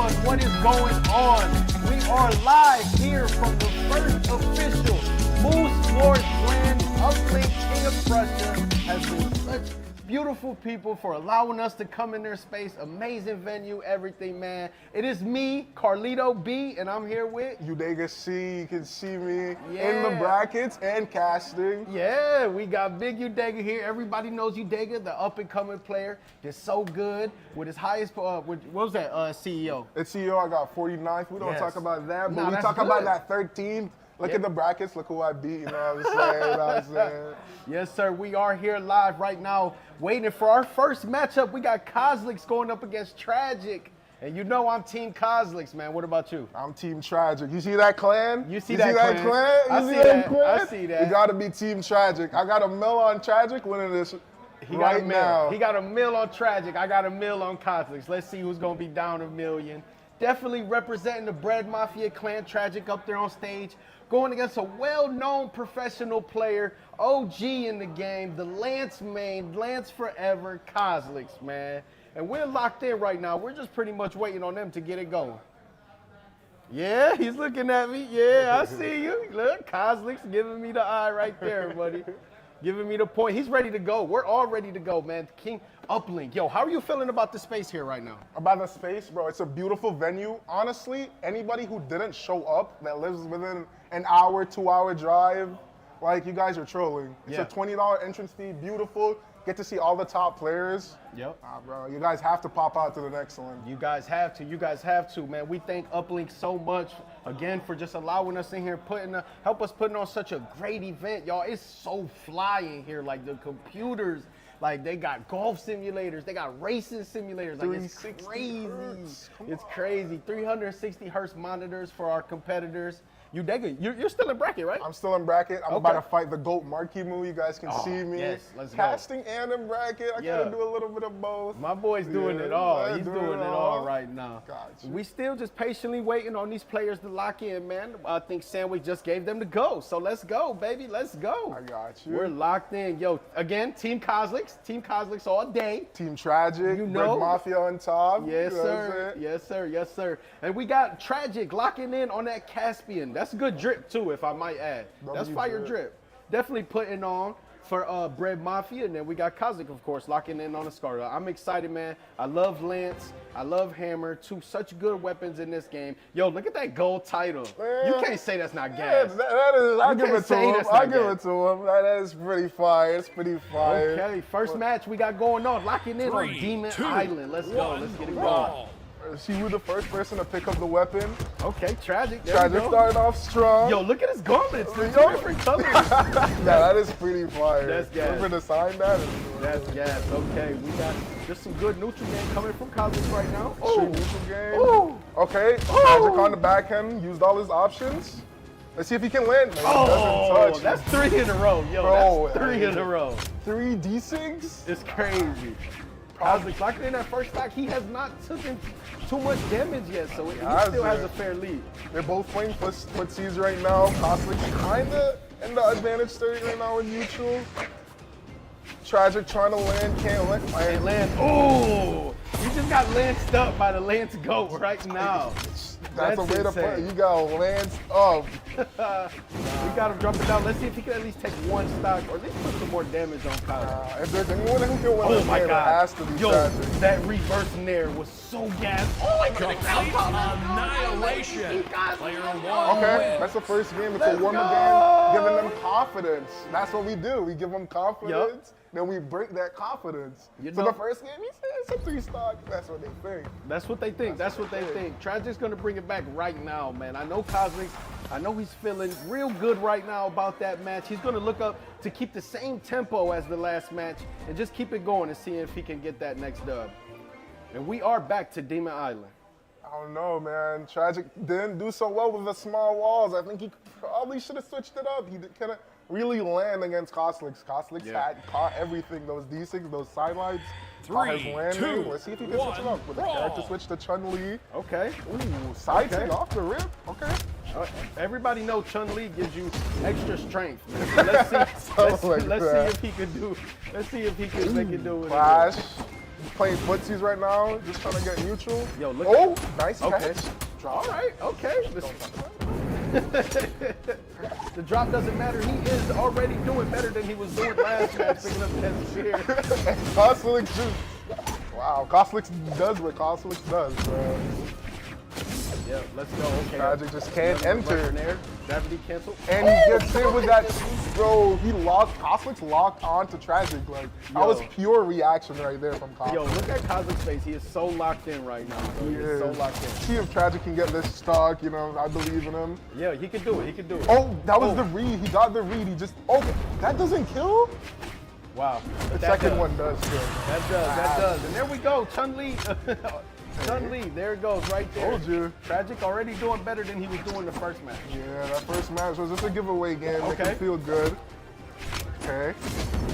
everyone, what is going on? We are live here from the first official Moose Lord Grand Uplink King of Prussia. Has been such beautiful people for allowing us to come in their space. Amazing venue, everything, man. It is me, Carlito B, and I'm here with Udega C. You can see me in the brackets and casting. Yeah, we got big Udega here. Everybody knows Udega, the up-and-coming player. Just so good with his highest, what was that, CEO? At CEO, I got 49th. We don't talk about that, but we talk good. about that 13th. Look at the brackets. Look who I beat. You know what I'm saying? Yes, sir. We are here live right now, waiting for our first matchup. We got Cosolix going up against Tragic. And you know I'm Team Cosolix, man. What about you? I'm Team Tragic. You see that clan? You see that clan? I see that. You got to be Team Tragic. I got a mill on Tragic winning this now. He got a mill on Tragic. I got a mill on Cosolix. Let's see who's going to be down $1 million. Definitely representing the Bread Mafia clan, Tragic up there on stage, going against a well-known professional player, OG in the game, the Lance main, Lance Forever, Cosolix, man. And we're locked in right now. We're just pretty much waiting on them to get it going. Yeah, he's looking at me. Yeah, I see you. Look, Cosolix giving me the eye right there, buddy. Giving me the point. He's ready to go. We're all ready to go, man. King Uplink. Yo, how are you feeling about the space here right now? About the space, bro. It's a beautiful venue. Honestly, anybody who didn't show up that lives within an hour, 2-hour drive, like, you guys are trolling. It's a $20 entrance fee. Beautiful. Get to see all the top players. Yep. Bro, you guys have to pop out to the next one. You guys have to. You guys have to, man. We thank Uplink so much, again, for just allowing us in here, help us putting on such a great event, y'all. It's so fly in here. Like, the computers, like, they got golf simulators. They got racing simulators. Like, it's crazy. It's crazy. 360 hertz monitors for our competitors. Udega, you're still in bracket, right? I'm still in bracket. I'm about to fight the GOAT Marckiemoo. You guys can see me. Yes, let's go. Casting and in bracket. I gotta do a little bit of both. My boy's doing it all. He's doing it all right now. Gotcha. We still just patiently waiting on these players to lock in, man. I think Sandwich just gave them the go. So let's go, baby. Let's go. I got you. We're locked in. Yo, again, Team Cosolix. Team Cosolix all day. Team Tragic. You know. Bread Mafia on top. Yes, sir. Yes, sir. Yes, sir. And we got Tragic locking in on that Caspian. That's a good drip, too, if I might add. That's fire drip. Definitely putting on for Bread Mafia. And then we got Cosolix, of course, locking in on the Scar. I'm excited, man. I love Lance. I love Hammer. Two such good weapons in this game. Yo, look at that gold title. Man. You can't say that's not gas. That is, I'll give it to him. I'll give it to him. That is pretty fire. It's pretty fire. Okay, first match we got going on. Locking in on Demon Island. Let's go. Let's get it going. She was the first person to pick up the weapon. Okay, Tragic. Tragic started off strong. Yo, look at his gauntlets. They're two different colors. Yeah, that is pretty fire. That's gas. For the sign that. That's gas. Okay, we got just some good neutral game coming from Cosolix right now. Straight neutral game. Ooh. Okay, Tragic on the backhand, used all his options. Let's see if he can land. Oh, that's 3 in a row. Yo, bro, that's 3 in a row. 3 D6? It's crazy. Cosolix locking in that first stock. He has not taken too much damage yet, so he still has a fair lead. They're both playing footsies right now. Cosolix kinda in the advantage state right now with neutral. Tragic trying to land, can't land. Oh, you just got lanced up by the Lance GOAT right now. That's a way to play. You got Lance up. We got him jumping down. Let's see if he can at least take 1 stock or at least put some more damage on Cosolix. If there's anyone who can win this game, it has to be Tragic. That reverse nair was so gas. Oh my God. Annihilation. Player 1 Okay, that's the first game. It's a warm-up game, giving them confidence. That's what we do. We give them confidence. Then we break that confidence. So the first game, he said it's a 3 stock. That's what they think. That's what they think. That's what they think. Tragic's gonna bring it back right now, man. I know Cosolix. I know he's feeling real good right now about that match. He's gonna look up to keep the same tempo as the last match and just keep it going and see if he can get that next dub. And we are back to Demon Island. I don't know, man. Tragic didn't do so well with the small walls. I think he probably should have switched it up. He couldn't really land against Cosolix. Cosolix had caught everything. Those D6, those sidelines. 3, 2, Let's see if he can switch it up with the character switch to Chun-Li. Okay. Ooh, side off the rip. Okay. Everybody knows Chun-Li gives you extra strength. Let's see if he can do. Let's see if he can make it do it. Flash. playing footsies right now, just trying to get neutral. Yo, look. Oh, nice Okay. catch. All right. Okay. The drop doesn't matter. He is already doing better than he was doing last match, picking up that spear. Cosolix just, wow, Cosolix does what Cosolix does, bro. Yeah, let's go. Okay. Tragic just can't Another enter. rush there. Gravity cancel. And he gets hit with that, bro, Cosolix locked onto Tragic. Like, that was pure reaction right there from Cosolix. Yo, look at Kozlik's face. He is so locked in right now, bro. He is so locked in. See if Tragic can get this stock, you know, I believe in him. Yeah, he can do it. He can do it. Oh, that was the read. He got the read. He just, oh, that doesn't kill? Wow. The second one does kill. That does. That does. And there we go. Chun-Li. Chun-Li. There it goes right there. Told you. Tragic already doing better than he was doing the first match. Yeah, that first match was just a giveaway game. Make Okay. him feel good. Okay.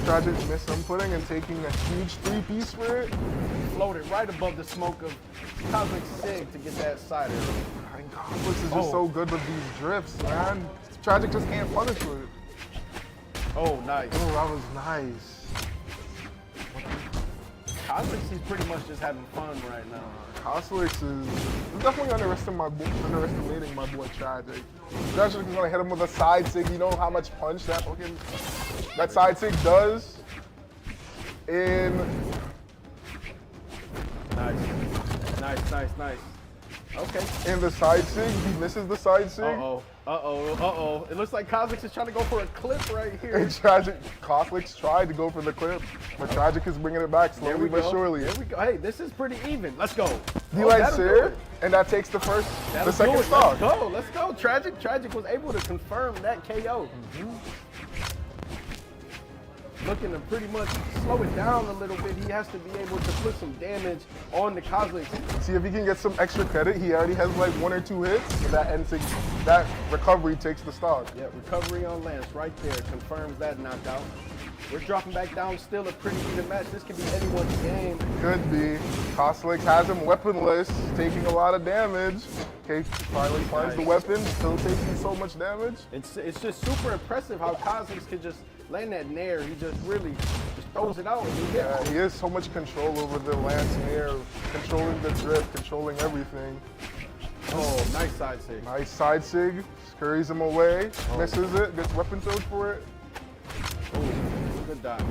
Tragic miss inputting and taking a huge 3-piece for it. Floated right above the smoke of Kozlik's Sig to get that cider. I think Cosolix is just so good with these drifts, man. Tragic just can't punish with it. Oh, nice. Oh, that was nice. Kozlik, he's pretty much just having fun right now. Cosolix is definitely underestimating my boy Tragic. Tragic is gonna hit him with a side sig. You know how much punch that side sig does in. Nice. Okay. In the side sig, he misses the side sig. Uh-oh. It looks like Kozlik is trying to go for a clip right here. And Tragic, Cosolix tried to go for the clip, but Tragic is bringing it back slowly but surely. There we go. Hey, this is pretty even. Let's go. D-line sir, and that takes the second stock. Let's go. Tragic was able to confirm that KO. Looking to pretty much slow it down a little bit. He has to be able to put some damage on the Cosolix. See if he can get some extra credit. He already has like 1 or 2 hits. That recovery takes the stock. Yeah, recovery on Lance right there confirms that knockout. We're dropping back down, still a pretty even match. This could be anyone's game. Could be. Cosolix has him weaponless, taking a lot of damage. Okay, finally finds the weapon, still taking so much damage. It's just super impressive how Cosolix can just land that nair. He just really just throws it out. And Yeah, he has so much control over the lance nair, controlling the drift, controlling everything. Oh, nice side sig. Nice side sig, scurries him away, misses it, gets weapon throws for it. Oh, good dodge.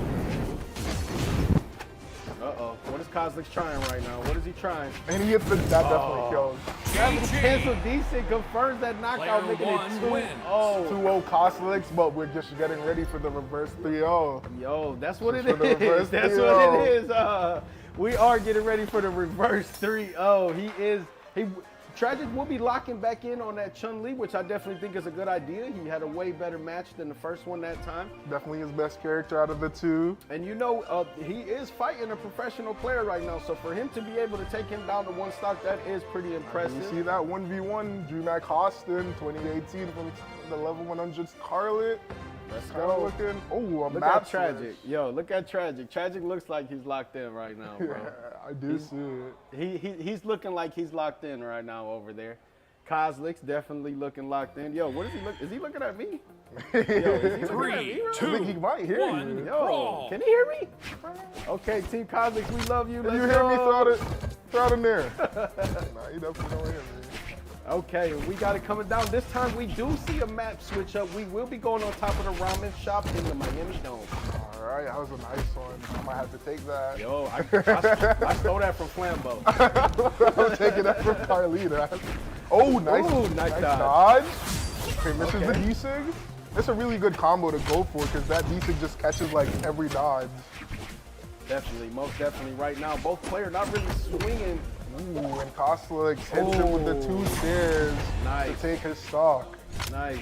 Uh-oh. What is Cosolix trying right now? What is he trying? And he hits that definitely kills. Gravity cancel decent confirms that knockout, Player making it one 2-0. wins. 2-0 Cosolix, but we're just getting ready for the reverse 3-0. Yo, that's what it For the reverse is. That's 3-0. what it is. We are getting ready for the reverse 3-0. Tragic will be locking back in on that Chun-Li, which I definitely think is a good idea. He had a way better match than the first one that time. Definitely his best character out of the two. And you know, he is fighting a professional player right now, so for him to be able to take him down to 1 stock, that is pretty impressive. You see that 1v1, DreamHack Austin, 2018 from the level 100 Scarlet. Let's Kinda go. looking, oh, a Look map at Tragic. switch. Yo, look at Tragic. Tragic looks like he's locked in right now, bro. Yeah, I do see it. He's looking like he's locked in right now over there. Cosolix definitely looking locked in. Yo, what is he look? Is he looking at me? Yo, is he looking at me? 3, bro? 2, I think he might hear 1, you. Yo, brawl. can he hear me? Okay, Team Cosolix, we love you. If Let's you hear me, go. throw it in there. Nah, you definitely don't hear me. Okay, we got it coming down. This time we do see a map switch up. We will be going on top of the ramen shop in the Miami Dome. All right, that was a nice one. I might have to take that. Yo, I stole that from Flambeau. I'm taking that from Carlita. Oh, nice. Ooh, nice dodge. Okay, misses the D-Sig. It's a really good combo to go for because that D-Sig just catches like every dodge. Definitely, most definitely right now. Both players not really swinging. Ooh, and Cosolix hits him with the 2 stairs to take his stock. Nice.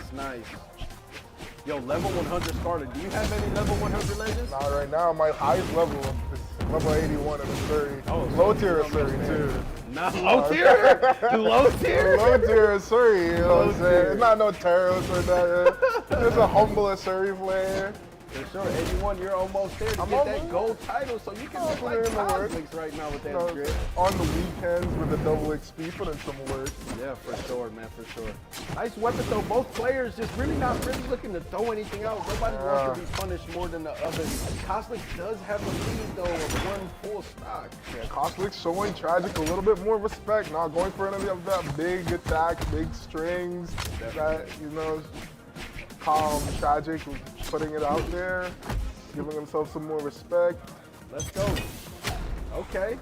Yo, level 100 Scarlet. Do you have any level 100 legends? Not right now. My highest level is level 81 in a Surrey. Oh, low tier of Surrey too. Not low tier? Low tier? Low tier of Surrey, you know what I'm Low saying? tier. It's not no terrorist or that. Just a humble Surrey player. For sure. 81, you're almost there to get that gold title, so you can look like Cosolix right now with that grip. On the weekends with the double XP, put in some work. Yeah, for sure, man, for sure. Nice weapon, though. Both players just really not looking to throw anything out. Nobody wants to be punished more than the other. Cosolix does have a lead, though, of one full stock. Yeah, Cosolix showing Tragic a little bit more respect, not going for any of that big attack, big strings, that, you know, Tragic putting it out there, giving himself some more respect. Let's go. Okay.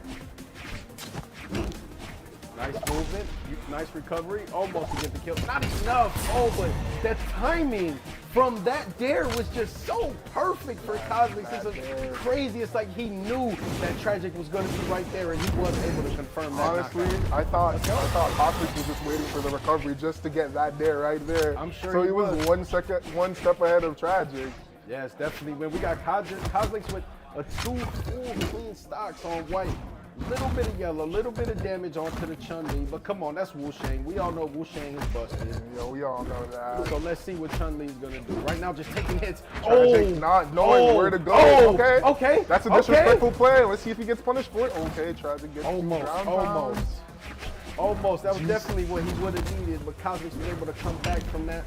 Nice movement, nice recovery, almost to get the kill. Not enough, oh, but the timing from that dare was just so perfect for Cosolix. It's crazy, it's like he knew that Tragic was gonna be right there and he was able to confirm that. Honestly, I thought Cosolix was just waiting for the recovery just to get that dare right there. I'm sure so he he was one step ahead of Tragic. Yes, definitely. When we got Cosolix with a 2 full clean stocks on white. Little bit of yellow, little bit of damage onto the Chun-Li, but come on, that's Wu Shang. We all know Wu Shang is busted. Yeah, we all know that. So let's see what Chun-Li's gonna do. Right now, just taking hits. Tragic not knowing where to go. Okay. That's a disrespectful play. Let's see if he gets punished for it. Okay, Tragic gets Almost. That was definitely what he would have needed, but Cosolix was able to come back from that.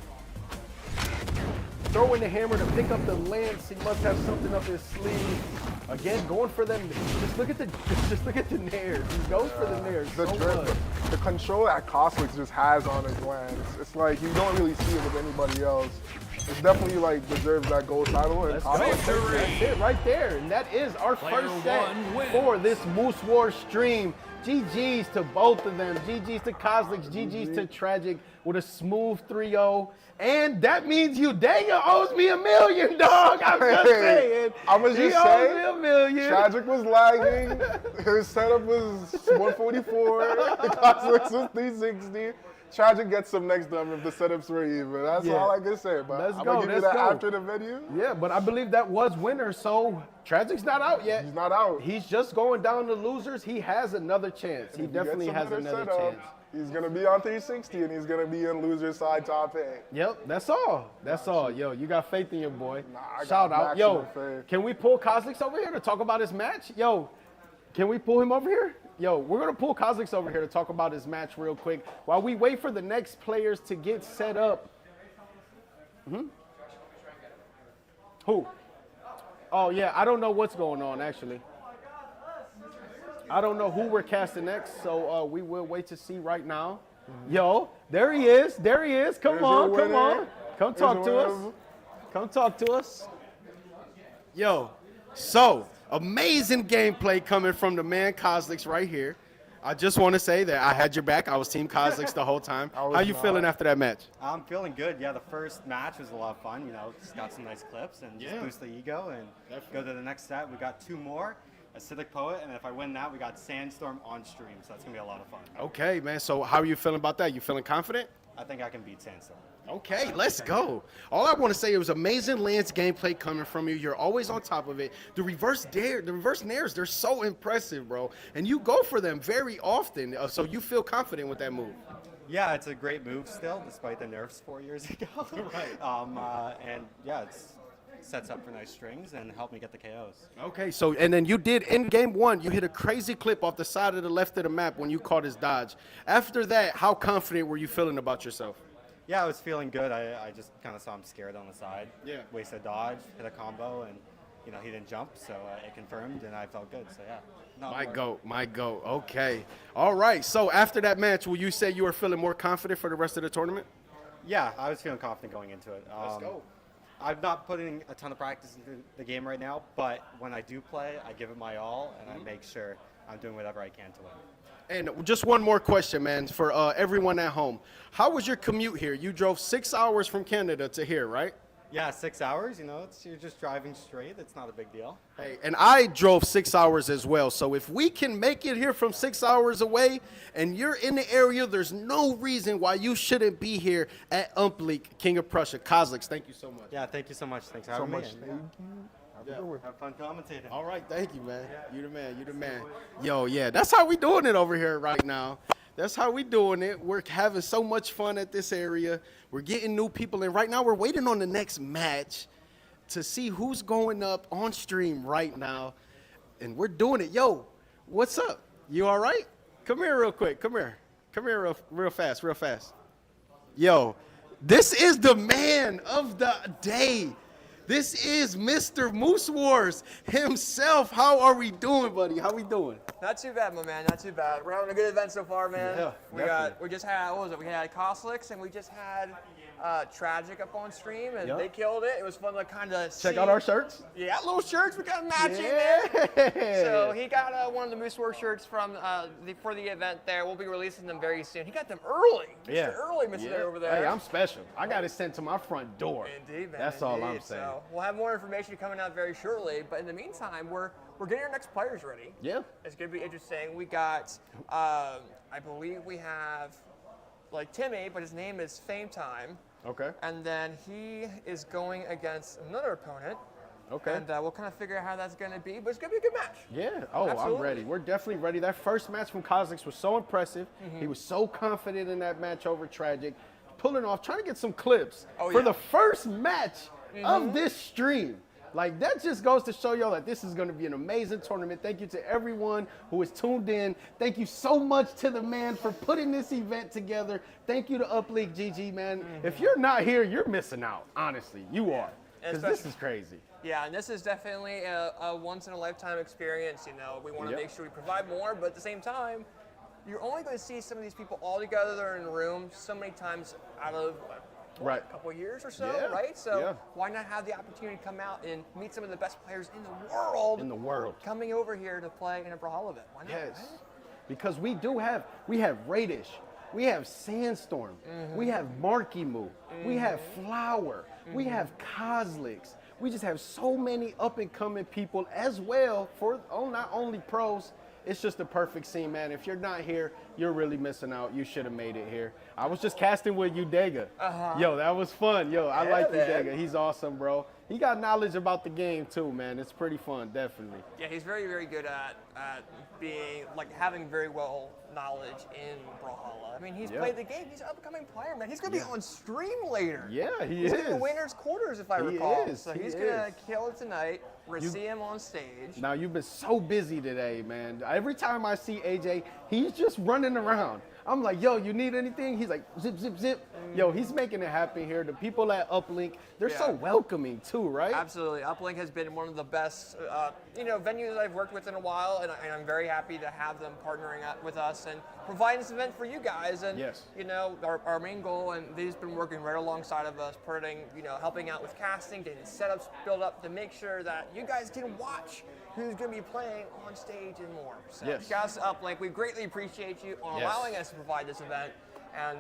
Throwing the hammer to pick up the lance. He must have something up his sleeve. Again, going for them. Just look at the nairs. He goes for the nairs. The control that Cosolix just has on his lance. It's like you don't really see it with anybody else. It's definitely like deserves that gold title. And That's it right there. And that is our first set for this Moose War stream. GG's to both of them. GG's to Cosolix, GG's to Tragic with a smooth 3-0. And that means Udega owes me $1 million, dog. I'm just saying. I'm just saying. Owes me $1 million. Tragic was lagging. His setup was 144. Cosolix was 360. Tragic gets some next time if the setups were even. That's all I can say. But I'm going to give you that after the video. Yeah, but I believe that was winner, so Tragic's not out yet. He's not out. He's just going down to losers. He has another chance. He definitely has another chance. He's going to be on 360, and he's going to be in loser side top 8. Yep, that's all. That's all. Yo, you got faith in your boy. Nah, Shout out. Yo, can we pull Cosolix over here to talk about his match? Yo, can we pull him over here? Yo, we're going to pull Cosolix over here to talk about his match real quick while we wait for the next players to get set up. Who? Oh, yeah, I don't know what's going on, actually. I don't know who we're casting next, so we will wait to see right now. Yo, there he is. There he is. Come on. Come talk to us. Come talk to us. Yo, so amazing gameplay coming from the man Cosolix right here. I just want to say that I had your back. I was Team Cosolix the whole time. How you feeling after that match? I'm feeling good. Yeah, the first match was a lot of fun. You know, just got some nice clips and just boost the ego and go to the next set. We got 2 more. Acidic Poet, and if I win that, we got Sandstorm on stream, so that's going to be a lot of fun. Okay, man. So how are you feeling about that? You feeling confident? I think I can beat Sandstorm. Okay, let's go. All I want to say, it was amazing Lance gameplay coming from you. You're always on top of it. The reverse nairs, they're so impressive, bro. And you go for them very often, so you feel confident with that move. Yeah, it's a great move still, despite the nerfs 4 years ago. Right. And yeah, it's sets up for nice strings and help me get the KOs. Okay, so, and then you did, in game 1, you hit a crazy clip off the side of the left of the map when you caught his dodge. After that, how confident were you feeling about yourself? Yeah, I was feeling good. I just kind of saw him scared on the side. Yeah. Wasted a dodge, hit a combo, and you know, he didn't jump, so it confirmed, and I felt good, so yeah. My goat. Okay. All right, so after that match, will you say you were feeling more confident for the rest of the tournament? Yeah, I was feeling confident going into it. Let's go. I'm not putting a ton of practice into the game right now, but when I do play, I give it my all, and I make sure I'm doing whatever I can to win. And just one more question, man, for everyone at home. How was your commute here? You drove 6 hours from Canada to here, right? Yeah, 6 hours, you know, you're just driving straight. It's not a big deal. Hey, and I drove 6 hours as well. So if we can make it here from 6 hours away and you're in the area, there's no reason why you shouldn't be here at Umpleek, King of Prussia. Cosolix, thank you so much. Yeah, thank you so much. Thanks for having me. Have fun commentating. All right, thank you, man. You the man. Yo, yeah, that's how we doing it over here right now. That's how we doing it. We're having so much fun at this area. We're getting new people in. Right now, we're waiting on the next match. to see who's going up on stream right now. And we're doing it. Yo, what's up? You all right? Come here real quick. Come here. Come here real fast, real fast. Yo, this is the man of the day. This is Mr. Moose Wars himself. How are we doing, buddy? How we doing? Not too bad, my man. Not too bad. We're having a good event so far, man. Yeah, we just had, what was it? We had Cosolix, and we just had Tragic up on stream, and Yep. they killed it. It was fun to kind of Check out our shirts. Yeah, little shirts. We got matching Yeah. there. So he got one of the Moose Wars shirts from for the event there. We'll be releasing them very soon. He got them early. Yeah. Mr. Early, Mr. There over there. Hey, I'm special. I got it sent to my front door. Indeed, man. That's all I'm indeed. saying. So we'll have more information coming out very shortly. But in the meantime, we're getting our next players ready. Yeah. It's going to be interesting. We got, I believe we have, like Timmy, but his name is Fame Time. Okay. And then he is going against another opponent. Okay. And we'll kind of figure out how that's going to be. But it's going to be a good match. Yeah. Oh, Absolutely. I'm ready. We're definitely ready. That first match from Cosolix was so impressive. He was so confident in that match over Tragic. Pulling off, trying to get some clips for the first match of this stream. Like, that just goes to show y'all that this is going to be an amazing tournament. Thank you to everyone who is tuned in. Thank you so much to the man for putting this event together. Thank you to Uplink GG, man. If you're not here, you're missing out. Honestly, you are. Because this is crazy. Yeah, and this is definitely a once-in-a-lifetime experience. You know, we want to make sure we provide more, but at the same time, you're only going to see some of these people all together in a room so many times out of a couple of years or so, right? So why not have the opportunity to come out and meet some of the best players in the world? Coming over here to play in a Brawlhalla event. Why not? Yes. Right? Because we have Radish, we have Sandstorm, we have Marckiemoo, we have Flower, we have Cosolix. We just have so many up-and-coming people as well for not only pros. It's just a perfect scene, man. If you're not here, you're really missing out. You should have made it here. I was just casting with Udega. Yo, that was fun. Yo, I like Udega. He's awesome, bro. He got knowledge about the game too, man. It's pretty fun, definitely. Yeah, he's very, very good at being, like, having very well knowledge in Brawlhalla. I mean, he's played the game. He's an up-and-coming player, man. He's going to be on stream later. Yeah, he's going to winner's quarters, if I recall. Is. So he's going to kill it tonight. We're going to see him on stage. Now, you've been so busy today, man. Every time I see AJ, he's just running around. I'm like, yo, you need anything? He's like, zip, zip, zip. Yo, he's making it happen here. The people at Uplink, they're so welcoming too, right? Absolutely. Uplink has been one of the best, venues I've worked with in a while, and I'm very happy to have them partnering up with us and providing this event for you guys. And our main goal, and they've been working right alongside of us, helping out with casting, getting setups built up to make sure that you guys can watch who's going to be playing on stage and more. So, guys, Uplink, we greatly appreciate you on allowing us to provide this event. And,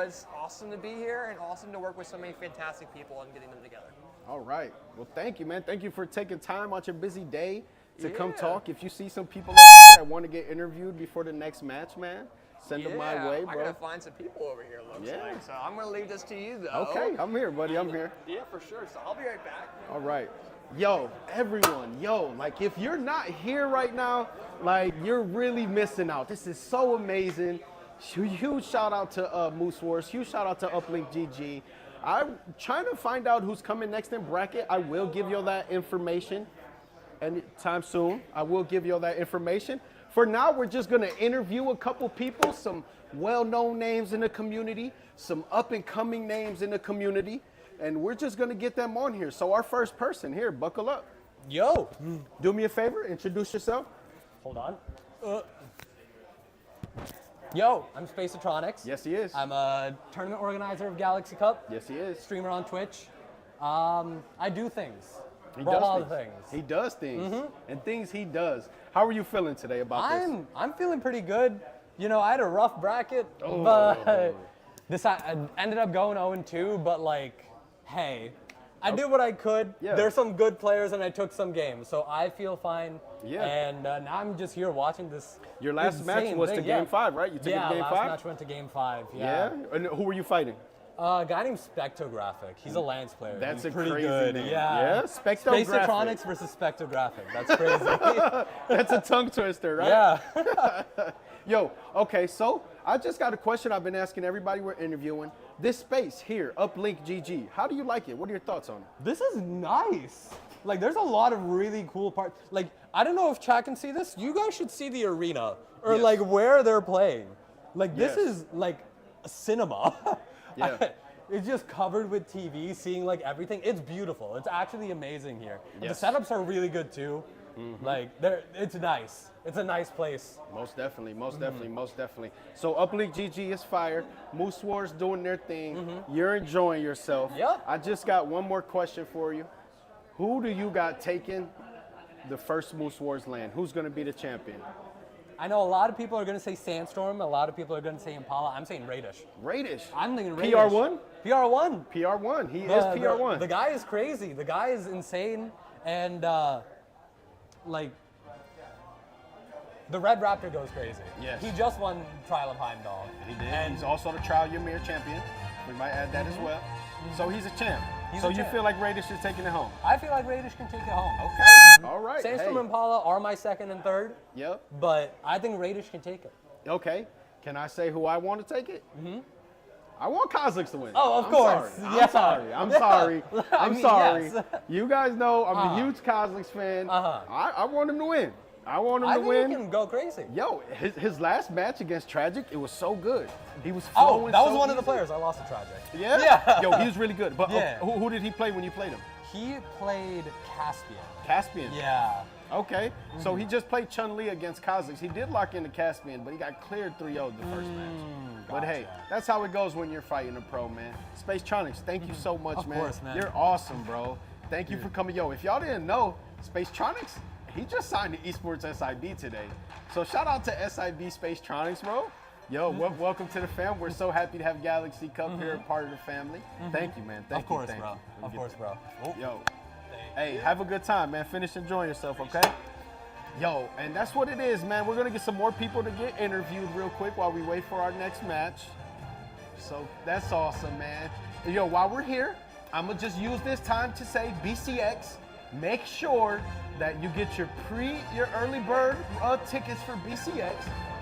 it's awesome to be here and awesome to work with so many fantastic people and getting them together. All right. Well, thank you, man. Thank you for taking time out your busy day to come talk. If you see some people that want to get interviewed before the next match, man, send them my way, bro. I got to find some people over here, looks like. So I'm going to leave this to you, though. Okay. I'm here, buddy. I'm here. Yeah, for sure. So I'll be right back. All right. Yo, everyone, like, if you're not here right now, like, you're really missing out. This is so amazing. Huge shout out to Moose Wars. Huge shout out to Uplink GG. I'm trying to find out who's coming next in bracket. I will give you all that information anytime soon. I will give you all that information. For now, we're just going to interview a couple people, some well-known names in the community, some up-and-coming names in the community. And we're just going to get them on here. So our first person here, buckle up. Yo. Do me a favor, introduce yourself. Hold on. Yo, I'm Spaceatronics. Yes, he is. I'm a tournament organizer of Galaxy Cup. Yes, he is. Streamer on Twitch. I do things. He Brawlhalla does things. things. He does things. And things he does. How are you feeling today about this? I'm feeling pretty good. I had a rough bracket, but I ended up going 0-2, but like, hey, I did what I could. Yeah. There's some good players, and I took some games, so I feel fine. Yeah. And now I'm just here watching this. Your last match was to Game 5, right? You took it to Game 5? last match went to Game 5. Yeah. And who were you fighting? A guy named Spectrographic. He's a Lance player. That's He's a pretty crazy good. name. Yeah. Spectrographic. Spacetronics versus Spectrographic. That's crazy. That's a tongue twister, right? Yeah. Yo, okay, so I just got a question I've been asking everybody we're interviewing. This space here, Uplink GG, how do you like it? What are your thoughts on it? This is nice. Like, there's a lot of really cool parts. Like, I don't know if chat can see this. You guys should see the arena or Yes. like where they're playing. Like, this Yes. is like a cinema. Yeah. It's just covered with TV, seeing like everything. It's beautiful. It's actually amazing here. And Yes. the setups are really good too. Like, it's nice. It's a nice place. Most definitely, most definitely, most definitely. So Uplink GG is fire. Moose Wars doing their thing. You're enjoying yourself. Yep. I just got one more question for you. Who do you got taking the first Moose Wars land? Who's going to be the champion? I know a lot of people are going to say Sandstorm. A lot of people are going to say Impala. I'm saying Radish. Radish. I'm thinking Radish. PR1? PR1. PR1. He is PR1. The guy is crazy. The guy is insane. And, like, the Red Raptor goes crazy. Yes. He just won Trial of Heimdall. He did. And He's also the Trial Ymir champion. We might add that as well. So he's a champ. He's so a you champ. feel like Radish is taking it home? I feel like Radish can take it home. Okay. All right. Sandstorm Hey. and Impala are my second and third, Yep. but I think Radish can take it. Okay. Can I say who I want to take it? I want Cosolix to win. Oh, of I'm course. Sorry. Yeah. I'm sorry. I'm Yeah. sorry. I I'm mean, sorry. yes. You guys know I'm a huge Cosolix fan. I want him to win. I want him I to think win. he can go crazy. Yo, his last match against Tragic, it was so good. He was Oh, flowing that was so one of the easy. players I lost to Tragic. Yeah? Yeah. Yo, he was really good. But Yeah. who did he play when you played him? He played Caspian. Caspian. Yeah. Okay. So he just played Chun-Li against Cosolix. He did lock into Caspian, but he got cleared 3-0 the first match. But hey, that's how it goes when you're fighting a pro, man. Spacetronics, thank you so much, Of man. course, man. You're awesome, bro. Thank you for coming. Yo, if y'all didn't know, Spacetronics, he just signed to Esports SIB today. So shout out to SIB Spacetronics, bro. Yo, welcome to the fam. We're so happy to have Galaxy Cup here, a part of the family. Thank you, man. Thank Of course, you, thank bro. you. Of course, bro. Yo, hey, have a good time, man. Finish enjoying yourself, okay? Yo, and that's what it is, man. We're gonna get some more people to get interviewed real quick while we wait for our next match. So that's awesome, man. Yo, while we're here, I'm gonna just use this time to say BCX, make sure that you get your early bird tickets for BCX.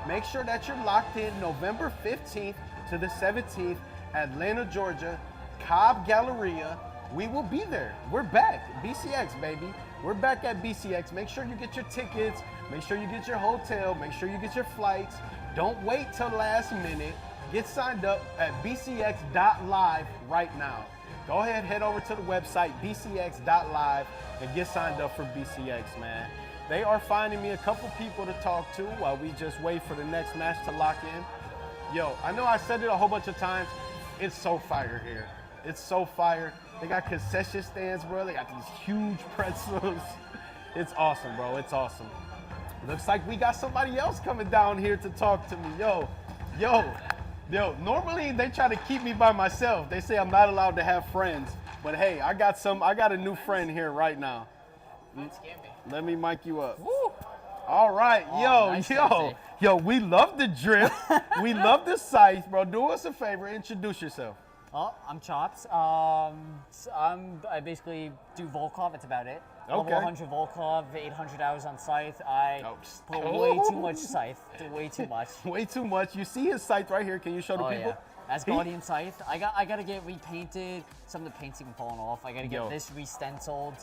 Make sure that you're locked in November 15th to the 17th, Atlanta, Georgia, Cobb Galleria. We will be there. We're back. BCX, baby. We're back at BCX. Make sure you get your tickets. Make sure you get your hotel. Make sure you get your flights. Don't wait till last minute. Get signed up at bcx.live right now. Go ahead, head over to the website, bcx.live, and get signed up for BCX, man. They are finding me a couple people to talk to while we just wait for the next match to lock in. Yo, I know I said it a whole bunch of times. It's so fire here. It's so fire. They got concession stands, bro. They got these huge pretzels. It's awesome, bro. It's awesome. Looks like we got somebody else coming down here to talk to me. Yo. Normally they try to keep me by myself. They say I'm not allowed to have friends. But hey, I got a new friend here right now. Let me mic you up. Woo. All right, yo, we love the drip. We love the scythe, bro. Do us a favor, introduce yourself. Oh, I'm Chops. I basically do Volkov. That's about it. Okay. Level 100 Volkov, 800 hours on Scythe. I put Oh. way too much Scythe. Way too much. Way too much. You see his scythe right here. Can you show the Oh people? yeah. Asgardian Scythe. I gotta get repainted. Some of the paint's even falling off. I gotta get Yo. this re-stenciled.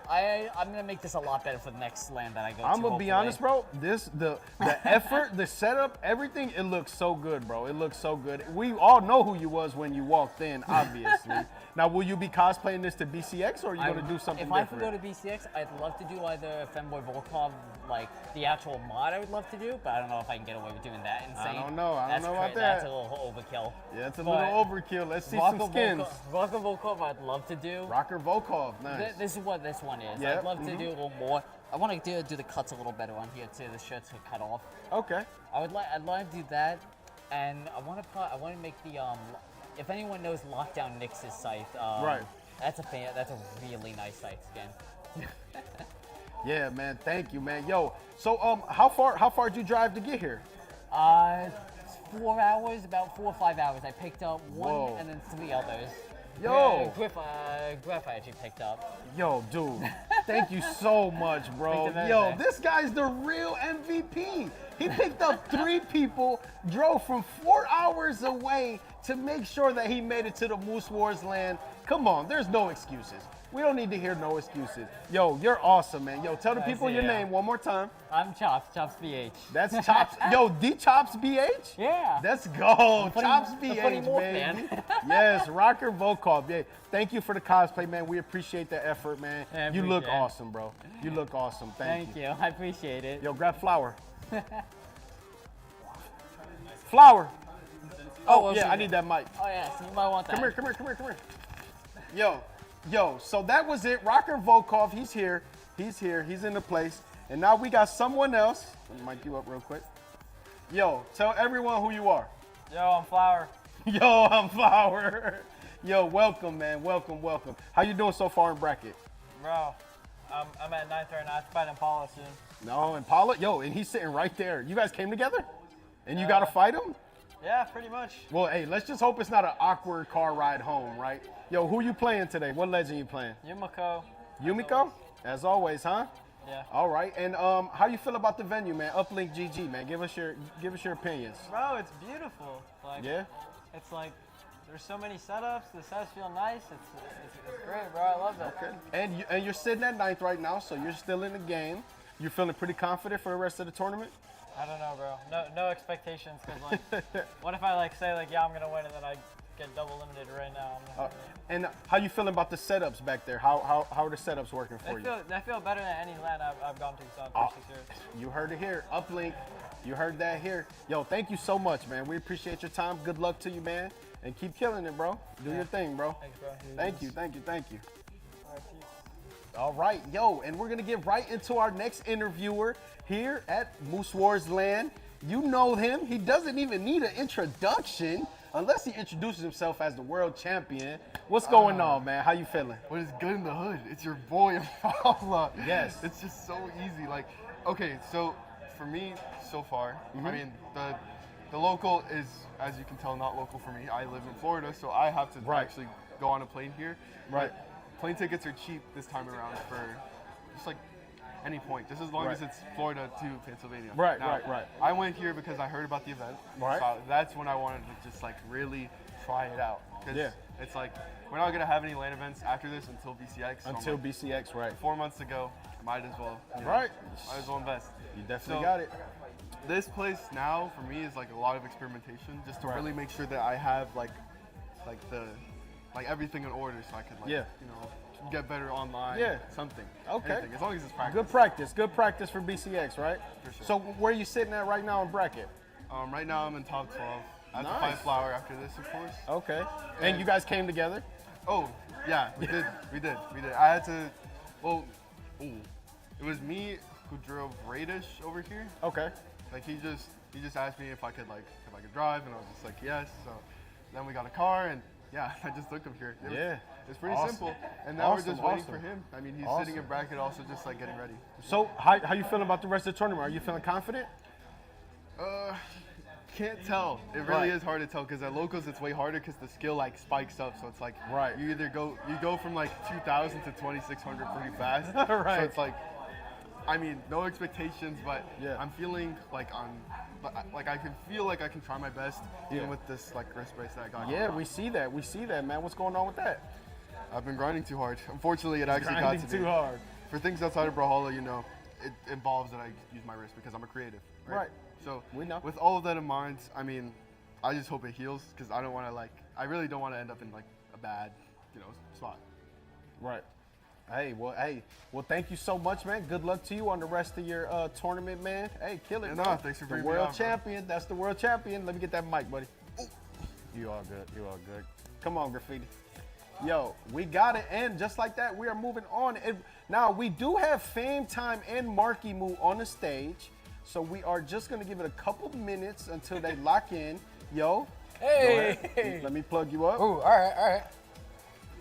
I'm gonna make this a lot better for the next land that I go to. I'm gonna be hopefully. honest, bro. The effort, the setup, everything, it looks so good, bro. It looks so good. We all know who you was when you walked in, obviously. Now, will you be cosplaying this to BCX, or are you gonna do something If I different? could go to BCX, I'd love to do either Femboy Volkov, like the actual mod. I would love to do, but I don't know if I can get away with doing that. Insane. I don't know about that. That's a little overkill. Yeah, it's a But little overkill. Let's see some skins. Rocker Volkov, I'd love to do. Rocker Volkov, nice. This is what this one is. Yeah, I'd love to do a little more. I want to do the cuts a little better on here too. The shirts are cut off. Okay. I'd like to do that, and I want to make the If anyone knows Lockdown Nix's scythe, Right. That's a really nice scythe skin. Yeah, man. Thank you, man. Yo, so how far did you drive to get here? 4 hours, about 4 or 5 hours. I picked up one Whoa. and then 3 others. Yo. Griff I actually picked up. Yo, dude, thank you so much, bro. Picked up Yo, everything. this guy's the real MVP. He picked up 3 people, drove from 4 hours away to make sure that he made it to the Moose Wars land. Come on, there's no excuses. We don't need to hear no excuses. Yo, you're awesome, man. Yo, tell the people your name one more time. I'm Chops BH. That's Chops. Yo, D Chops BH? Yeah. Let's go. funny- Chops the BH, funny wolf, baby. man. Yes, Rocker Volkov. Yeah. Thank you for the cosplay, man. We appreciate the effort, man. Yeah, I you look appreciate it. awesome, bro. You look awesome. Thank Thank you. I appreciate it. Yo, grab flour. Flour. Oh, well, yeah, so- I need that mic. Oh yeah, so you might want that. Come here. Yo, so that was it. Rocker Volkov, he's here. He's in the place. And now we got someone else. Let me mic you up real quick. Yo, tell everyone who you are. Yo, I'm Flower. Yo, I'm Flower. Yo, welcome, man. Welcome. How you doing so far in bracket? Bro, I'm at 9th right now. I have to fight Impala soon. No, Impala? Yo, and he's sitting right there. You guys came together? And you got to fight him? Yeah, pretty much. Well, hey, let's just hope it's not an awkward car ride home, right? Yo, who you playing today? What legend you playing? Yumiko. Yumiko? As always, huh? Yeah. All right. And how you feel about the venue, man? Uplink GG, man. Give us your opinions. Bro, it's beautiful. Like, Yeah? It's like, there's so many setups. The setups feel nice. It's great, bro. I love it. Okay. And you're sitting at 9th right now, so you're still in the game. You feeling pretty confident for the rest of the tournament? I don't know, bro. No expectations, because, like, what if I, like, say, like, yeah, I'm going to win, and then I get double limited right now? I'm not And how you feeling about the setups back there? How are the setups working for you? I feel better than any land I've gone to so in 36 years. You heard it here. Uplink. You heard that here. Yo, thank you so much, man. We appreciate your time. Good luck to you, man. And keep killing it, bro. Do your thing, bro. Thanks, bro. Thank you. All right, peace. All right, yo, and we're gonna get right into our next interviewer here at Moose Wars Land. You know him. He doesn't even need an introduction unless he introduces himself as the world champion. What's going on, man? How you feeling? What is good in the hood? It's your boy Impala. Yes. It's just so easy. Like, okay, so for me, so far, I mean, the local is, as you can tell, not local for me. I live in Florida, so I have to actually go on a plane here. Right. But plane tickets are cheap this time around for just like any point, just as long as it's Florida to Pennsylvania. Right, Now, right. I went here because I heard about the event. Right. So that's when I wanted to just like really try it out. 'Cause Yeah. it's like we're not gonna have any LAN events after this until BCX. So I'm Until like, BCX, right? 4 months ago, might as well. Right. Might as well invest. You definitely So, got it. This place now for me is like a lot of experimentation, just to really make sure that I have like everything in order, so I could like Yeah. you know get better online. Yeah. Something. Okay. Anything, as long as it's practice. Good practice for BCX, right? For sure. So where you sitting at right now in bracket? Right now I'm in top 12. I have to Nice. fight Flower after this, of course. Okay. And you guys came together? Oh, yeah, we did. I had to, it was me who drove Radish over here. Okay. Like he just asked me if I could drive, and I was just like yes. So then we got a car, and yeah, I just took him here. It's pretty Awesome. simple. And now we're just waiting Awesome. for him. I mean, he's Awesome. sitting in bracket, also just like getting ready. So how you feeling about the rest of the tournament? Are you feeling confident? Can't tell. It really is hard to tell because at locals it's way harder because the skill like spikes up. So it's like you either go from like 2,000 to 2,600 pretty fast. Right. So it's like, I mean, no expectations, but Yeah. I'm feeling like I can feel like I can try my best even Yeah. with this like wrist brace that I got. Yeah, we see that, man. What's going on with that? I've been grinding too hard. Unfortunately, it actually got Grinding to too me. hard. For things outside of Brawlhalla, you know, it involves that I use my wrist because I'm a creative. Right. So We know. with all of that in mind, I mean, I just hope it heals because I don't want to I really don't want to end up in like a bad, spot. Right. Hey, well, thank you so much, man. Good luck to you on the rest of your tournament, man. Hey, kill it, Yeah, bro. no, thanks for the bringing me world on, bro. champion. That's the world champion. Let me get that mic, buddy. Ooh. You all good. Come on, Graffiti. Yo, we got it, and just like that, we are moving on. And now, we do have Fame Time and Marckiemoo on the stage, so we are just going to give it a couple minutes until they lock in. Yo, Hey! go ahead. Let me plug you up. Ooh, all right.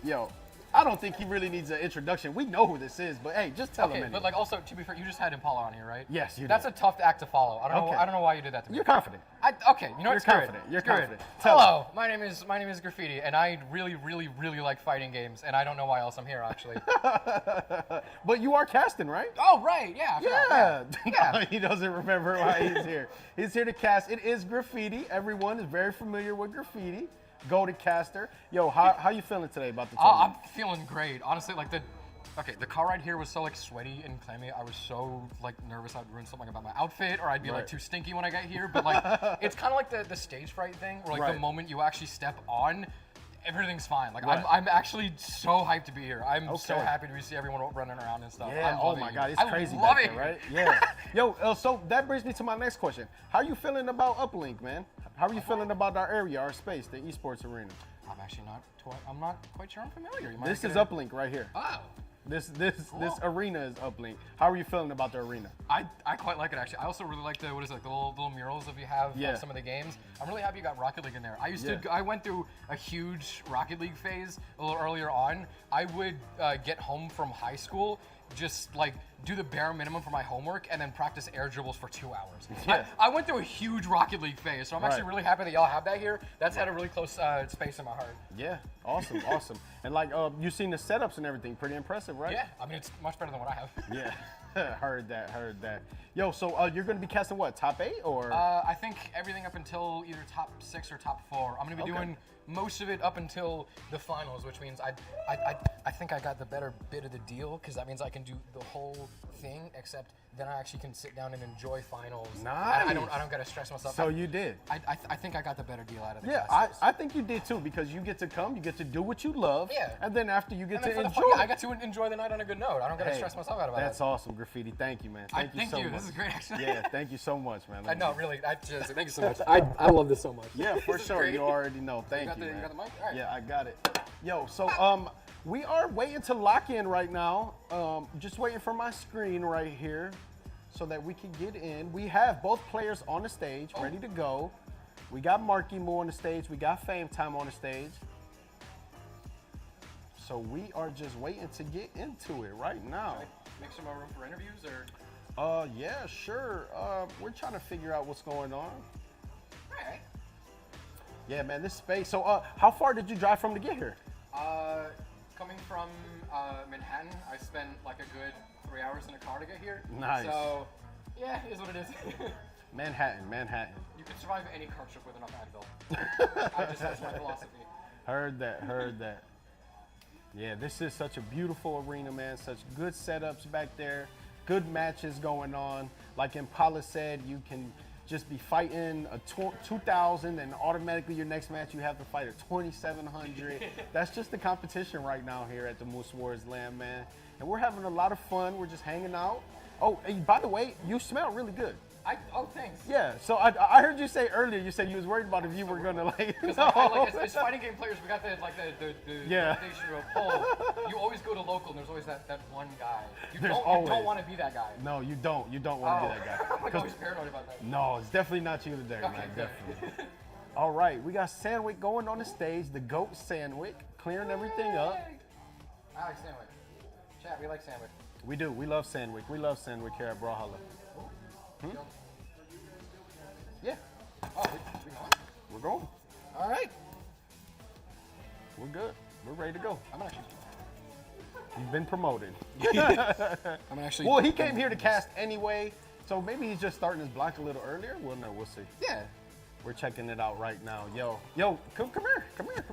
Yo, I don't think he really needs an introduction. We know who this is, but hey, just tell him Okay, anyway. but like also to be fair, you just had Impala on here, right? Yes, you That's did. a tough act to follow. I don't know. Okay. I don't know why you did that to me. You're confident. Okay, you know what? You're Screw it. confident. You're Screw it. confident. Tell Hello, my name is Graffiti, and I really like fighting games, and I don't know why else I'm here actually. But you are casting, right? Oh right, yeah. I forgot. Yeah. No, he doesn't remember why he's here. He's here to cast. It is Graffiti. Everyone is very familiar with Graffiti. Go to caster. Yo, how you feeling today about the tournament? I'm feeling great. Honestly, like the car ride here was so like sweaty and clammy. I was so like nervous I'd ruin something about my outfit or I'd be like too stinky when I got here. But like it's kind of like the stage fright thing where like the moment you actually step on, everything's fine. Like I'm actually so hyped to be here. I'm so happy to see everyone running around and stuff. Yeah. Oh my God, it's crazy love back it. there, right? Yeah. Yo, so that brings me to my next question. How are you feeling about Uplink, man? How are you feeling about our area, our space, the esports arena? I'm actually I'm not quite sure I'm familiar. You might This get is a- Uplink right here. Oh. This arena is Uplink. How are you feeling about the arena? I quite like it actually. I also really like the little murals that we have of some of the games. I'm really happy you got Rocket League in there. I went through a huge Rocket League phase a little earlier on. I would get home from high school, just like do the bare minimum for my homework and then practice air dribbles for 2 hours. Yeah. I went through a huge Rocket League phase, so I'm actually really happy that y'all have that here. That's had a really close space in my heart. Yeah, awesome. And like, you've seen the setups and everything, pretty impressive, right? Yeah, I mean it's much better than what I have. Yeah, heard that. Yo, so you're gonna be casting what, top 8 or? I think everything up until either top 6 or top 4. I'm gonna be doing most of it up until the finals, which means I think I got the better bit of the deal because that means I can do the whole thing, except then I actually can sit down and enjoy finals. Nice. I don't gotta stress myself. So you did. I think I got the better deal out of it. Yeah, I think you did too, because you get to come, you get to do what you love, and then after you get to enjoy. I got to enjoy the night on a good note. I don't gotta stress myself out about it. That's awesome, Graffiti. Thank you, man. Thank you so much. This is great, actually. Yeah, thank you so much, man. I know, really. Thank you so much. I love this so much. Yeah, for sure. Great. You already know. Thank you, man. You got the mic? All right. Yeah, I got it. Yo, so we are waiting to lock in right now. Just waiting for my screen right here so that we can get in. We have both players on the stage, ready to go. We got Marckiemoo on the stage. We got Fame Time on the stage. So we are just waiting to get into it right now. Make some more room for interviews, or? Yeah, sure. We're trying to figure out what's going on. Alright. Yeah, man, this space. So, how far did you drive from to get here? Coming from Manhattan, I spent like a good 3 hours in a car to get here. Nice. So, yeah, it is what it is. Manhattan. You can survive any car trip with enough Advil. That's my philosophy. Heard that. Yeah, this is such a beautiful arena, man. Such good setups back there. Good matches going on. Like Impala said, you can just be fighting a 2,000 and automatically your next match you have to fight a 2,700. That's just the competition right now here at the Moose Wars Land, man. And we're having a lot of fun. We're just hanging out. Oh, and by the way, you smell really good. Thanks. Yeah, so I heard you say earlier, you said you was worried about if you were gonna like. As fighting game players, we got the Yeah. reputation of, oh, you always go to local and there's always that one guy. You There's don't always. want to be that guy. No, you don't. You don't want to be that guy. I'm like always paranoid about that. No, it's definitely not you today, man. good. Definitely. All right, we got Sandwick going on the stage. The GOAT Sandwick, clearing everything up. I like Sandwich. Chat, we like Sandwich. We do. We love Sandwick. We love Sandwick here at Brawlhalla. Yeah, Oh, we going? we're going. All right. We're good. We're ready to go. I'm actually. You've been promoted. I'm actually. Well, he came here to cast anyway, so maybe he's just starting his block a little earlier. Well, no, we'll see. Yeah. We're checking it out right now. Yo, come here. Come here.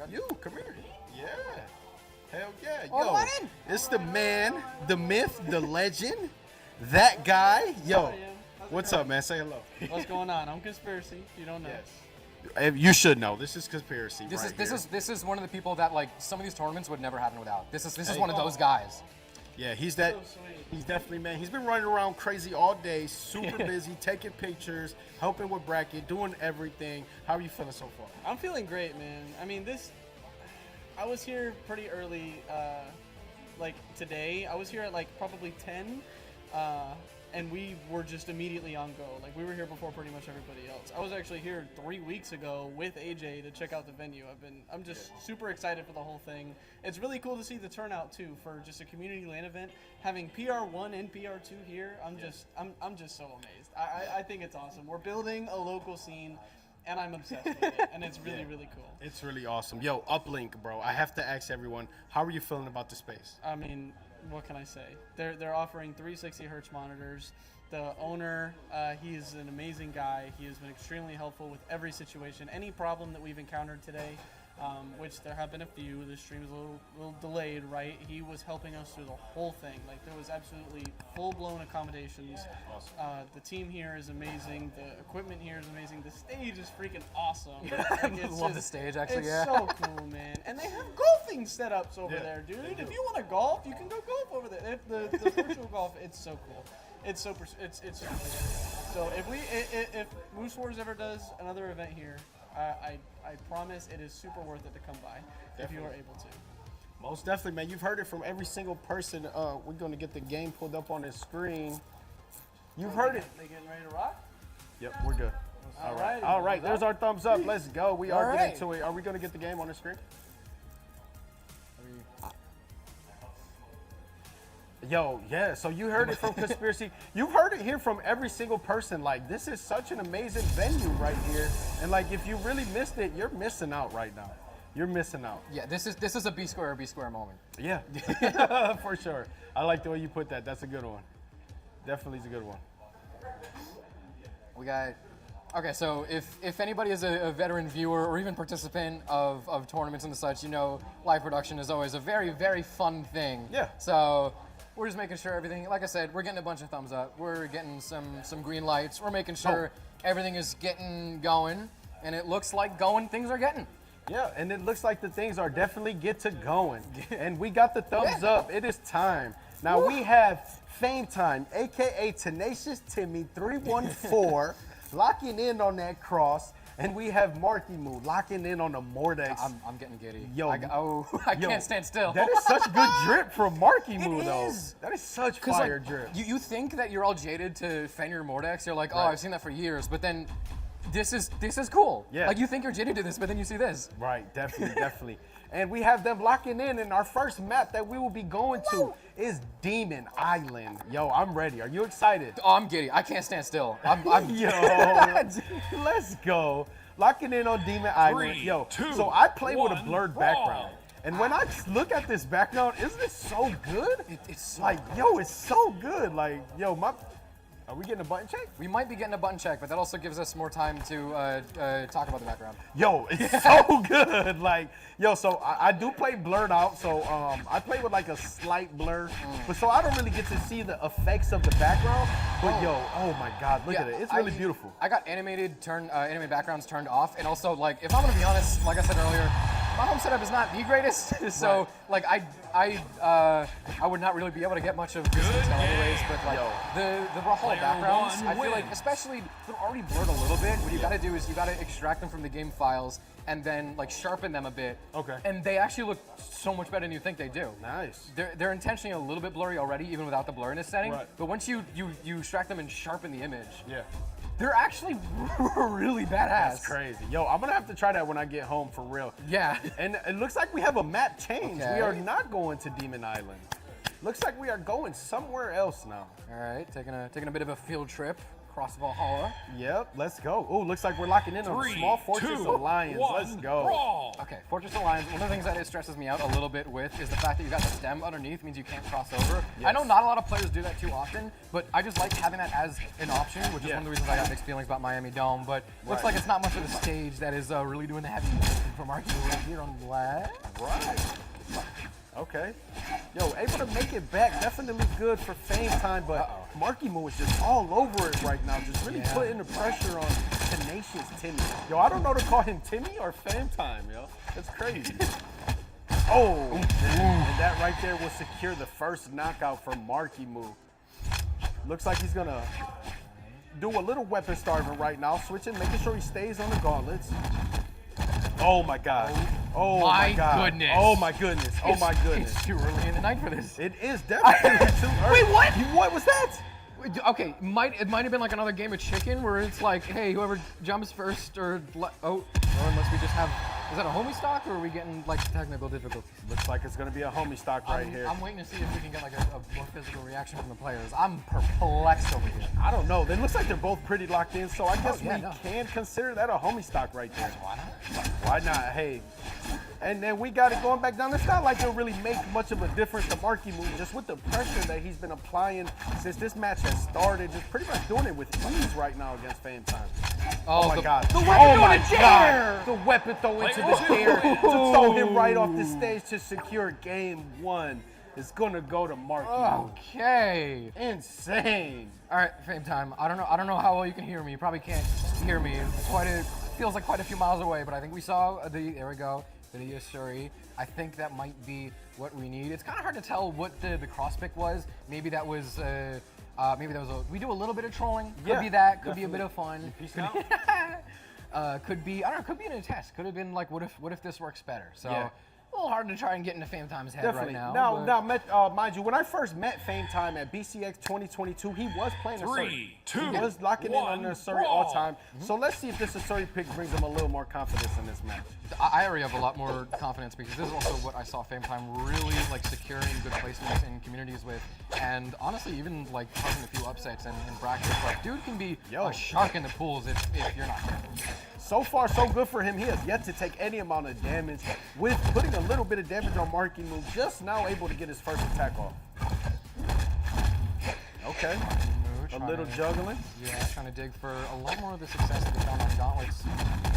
You, come here. Yeah. Hell yeah. Yo, it's the man, the myth, the legend, that guy. Yo, what's up, man? Say hello. What's going on? I'm Conspiracy. You don't know. You should know. This is Conspiracy. This is one of the people that like some of these tournaments would never happen without. This is one of those guys. Yeah, he's definitely, man. He's been running around crazy all day, super busy, taking pictures, helping with bracket, doing everything. How are you feeling so far? I'm feeling great, man. I mean, I was here pretty early, like today. I was here at like probably 10. and we were just immediately on go. Like, we were here before pretty much everybody else. I was actually here 3 weeks ago with AJ to check out the venue. I'm just super excited for the whole thing. It's really cool to see the turnout too for just a community LAN event. Having PR1 and PR2 here, I'm just so amazed. I think it's awesome. We're building a local scene, and I'm obsessed with it, and it's really, really cool. It's really awesome. Yo, Uplink, bro. I have to ask everyone, how are you feeling about the space? I mean, what can I say? They're offering 360 hertz monitors. The owner, he's an amazing guy. He has been extremely helpful with every situation. Any problem that we've encountered today, which there have been a few, the stream is a little delayed, right? He was helping us through the whole thing. Like, there was absolutely full-blown accommodations. Awesome. The team here is amazing. The equipment here is amazing. The stage is freaking awesome. Like, Love the stage, actually. It's so cool, man. And they have golfing setups over there, dude. If you want to golf, you can go golf over there. The virtual golf, it's so cool. It's so so if Moose Wars ever does another event here, I promise it is super worth it to come by if you are able to. Most definitely, man. You've heard it from every single person. We're going to get the game pulled up on the screen. You've heard it. They getting ready to rock? Yep, we're good. All right. All right, there's our thumbs up. Let's go. We are All getting right. to it. Are we going to get the game on the screen? Yo, yeah, so you heard it from Conspiracy. You've heard it here from every single person. Like, this is such an amazing venue right here. And, like, if you really missed it, you're missing out right now. You're missing out. Yeah, this is a B square moment. Yeah, for sure. I like the way you put that. That's a good one. Definitely is a good one. We got. Okay, so if anybody is a veteran viewer or even participant of tournaments and the such, you know live production is always a very, very fun thing. Yeah. So we're just making sure everything, like I said, we're getting a bunch of thumbs up. We're getting some green lights. We're making sure everything is getting going, and it looks like things are getting. Yeah, and it looks like the things are definitely get to going. And we got the thumbs up. It is time. Now we have Fame Time, a.k.a. Tenacious Timmy 314, locking in on that cross. And we have Marckiemoo locking in on the Mordex. I'm getting giddy. Yo, I can't stand still. That is such good drip from Marckiemoo, It though. is. That is such fire drip. You think that you're all jaded to Fenrir Mordex. You're like, oh, I've seen that for years. But then this is cool. Yeah. Like, you think you're jaded to this, but then you see this. Right, definitely, definitely. And we have them locking in, and our first map that we will be going to is Demon Island. Yo, I'm ready. Are you excited? Oh, I'm giddy. I can't stand still. Yo, let's go. Locking in on Demon Island. Yo, so I play with a blurred background. And when I look at this background, isn't it so good? It's so like, yo, it's so good. Like, yo, are we getting a button check? We might be getting a button check, but that also gives us more time to talk about the background. Yo, it's so good. Like, yo, so I do play blurred out. So I play with like a slight blur, but so I don't really get to see the effects of the background. But yo, oh my God, look at it. It's really beautiful. I got animated backgrounds turned off, and also, like, if I'm gonna be honest, like I said earlier, my home setup is not the greatest. So like I would not really be able to get much of this detail anyways. But like the whole backgrounds, I feel like, especially they're already blurred a little bit. What you gotta do is you gotta extract them from the game files and then like sharpen them a bit. Okay. And they actually look so much better than you think they do. Nice. They're intentionally a little bit blurry already, even without the blurriness setting. Right. But once you extract them and sharpen the image, yeah, they're actually really badass. That's crazy. Yo, I'm gonna have to try that when I get home for real. Yeah. And it looks like we have a map change. Okay. We are not going to Demon Island. Looks like we are going somewhere else now. All right, taking a bit of a field trip across Valhalla. Yep, let's go. Oh, looks like we're locking in on Small Fortress Alliance. Let's go. Okay, Fortress Alliance, one of the things that it stresses me out a little bit with is the fact that you got the stem underneath means you can't cross over. Yes. I know not a lot of players do that too often, but I just like having that as an option, which is one of the reasons I got mixed feelings about Miami Dome, but looks like it's not much of the stage that is really doing the heavy lifting for Marckiemoo right here on the left. Right. Okay. Yo, able to make it back, definitely good for Fame Time, but Marckiemoo is just all over it right now, just really putting the pressure on Tenacious Timmy. Yo, I don't know to call him Timmy or Fame Time, yo. That's crazy. And that right there will secure the first knockout for Marckiemoo. Looks like he's gonna do a little weapon starving right now, switching, making sure he stays on the gauntlets. Oh my God. Oh my God. Goodness. Oh my goodness. Oh my goodness. It's too early in the night for this. It is definitely too early. Wait, what? What was that? Okay, it might have been like another game of chicken where it's like, hey, whoever jumps first or unless we just have. Is that a homie stock or are we getting like technical difficulties? Looks like it's gonna be a homie stock right here. I'm waiting to see if we can get like a more physical reaction from the players. I'm perplexed over here. I don't know. It looks like they're both pretty locked in, so I guess we can consider that a homie stock right there. Why not? Why not? Hey. And then we got it going back down. It's not like it'll really make much of a difference to Marckiemoo, just with the pressure that he's been applying since this match has started. Just pretty much doing it with ease right now against Fame Time. Oh my God. The weapon throwing a dare! The weapon throw into the dare to throw him right off the stage to secure game 1. It's gonna go to Marckiemoo. Okay. Insane. All right, Fame Time. I don't know how well you can hear me. You probably can't hear me. Feels like quite a few miles away, but I think we saw there we go. The Yasuri. I think that might be what we need. It's kind of hard to tell what the cross pick was. Maybe that was we do a little bit of trolling. Could be that. Could be a bit of fun. Could be I don't know. Could be in a test. Could have been like what if this works better. So. Yeah. A little hard to try and get into Fame Time's head right now. Now, mind you, when I first met Fame Time at BCX 2022, he was playing a Surrey. He was locking in on the Surrey all time. So let's see if this Surrey pick brings him a little more confidence in this match. I already have a lot more confidence because this is also what I saw Fame Time really like securing good placements in communities with, and honestly even like causing a few upsets in brackets. Like dude can be a shark in the pools if you're not careful. So far, so good for him. He has yet to take any amount of damage. With putting a little bit of damage on Marckiemoo, just now able to get his first attack off. Okay. A little juggling. Yeah, trying to dig for a lot more of the success that we found on Gauntlets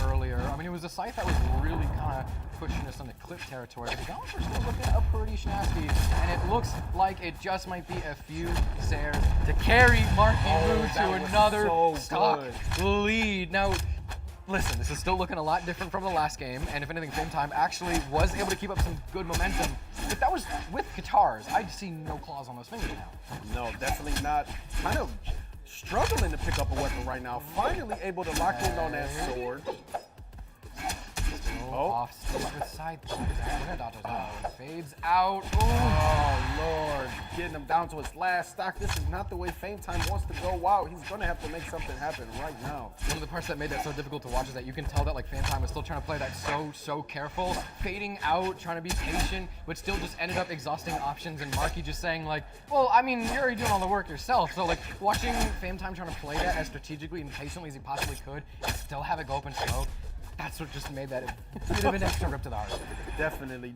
earlier. I mean, it was a site that was really kind of pushing us into clip territory, but the Gauntlets were still looking up pretty snasty, and it looks like it just might be a few Sares to carry Marckiemoo to another stock lead. Now, listen, this is still looking a lot different from the last game, and if anything, Fame Time actually was able to keep up some good momentum. But that was with guitars. I see no claws on those fingers now. No, definitely not. Kind of struggling to pick up a weapon right now. Finally able to lock in on that sword. Off with side fades out. Oh, Lord. Getting him down to his last stock. This is not the way Fame Time wants to go out. He's going to have to make something happen right now. One of the parts that made that so difficult to watch is that you can tell that like Fame Time was still trying to play that so careful, fading out, trying to be patient, but still just ended up exhausting options, and Marky just saying like, well, I mean, you're already doing all the work yourself. So like watching Fame Time trying to play that as strategically and patiently as he possibly could and still have it go up and slow. That's what just made that a bit of an extra rip to the heart. Definitely.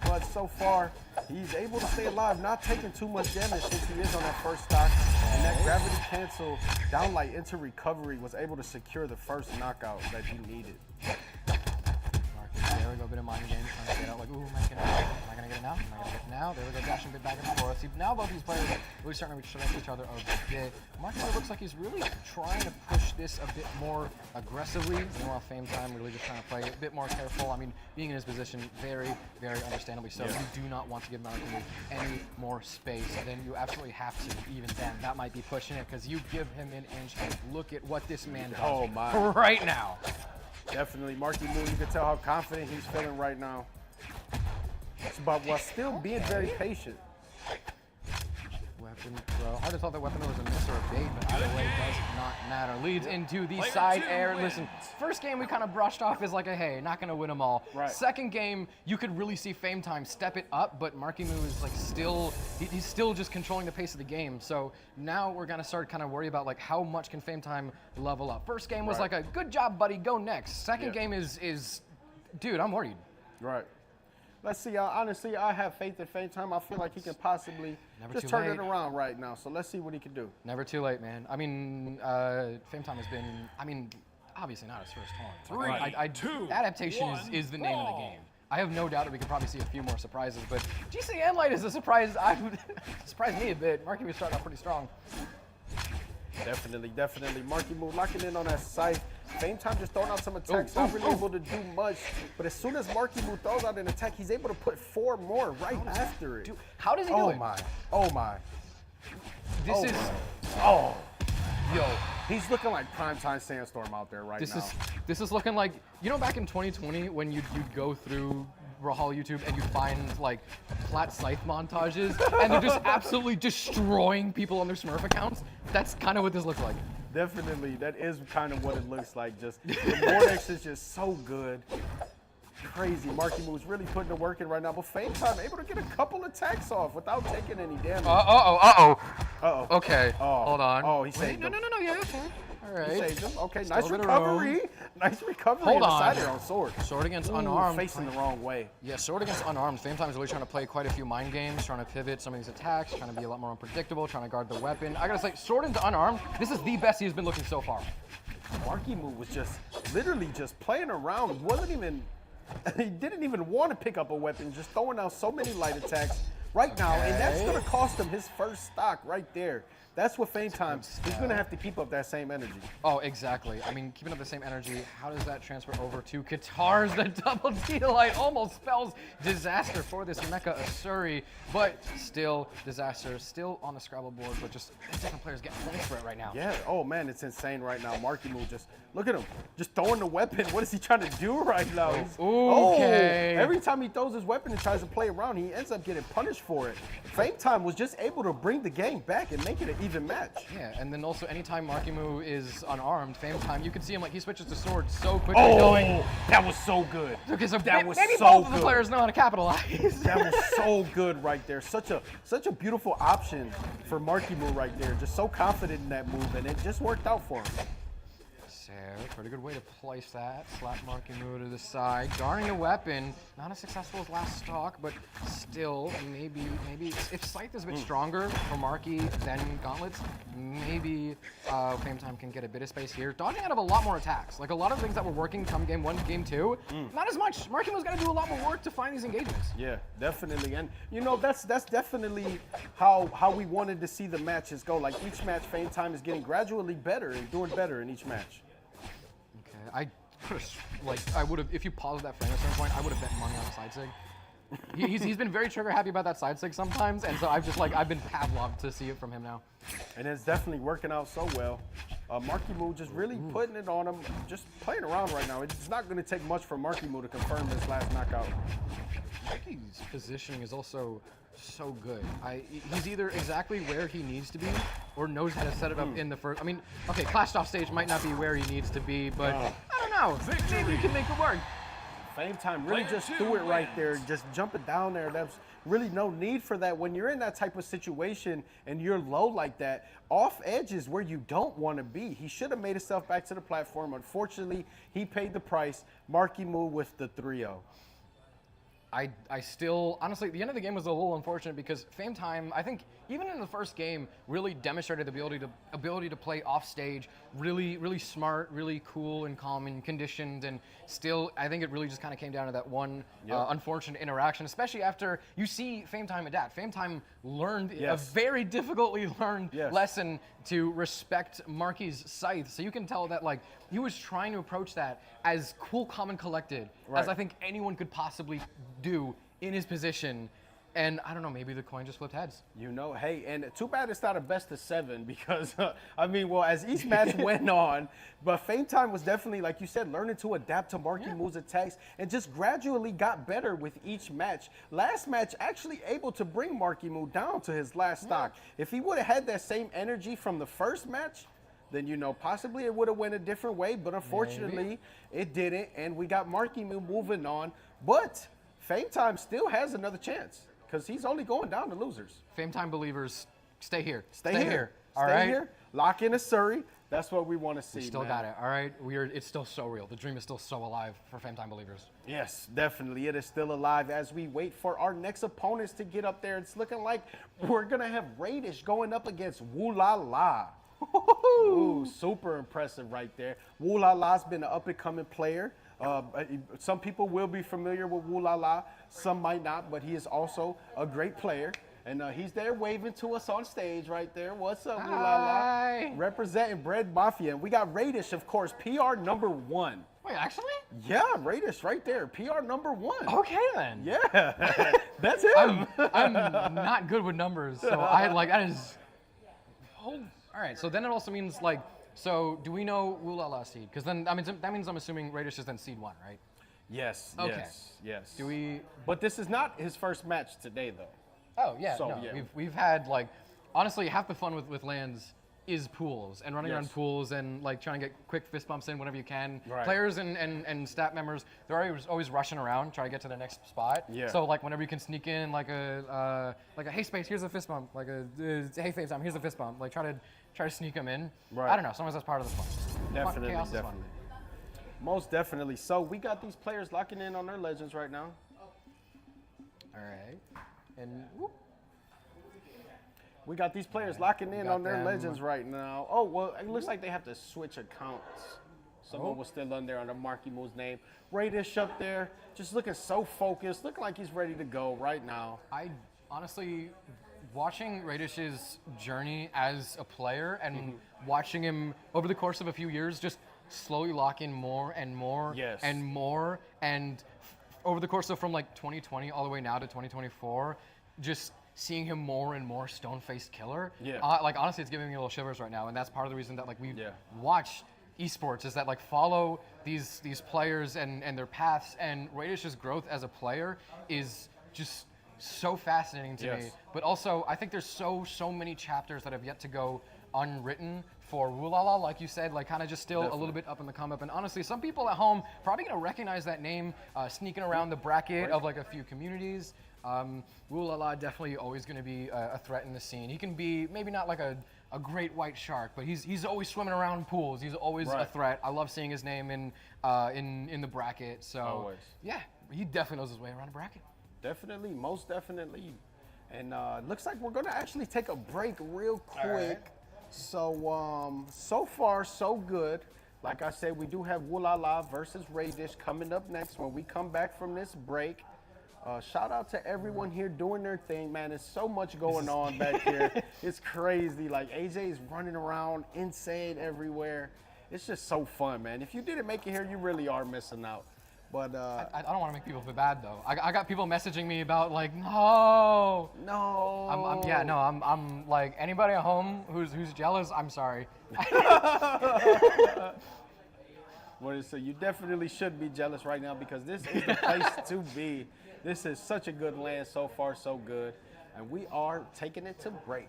But so far, he's able to stay alive, not taking too much damage since he is on that first stock. And that gravity cancel downlight into recovery was able to secure the first knockout that he needed. There we go, a bit of mind games, trying to get out like, ooh, am I gonna get it now? Am I gonna get it now? There we go, dashing a bit back and forth. See, now both these players are really starting to reach each other a bit. Marckiemoo looks like he's really trying to push this a bit more aggressively. Meanwhile, Fame Time really just trying to play a bit more careful. I mean, being in his position, very understandably so. Yeah. You do not want to give Marckiemoo any more space than you absolutely have to. Even then, that might be pushing it because you give him an inch and look at what this man does right now. Definitely, Marckiemoo, you can tell how confident he's feeling right now. But while still being very patient. Weapon throw. I just thought that weapon was a miss or a bait, but either way, does not matter. Leads into the side air. Listen, first game we kind of brushed off as like a, hey, not going to win them all. Right. Second game, you could really see Fame Time step it up, but Marckiemoo is like still, he's still just controlling the pace of the game. So now we're going to start kind of worry about like how much can Fame Time level up. First game was like a good job, buddy, go next. Second game is, dude, I'm worried. Right. Let's see. Honestly, I have faith in Fame Time. I feel like he can possibly just turn it around right now. So let's see what he can do. Never too late, man. I mean, Fame Time has been, I mean, obviously not his first home. Adaptation is the name of the game. I have no doubt that we could probably see a few more surprises, but GCN Light is a surprise. Surprised me a bit. Marckiemoo was starting out pretty strong. Definitely. Marckiemoo locking in on that site. Fame Time just throwing out some attacks, not really able to do much. But as soon as Marckiemoo throws out an attack, he's able to put 4 more right after it. Dude, how does he do it? Oh my. Yo, he's looking like primetime Sandstorm out there right now. This is looking like, you know, back in 2020 when you'd go through Rahal YouTube and you find like Plat Scythe montages, and they're just absolutely destroying people on their Smurf accounts. That's kind of what this looks like. Definitely, that is kind of what it looks like. Just the Vortex is just so good. Crazy. Marckiemoo is really putting the work in right now, but Fame Time able to get a couple attacks off without taking any damage. Uh-oh. Okay, hold on. Oh, he saved No, him. yeah, okay. All right. He saved him. Okay, Still nice a bit of recovery. room. Nice recovery. Hold and on. Decided on sword. Sword against Ooh, unarmed. facing the wrong way. Yeah, sword against unarmed. Fame Time is really trying to play quite a few mind games, trying to pivot some of these attacks, trying to be a lot more unpredictable, trying to guard the weapon. I gotta say, sword into unarmed, this is the best he's been looking so far. Marckiemoo was just literally just playing around. He didn't even want to pick up a weapon, just throwing out so many light attacks right now, and that's going to cost him his first stock right there. That's what Fame Time, he's going to have to keep up that same energy. Oh, exactly. I mean, keeping up the same energy, how does that transfer over to Qatar's? The double D-Light almost spells disaster for this Mecha Asuri, but still disaster, still on the Scrabble board, but just different players getting points for it right now. Yeah, oh man, it's insane right now. Marckiemoo just, look at him, just throwing the weapon. What is he trying to do right now? Okay. Every time he throws his weapon and tries to play around, he ends up getting punished for it. Fame Time was just able to bring the game back and make it an even match. Yeah, and then also anytime Marckiemoo is unarmed, Fame Time, you can see him like he switches to sword so quickly. Oh, that was so good. Okay, so that was maybe so both of the good. players know how to capitalize. That was so good right there. Such a beautiful option for Marckiemoo right there. Just so confident in that move, and it just worked out for him. So, pretty good way to place that. Slap Marckiemoo to the side. Guarding the weapon. Not as successful as last stock, but still, maybe if Scythe is a bit stronger for Marky than Gauntlets, maybe Fame Time can get a bit of space here. Dodging out of a lot more attacks. Like a lot of things that were working come game 1, game 2, not as much. Marckiemoo's got to do a lot more work to find these engagements. Yeah, definitely. And you know, that's definitely how we wanted to see the matches go. Like each match, Fame Time is getting gradually better and doing better in each match. I could have, like, I would have, if you paused that frame at a certain point, I would have bet money on the side sig. He's been very trigger happy about that side sig sometimes, and so I've been Pavloved to see it from him now. And it's definitely working out so well. Marckiemoo just really putting it on him, just playing around right now. It's not going to take much for Marckiemoo to confirm this last knockout. Marky's positioning is also so good. He's either exactly where he needs to be or knows how to set it up in the first. I mean, okay, Clashed Off stage might not be where he needs to be, but I don't know. Maybe he can make it work. Fame Time really just threw it right there, just jumping down there. That's really no need for that. When you're in that type of situation and you're low like that, off edge is where you don't want to be. He should have made himself back to the platform. Unfortunately, he paid the price. Marckiemoo with the 3-0. I still, honestly, the end of the game was a little unfortunate because Fame Time, I think, even in the first game, really demonstrated the ability to play off stage, really smart, really cool and calm and conditioned, and still, I think it really just kind of came down to that one unfortunate interaction, especially after you see Fame Time adapt. Fame Time learned a very difficultly learned lesson to respect Marky's scythe, so you can tell that like he was trying to approach that as cool, calm, and collected as I think anyone could possibly do in his position. And I don't know, maybe the coin just flipped heads. You know, hey, and too bad it's not a best of 7 because, I mean, well, as each match went on, but Fame Time was definitely, like you said, learning to adapt to Marckiemoo's attacks and just gradually got better with each match. Last match actually able to bring Marckiemoo down to his last stock. If he would have had that same energy from the first match, then, you know, possibly it would have went a different way, but unfortunately it didn't, and we got Marckiemoo moving on. But Fame Time still has another chance, because he's only going down to losers. Fame Time believers, stay here. Stay here. Stay here. Lock in a Surrey. That's what we want to see. We still got it. All right. It's still so real. The dream is still so alive for Fame Time believers. Yes, definitely. It is still alive as we wait for our next opponents to get up there. It's looking like we're going to have Radish going up against Wula. Ooh, super impressive right there. Wula-La's been an up-and-coming player. Some people will be familiar with Wula-La, some might not, but he is also a great player. And he's there waving to us on stage right there. What's up, Wula-La? Representing Bread Mafia. And we got Radish, of course, PR number 1. Wait, actually? Yeah, Radish right there, PR number 1. Okay, then. Yeah, that's him. I'm not good with numbers, so that is... All right, so then it also means, like, so do we know Wula-La seed? Because then, I mean, that means I'm assuming Radish is then seed 1, right? Yes. Okay. Yes. Do we? But this is not his first match today, though. Oh yeah. So, no, yeah. We've had like, honestly, half the fun with lands is pools and running around pools and like trying to get quick fist bumps in whenever you can. Right. Players and stat members, they're always rushing around trying to get to the next spot. Yeah. So like whenever you can sneak in like a hey space, here's a fist bump. Like a hey face time, here's a fist bump. Like try to sneak them in. Right. I don't know. Sometimes that's part of the fun. Definitely, Chaos is fun. definitely. Most definitely. So we got these players locking in on their legends right now. All right. And whoop. We got these players locking in got on their them. legends right now. Oh, well, it looks like they have to switch accounts. Someone was still under Marckiemoo's name. Radish up there, just looking so focused, looking like he's ready to go right now. I honestly, watching Radish's journey as a player and watching him over the course of a few years just slowly lock in more and more and more, and over the course of from like 2020 all the way now to 2024, just seeing him more and more stone-faced killer. Yeah. Like honestly, it's giving me a little shivers right now, and that's part of the reason that like we watch esports, is that like follow these players and their paths, and Radish's growth as a player is just so fascinating to me. But also, I think there's so many chapters that have yet to go unwritten for Wula, like you said, like kind of just still a little bit up in the come up. And honestly, some people at home probably gonna recognize that name sneaking around the bracket of like a few communities. Wula definitely always going to be a threat in the scene. He can be maybe not like a great white shark, but he's always swimming around pools. He's always a threat. I love seeing his name in the bracket. So yeah, he definitely knows his way around a bracket. Definitely, most definitely. And looks like we're gonna actually take a break real quick. right. So so far so good. Like I said, we do have Wula versus Radish coming up next when we come back from this break. Shout out to everyone here doing their thing, man. There's so much going on back here. It's crazy. Like AJ is running around insane everywhere. It's just so fun, man. If you didn't make it here, you really are missing out. But I don't want to make people feel bad though. I got people messaging me about like, no. I'm like, anybody at home who's jealous, I'm sorry. Well, so you definitely should be jealous right now, because this is the place to be. This is such a good land, so far so good. And we are taking it to break.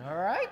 All right.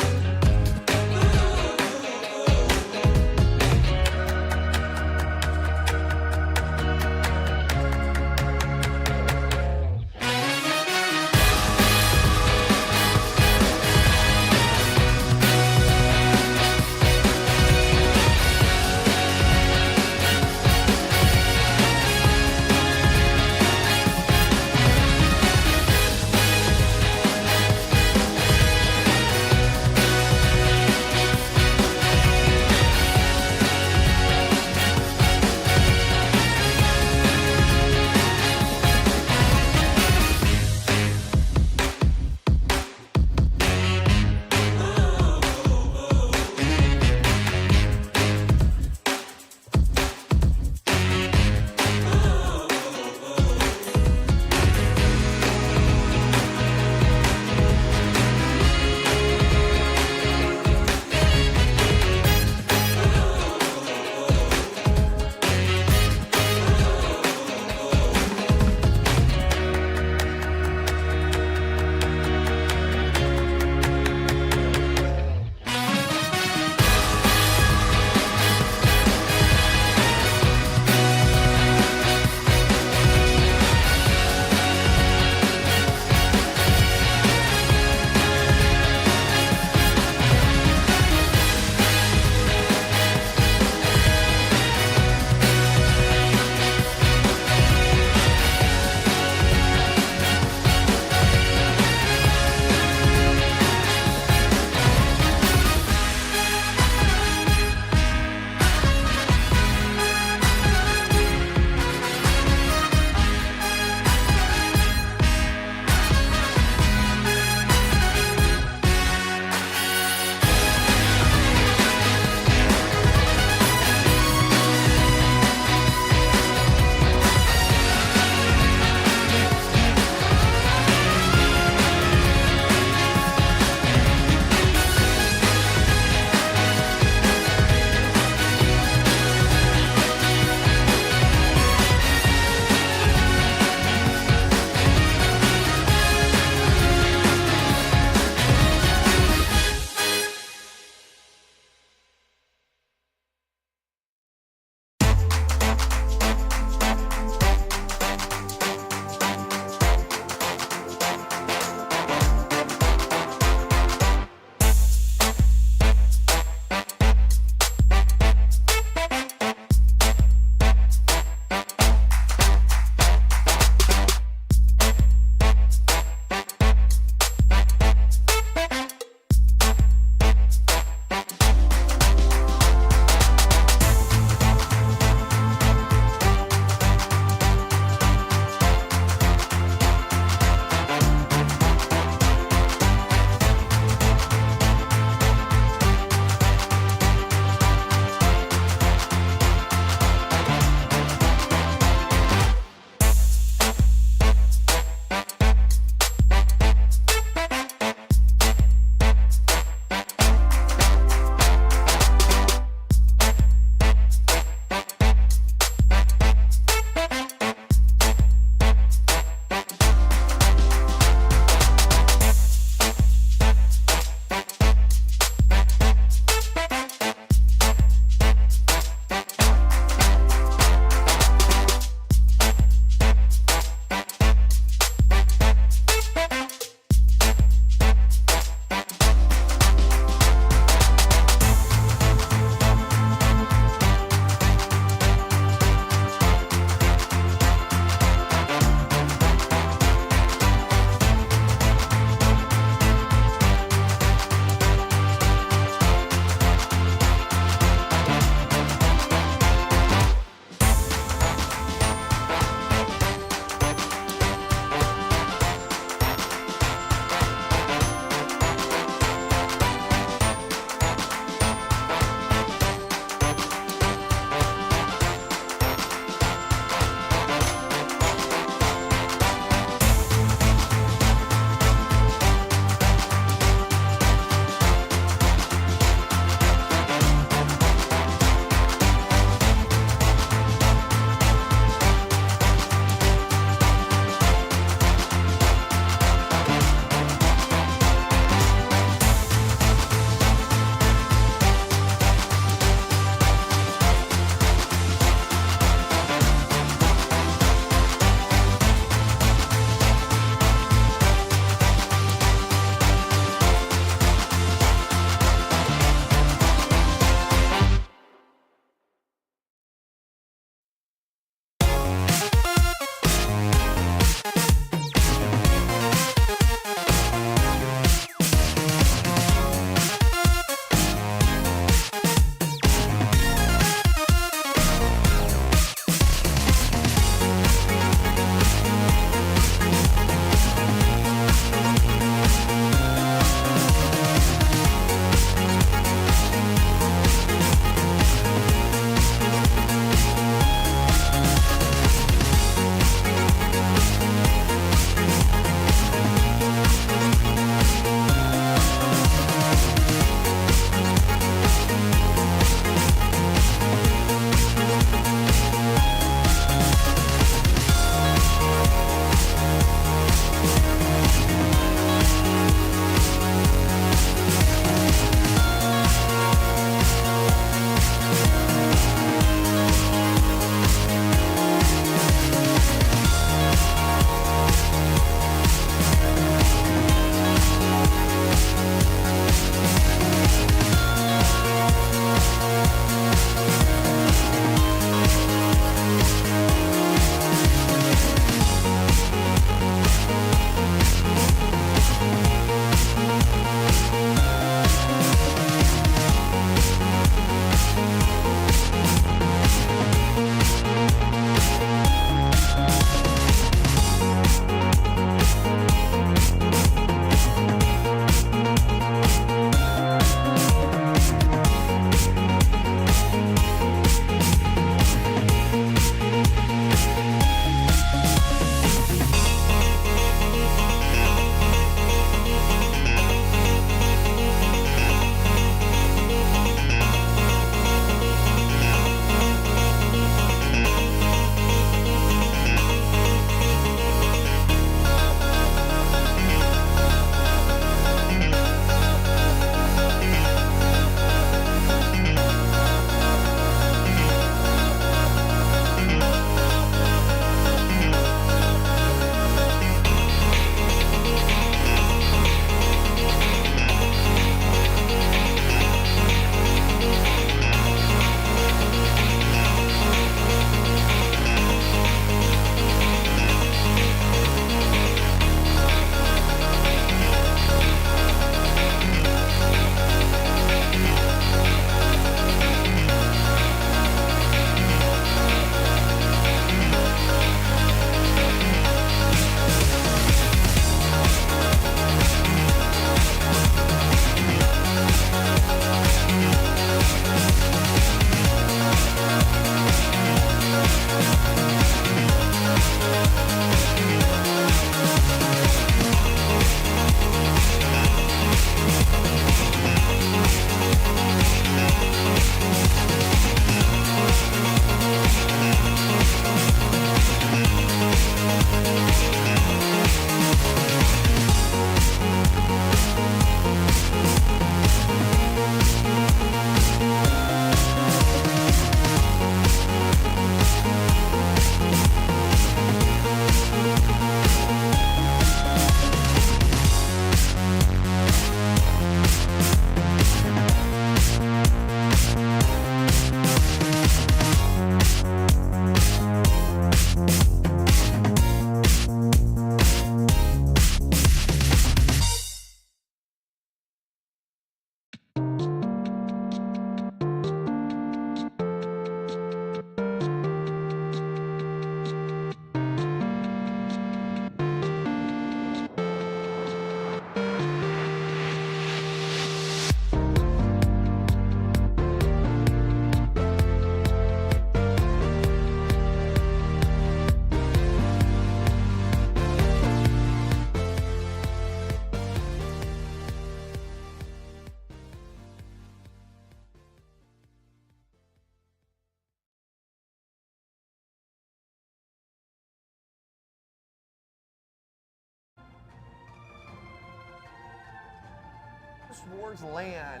Moose Wars LAN,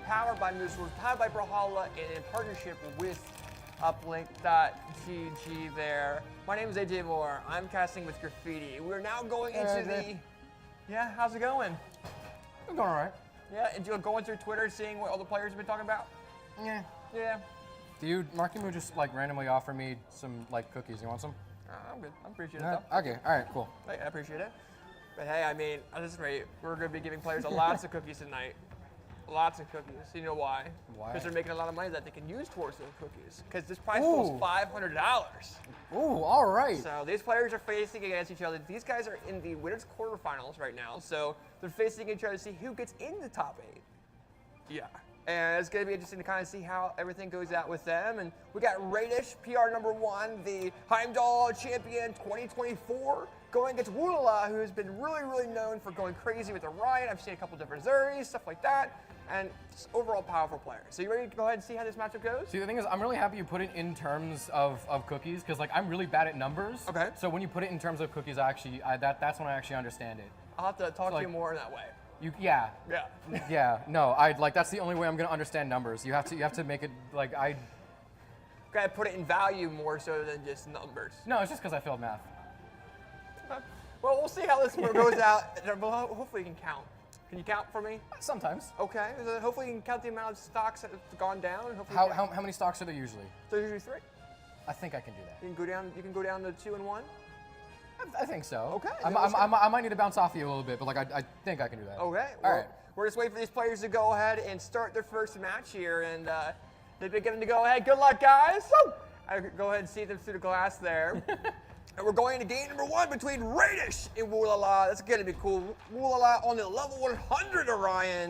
powered by Moose Wars, powered by Brawlhalla, and in partnership with uplink.gg there. My name is AJ Moore. I'm casting with Graffiti. We're now going into the... Yeah, how's it going? I'm going all right. Yeah, and you're going through Twitter, seeing what all the players have been talking about? Yeah. Yeah. Dude, Marckiemoo just like randomly offered me some like cookies. You want some? I'm good. I appreciate it, though. Okay, all right, cool. I appreciate it. But hey, I mean, at this rate, we're going to be giving players lots of cookies tonight. Lots of cookies. You know why? Why? Because they're making a lot of money that they can use towards those cookies. Because this prize pool is $500. Ooh, all right. So these players are facing against each other. These guys are in the winners quarterfinals right now. So they're facing each other to see who gets in the top 8. Yeah. And it's going to be interesting to kind of see how everything goes out with them. And we got Radish, PR #1, the Heimdall champion 2024, going against Wula, who has been really, really known for going crazy with Orion. I've seen a couple different Zuris, stuff like that. And just overall powerful player. So you ready to go ahead and see how this matchup goes? See, the thing is, I'm really happy you put it in terms of cookies, because like I'm really bad at numbers. Okay. So when you put it in terms of cookies, that's when I actually understand it. I'll have to talk to like- you more in that way. Yeah. Yeah. Yeah. No, that's the only way I'm gonna understand numbers. You have to make it like Gotta put it in value more so than just numbers. No, it's just because I failed math. Okay. Well, we'll see how this one goes out. Hopefully you can count. Can you count for me? Sometimes. Okay. So hopefully you can count the amount of stocks that have gone down. And hopefully How many stocks are there usually? There's usually 3. I think I can do that. You can go down to 2 and 1. I think so. Okay. I might need to bounce off you a little bit, but like I think I can do that. Okay. All right. We're just waiting for these players to go ahead and start their first match here, and they've been getting to go ahead. Good luck, guys. Woo! I go ahead and see them through the glass there. And we're going to game #1 between Radish and Wula. That's going to be cool. Wula on the level 100 Orion.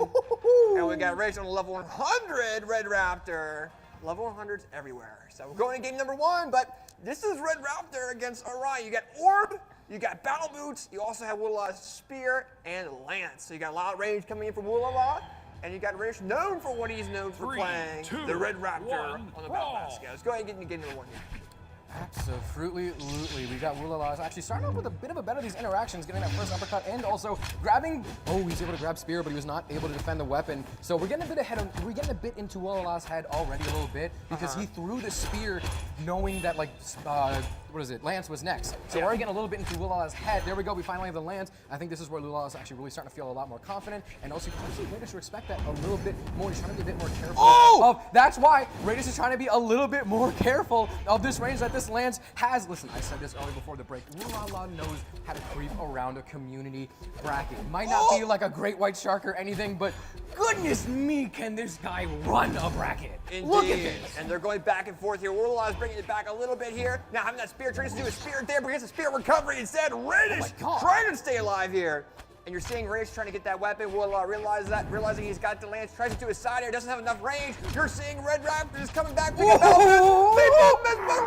And we got Radish on the level 100 Red Raptor. Level 100s everywhere. So we're going to game #1, but this is Red Raptor against Orion. You got Orb, you got Battle Boots, you also have Wulala's Spear and Lance. So you got a lot of range coming in from Wula, and you got Radish known for what he's known for playing, the Red Raptor on the Battle Basket. Let's go ahead and get into game #1 here. Absolutely. We got Wula actually starting off with a bit of a bet of these interactions, getting that first uppercut and also grabbing. Oh, he's able to grab Spear, but he was not able to defend the weapon. So we're getting a bit into Wulala's head already a little bit because he threw the Spear knowing that like Lance was next. So we're getting a little bit into Wulala's head. There we go. We finally have the Lance. I think this is where Wula is actually really starting to feel a lot more confident, and also Radish respect that a little bit more. He's trying to be a bit more careful. That's why Radish is trying to be a little bit more careful of this range that this Lance has. Listen, I said this earlier before the break. Wula knows how to creep around a community bracket. Might not be like a great white shark or anything, but goodness me, can this guy run a bracket? Indeed. Look at this. And they're going back and forth here. Wula is bringing it back a little bit here. Now having that Spear, tries to do a Spear there, but he gets a Spear recovery instead. Radish trying to stay alive here. And you're seeing Radish trying to get that weapon. Wula realizing he's got the Lance, tries to do his side air, doesn't have enough range. You're seeing Red Raptor is coming back. Big but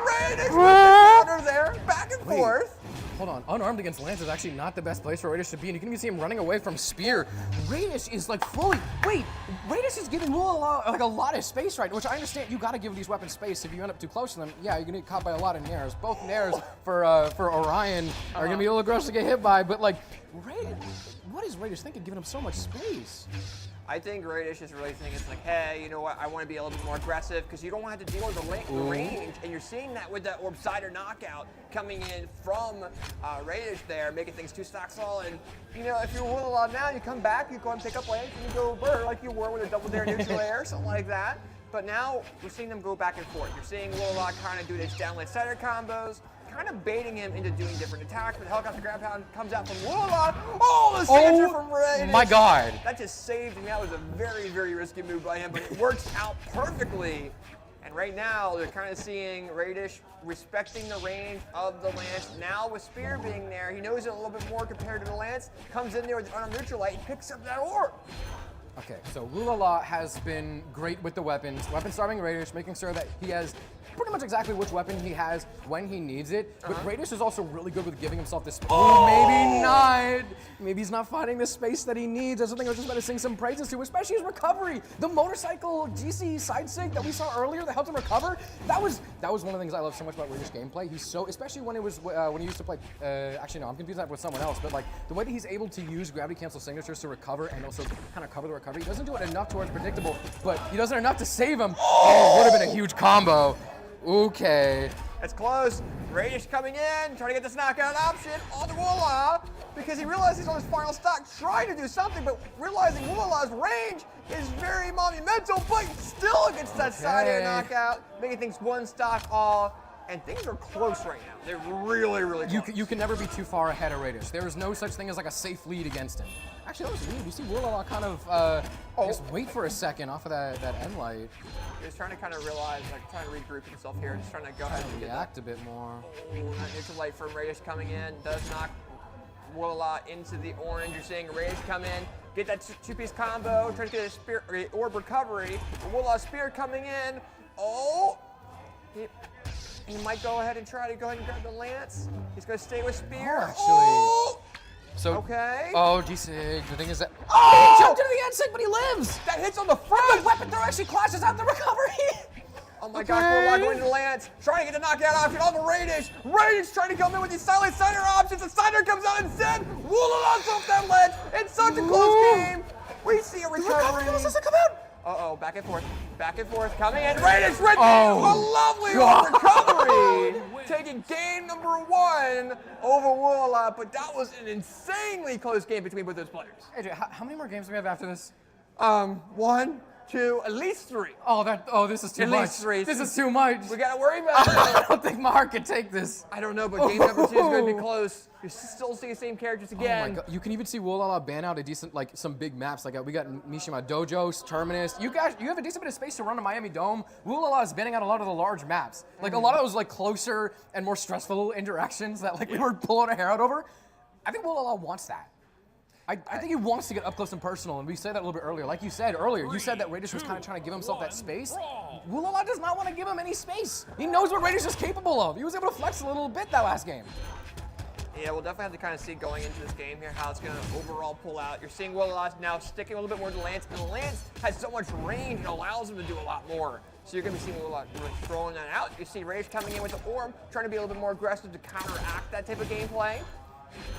Radish with the there, back and forth. Hold on, unarmed against Lance is actually not the best place for Radish to be, and you can even see him running away from Spear. Radish is like Radish is giving Wula like a lot of space right now, which I understand. You gotta give these weapons space. If you end up too close to them, yeah, you're gonna get caught by a lot of nairs. Both nairs for Orion are gonna be a little gross to get hit by, but like, what is Radish thinking, giving him so much space? I think Radish is really thinking, it's like, hey, you know what, I want to be a little bit more aggressive because you don't want to have to deal with the range, and you're seeing that with that Orb-Sider knockout coming in from Radish there, making things 2 stocks all, and you know, if you're Wula now, you come back, you go and pick up Lance, and you go burr like you were with a double dare neutral air, something like that. But now, we're seeing them go back and forth. You're seeing Wula kind of do these downlight Sider combos, kind of baiting him into doing different attacks, but the helicopter grab pound comes out from Wula. Oh, the Sandra from Radish. My God. That just saved him. That was a very, very risky move by him, but it works out perfectly. And right now, they're kind of seeing Radish respecting the range of the Lance. Now with Spear being there, he knows it a little bit more compared to the Lance. Comes in there with the unarmed neutral light and picks up that orb. Okay, so Wula has been great with the weapon starving Radish, making sure that he has pretty much exactly which weapon he has when he needs it. But Radish is also really good with giving himself this. Oh, maybe not. Maybe he's not finding the space that he needs. That's something I was just about to sing some praises to, especially his recovery. The motorcycle GC side sig that we saw earlier that helped him recover. That was one of the things I love so much about Radish gameplay. He's so, especially when it was when he used to play. Actually, no, I'm confusing that with someone else. But like the way that he's able to use gravity cancel signatures to recover and also kind of cover the recovery. He doesn't do it enough towards predictable, but he does it enough to save him. Oh, would have been a huge combo. Okay. It's close. Radish coming in, trying to get this knockout option on the Wula because he realizes he's on his final stock, trying to do something, but realizing Wula's range is very monumental, but still gets that side air knockout, making things one stock all. And things are close right now. They're really, really close. You can never be too far ahead of Radish. There is no such thing as like a safe lead against him. Actually, that was weird. You see Wula kind of just wait for a second off of that end light. He's trying to kind of realize, like trying to regroup himself here, just trying to go ahead and react a bit more. That neutral light from Radish coming in does knock Wula into the orange. You're seeing Radish come in, get that two-piece combo, trying to get a spear orb recovery. Wula's spear coming in. Oh, he might go ahead and try to go ahead and grab the lance. He's going to stay with spear. Actually. So, okay. Oh, D-Sig. The thing is that. Oh! He jumped into the end-sig, but he lives! That hits on the front! The weapon throw actually clashes out the recovery! Oh my gosh, Wula going to the lance, trying to get the knockout option on the Radish. Radish trying to come in with these silent cider options. The cider comes out instead. Wula knocks off that ledge. It's such a close game. We see a recovery. Doesn't come out. Uh-oh, back and forth, coming in. Radish with a lovely recovery, taking game number 1 over Wula, but that was an insanely close game between both those players. AJ, how many more games do we have after this? 1, 2, at least 3. This is too much. At least 3. This is too much. We gotta worry about it. I don't think my heart can take this. I don't know, but game number 2 is gonna be close. You still see the same characters again. Oh my God. You can even see Wula ban out a decent, like some big maps. Like we got Mishima Dojos, Terminus. You have a decent bit of space to run to Miami Dome. Wula is banning out a lot of the large maps. Like a lot of those like closer and more stressful interactions that like we were pulling our hair out over. I think Wula wants that. I think he wants to get up close and personal, and we said that a little bit earlier. Like you said earlier, you said that Radish was kind of trying to give himself that space. Wula does not want to give him any space. He knows what Radish is capable of. He was able to flex a little bit that last game. Yeah, we'll definitely have to kind of see going into this game here how it's going to overall pull out. You're seeing Wula now sticking a little bit more to the lance, and the lance has so much range, it allows him to do a lot more. So you're going to be seeing Wula really throwing that out. You see Radish coming in with the orb, trying to be a little bit more aggressive to counteract that type of gameplay.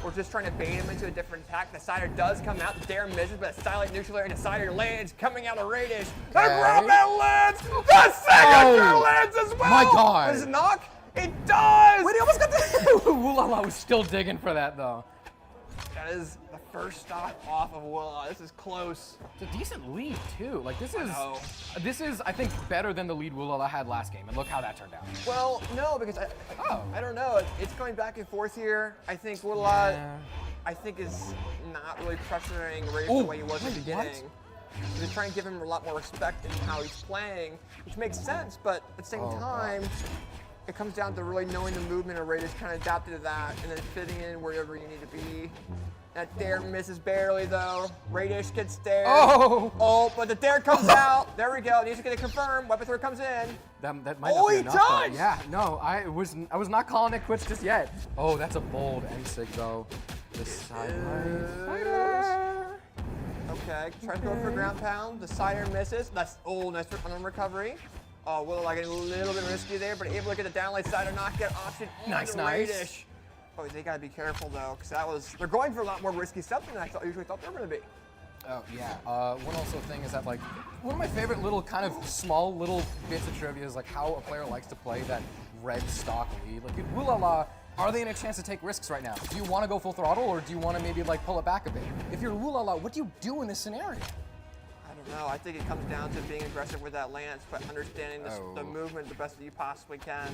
Or just trying to bait him into a different attack. The cider does come out. The dare misses, but a silent neutral and the cider lands coming out of Radish. The grab that lands! The signature lands as well! My God! Does it knock? It does! Wait, he almost got the. Wula was still digging for that though. That is the first stock off of Wula. This is close. It's a decent lead too. Like this is I think better than the lead Wula had last game, and look how that turned out. Well, no, because I don't know. It's going back and forth here. I think Wula, is not really pressuring Radish the way he was at the beginning. He's trying to give him a lot more respect in how he's playing, which makes sense, but at the same time, it comes down to really knowing the movement of Radish, kind of adapted to that, and then fitting in wherever you need to be. That dare misses barely though. Radish gets dared. Oh, but the dare comes out. There we go. Needs to get it confirmed. Weapon throw comes in. That might not be enough. Oh, he does! Yeah, no, I was not calling it quits just yet. Oh, that's a bold end-sig though. The cider. Okay, tries to go for ground pound. The cider misses. That's nice on recovery. Oh, Wula like a little bit risky there, but able to get the downlight cider knockout option. Nice. Radish. Oh, they gotta be careful though, because they're going for a lot more risky stuff than I usually thought they were gonna be. Oh yeah. One also thing is that like one of my favorite little kind of small little bits of trivia is like how a player likes to play that red stock lead. Like in Wula, are they in a chance to take risks right now? Do you want to go full throttle or do you want to maybe like pull it back a bit? If you're Wula, what do you do in this scenario? No, I think it comes down to being aggressive with that lance, but understanding the movement the best that you possibly can.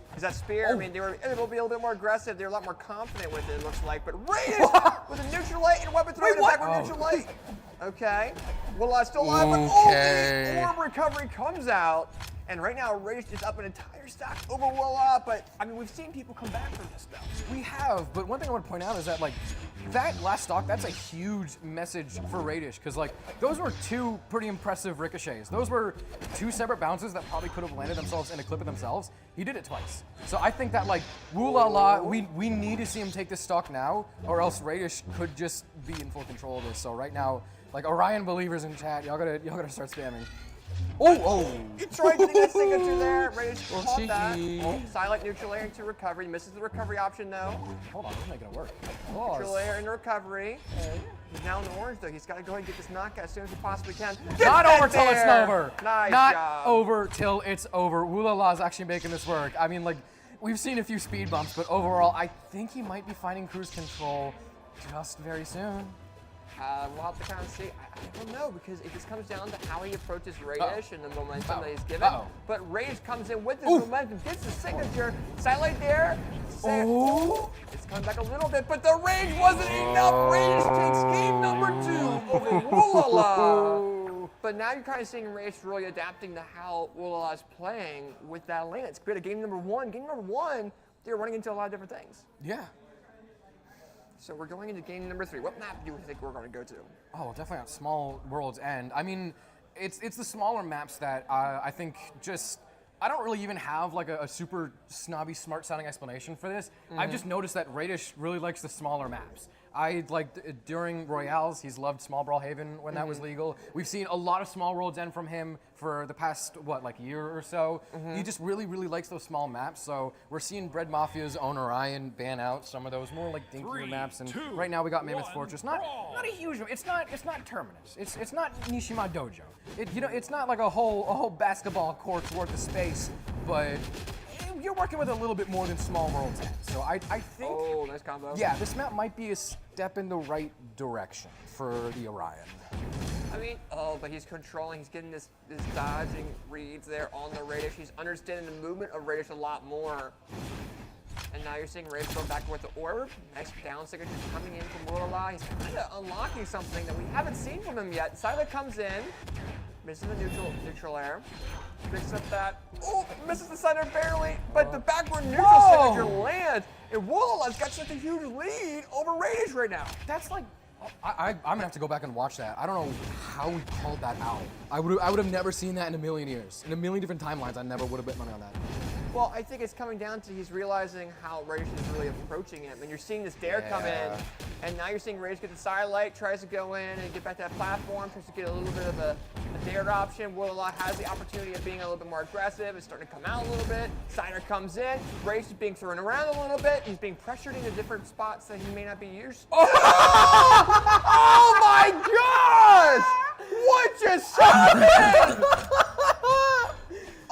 Because that spear, I mean, they were able to be a little bit more aggressive. They're a lot more confident with it, it looks like. But Radish with a neutral light and weapon throw back with neutral light. Okay. Well, still alive, but the orb recovery comes out. And right now, Radish is up an entire stack over Wula, but I mean, we've seen people come back from this though. We have, but one thing I want to point out is that like that last stock, that's a huge message for Radish, because like those were two pretty impressive ricochets. Those were two separate bounces that probably could have landed themselves in a clip of themselves. He did it twice. So I think that like Wula, we need to see him take this stock now, or else Radish could just be in full control of this. So right now, like Orion believers in chat, y'all gotta start spamming. Oh! He tried getting that signature there. Radish caught cheeky. that. Oh, silent neutral air into recovery. Misses the recovery option though. Hold on, we're making it work. Neutral air into recovery. He's now in the orange though. He's got to go ahead and get this knockout as soon as he possibly can. Not over till it's over. Nice Not job. over till it's over. Wula is actually making this work. I mean, like, we've seen a few speed bumps, but overall, I think he might be finding cruise control just very soon. We'll have to kind of see. I don't know, because it just comes down to how he approaches Radish and the momentum that he's given. But Radish comes in with this momentum, gets the signature. Satellite there. It's coming back a little bit, but the range wasn't enough. Radish takes game number 2 over Wula. But now you're kind of seeing Radish really adapting to how Wula is playing with that lane. It's great. Game number 1. Game number 1, they're running into a lot of different things. Yeah. So we're going into game number 3. What map do you think we're going to go to? Oh, definitely on Small World's End. I mean, it's the smaller maps that I think just, I don't really even have like a super snobby, smart sounding explanation for this. I've just noticed that Radish really likes the smaller maps. During Royales, he's loved Small Brawlhaven when that was legal. We've seen a lot of Small World's End from him for the past, year or so. He just really, really likes those small maps. So we're seeing Bread Mafia's own Orion ban out some of those more like dinkier maps. And right now we got Mammoth Fortress. Not a huge one. It's not Terminus. It's not Nishima Dojo. It's not like a whole basketball court's worth of space, but you're working with a little bit more than Small World's End. So I think. Oh, nice combo. Yeah, this map might be a step in the right direction for the Orion. I mean, but he's controlling, he's getting this dodging reads there on the Radish. He's understanding the movement of Radish a lot more. And now you're seeing Radish go back with the orb. Next down signature coming in from Wula. He's kind of unlocking something that we haven't seen from him yet. Silent comes in, misses the neutral air. Picks up that, misses the center barely, but the backward neutral signature lands. And Wula's got such a huge lead over Radish right now. That's like, I'm gonna have to go back and watch that. I don't know how we called that out. I would have never seen that in a million years. In a million different timelines, I never would have bet money on that. Well, I think it's coming down to he's realizing how Radish is really approaching him. And you're seeing this dare come in, and now you're seeing Radish get the sidelight, tries to go in and get back to that platform, tries to get a little bit of a dare option. Wula has the opportunity of being a little bit more aggressive. It's starting to come out a little bit. Sider comes in. Radish is being thrown around a little bit. He's being pressured into different spots that he may not be used to. Oh my gosh! What just happened?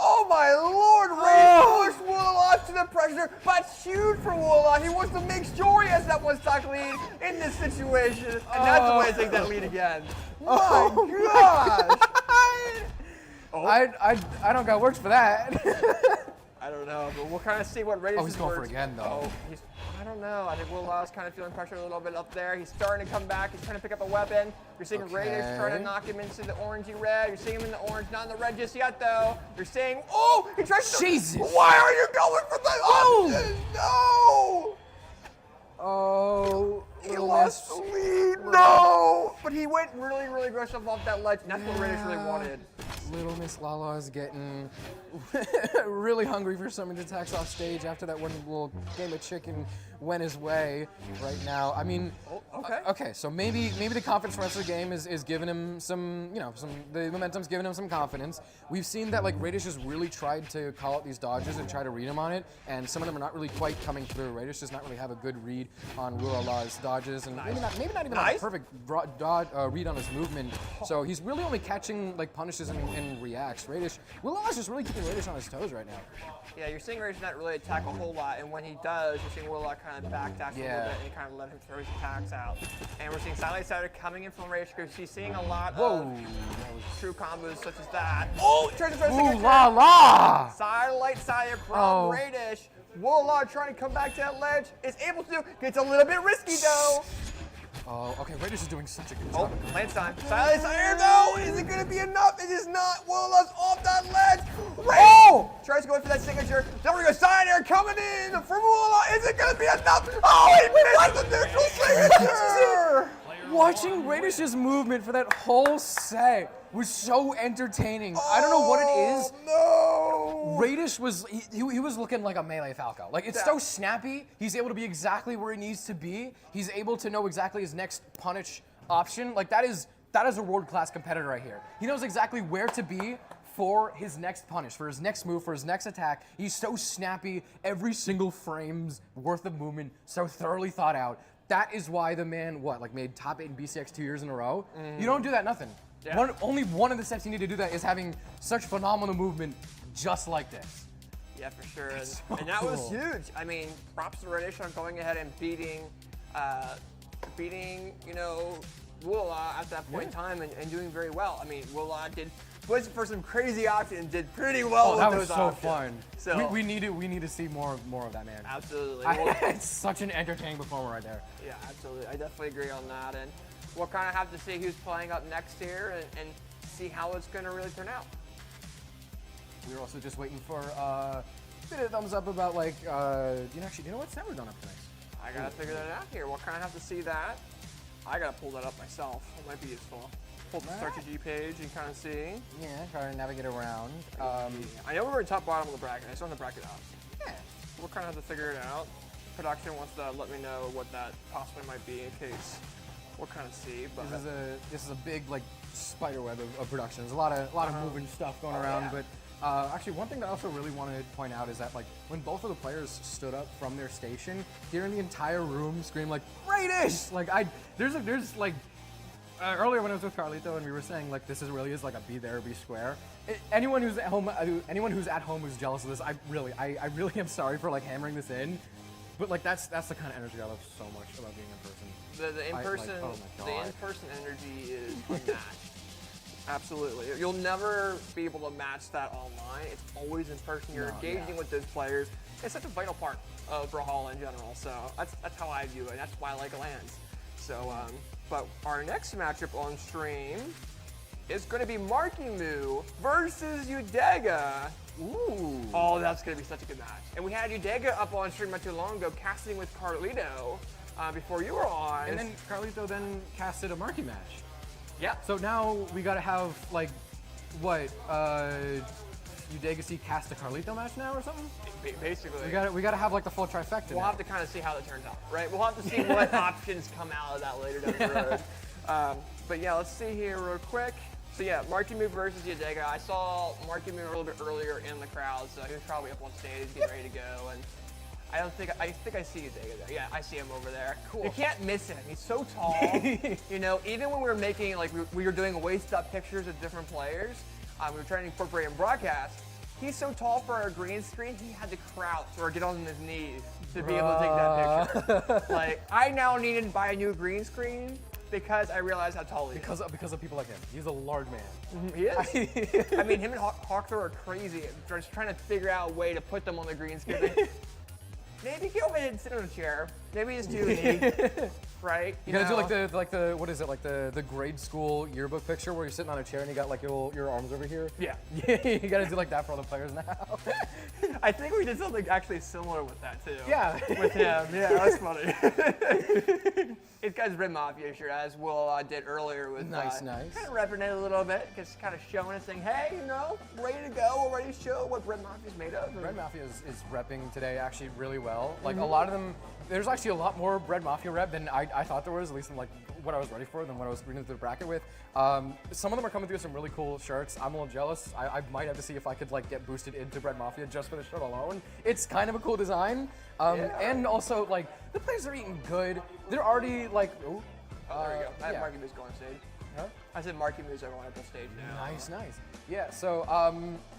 Oh my lord, Radish pushed Wula to the pressure, but huge for Wula. He wants to make sure he has that one stock lead in this situation, and that's the way to take that lead again. My gosh! I don't got words for that. I don't know, but we'll kind of see what Radish is. He's going for it again, though. I don't know. I think Wula's kind of feeling pressure a little bit up there. He's starting to come back. He's trying to pick up a weapon. You're seeing Radish trying to knock him into the orangey red. You're seeing him in the orange, not in the red just yet, though. You're seeing, he tries to. Jesus! Why are you going for the option? No! Oh, he lost the lead. No! But he went really, really aggressive off that ledge, and that's what Radish really wanted. Little Miss Lala is getting really hungry for something to tax off stage after that one little game of chicken went his way right now. I mean, okay, so maybe the confidence from the rest of the game is giving him some, the momentum's giving him some confidence. We've seen that Radish has really tried to call out these dodges and try to read him on it, and some of them are not really quite coming through. Radish does not really have a good read on Wulala's dodges, and maybe not even a perfect read on his movement. So he's really only catching punishes and reacts. Wulala's just really keeping Radish on his toes right now. Yeah, you're seeing Radish not really attack a whole lot, and when he does, you're seeing Wula kind of backdash a little bit and kind of let him throw his attacks out. And we're seeing Silent Sider coming in from Radish because she's seeing a lot of true combos such as that. Oh, tries to throw a signature. La! Silent Sider from Radish. Wula trying to come back to that ledge. Is able to. Gets a little bit risky though. Oh, okay. Raiders is doing such a good Oh, job. lance time. Silence air though! Is it gonna be enough? It is not. Wula's off that ledge. Oh! Tries to go for that signature. Then we go side air coming in from Wula. Is it gonna be enough? Oh, he missed the neutral signature! Watching Raiders' movement for that whole set was so entertaining. I don't know what it is. No! Radish was he was looking like a melee Falco. Like it's so snappy. He's able to be exactly where he needs to be. He's able to know exactly his next punish option. Like that is a world-class competitor right here. He knows exactly where to be for his next punish, for his next move, for his next attack. He's so snappy. Every single frame's worth of movement, so thoroughly thought out. That is why the man, made top 8 in BCX 2 years in a row. You don't do that, nothing. Yeah. Only one of the steps you need to do that is having such phenomenal movement just like this. Yeah, for sure. And that was huge. I mean, props to Reddish on going ahead and beating Wula at that point in time and doing very well. I mean, Wula was for some crazy options, did pretty well with that those was so options. fun. So we need to see more of that man. Absolutely. It's such an entertaining performer right there. Yeah, absolutely. I definitely agree on that. And we'll kind of have to see who's playing up next here and see how it's going to really turn out. We're also just waiting for a bit of thumbs up about do you know what set we're going up to next? I got to figure that out here. We'll kind of have to see that. I got to pull that up myself. It might be useful. Pull the strategy page and kind of see. Yeah, try to navigate around. I know we're in top bottom of the bracket. I just want the bracket out. Yeah. We'll kind of have to figure it out. Production wants to let me know what that possibly might be in case we'll kind of see. But This is a big spider web of production. There's a lot of moving stuff going around. yeah. But actually, one thing that I also really want to point out is that when both of the players stood up from their station, hearing the entire room scream Radish! Earlier when I was with Carlito and we were saying this really is a be there, be square. Anyone who's at home who's jealous of this, I really am sorry for hammering this in. But that's the kind of energy I love so much about being in person. the in-person energy is unmatched. Absolutely. You'll never be able to match that online. It's always in person. You're engaging with those players. It's such a vital part of Brawlhalla in general. So that's how I view it. And that's why I like LANs. So, but our next matchup on stream is going to be Marckiemoo versus Udega. Ooh. Oh, that's going to be such a good match. And we had Udega up on stream not too long ago, casting with Carlito before you were on. And then Carlito then casted a Marky match. Yeah. So now we got to have Udega cast a Carlito match now or something? Basically. We got to have the full trifecta. We'll have to kind of see how that turns out, right? We'll have to see what options come out of that later down the road. But yeah, let's see here real quick. So yeah, Marckiemoo versus Udega. I saw Marckiemoo a little bit earlier in the crowd, so he was probably up on stage getting ready to go. And I think I see Udega there. Yeah, I see him over there. Cool. You can't miss him. He's so tall. Even when we were making we were doing waist-up pictures of different players, we were trying to incorporate him broadcast. He's so tall for our green screen, he had to crouch or get on his knees to be able to take that picture. I now needed to buy a new green screen because I realized how tall he is. Because of people like him. He's a large man. He is. I mean, him and Hawkthrow are crazy. Just trying to figure out a way to put them on the green screen. Maybe go ahead and sit on a chair. Maybe it's too easy, right? You gotta do what is it, the grade school yearbook picture where you're sitting on a chair and you got your arms over here? Yeah. You gotta do that for all the players now. I think we did something actually similar with that too. Yeah. With him. Yeah, that's funny. It's guys Red Mafia shirt, as Will did earlier with nice. Kind of repping it a little bit, just kind of showing us, saying, hey, ready to go, ready to show what Red Mafia is made of. Red Mafia is repping today actually really well. A lot of them, there's actually a lot more Red Mafia rep than I thought there was, at least in what I was ready for than what I was reading through the bracket with. Some of them are coming through some really cool shirts. I'm a little jealous. I might have to see if I could get boosted into Red Mafia just for the shirt alone. It's kind of a cool design. And also the players are eating good. They're already there we go. I have yeah. Marckiemoo going on stage. Huh? I said Marckiemoo going up on stage now. Nice. Yeah, so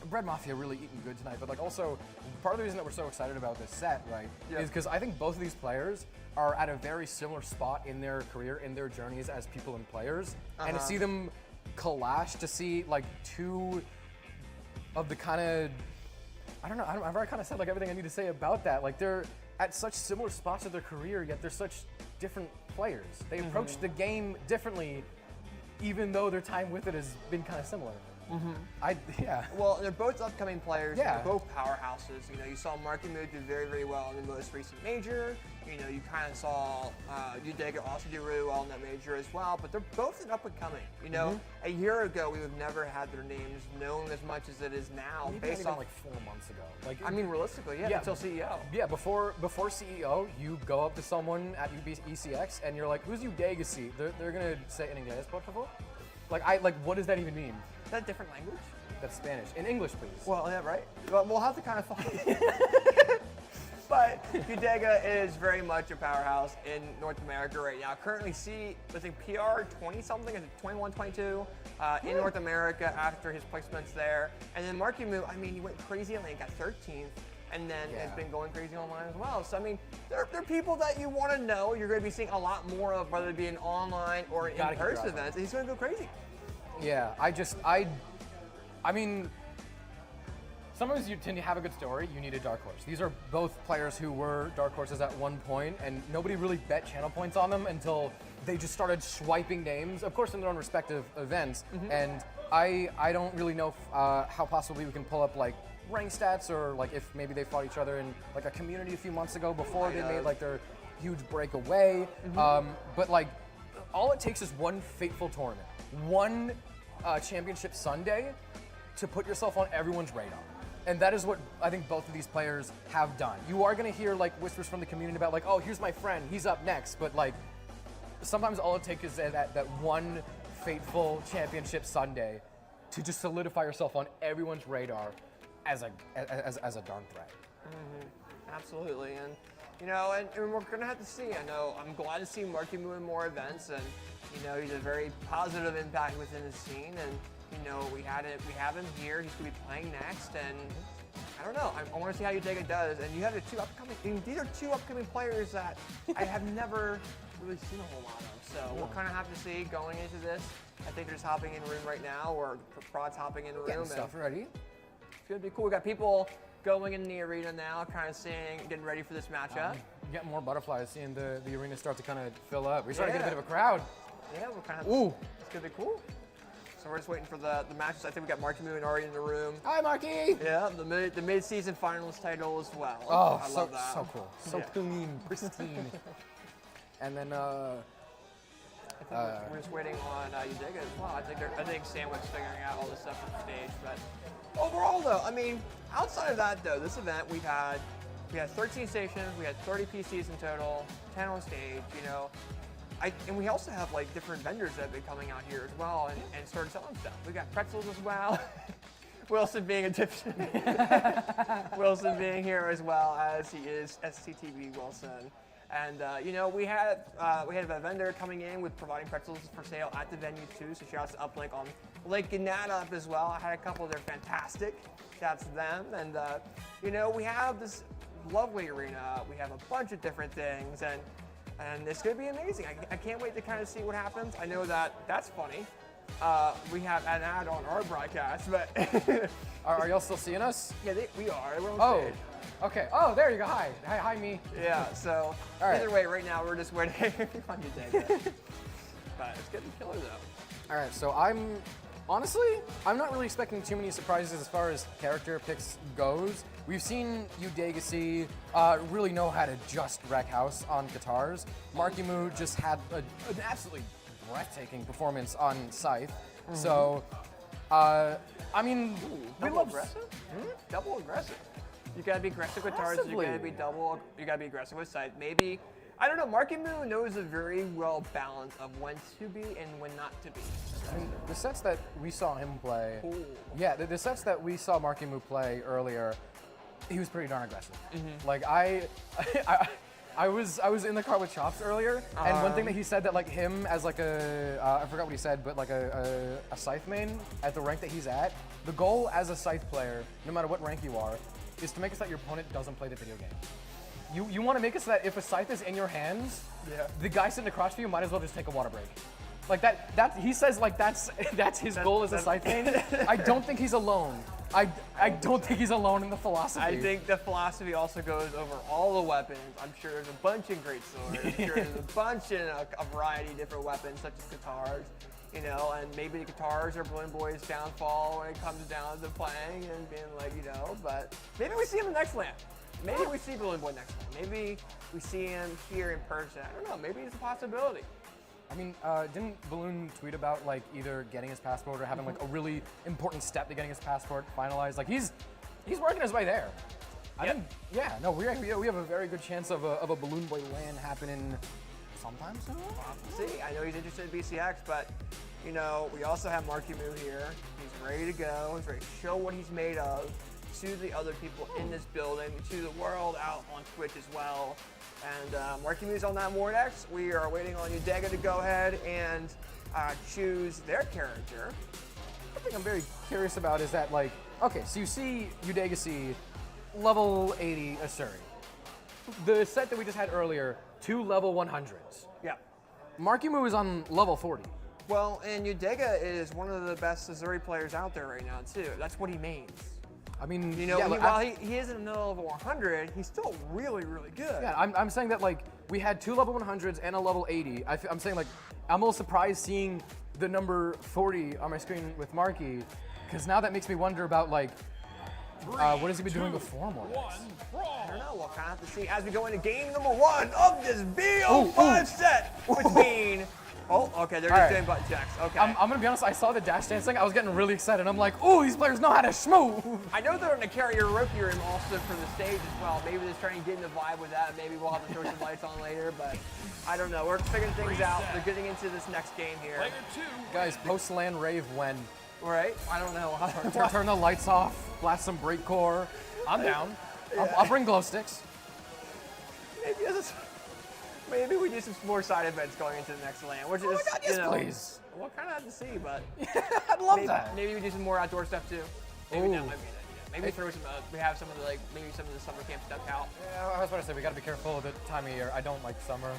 Red Mafia really eating good tonight, but also part of the reason that we're so excited about this set, right, is because I think both of these players are at a very similar spot in their career, in their journeys as people and players, and to see them clash, to see two of the kind of, I don't know, I've already kind of said everything I need to say about that. at such similar spots of their career, yet they're such different players. They approach the game differently, even though their time with it has been kind of similar. Yeah. Well, they're both upcoming players. Yeah. They're both powerhouses. You know, you saw Marckiemoo do very, very well in the most recent major. You know, you kind of saw Udega also do really well in that major as well. But they're both an up and coming. You know, a year ago we would have never had their names known as much as it is now. Maybe based even off, like 4 months ago. Like, I mean, realistically, yeah, until CEO. Yeah, before CEO, you go up to someone at ECX and you're like, "Who's Udega? They're gonna say in English, por favor." Like, what does that even mean? Is that a different language? That's Spanish. In English, please. Well, yeah, right. Well, we'll have to kind of find. But Udega is very much a powerhouse in North America right now. Currently, I think PR 20 something, is it 21, 22 in North America after his placements there. And then Marckiemoo, I mean, he went crazy and got 13th. And then has been going crazy online as well. So, I mean, they're people that you want to know. You're going to be seeing a lot more of, whether it be an online or in-person events. He's going to go crazy. Yeah, I mean, sometimes you tend to have a good story, you need a dark horse. These are both players who were dark horses at one point, and nobody really bet channel points on them until they just started swiping names, of course in their own respective events. And I don't really know how possibly we can pull up like rank stats, or like if maybe they fought each other in like a community a few months ago before they made like their huge breakaway. But like, all it takes is one fateful tournament, one championship Sunday to put yourself on everyone's radar. And that is what I think both of these players have done. You are going to hear like whispers from the community about like, oh, here's my friend, he's up next. But like, sometimes all it takes is that one fateful championship Sunday to just solidify yourself on everyone's radar as a darn threat. Absolutely, and you know, and we're gonna have to see. I know I'm glad to see Marckiemoo in more events, and you know, he's a very positive impact within the scene, and you know, we have him here. He's gonna be playing next, and I don't know. I want to see how Udega does. And you have the two upcoming. I mean, these are two upcoming players that I have never really seen a whole lot of. So we'll kind of have to see going into this. I think they're just hopping in room right now, or Prod's hopping in room. Getting stuff ready. It's gonna be cool. We got people going in the arena now, kind of getting ready for this matchup. Getting more butterflies, seeing the arena start to kind of fill up. We're starting to get a bit of a crowd. Yeah, we're kind of. Ooh, it's gonna be cool. So we're just waiting for the matches. I think we got Marckiemoo and already in the room. Hi, Marky. Yeah, the mid-season finals title as well. Oh, I love that. So cool. So clean, pristine. And then we're just waiting on Udega as well. I think Sandwich figuring out all this stuff on stage. But overall, though, I mean, outside of that, though, this event we had 13 stations, we had 30 PCs in total, 10 on stage. You know, and we also have like different vendors that have been coming out here as well and started selling stuff. We got pretzels as well. Wilson being a tipster. Wilson being here as well as he is SCTV Wilson. And you know, we had a vendor coming in with providing pretzels for sale at the venue too. So shout out to Uplink on linking that up as well. I had a couple, they're fantastic. Shouts to them. And you know, we have this lovely arena. We have a bunch of different things, and it's gonna be amazing. I can't wait to kind of see what happens. I know that's funny. We have an ad on our broadcast, but are y'all still seeing us? Yeah, we are. We're on stage. Okay. Oh, there you go. Hi, me. Yeah. So either way, right now we're just waiting on Udega. But it's gonna be killer though. All right. So I'm not really expecting too many surprises as far as character picks goes. We've seen Udega really know how to just wreck house on guitars. Marckiemoo just had an absolutely breathtaking performance on Scythe. So, I mean, double aggressive? Double aggressive. You gotta be aggressive with guitars. You gotta be aggressive with Scythe. Maybe, I don't know. Marckiemoo knows a very well balance of when to be and when not to be. I mean, the sets that we saw him play, the sets that we saw Marckiemoo play earlier, he was pretty darn aggressive. Like I was in the car with Chops earlier, and one thing that he said that like him as like I forgot what he said, but like a Scythe main at the rank that he's at, the goal as a Scythe player, no matter what rank you are, is to make it so that your opponent doesn't play the video game. You want to make it so that if a Scythe is in your hands, the guy sitting across from you might as well just take a water break. Like that he says like that's his goal as a Scythe main. I don't think he's alone. I don't think he's alone in the philosophy. I think the philosophy also goes over all the weapons. I'm sure there's a bunch in great swords. I'm sure there's a bunch in a variety of different weapons, such as guitars. You know, and maybe the guitars are Balloon Boy's downfall when it comes down to playing and being like, you know, but maybe we see him in the next land. Maybe we see Balloon Boy next land. Maybe we see him here in person. I don't know, maybe it's a possibility. I mean, didn't Balloon tweet about like either getting his passport or having like a really important step to getting his passport finalized? Like he's working his way there. I think, yeah, no, we have a very good chance of a Balloon Boy land happening sometime soon. See, I know he's interested in BCX, but you know, we also have Marckiemoo here. He's ready to go. He's ready to show what he's made of to the other people in this building, to the world out on Twitch as well. And Marckiemoo's on that Mordex. We are waiting on Udega to go ahead and choose their character. One thing I'm very curious about is that, like, okay, so you see Udega see level 80 Asuri. The set that we just had earlier, 2 level 100s. Yeah. Marckiemoo is on level 40. Well, and Udega is one of the best Asuri players out there right now, too. That's what he mains. I mean, you know, yeah, while he is in the middle of a 100, he's still really, really good. Yeah, I'm saying that, like, we had 2 level 100s and a level 80. I'm saying, like, I'm a little surprised seeing the number 40 on my screen with Marky, because now that makes me wonder about, like, what has he been doing before Mordex? I don't know. We'll kind of have to see as we go into game number 1 of this BO5 set between. Oh, okay, they're just doing butt checks. Okay. I'm gonna be honest, I saw the dash dancing, I was getting really excited. I'm like, ooh, these players know how to schmoo. I know they're gonna carry your rookie room also for the stage as well. Maybe they're trying to get in the vibe with that. Maybe we'll have to throw some lights on later, but I don't know. We're figuring things out. They're getting into this next game here. Guys, post-LAN rave when? Right? I don't know. Turn the lights off, blast some breakcore. I'm down. Yeah. I'll bring glow sticks. Maybe we do some more side events going into the next LAN, which is, God, yes, you know, please. We'll kind of have to see, but I'd love that. Maybe we do some more outdoor stuff too. Maybe that might be an idea. Maybe throw some. We have some of the maybe some of the summer camp stuff out. Yeah, I was about to say we got to be careful of the time of year. I don't like summer.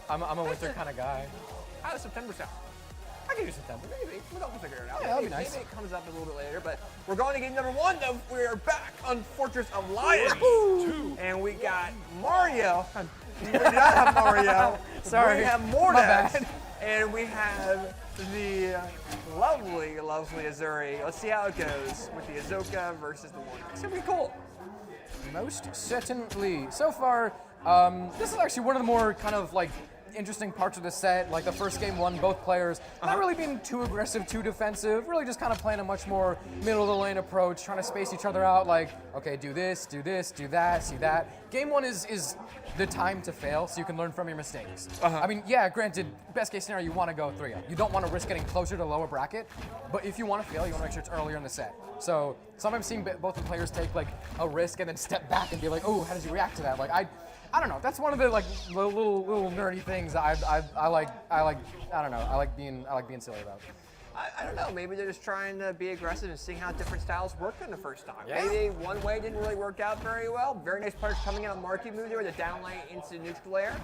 I'm a winter kind of guy. How does September sound? I can do September. Maybe we'll figure it out. Yeah, that'd be nice. Maybe it comes up a little bit later, but we're going to game number 1. Though we are back on Fortress of Lions, and we got Mario. We do not have Mario. Sorry. We have Mordex, and we have the lovely, lovely Asuri. Let's see how it goes with the Azoka versus the Mordex. It's gonna be cool. Most certainly. So far, this is actually one of the more kind of like interesting parts of the set. Like the first game won, both players not really being too aggressive, too defensive, really just kind of playing a much more middle of the lane approach, trying to space each other out, like, okay, do this, do that, see that. Game 1 is the time to fail so you can learn from your mistakes. I mean, yeah, granted, best case scenario, you want to go 3-up. You don't want to risk getting closer to the lower bracket, but if you want to fail, you want to make sure it's earlier in the set. So sometimes seeing both the players take like a risk and then step back and be like, oh, how did you react to that? Like, I don't know. That's one of the like little nerdy things I like. I don't know. I like being silly about. I don't know. Maybe they're just trying to be aggressive and seeing how different styles work in the first time. Yeah. Maybe one way didn't really work out very well. Very nice players coming in on Marckiemoo there with the down lane into neutral air.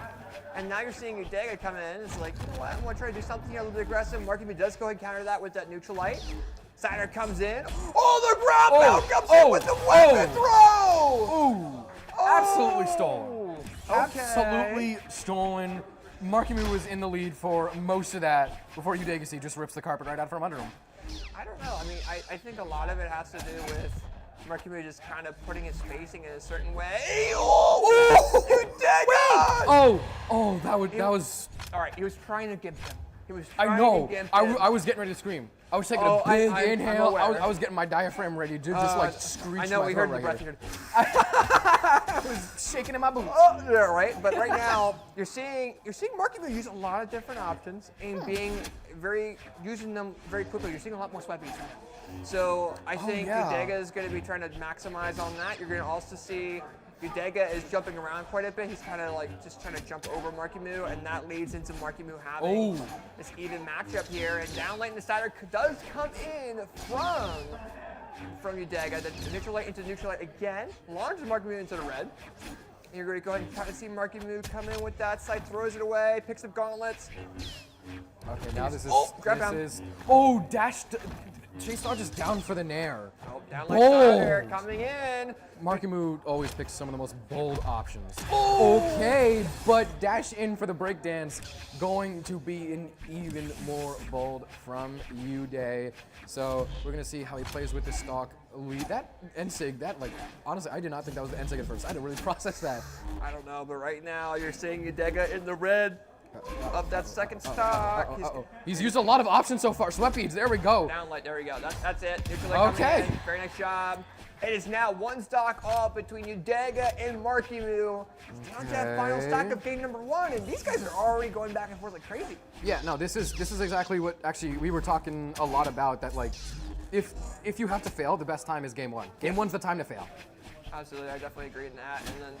And now you're seeing Udega come in. It's like, you know what? I'm going to try to do something here a little bit aggressive. Marckiemoo does go ahead and counter that with that neutral light. Cider comes in. Oh, the grab comes in with the weapon throw! Ooh. Absolutely stolen. Okay. Absolutely stolen. Marckiemoo was in the lead for most of that before Udega just rips the carpet right out from under him. I don't know. I mean, I think a lot of it has to do with Marckiemoo just kind of putting his spacing in a certain way. Oh, Udega! Oh, that was. All right, he was trying to gimp him. He was I trying know. to gimp I him. was getting ready to scream. I was taking a big inhale. I was getting my diagram ready to just like screech. I know, my we throat heard the right breath. here. I was shaking in my boots. Oh, yeah, right. But right now, you're seeing Marckiemoo use a lot of different options and using them very quickly. You're seeing a lot more sweat beats from him. So I think Udega is going to be trying to maximize on that. You're going to also see Udega is jumping around quite a bit. He's kind of like just trying to jump over Marckiemoo, and that leads into Marckiemoo having this even matchup here. And down lane, the Cider does come in from Udega. The neutral light into neutral light again. Launches Marckiemoo into the red. And you're going to go ahead and try to see Marckiemoo come in with that side, throws it away, picks up gauntlets. Okay, now this is. Grab this is. Oh, dashed. Chase Dodge is down for the nair. Oh, down like Cider coming in. Marckiemoo always picks some of the most bold options. Okay, but dash in for the breakdance, going to be an even more bold from Udega. So we're gonna see how he plays with the stock lead. That N-Sig, honestly, I did not think that was the N-Sig at first. I had to really process that. I don't know, but right now you're seeing Udega in the red of that second stock. He's used a lot of options so far. Sweatbeads, there we go. Downlight, there we go. That's it. Coming in. Very nice job. It is now one stock off between Udega and Marckiemoo. It's down to that final stock of game number 1, and these guys are already going back and forth like crazy. Yeah, no, this is exactly what actually we were talking a lot about. That if you have to fail, the best time is game 1. Game 1's the time to fail. Absolutely, I definitely agree in that. And then,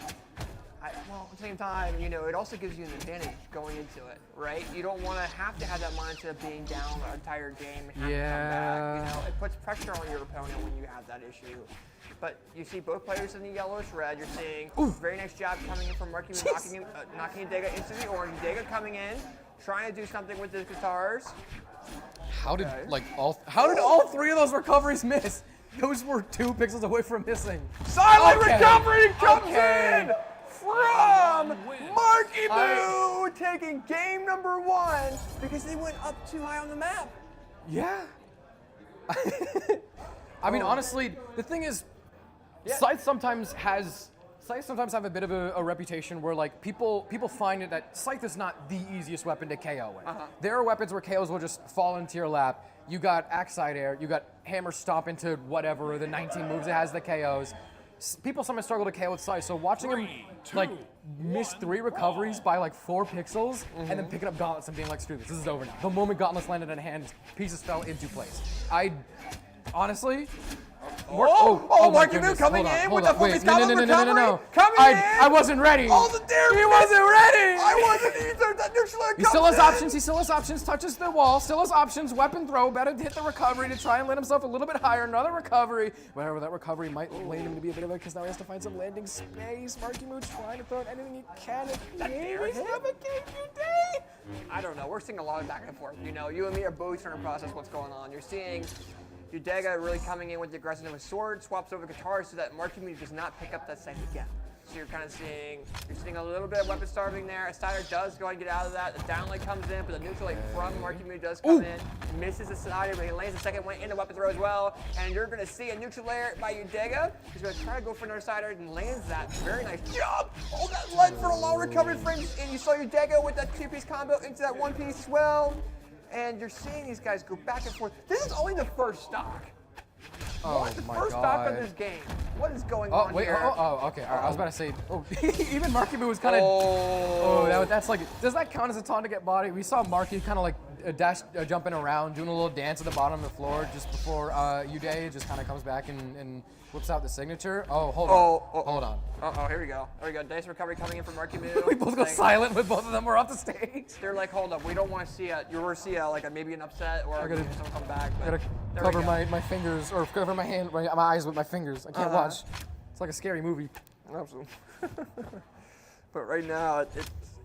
at the same time, it also gives you an advantage going into it, right? You don't want to have that mindset of being down the entire game and having to come back. It puts pressure on your opponent when you have that issue. But you see both players in the yellowish red. You're seeing very nice job coming in from Marckiemoo, knocking Udega into the orange. Udega coming in, trying to do something with his guitars. How did all 3 of those recoveries miss? Those were 2 pixels away from missing. Silent recovery comes in from Marckiemoo, taking game number 1 because they went up too high on the map. Yeah. I mean, honestly, the thing is, Scythe sometimes have a bit of a reputation where people find it that Scythe is not the easiest weapon to KO with. There are weapons where KOs will just fall into your lap. You got Axe Side Air, you got Hammer Stomp into whatever the 19 moves it has the KOs. People sometimes struggle to KO with Scythe, so watching him miss 3 recoveries by 4 pixels and then picking up gauntlets and being like, screw this is over now. The moment gauntlets landed in hand, pieces fell into place. Honestly, Marckiemoo coming in with the fully recovery. No. Coming in. I wasn't ready. Oh, the dare. He wasn't ready. I wasn't either. That neutral air He still has options. He still has options. Touches the wall. Still has options. Weapon throw. Better hit the recovery to try and land himself a little bit higher. Another recovery. Whatever that recovery might land him to be a bit of a, because now he has to find some landing space. Marckiemoo trying to throw at anything he can. I don't know. We're seeing a lot of back and forth. You and me are both trying to process what's going on. You're seeing Udega really coming in with the aggressiveness with sword, swaps over guitars so that Marckiemoo does not pick up that second again. So you're kind of seeing a little bit of weapon starving there. Snyder does go ahead and get out of that. The downlight comes in, but the neutral light from Marckiemoo does come in. Misses the Snyder, but he lands the second one in the weapon throw as well. And you're going to see a neutral layer by Udega. He's going to try to go for another Snyder and lands that. Very nice job. Oh, that led for a long recovery frame. And you saw Udega with that 2-piece combo into that 1-piece as well. And you're seeing these guys go back and forth. This is only the first stock. The first stock of this game. What is going on here? Okay. All right. I was about to say, even Marckiemoo was kind of. That's does that count as a taunt to get body? We saw Marky kind of jumping around, doing a little dance at the bottom of the floor just before Udega just kind of comes back and whips out the signature. Hold on. Here we go. Nice recovery coming in from Marckiemoo. We both go silent with both of them. We're off the stage. They're like, hold up. We don't want to see maybe an upset or someone come back. I gotta cover my fingers or cover my eyes with my fingers. I can't watch. It's like a scary movie. Absolutely. But right now,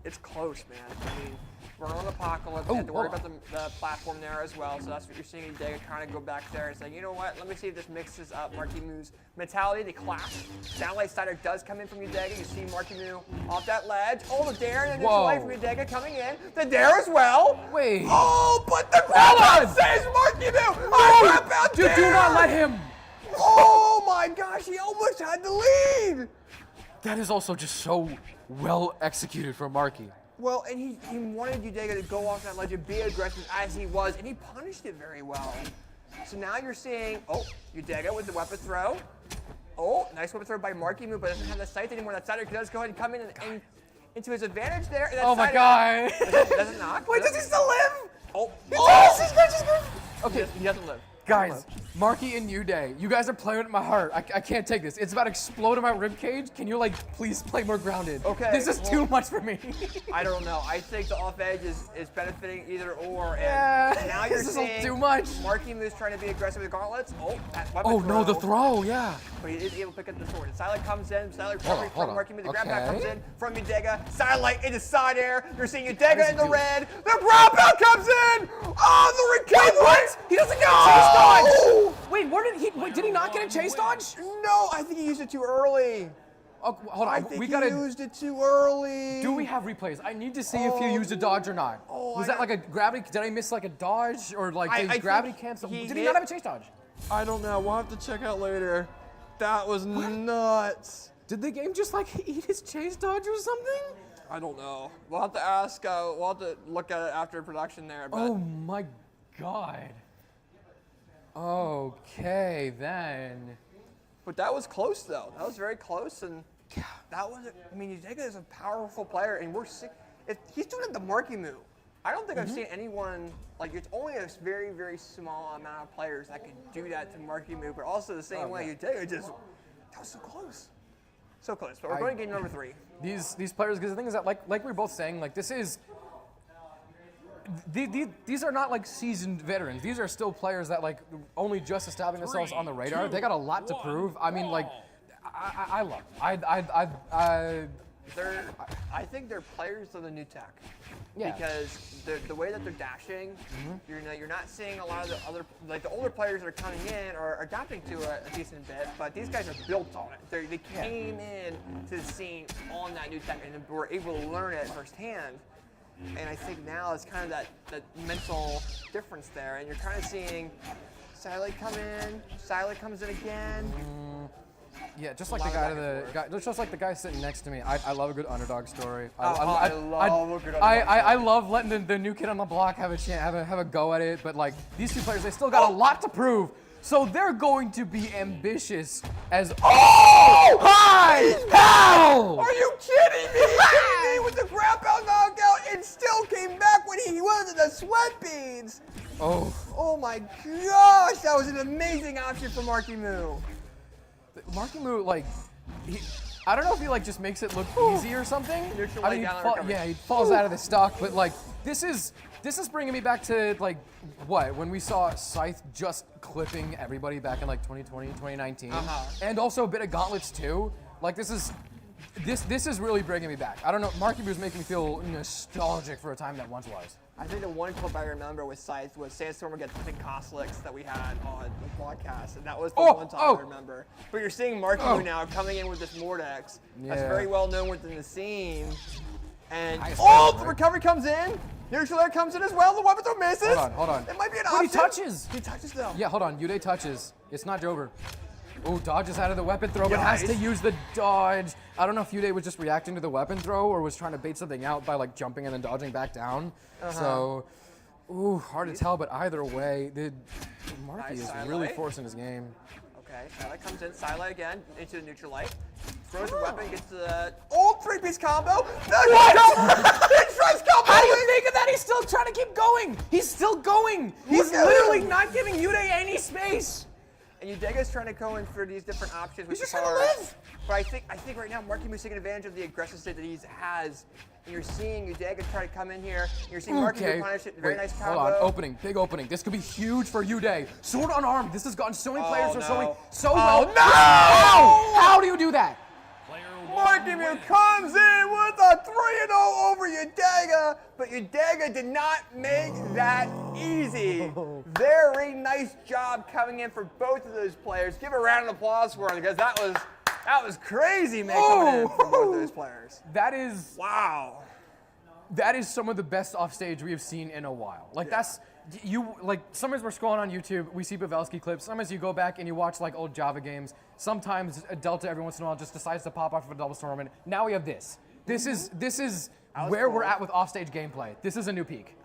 it's close, man. I mean, we're on Apocalypse. You have to worry about the platform there as well. So that's what you're seeing Udega trying to go back there and say, you know what? Let me see if this mixes up Marckiemoo's mentality. They clash. Downlight Slider does come in from Udega. You see Marckiemoo off that ledge. Oh, the dare and the neutral light from Udega coming in. The dare as well. Wait. Oh, but the grab out saves Marckiemoo. Grab out do not let him. Oh my gosh, he almost had the lead. That is also just so well executed from Marky. Well, and he wanted Udega to go off that ledge and be aggressive as he was, and he punished it very well. So now you're seeing, Udega with the weapon throw. Oh, nice weapon throw by Marckiemoo, but doesn't have the sight anymore. That Snyder does go ahead and come in and into his advantage there. And my God. Doesn't knock. Wait, does he still live? He does. He's good. Okay. He doesn't live. Guys, Marky and Udega, you guys are playing with my heart. I can't take this. It's about to explode in my ribcage. Can you please play more grounded? Okay. This is too much for me. I don't know. I think the off edge is benefiting either or. And yeah. Now you're this seeing is too much. Marckiemoo is trying to be aggressive with gauntlets. That weapon throw. No, the throw, yeah. But he is able to pick up the sword. Silent comes in. Silent recovery from Marckiemoo. The grab back comes in from Udega. Silent into side air. You're seeing Udega in the red. The grab back comes in. Oh, the recovery. Wait, what? He doesn't get dodge! Wait, did he not get a chase dodge? No, I think he used it too early. Oh, hold on, I think we he gotta. used it too early. Do we have replays? I need to see if he used a dodge or not. Was that like a gravity? Did I miss like a dodge or like did gravity cancel? Did he not have a chase dodge? I don't know. We'll have to check out later. That was nuts. Did the game just like eat his chase dodge or something? I don't know. We'll have to ask. We'll have to look at it after production there. But Oh my god. Okay then. But that was close, though. That was very close, and that was. I mean, Udega is a powerful player, and he's doing it the Marckiemoo. I don't think I've seen anyone like. It's only a very, very small amount of players that can do that to Marckiemoo, but also the same way Udega just. That was so close, so close. But we're going to game number 3. These players, because the thing is that like we were both saying, like this is. These are not like seasoned veterans. These are still players that like only just establishing themselves on the radar. They got a lot to prove. I mean, like, I love. I think they're players of the new tech. Yeah. Because the way that they're dashing, you're not seeing a lot of the other, like the older players that are coming in are adapting to a decent bit, but these guys are built on it. They came in to the scene on that new tech and were able to learn it firsthand. And I think now it's kind of that mental difference there, and you're kind of seeing Silent come in, Silent comes in again. Yeah, just like just like the guy sitting next to me. I love a good underdog story. I love a good underdog I love letting the new kid on the block have a chance, have a go at it. But like these two players, they still got a lot to prove. So they're going to be ambitious as. Oh! Hi! How? Are you kidding me? He with the grab out knockout and still came back when he was in the sweat beads. Oh. Oh my gosh, that was an amazing option for Marckiemoo. Marckiemoo, like, I don't know if he like just makes it look easy or something. I mean, he falls out of the stock, but like this is bringing me back to like what when we saw Scythe just clipping everybody back in like 2020, 2019, and also a bit of Gauntlets too. Like this is really bringing me back. I don't know, Marckiemoo is making me feel nostalgic for a time that once was. I think the one clip I remember with Scythe was Sandstorm against Cosolix that we had on the podcast, and that was the one time I remember. But you're seeing Marckiemoo now coming in with this Mordex. That's very well known within the scene. And the recovery comes in. Neutral air comes in as well. The weapon throw misses. Hold on. It might be an option. option. He touches. He touches though. Yeah, hold on. Uday touches. It's not over. Oh, dodges out of the weapon throw, but has to use the dodge. I don't know if Uday was just reacting to the weapon throw or was trying to bait something out by like jumping and then dodging back down. So, hard to tell, but either way, Marky is really forcing his game. Okay, Silent comes in, Silent again into the neutral light. Throws the weapon, gets the old 3-piece combo. How do you think of that? He's still trying to keep going. He's still going. He's literally not giving Uday any space. And Udega's trying to go in for these different options. He's just trying to live. But I think right now Marckiemoo taking advantage of the aggressive state that he has. And you're seeing Udega try to come in here. You're seeing Marckiemoo punish it. Very nice combo. Hold on, opening, big opening. This could be huge for Uday. Sword unarmed. This has gotten so many players so well. No! How do you do that? Marckiemoo comes in with a 3-0 over Udega, but Udega did not make that easy. Very nice job coming in for both of those players. Give a round of applause for them because that was crazy, man, coming in for both of those players. That is wow. That is some of the best offstage we have seen in a while. Like sometimes we're scrolling on YouTube, we see Pavelski clips. Sometimes you go back and you watch like old Java games. Sometimes a Delta every once in a while just decides to pop off of a double tournament. Now we have this. This is where we're at with offstage gameplay. This is a new peak.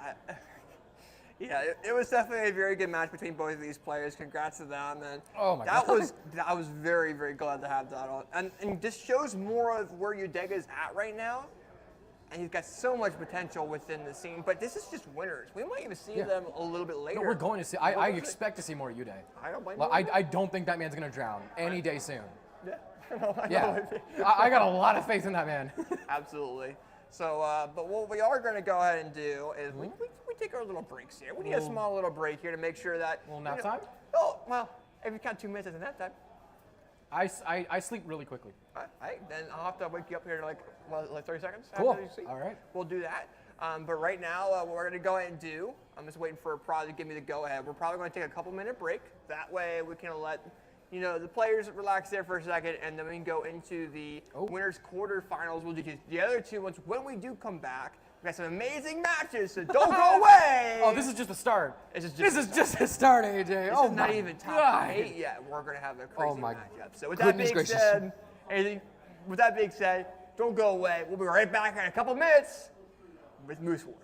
Yeah, it was definitely a very good match between both of these players. Congrats to them, and God. I was very, very glad to have that on. And this shows more of where Udega is at right now. And he's got so much potential within the scene, but this is just winners. We might even see them a little bit later. No, we're going to see. I expect to see more Uday. I don't blame you. I don't think that man's going to drown any day soon. Yeah. I got a lot of faith in that man. Absolutely. So, but what we are going to go ahead and do is we take our little breaks here. We need a small little break here to make sure that. A little nap time? Oh, well, if you count 2 minutes as a nap time. I sleep really quickly. All right, then I'll have to wake you up here in like 30 seconds. Cool. All right. We'll do that. But right now, what we're going to go ahead and do, I'm just waiting for Prod to give me the go-ahead. We're probably going to take a couple-minute break. That way we can let the players relax there for a second, and then we can go into the winners quarterfinals. We'll do the other two ones when we do come back. We got some amazing matches, so don't go away. Oh, this is just the start. This is just the start, AJ. This oh is not my even top God. 8 yet. We're going to have a crazy my matchup. So with that being gracious. said, don't go away. We'll be right back in a couple minutes with Moose Wars.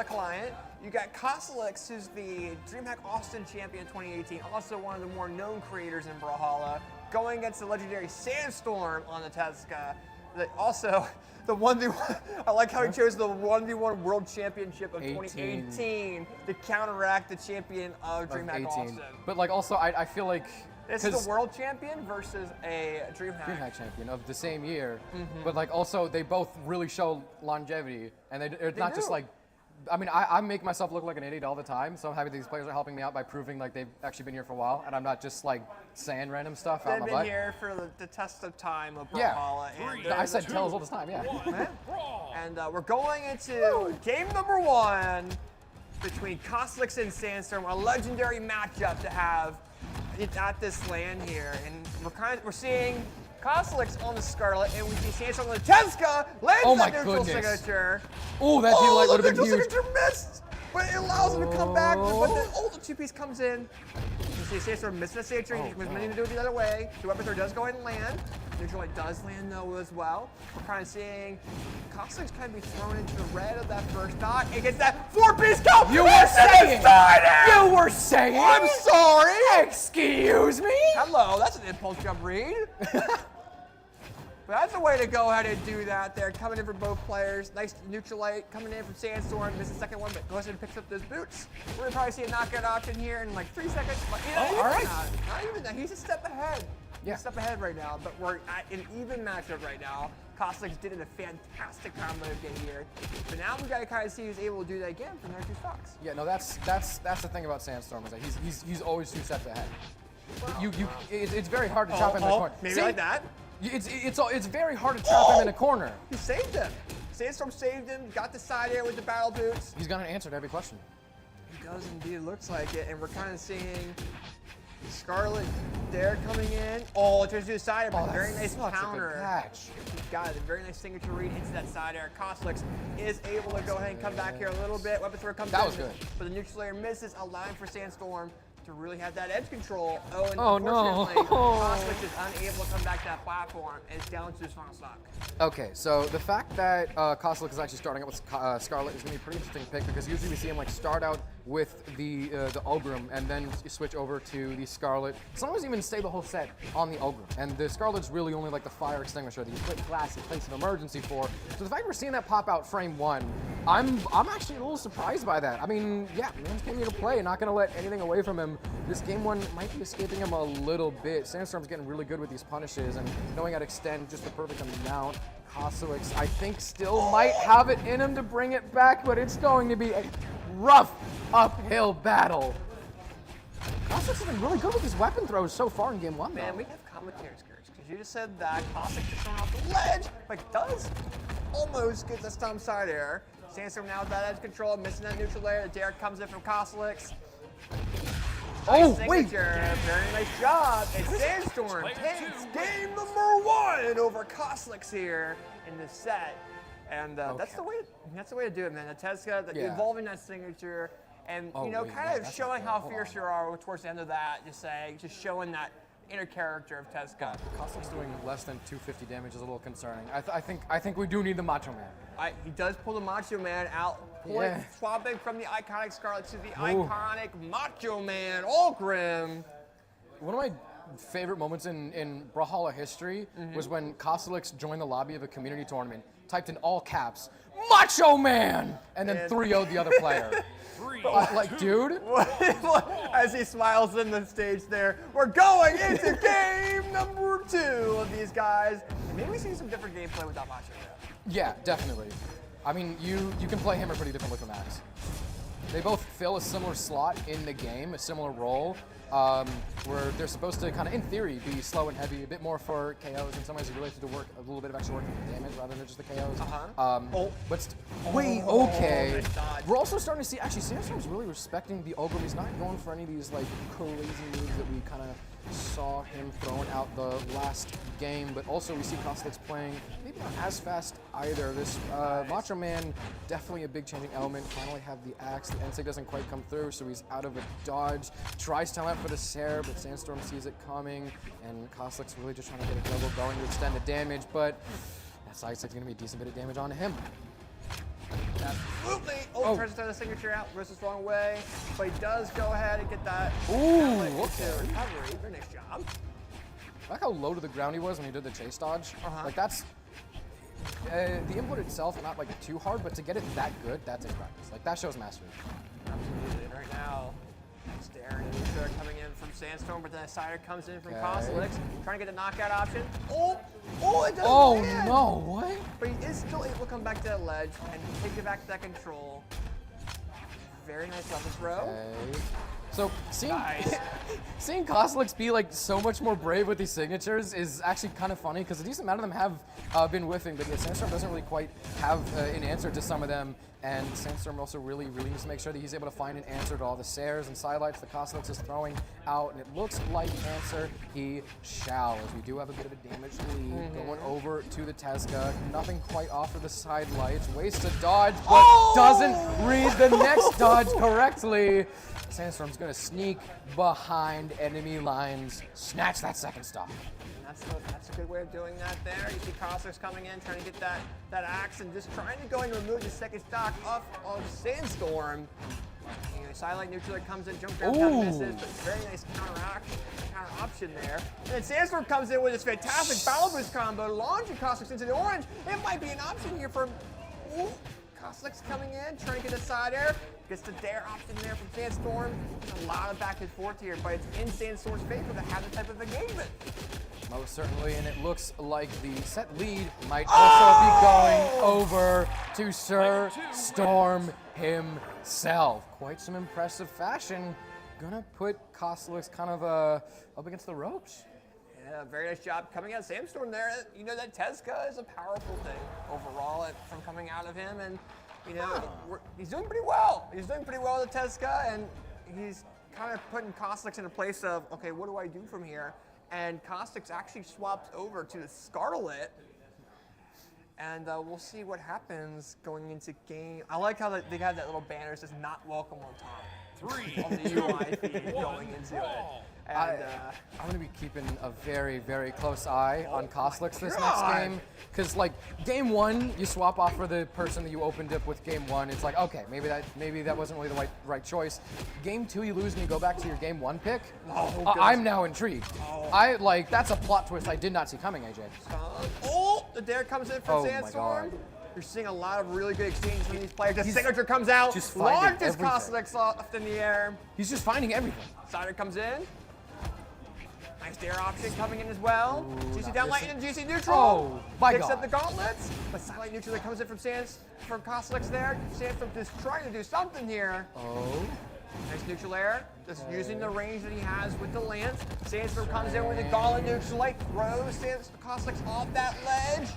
Impala client. You got Cosolix, who's the DreamHack Austin champion 2018, also one of the more known creators in Brawlhalla, going against the legendary Sandstorm on the Tezca. Also, the 1v1, I like how he chose the 1v1 World Championship of 2018 to counteract the champion of DreamHack Austin. But like also, I feel like this is the world champion versus a DreamHack champion of the same year. But like also, they both really show longevity, and they're not just like. I mean, I make myself look like an idiot all the time, so I'm happy these players are helping me out by proving like they've actually been here for a while, and I'm not just like saying random stuff out of my butt. They've been here for the test of time of Brawlhalla. Yeah, I said tell us all this time, yeah. And we're going into game number 1 between Cosolix and Sandstorm, a legendary matchup to have at this LAN here, and we're seeing Cosolix on the Scarlet, and we see Sandstorm on the Tezca, lands that neutral signature. Oh, that D-Light would have been huge. Signature missed, but it allows him to come back, but the ult 2-piece comes in. You see Sandstorm missing the signature, he was meaning to do it the other way. The weapon throw does go ahead and land. Neutral Light does land though as well. We're kind of seeing Cosolix kind of be thrown into the red of that first dot. It gets that 4-piece kill! You were saying! I'm sorry! Excuse me? Hello, that's an impulse jump read. But that's a way to go ahead and do that there. Coming in for both players. Nice neutral light coming in from Sandstorm. Misses the second one, but goes ahead and picks up those boots. We're going to probably see a knockout option here in like 3 seconds. But, all right. Not even that. He's a step ahead. Yeah. He's a step ahead right now, but we're at an even matchup right now. Cosolix did it a fantastic combo game here. But now we got to kind of see who's able to do that again from their 2 stocks. Yeah, no, that's the thing about Sandstorm is that he's always 2 steps ahead. Wow. It's very hard to trap him in the corner. Maybe like that. It's very hard to trap him in a corner. He saved him. Sandstorm saved him, got the side air with the battle boots. He's got an answer to every question. He does indeed, looks like it, and we're kind of seeing Scarlet there coming in. Oh, it turns to the side air, but very nice counter. He's got it, a very nice signature read into that side air. Cosolix is able to go ahead and come back here a little bit. Weapon throw comes in. That was good. But the neutral layer misses, allowing for Sandstorm to really have that edge control. Oh, and oh unfortunately, no. Cosolix is unable to come back to that platform, and it's down to his final stock. Okay, so the fact that Cosolix is actually starting out with Scarlet is going to be a pretty interesting pick, because usually we see him like start out with the Ulgrim and then switch over to the Scarlet. Sometimes even stay the whole set on the Ulgrim. And the Scarlet's really only like the fire extinguisher that you put glass in place of emergency for. So the fact we're seeing that pop out frame 1, I'm actually a little surprised by that. I mean, yeah, man's came here to play, not going to let anything away from him. This game 1 might be escaping him a little bit. Sandstorm's getting really good with these punishes and knowing how to extend just the perfect amount. Cosolix, I think, still might have it in him to bring it back, but it's going to be a rough uphill battle. Cosolix has been really good with his weapon throws so far in game 1, though. Man, we have commentaries, Kurtz, because you just said that Cosolix is thrown off the ledge, like does almost get the stump side air. Sandstorm now with that edge control, missing that neutral layer. The Derek comes in from Cosolix. Oh, wait! Very nice job. And Sandstorm takes game number 1 over Cosolix here in this set. And that's the way to do it, man. The Tezca, evolving that signature, and kind of showing how fierce you are towards the end of that. Just showing that inner character of Tezca. Cosolix doing less than 250 damage is a little concerning. I think we do need the Macho Man. He does pull the Macho Man out, swapping from the iconic Scarlet to the iconic Macho Man, Ulgrim. One of my favorite moments in Brawlhalla history was when Cosolix joined the lobby of a community tournament, typed in all caps, Macho Man! And then 3-0'd the other player. Like, dude. As he smiles in the stage there, we're going into game number 2 of these guys. And maybe we see some different gameplay without Macho Man. Yeah, definitely. I mean, you can play him or pretty differently from Max. They both fill a similar slot in the game, a similar role, where they're supposed to kind of, in theory, be slow and heavy, a bit more for KOs. In some ways, you really have to work a little bit of extra work for damage rather than just the KOs. Okay. We're also starting to see, actually, Sandstorm's really respecting the Ulgrim. He's not going for any of these like crazy moves that we kind of saw him throwing out the last game, but also we see Cosolix playing maybe not as fast either. This Macho Man, definitely a big changing element. Finally have the axe. The NSAID doesn't quite come through, so he's out of a dodge. Tries to time out for the Sarah, but Sandstorm sees it coming, and Cosolix really just trying to get a double going to extend the damage, but that side stick's going to be a decent bit of damage on him. Absolutely. Oh, tries to throw the signature out. Versus wrong way. But he does go ahead and get that. Ooh, Okay. Recovery. Very nice job. I like how low to the ground he was when he did the chase dodge. Like that's the input itself not like too hard, but to get it that good, that's in practice. Like that shows mastery. Absolutely. And right now, Darren and Udega coming in from Sandstorm, but then a sider comes in from Cosolix, trying to get the knockout option. Oh, it doesn't land. No, what? But he is still able to come back to that ledge and take it back to that control. Very nice level throw. Okay. So seeing Cosolix be like so much more brave with these signatures is actually kind of funny because a decent amount of them have been whiffing, but yeah, Sandstorm doesn't really quite have an answer to some of them, and Sandstorm also really needs to make sure that he's able to find an answer to all the Sares and sidelights that Cosolix is throwing out, and it looks like answer he shall, as we do have a bit of a damage lead going over to the Tezca. Nothing quite off of the sidelights. Wastes a dodge, but doesn't read the next dodge correctly. Sandstorm's gonna sneak behind enemy lines, snatch that second stock. That's a good way of doing that there. You see Cosolix coming in, trying to get that axe and just trying to go and remove the second stock off of Sandstorm. You know, Silent Neutral comes in, jump down, kind of misses, but very nice counter option there. And then Sandstorm comes in with this fantastic Battle Boost combo, launching Cosolix into the orange. It might be an option here for Cosolix coming in, trying to get a side air. Gets the dare option there from Sandstorm. A lot of back and forth here, but it's in Sandstorm's favor to have the type of engagement. Most certainly, and it looks like the set lead might also be going over to Sir Storm himself. Quite some impressive fashion. Gonna put Cosolix kind of up against the ropes. Yeah, very nice job coming out of Sandstorm there. You know that Tezca is a powerful thing overall from coming out of him, and you know he's doing pretty well. He's doing pretty well with the Tezca, and he's kind of putting Cosolix in a place of, okay, what do I do from here? And Cosolix actually swapped over to the Scarlet, and we'll see what happens going into game. I like how they have that little banner that says "Not welcome on top." 3, on the UI feed going into it. And, I'm going to be keeping a very close eye on Cosolix this next game. Because, like, game one, you swap off for the person that you opened up with game one. It's like, okay, maybe that wasn't really the right choice. Game two, you lose and you go back to your game one pick. I'm now intrigued. That's a plot twist I did not see coming, AJ. The dare comes in from Sandstorm. You're seeing a lot of really good exchanges from these players. The signature comes out, launches Cosolix off in the air. He's just finding everything. Cider comes in. Nice dare option coming in as well. Juicy down light and Juicy neutral. Oh, my Picks God. up the gauntlets, but Silent Neutral that comes in from Cosolix there. Sandstorm just trying to do something here. Nice neutral air. Just using the range that he has with the lance. Sandstorm comes in with a gauntlet neutral light, throws Cosolix off that ledge.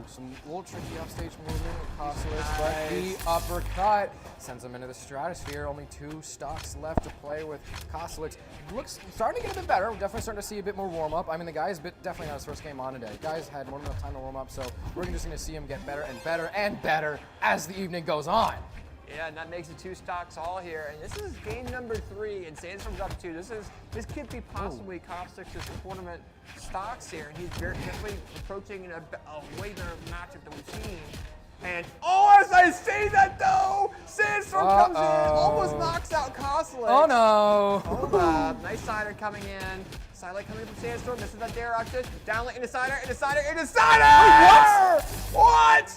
Some little tricky offstage movement with Cosolix, but the uppercut sends him into the stratosphere. Only 2 stocks left to play with Cosolix. Looks starting to get a bit better. We're definitely starting to see a bit more warm up. I mean, the guy's definitely not his first game on today. The guy's had more than enough time to warm up, so we're just going to see him get better and better and better as the evening goes on. Yeah, and that makes it 2 stocks all here. And this is game number 3, and Sandstorm's up 2. This could be possibly Cosolix's tournament stocks here, and he's definitely approaching a way better matchup than we've seen. And as I say that though, Sandstorm comes in, almost knocks out Cosolix. Oh no! Hold up, nice cider coming in. Sidelight coming in from Sandstorm. This is that dare option. Downlight into cider, into cider, into cider! What?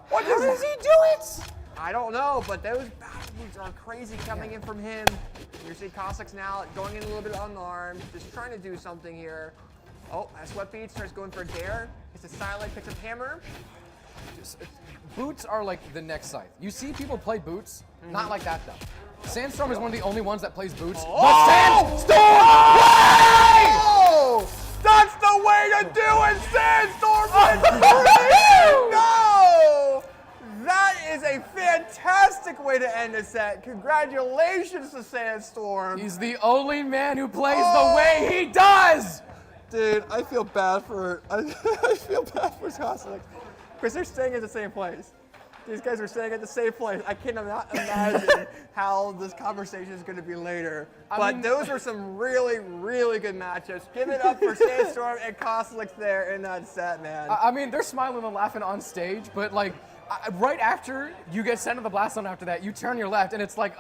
What does he do it? I don't know, but those battle moves are crazy coming in from him. You're seeing Cosolix now going in a little bit unarmed, just trying to do something here. That sweat beat starts going for a dare. It's a Silent, picks up hammer. Boots are like the next scythe. You see people play boots, not like that though. Sandstorm is one of the only ones that plays boots. But Sandstorm! That's the way to do it, Sandstorm! No! That is a fantastic way to end a set. Congratulations to Sandstorm. He's the only man who plays the way he does! Dude, I feel bad for Cosolix. Because they're staying at the same place. These guys are staying at the same place. I cannot imagine how this conversation is going to be later. But those are some really good matchups. Give it up for Sandstorm and Cosolix there in that set, man. I mean, they're smiling and laughing on stage, but like, right after you get sent to the blast zone after that, you turn your left, and it's like,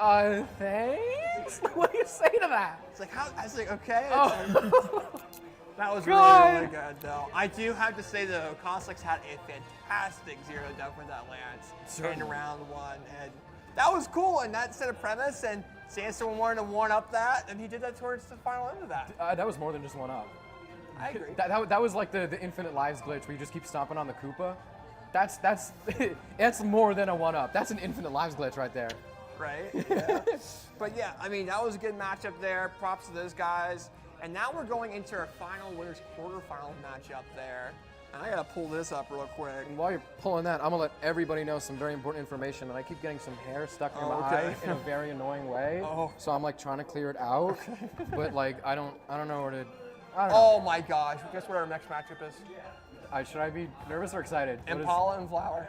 thanks? What do you say to that? It's like, how? I was like, okay. Oh. That was God. really, really good, though. I do have to say, though, Cosolix had a fantastic 0-dub with that Lance in round 1. And that was cool, and that set a premise, and Sandstorm wanted to one-up that, and he did that towards the final end of that. That was more than just one up. I agree. That was like the infinite lives glitch where you just keep stomping on the Koopa. That's more than a one-up. That's an infinite lives glitch right there. Right, yeah. But yeah, I mean, that was a good matchup there. Props to those guys. And now we're going into our final winners quarterfinal matchup there. And I gotta pull this up real quick. And while you're pulling that, I'm gonna let everybody know some very important information that I keep getting some hair stuck in my eye in a very annoying way. So I'm like trying to clear it out, but like I don't know where to. I don't know. Oh my gosh! Guess what our next matchup is? Should I be nervous or excited? Impala and Flower.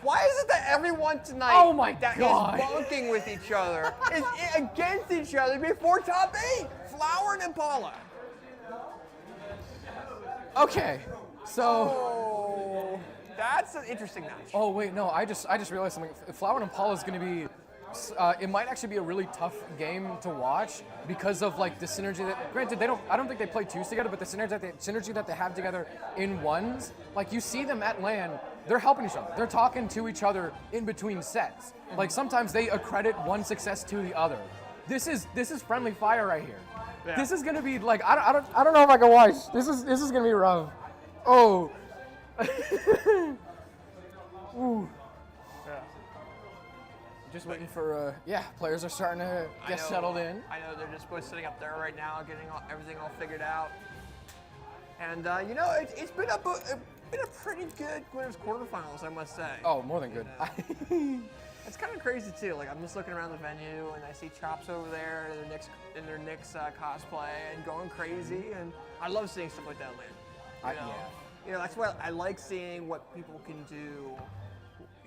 Why is it that everyone tonight that is bunking with each other is against each other before top 8? Flower and Impala. Okay, so. Oh, that's an interesting match. Oh wait, no, I just realized something. Flower and Impala is going to be. It might actually be a really tough game to watch because of like the synergy that. Granted, I don't think they play twos together, but the synergy that they have together in ones. Like you see them at LAN, they're helping each other. They're talking to each other in between sets. Like sometimes they accredit one success to the other. This is friendly fire right here. Yeah. This is gonna be like I don't know if I can watch. This is gonna be rough. Oh. Ooh. Just waiting for, players are starting to get settled in. I know they're just both sitting up there right now, getting everything all figured out. And you know, it's been a pretty good winners quarterfinals, I must say. Oh, more than good. It's kind of crazy too. Like I'm just looking around the venue and I see Chops over there in their Knicks cosplay and going crazy, and I love seeing stuff like that land. You know, that's what I like seeing what people can do.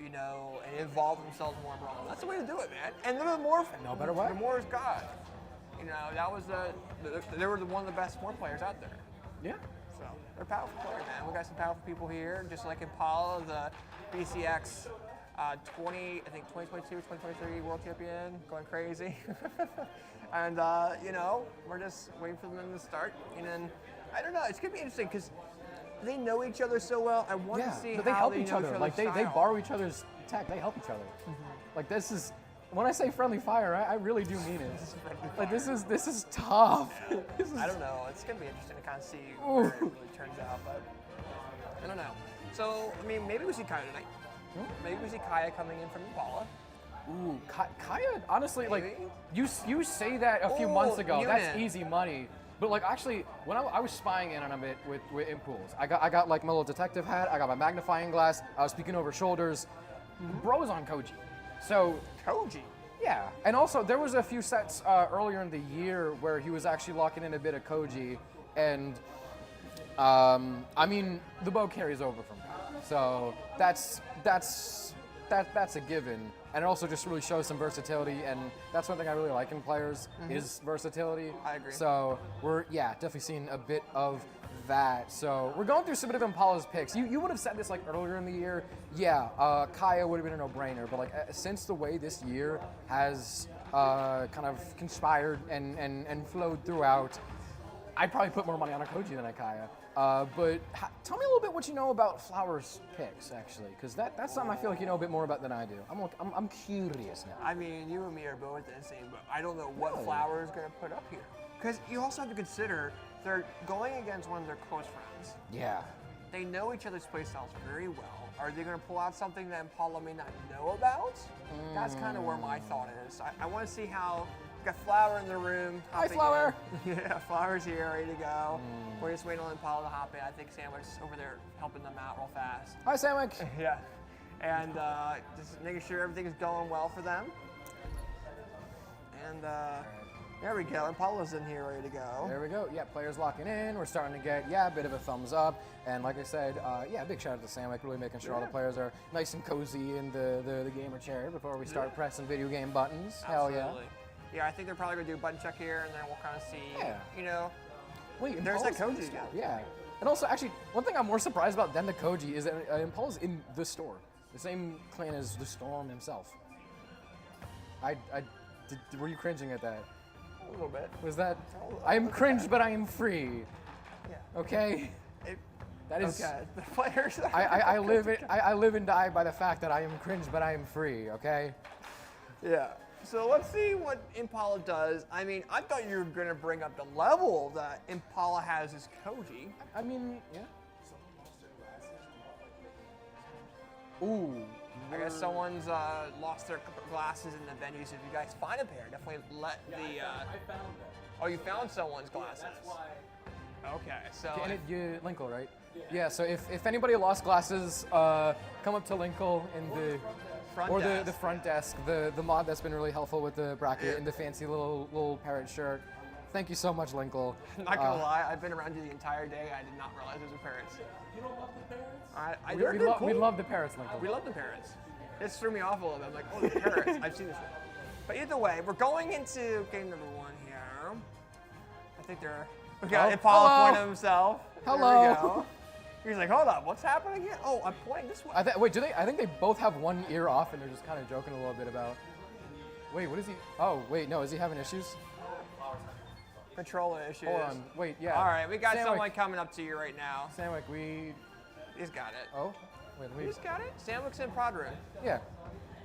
You know, and involve themselves more in Brawl. That's the way to do it, man. And the more, no better way. The more is God. You know, that was they were one of the best Swarm players out there. Yeah. So they're powerful players, man. We got some powerful people here, just like Impala, the BCX 2022, 2023 world champion, going crazy. And you know, we're just waiting for them to start. And then I don't know, it's gonna be interesting because they know each other so well. I want to see but they how help they each know other. Like they borrow each other's tech. They help each other. Like this is when I say friendly fire, I really do mean it. Like this is tough. I don't know. It's gonna be interesting to kind of see where it really turns out, but I don't know. So I mean, maybe we see Kaya tonight. Maybe we see Kaya coming in from Impala. Ooh, Kaya. Honestly, like you say that a few months ago. That's easy money. But like actually, when I was spying in on a bit with Impulse, I got like my little detective hat, I got my magnifying glass, I was peeking over shoulders. Bro's on Koji. So Koji? Yeah. And also there was a few sets earlier in the year where he was actually locking in a bit of Koji, and I mean the bow carries over from Kaya. So that's a given. And it also just really shows some versatility, and that's one thing I really like in players is versatility. I agree. So we're definitely seeing a bit of that. So we're going through some bit of Impala's picks. You would have said this like earlier in the year. Yeah, Kaya would have been a no-brainer, but like since the way this year has kind of conspired and flowed throughout, I'd probably put more money on a Koji than a Kaya. But tell me a little bit what you know about Flower's picks, actually, because that's something I feel like you know a bit more about than I do. I'm curious now. I mean, you and me are both in the same boat. I don't know what Flower is going to put up here. Because you also have to consider they're going against one of their close friends. Yeah. They know each other's playstyles very well. Are they going to pull out something that Impala may not know about? That's kind of where my thought is. I want to see how. Got Flower in the room. Hi, Flower. Yeah, Flower's here, ready to go. We're just waiting on Impala to hop in. I think Sandwich's over there helping them out real fast. Hi, Sandwich. Yeah, and just making sure everything is going well for them. And there we go. Impala's in here, ready to go. There we go. Yeah, players locking in. We're starting to get a bit of a thumbs up. And like I said, big shout out to Sandwich, really making sure all the players are nice and cozy in the gamer chair before we start pressing video game buttons. Absolutely. Hell yeah. Yeah, I think they're probably going to do a button check here, and then we'll kind of see, you know. Wait, there's that Impala's Koji. Yeah. And also, actually, one thing I'm more surprised about than the Koji is that Impala's in the store. The same clan as the Storm himself. Were you cringing at that? A little bit. Was that? I am cringed, but I am free. Yeah. Okay. That is. Okay. The players. I live and die by the fact that I am cringed, but I am free. Okay. Yeah. So let's see what Impala does. I mean, I thought you were gonna bring up the level that Impala has as Koji. I mean, yeah. Ooh. I guess someone's lost their glasses in the venue, so if you guys find a pair, definitely let the. I found them. Oh, you found someone's glasses. That's why. Okay, so. And you Linkle, right? Yeah. So if anybody lost glasses, come up to Linkle in the the front desk. The mod that's been really helpful with the bracket and the fancy little parrot shirt. Thank you so much, Linkle. I'm not gonna lie, I've been around you the entire day. I did not realize those were parrots. You don't love the parrots? We love the parrots, Linkle. We love the parrots. This threw me off a little bit. I'm like, oh, the parrots. I've seen this one. But either way, we're going into game number 1 here. I think we got Impala pointing himself. Hello. There we go. He's like, hold up, what's happening here? Oh, I'm pointing this way. Wait, do they? I think they both have one ear off, and they're just kind of joking a little bit about. Wait, what is he? Oh, wait, no, is he having issues? Controller issues. Hold on, wait, yeah. All right, we got Sandwick. someone coming up to you right now. Sandwick, He's got it. Oh, wait, He's got it. Sandwick's in prod room. Yeah.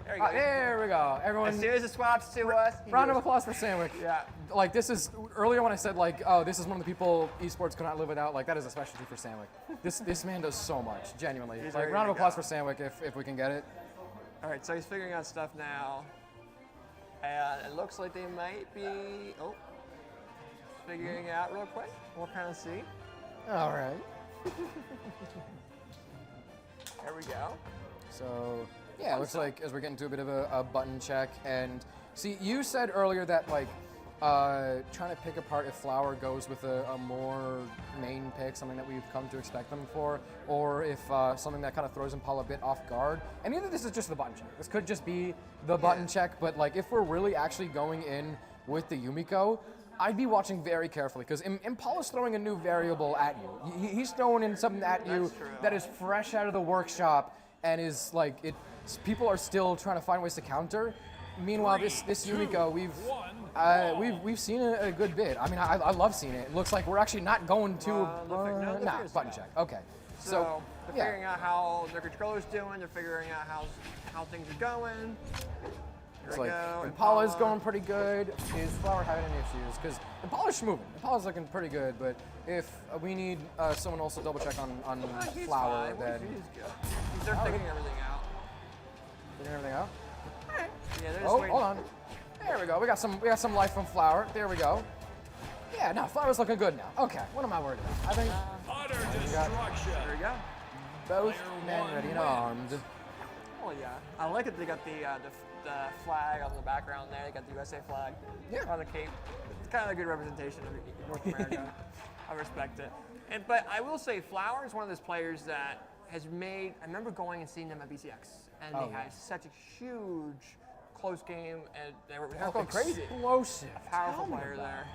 There you go. There we go. Everyone. As soon as it swaps to us. Round of applause for Sandwick. Yeah. Like this is earlier when I said like, oh, this is one of the people esports could not live without. Like that is a specialty for Sandwick. This man does so much, genuinely. He's Like ready round to of applause go. for Sandwick if we can get it. All right, so he's figuring out stuff now, and it looks like they might be. Oh. Figuring out real quick. We'll kind of see. All right. There we go. So yeah, it looks like as we're getting to a bit of a button check, and see, you said earlier that like trying to pick apart if Flower goes with a more main pick, something that we've come to expect them for, or if something that kind of throws Impala a bit off guard. And either this is just the button check. This could just be the button check, but like if we're really actually going in with the Yumiko, I'd be watching very carefully because Impala's throwing a new variable at you. He's throwing in something at you that is fresh out of the workshop and is like people are still trying to find ways to counter. Meanwhile, this Yumiko, we've seen a good bit. I mean, I love seeing it. It looks like we're actually not going to button check. Okay, so they're figuring out how their controller's doing. They're figuring out how things are going. It's like Impala's going pretty good. Is Flower having any issues? Because Impala's moving. Impala's looking pretty good, but if we need someone else to double check on Flower, then they're figuring everything out. Figuring everything out. Yeah, oh, hold on. There we go. We got some life from Flower. There we go. Yeah, no, Flower's looking good now. Okay, what am I worried about? I think utter destruction. There we go. Both men ready and armed. Oh yeah, I like it. They got the flag on the background there. They got the USA flag on the cape. It's kind of a good representation of North America. I respect it. But I will say, Flower is one of those players that has made. I remember going and seeing them at BCX, and they had such a huge close game, and they were going crazy. Explosive. A powerful player there.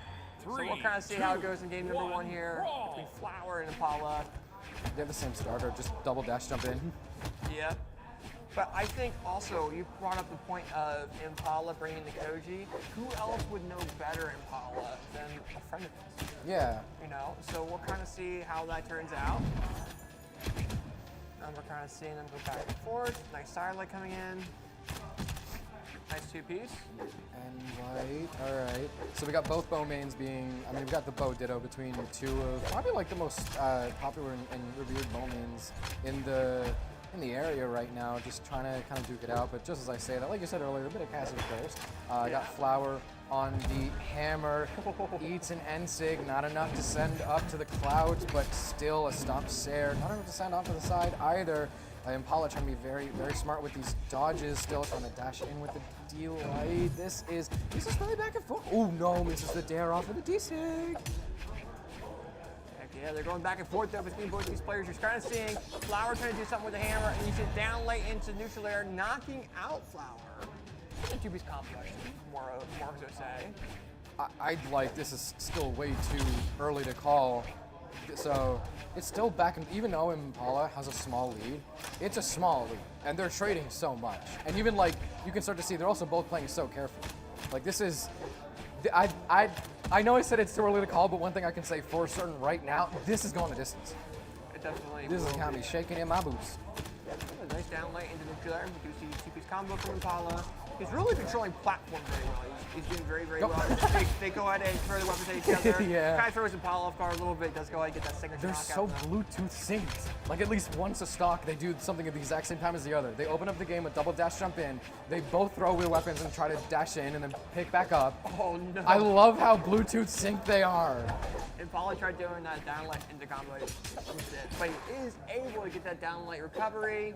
So we'll kind of see how it goes in game number 1 here between Flower and Impala. They have the same starter, just double dash jump in. Yeah. But I think also you brought up the point of Impala bringing the Koji. Who else would know better Impala than a friend of his? Yeah. You know, so we'll kind of see how that turns out. And we're kind of seeing them go back and forth. Nice side light coming in. Nice 2-piece. And white, all right. So we got both bow mains being, I mean, we've got the bow ditto between two of probably like the most popular and revered bow mains in the area right now, just trying to kind of duke it out. But just as I say that, like you said earlier, a bit of passive first. Got Flower on the hammer, eats an N-Sig, not enough to send up to the clouds, but still a stomp Sair, not enough to send off to the side either. Impala trying to be very, very smart with these dodges, still trying to dash in with the D-Light. This is really back and forth. Oh no, misses the dare off with the D-Sig. Yeah, they're going back and forth there between both these players. You're kind of seeing Flower trying to do something with the hammer, and you see down late into neutral air, knocking out Flower. It's a 2-piece complex, more so say. I'd like, this is still way too early to call, So it's still back, and even though Impala has a small lead, it's a small lead, and they're trading so much. And even like you can start to see they're also both playing so carefully. Like this is, I know I said it's too early to call, but one thing I can say for certain right now, this is going the distance. It definitely. This has got me shaking in my boots. A nice down light into the nuclear. We do see two-piece combo from Impala. He's really controlling platform very well. He's doing very, very well. They go ahead and throw the weapons at each other. Yeah. Kind of throws Impala off guard a little bit. Does go ahead and get that signature They're knockout. so Bluetooth synced. Like at least once a stock, they do something at the exact same time as the other. They open up the game with double dash jump in. They both throw away weapons and try to dash in and then pick back up. Oh no. I love how Bluetooth synced they are. Impala tried doing that down light into combo, but he is able to get that down light recovery.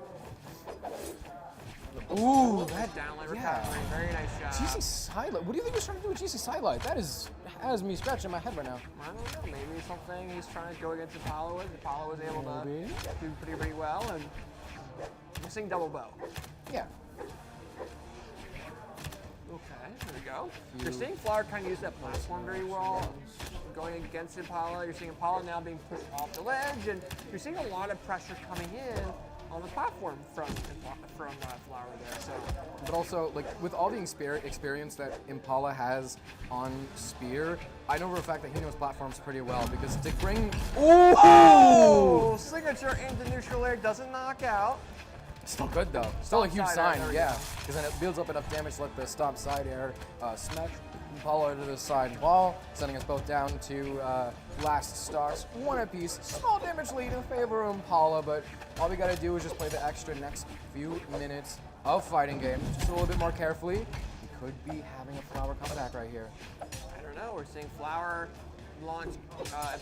Ooh, that downlight recovery. Very nice job. GC Sidelight. What do you think he's trying to do with GC Sidelight? That has me scratching my head right now. I don't know. Maybe something he's trying to go against Impala with. Impala was able to do pretty well, and missing double bow. Yeah. Okay, there we go. You're seeing Flower kind of use that platform very well. Going against Impala, you're seeing Impala now being pushed off the ledge, and you're seeing a lot of pressure coming in on the platform from Flower there. So, but also, like with all the experience that Impala has on Spear, I know for a fact that he knows platforms pretty well because to bring signature into neutral air doesn't knock out. Still good though. Still a huge sign, yeah. Because then it builds up enough damage to let the stop side air smash Impala to the side wall, sending us both down to last stocks, one apiece. Small damage lead in favor of Impala, but all we gotta do is just play the extra next few minutes of fighting game, just a little bit more carefully. We could be having a Flower comeback right here. I don't know. We're seeing Flower launch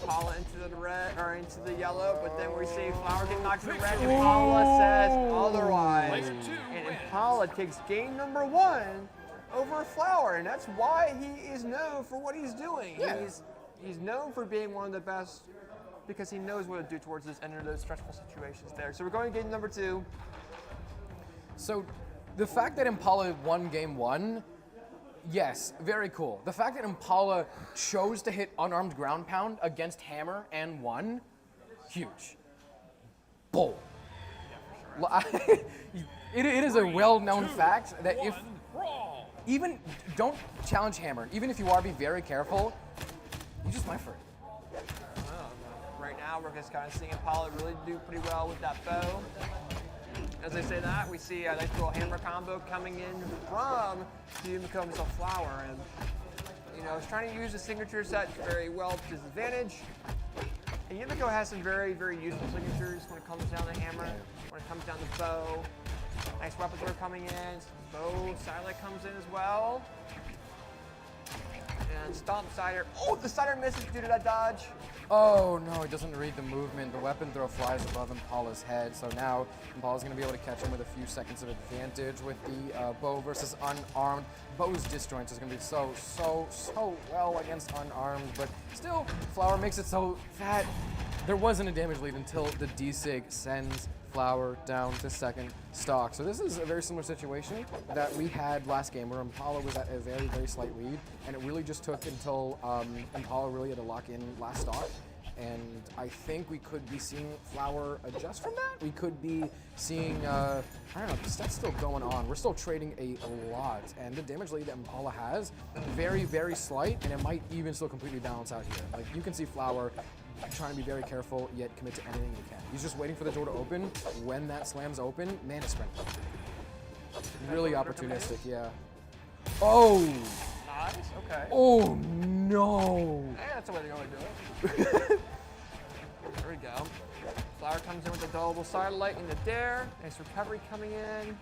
Impala into the red or into the yellow, but then we see Flower get knocked to the red. Impala says otherwise, and Impala takes game number 1 over Flower, and that's why he is known for what he's doing. Yeah. He's known for being one of the best because he knows what to do towards this end of those stressful situations there. So we're going to game number 2. So the fact that Impala won game 1, yes, very cool. The fact that Impala chose to hit unarmed ground pound against Hammer and won, huge. Bold. It is a well-known fact that if even don't challenge Hammer, even if you are, be very careful. You just went for it. Right now, we're just kind of seeing Impala really do pretty well with that bow. As I say that, we see a nice little hammer combo coming in from Yumiko himself Flower, and you know, he's trying to use the signature set very well to his advantage. And Yumiko has some very, very useful signatures when it comes down to hammer, when it comes down to bow. Nice weapons are coming in. Bow Silent comes in as well. And stomp Cider. Oh, the Cider misses due to that dodge. Oh no, it doesn't read the movement. The weapon throw flies above Impala's head, so now Impala's going to be able to catch him with a few seconds of advantage with the bow versus unarmed. Bow's disjoints is going to be so well against unarmed, but still, Flower makes it so that there wasn't a damage lead until the D-Sig sends Flower down to second stock. So this is a very similar situation that we had last game where Impala was at a very, very slight lead, and it really just took until Impala really had to lock in last stock. And I think we could be seeing Flower adjust from that. We could be seeing, I don't know, because that's still going on. We're still trading a lot, and the damage lead that Impala has, very, very slight, and it might even still completely balance out here. Like, you can see Flower trying to be very careful, yet commit to anything he can. He's just waiting for the door to open. When that slams open, man, it's sprint. Really opportunistic, yeah. Oh! Nice, okay. Oh, no! Hey, that's the way to go and do it. There we go. Flower comes in with a double satellite in the dare. Nice recovery coming in.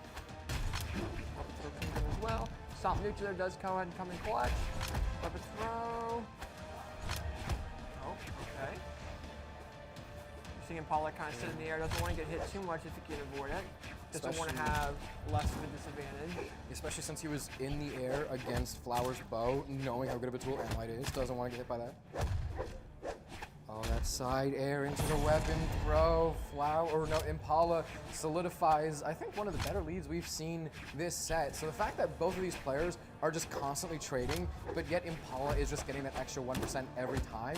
Throw comes in as well. Stomp Nuclear does go ahead and come in clutch. Weapon throw. Oh, okay. You're seeing Impala kind of sit in the air. Doesn't want to get hit too much if he can avoid it. Doesn't want to have less of a disadvantage. Especially since he was in the air against Flower's bow, knowing how good of a tool Amlight is. Doesn't want to get hit by that. Oh, that side air into the weapon throw. Impala solidifies, I think, one of the better leads we've seen this set. So the fact that both of these players are just constantly trading, but yet Impala is just getting that extra 1% every time.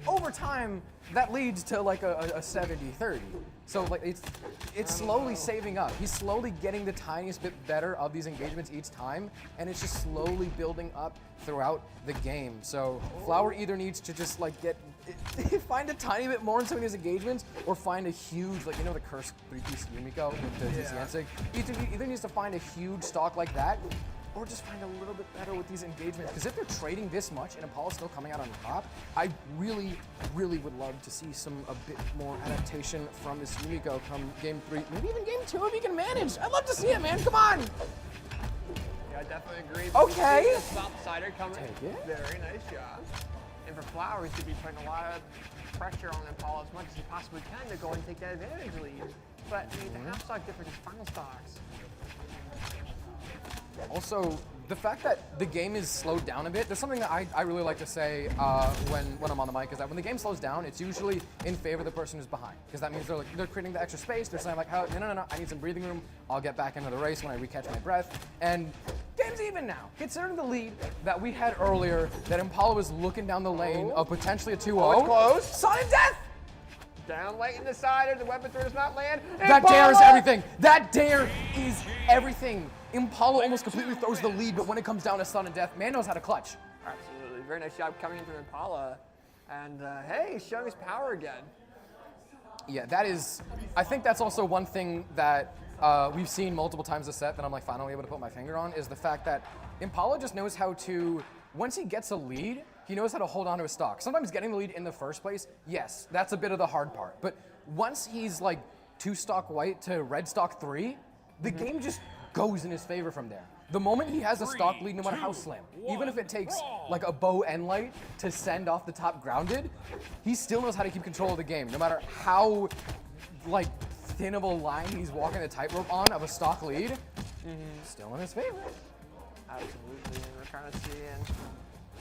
Over time, that leads to like a 70-30. So like it's slowly saving up. He's slowly getting the tiniest bit better of these engagements each time, and it's just slowly building up throughout the game. So Flower either needs to just like find a tiny bit more in some of these engagements, or find a huge, like, you know, the cursed 3-piece Yumiko with the TCN. Either needs to find a huge stock like that, or just find a little bit better with these engagements. Because if they're trading this much and Impala's still coming out on top, I really, really would love to see a bit more adaptation from this Yumiko come game 3, maybe even game 2 if he can manage. I'd love to see it, man. Come on. Yeah, I definitely agree. Okay. Stop cider coming. Take it. Very nice job. And for Flower, he should be putting a lot of pressure on Impala as much as he possibly can to go and take that advantage lead. But I mean, the half stock difference is final stocks. Also, the fact that the game is slowed down a bit, there's something that I really like to say when I'm on the mic, is that when the game slows down, it's usually in favor of the person who's behind. Because that means they're creating the extra space, they're saying like, oh, no, I need some breathing room, I'll get back into the race when I recatch my breath. And game's even now. Considering the lead that we had earlier, that Impala was looking down the lane of potentially a 2-0. Oh, it's close. Sudden death! Down late in the cider, the weapon throw does not land. That dare is everything. That dare is everything. Impala almost completely throws the lead, but when it comes down to sudden death, man knows how to clutch. Absolutely. Very nice job coming in from Impala. And hey, he's showing his power again. Yeah, that is, I think that's also one thing that we've seen multiple times this set that I'm like finally able to put my finger on, is the fact that Impala just knows how to, once he gets a lead, he knows how to hold on to his stock. Sometimes getting the lead in the first place, yes, that's a bit of the hard part. But once he's like 2 stock white to red stock 3, the game just goes in his favor from there. The moment he has a stock lead, no matter how slim, even if it takes like a bow end light to send off the top grounded, he still knows how to keep control of the game, no matter how like thin of a line he's walking the tightrope on of a stock lead. Still in his favor. Absolutely, and we're kind of seeing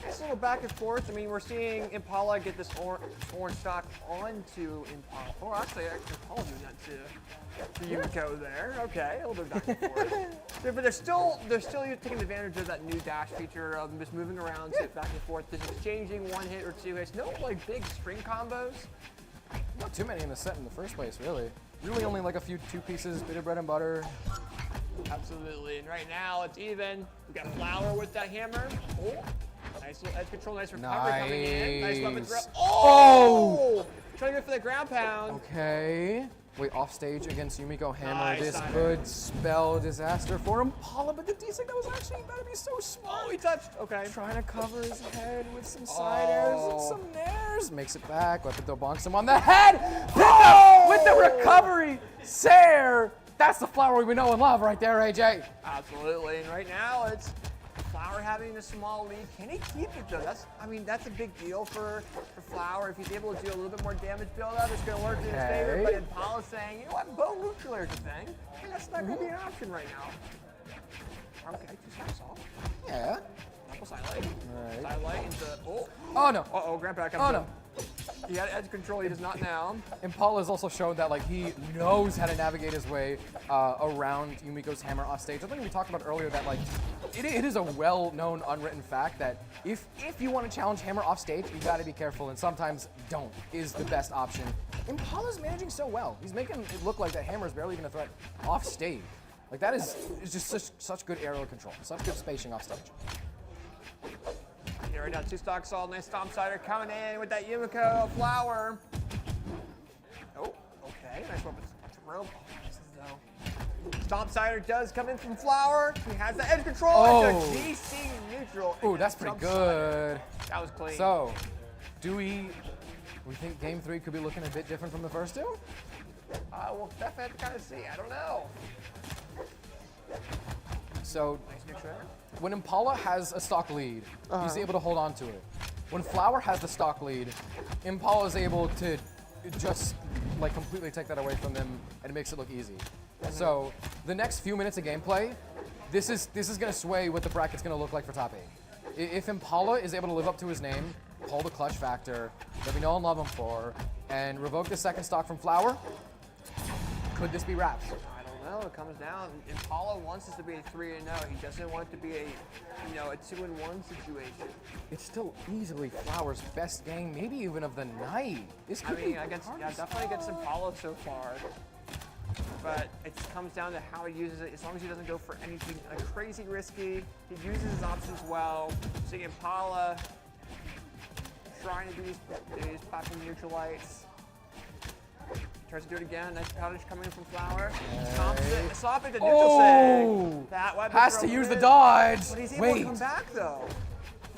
it's a little back and forth. I mean, we're seeing Impala get this orange stock onto Impala. Oh, actually, Impala doing that to Yumiko there. Okay, a little bit back and forth. Yeah, but they're still taking advantage of that new dash feature of just moving around, back and forth, just exchanging 1 hit or 2 hits. No like big string combos. Not too many in the set in the first place, really. Really only like a few 2 pieces, bit of bread and butter. Absolutely, and right now it's even. We got Flower with that hammer. Oh. Nice little edge control, nice recovery coming in. Nice weapon throw. Oh! Trying to go for the ground pound. Okay. Wait, off stage against Yumiko Hammer. Nice, this could spell disaster for Impala, but the D-Sig that was actually about to be so small. Oh, he touched. Okay. Trying to cover his head with some side airs and some nairs. Makes it back. Weapon throw bonks him on the head. Pick up with the recovery. Sair. That's the Flower we know and love right there, AJ. Absolutely. And right now it's Flower having a small lead. Can he keep it though? That's a big deal for Flower. If he's able to do a little bit more damage build-up, it's going to work in his favor. But Impala's saying, you know what, bow nuclear is a thing. And that's not going to be an option right now. Okay, 2 stacks off. Yeah. Double side light. Right. Side light into, Oh no. Uh-oh, grandpa comes Oh in. no. He had edge control, he does not now. Impala has also shown that like he knows how to navigate his way around Yumiko's hammer off stage. I think we talked about earlier that like it is a well-known unwritten fact that if you want to challenge hammer off stage, you got to be careful, and sometimes don't is the best option. Impala's managing so well. He's making it look like that hammer is barely even a threat off stage. Like that is just such good aerial control, such good spacing off stage. Yeah, right now 2 stock solid, nice stomp cider coming in with that Yumiko Flower. Oh, okay, nice weapon throw. Stomp cider does come in from Flower. He has the edge control. Oh. It's a DC neutral. Ooh, that's pretty good. That was clean. So, do we think game 3 could be looking a bit different from the first 2? We'll definitely have to kind of see. I don't know. So, Nice neutral. when Impala has a stock lead, he's able to hold on to it. When Flower has the stock lead, Impala is able to just like completely take that away from them, and it makes it look easy. So the next few minutes of gameplay, this is going to sway what the bracket's going to look like for top 8. If Impala is able to live up to his name, hold the clutch factor that we know and love him for, and revoke the second stock from Flower, could this be wraps? I don't know, it comes down. Impala wants this to be a 3-0. He doesn't want it to be a 2-1 situation. It's still easily Flower's best game, maybe even of the night. This could I mean, be definitely against Impala so far. But it comes down to how he uses it. As long as he doesn't go for anything crazy risky, he uses his options well. Seeing Impala trying to do these platform neutral lights. Tries to do it again. Nice poutage coming in from Flower. Stopping the neutral sig. That weapon has to throw use the in. dodge. But he's able to come back though.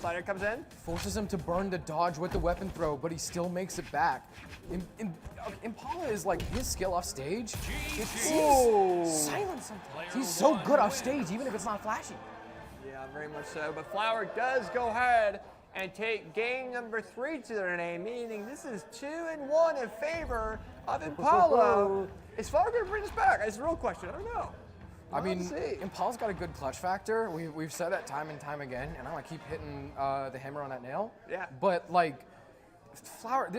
Slider comes in. Forces him to burn the dodge with the weapon throw, but he still makes it back. Impala is like his skill off stage. It seems silent sometimes. He's so good off stage, even if it's not flashy. Yeah, very much so. But Flower does go ahead and take game number 3 to their name, meaning this is 2-1 in favor of Impala. Is Flower going to bring this back? It's a real question. I don't know. I mean, Impala's got a good clutch factor. We've said that time and time again, and I'm gonna keep hitting the hammer on that nail. Yeah. But like, Flower,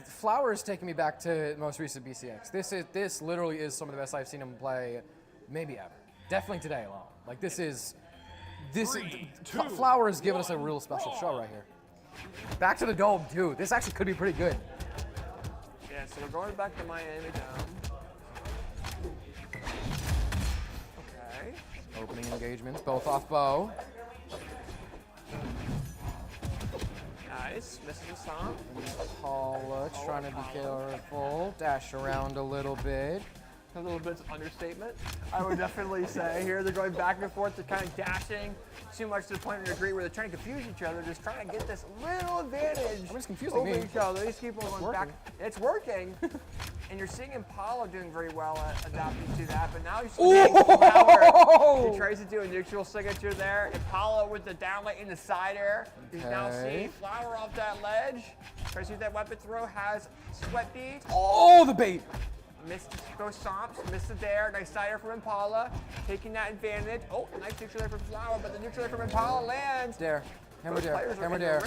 Flower is taking me back to the most recent BCX. This literally is some of the best I've seen him play, maybe ever. Definitely today alone. Like Flower is giving us a real special show right here. Back to the dome too. This actually could be pretty good. Yeah, so we're going back to Miami Dome. Okay. Opening engagements, both off bow. Nice, missing the stomp. Paula trying to be careful, dash around a little bit. A little bit's understatement, I would definitely say. Here they're going back and forth, they're kind of dashing too much to the point of degree where they're trying to confuse each other, just trying to get this little advantage over each other. These people are going back. It's working. And you're seeing Impala doing very well at adapting to that, but now you're seeing Flower. He tries to do a neutral signature there. Impala with the downlight in the side air. He's now seeing Flower off that ledge. Tries to use that weapon throw, has sweat beads. Oh, the bait! Missed both stomps, missed it there. Nice side air from Impala, taking that advantage. Oh, nice neutral air from Flower, but the neutral air from Impala lands. Dare. Hammer dare. Hammer dare.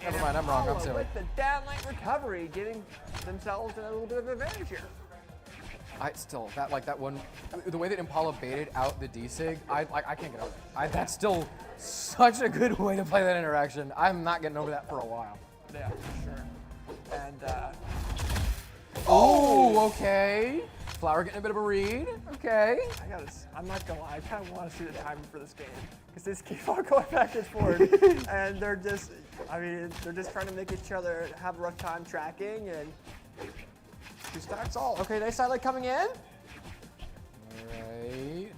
Never mind, I'm wrong. I'm silly. With the downlight recovery, giving themselves a little bit of advantage here. That one, the way that Impala baited out the D-Sig, I can't get over it. That's still such a good way to play that interaction. I'm not getting over that for a while. Yeah, for sure. And, okay. Flower getting a bit of a read. Okay. I'm not gonna lie, I kind of want to see the timing for this game. Because these keep on going back and forth. And they're just trying to make each other have a rough time tracking. And 2 stacks all. Okay, nice sidelight coming in. Alright.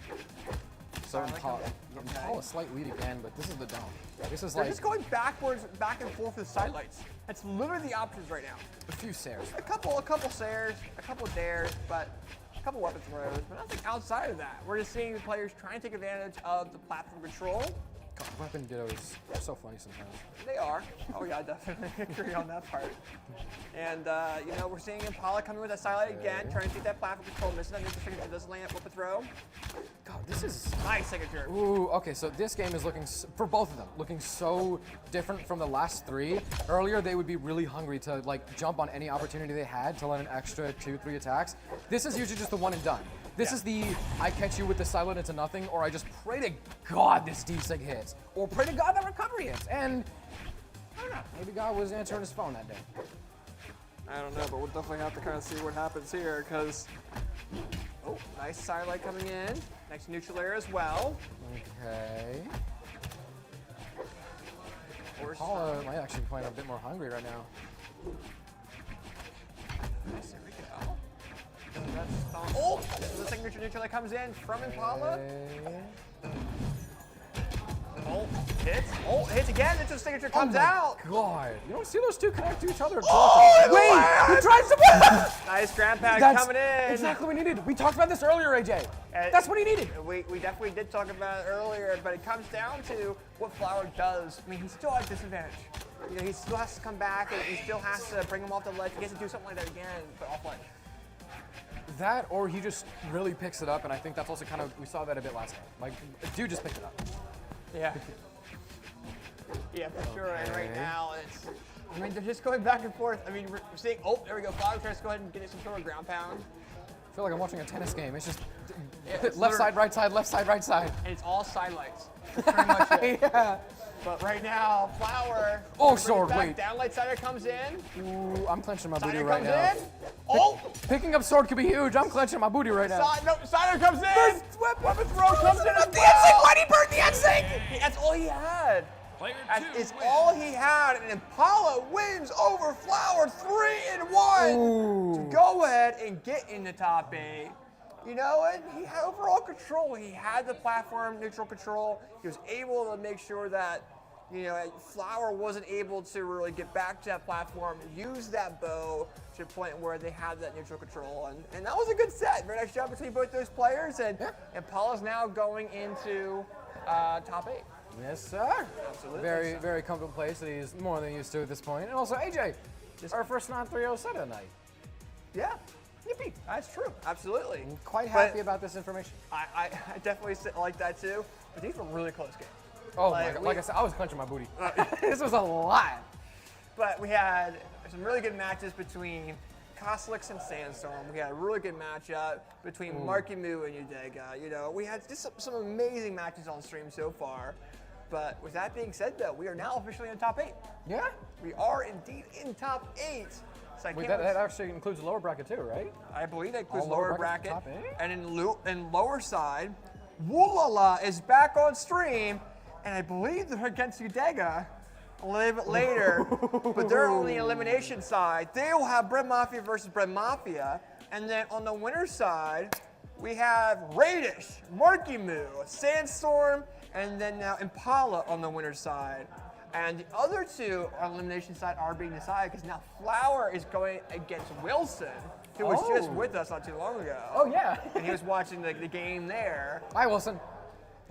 So Impala slight lead again, but this is the dome. This is They're just going backwards, back and forth with sidelights. That's literally the options right now. A few Sares. A couple Sares, a couple dares, but a couple weapon throws, but nothing outside of that. We're just seeing the players trying to take advantage of the platform control. God, weapon dittos are so funny sometimes. They are. Oh yeah, I definitely agree on that part. And we're seeing Impala coming with that sidelight again, trying to take that platform control, missing that neutral signature, doesn't land, weapon throw. God, this is nice signature. Ooh, okay, so this game is looking, for both of them, looking so different from the last 3. Earlier, they would be really hungry to like jump on any opportunity they had to land an extra 2-3 attacks. This is usually just the one and done. This is the, I catch you with the silent into nothing, or I just pray to God this D-Sig hits, or pray to God that recovery hits. And I don't know, maybe God was answering his phone that day. I don't know, but we'll definitely have to kind of see what happens here, because, oh, nice sidelight coming in. Nice neutral air as well. Okay. Paula might actually be playing a bit more hungry right now. Nice, there we go. Oh, the signature neutral that comes in from Impala. Oh, hits again. It's a signature comes out. God, you don't see those two connect to each other. Wait, he tries to nice grab pack coming in. Exactly what we needed. We talked about this earlier, AJ. That's what he needed. We definitely did talk about it earlier, but it comes down to what Flower does. I mean, he still has disadvantage. You know, he still has to come back, and he still has to bring him off the ledge. He has to do something like that again, but off ledge. That, or he just really picks it up, and I think that's also kind of, we saw that a bit last time. Like, dude just picked it up. Yeah. Yeah, for sure. And right now, they're just going back and forth. I mean, we're seeing, oh, there we go. Flower tries to go ahead and get some sort of ground pound. feel like I'm watching a tennis game. It's just it's left side, right side, left side, right side. And it's all sidelights. That's pretty much it. Yeah. But right now, Flower. Oh, sword, wait. Downlight Cider comes in. Ooh, I'm clenching my booty Cider right comes now. in. Oh! Picking up sword could be huge. I'm clenching my booty right now. Cider comes in. Weapon throw comes in as The well. NSYNC, why'd he burn the NSYNC? That's all he had. Player That 2 is wins. all he had, and Impala wins over Flower 3-1 to go ahead and get in the top 8. You know, and he had overall control. He had the platform neutral control. He was able to make sure that, you know, Flower wasn't able to really get back to that platform, use that bow to a point where they had that neutral control. And that was a good set. Very nice job between both those players. And Impala's now going into top 8. Yes, sir. Absolutely. Very comfortable place that he's more than used to at this point. And also, AJ, our first non-3-0 set of the night. Yeah. Yippee. That's true. Absolutely. I'm quite happy about this information. I definitely like that too. But these were really close games. Oh my God. Like I said, I was clenching my booty. This was a lot. But we had some really good matches between Cosolix and Sandstorm. We had a really good matchup between Marckiemoo and Udega. You know, we had just some amazing matches on stream so far. But with that being said, though, we are now officially in the top 8. Yeah? We are indeed in top 8. So Wait, that actually includes the lower bracket too, right? I believe that includes All lower lower bracket. brackets, top 8? And in lower side, Wula is back on stream, and I believe they're against Udega a little bit later, but they're on the elimination side. They will have Bread Mafia versus Bread Mafia, and then on the winner's side, we have Radish, Marckiemoo, Sandstorm, and then now Impala on the winner's side. And the other two on elimination side are being decided because now Flower is going against Wilson, who was just with us not too long ago. Oh, yeah. And he was watching the game there. Hi, Wilson.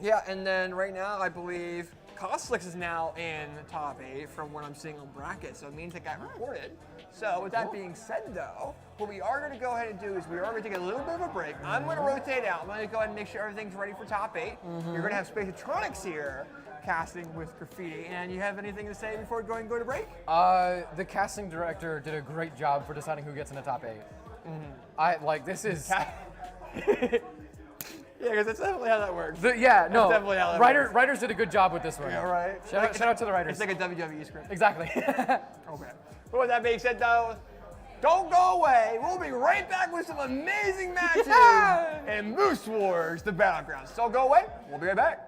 Yeah, and then right now I believe Cosolix is now in the top 8 from what I'm seeing on bracket, so it means it got reported. So with that being said though, what we are going to go ahead and do is we are going to take a little bit of a break. I'm going to rotate out. I'm going to go ahead and make sure everything's ready for top 8. You're going to have Spacetronics here casting with Graffiti. And you have anything to say before we go to break? The casting director did a great job for deciding who gets in the top 8. This is... Yeah, because that's definitely how that works. No. That's definitely how that works. Writers did a good job with this one. Yeah, right. Shout out to the writers. It's like a WWE script. Exactly. Okay. But with that being said, though, don't go away. We'll be right back with some amazing matches and Moose Wars, the Battlegrounds. So don't go away. We'll be right back.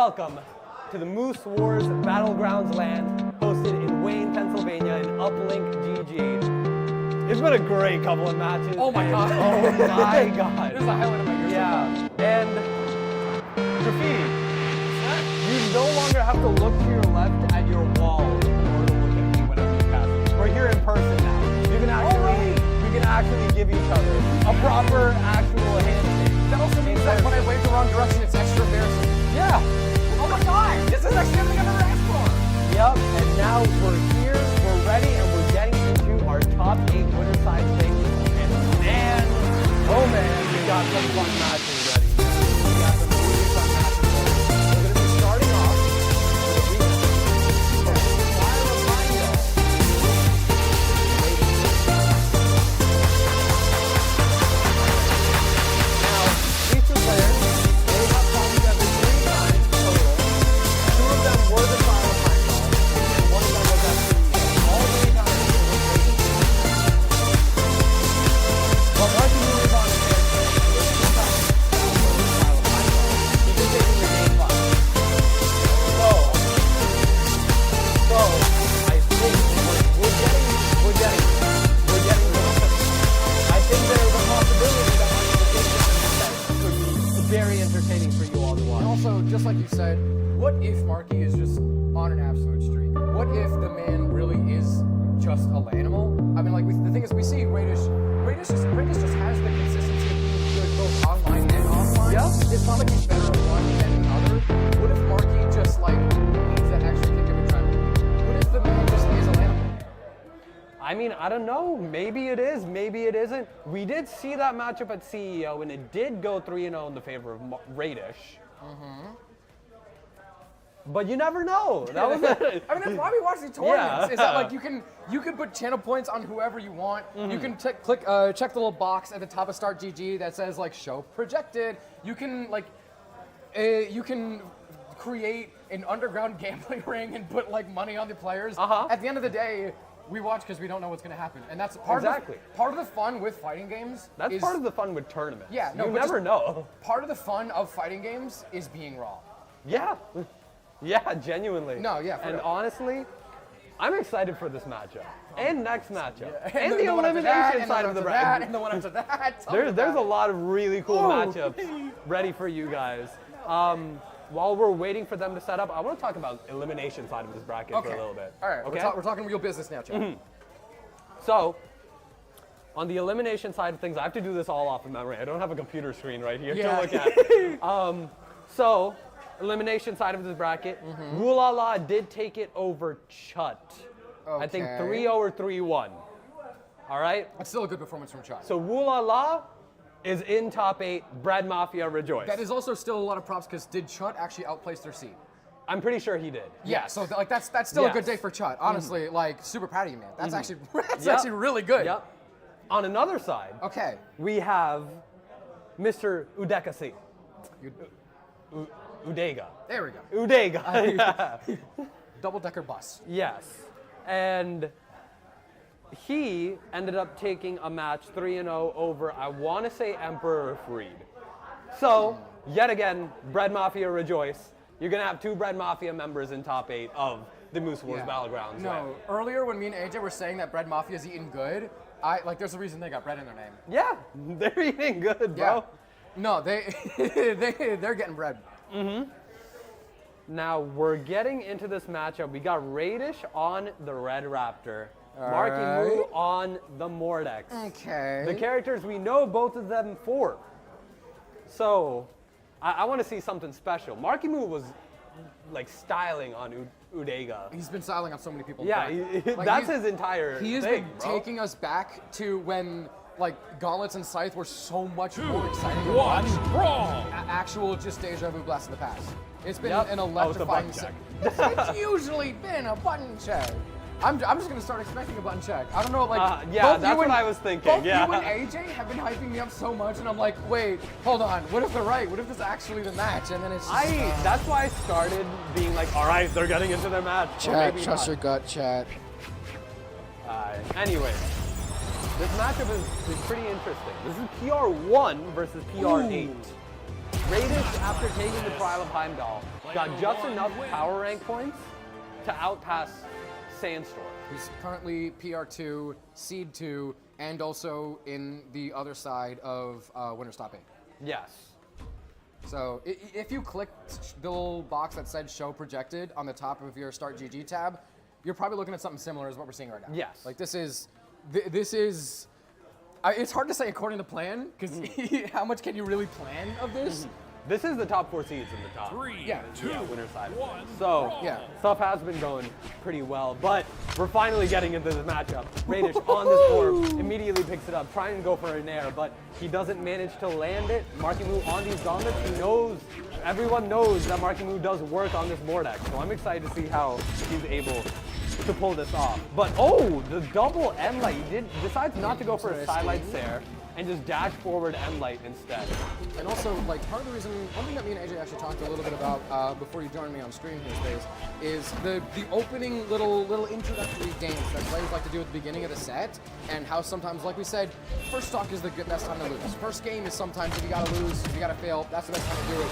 welcome to the Moose Wars Battlegrounds land, hosted in Wayne, Pennsylvania, in Uplink, GG. It's been a great couple of matches. Oh my god. Oh my god. This is the highlight of my year. Yeah, and Graffiti, you no longer have to look to your left at your wall in order to look at me whenever you pass me. We're here in person now. We can actually give each other a proper, actual handshake. That also means that when I wave the wrong direction, it's extra embarrassing. Yeah. Oh my god! This is actually everything I've ever asked for! Yep, and now we're here, we're ready, and we're getting into our top 8 winner side thing. And man, oh man, we got some fun matches ready. We got some really fun matches ready. We're going to be starting off with a rematch. While remind y'all, now, these two players, they have fought together 3 times total. 2 of them were the final final, and 1 of them was actually all 3 times it was rated. But Marckiemoo is on his head, and with 2 times that was the final final, he can take him to game 5. So I think we're getting I think there's a possibility that Marckiemoo could be very entertaining for you all to watch. And also, just like you said, what if Marky is just on an absolute streak? What if the man really is just a animal? I mean, like, the thing is, we see Radish just has the consistency of being good both online and offline. Yep. It's not like he's better at one than another. What if Marky just, like, needs that extra kick of adrenaline? What if the man just is an animal? I mean, I don't know. Maybe it is. Maybe it isn't. We did see that matchup at CEO, and it did go 3-0 in the favor of Radish. But you never know. That was it. I mean, that's why we watch these tournaments. Is that like you can put channel points on whoever you want. You can check the little box at the top of Start GG that says like show projected. You can you can create an underground gambling ring and put like money on the players. At the end of the day, we watch because we don't know what's going to happen, and that's part of the fun with fighting games. That's part of the fun with tournaments. Yeah, no, you but never know. Part of the fun of fighting games is being raw. Yeah. Yeah, genuinely. No, yeah, for and real. honestly, I'm excited for this matchup and next matchup And and the one after elimination that, and side the of the one after that, bracket. and the one after that. There's a lot of really cool matchups ready for you guys. While we're waiting for them to set up, I want to talk about elimination side of this bracket for a little bit. All right, Okay. we're talking real business now, Chad. So, on the elimination side of things, I have to do this all off of memory. I don't have a computer screen right here to look at. So, elimination side of this bracket, Wula did take it over Chut. I think 3-0 or 3-1. All right? That's still a good performance from Chad. So Wula is in top 8. Brad Mafia rejoice. That is also still a lot of props because did Chut actually outplace their seed? I'm pretty sure he did. Yeah, so like that's still a good day for Chut. Honestly, like super proud of you, man. That's actually actually really good. Yep. On another side, we have Mr. Udega. Udega. There we go. Udega. Double-decker bus. Yes. And he ended up taking a match 3-0 over, I want to say, Emperor Freed. So, yet again, Bread Mafia rejoice. You're going to have 2 Bread Mafia members in top 8 of the Moose Wars Battlegrounds. No, earlier when me and AJ were saying that Bread Mafia's eating good, there's a reason they got bread in their name. Yeah, they're eating good, bro. Yeah. No, they're getting bread. Now, we're getting into this matchup. We got Radish on the Red Raptor. Marckiemoo on the Mordex. Okay. The characters we know both of them for. So, I want to see something special. Marckiemoo was like styling on Udega. He's been styling on so many people. Yeah, that's his entire He has thing, been bro. taking us back to when like Gauntlets and Scythe were so much more exciting. Actual just deja vu blast in the past. It's been an electrifying. It's usually been a button check. I'm just gonna start expecting a button check. I don't know, like yeah, that's what I was thinking. Both you and AJ have been hyping me up so much, and I'm like, wait, hold on. What if they're right? What if this is actually the match? And then it's just, that's why I started being like, all right, they're getting into their match. Chat, trust your gut, chat. Anyway, this matchup is pretty interesting. This is PR1 versus PR8. Radish, after taking the trial of Heimdall, got just enough power rank points to outpass Sandstorm. He's currently PR2, Seed 2, and also in the other side of Winter Stop 8. Yes. So if you click the little box that said Show Projected on the top of your Start GG tab, you're probably looking at something similar as what we're seeing right now. Yes. Like this is, it's hard to say according to plan, because how much can you really plan of this? This is the top 4 seeds in the top. 3, Yeah. 2, Winter side. 1. So, Yeah. stuff has been going pretty well, but we're finally getting into the matchup. Radish on this orb immediately picks it up, trying to go for an air, but he doesn't manage to land it. Marckiemoo on these gauntlets, he knows, everyone knows that Marckiemoo does work on this Mordex, so I'm excited to see how he's able to pull this off. But oh, the double M-Light, he decides not to go for a sidelight Sair and just dash forward M-Light instead. And also, like, part of the reason, one thing that me and AJ actually talked a little bit about before you joined me on stream here, Space, is the opening little introductory games that players like to do at the beginning of the set, and how sometimes, like we said, first stock is the best time to lose. First game is sometimes if you gotta lose, if you gotta fail, that's the best time to do it.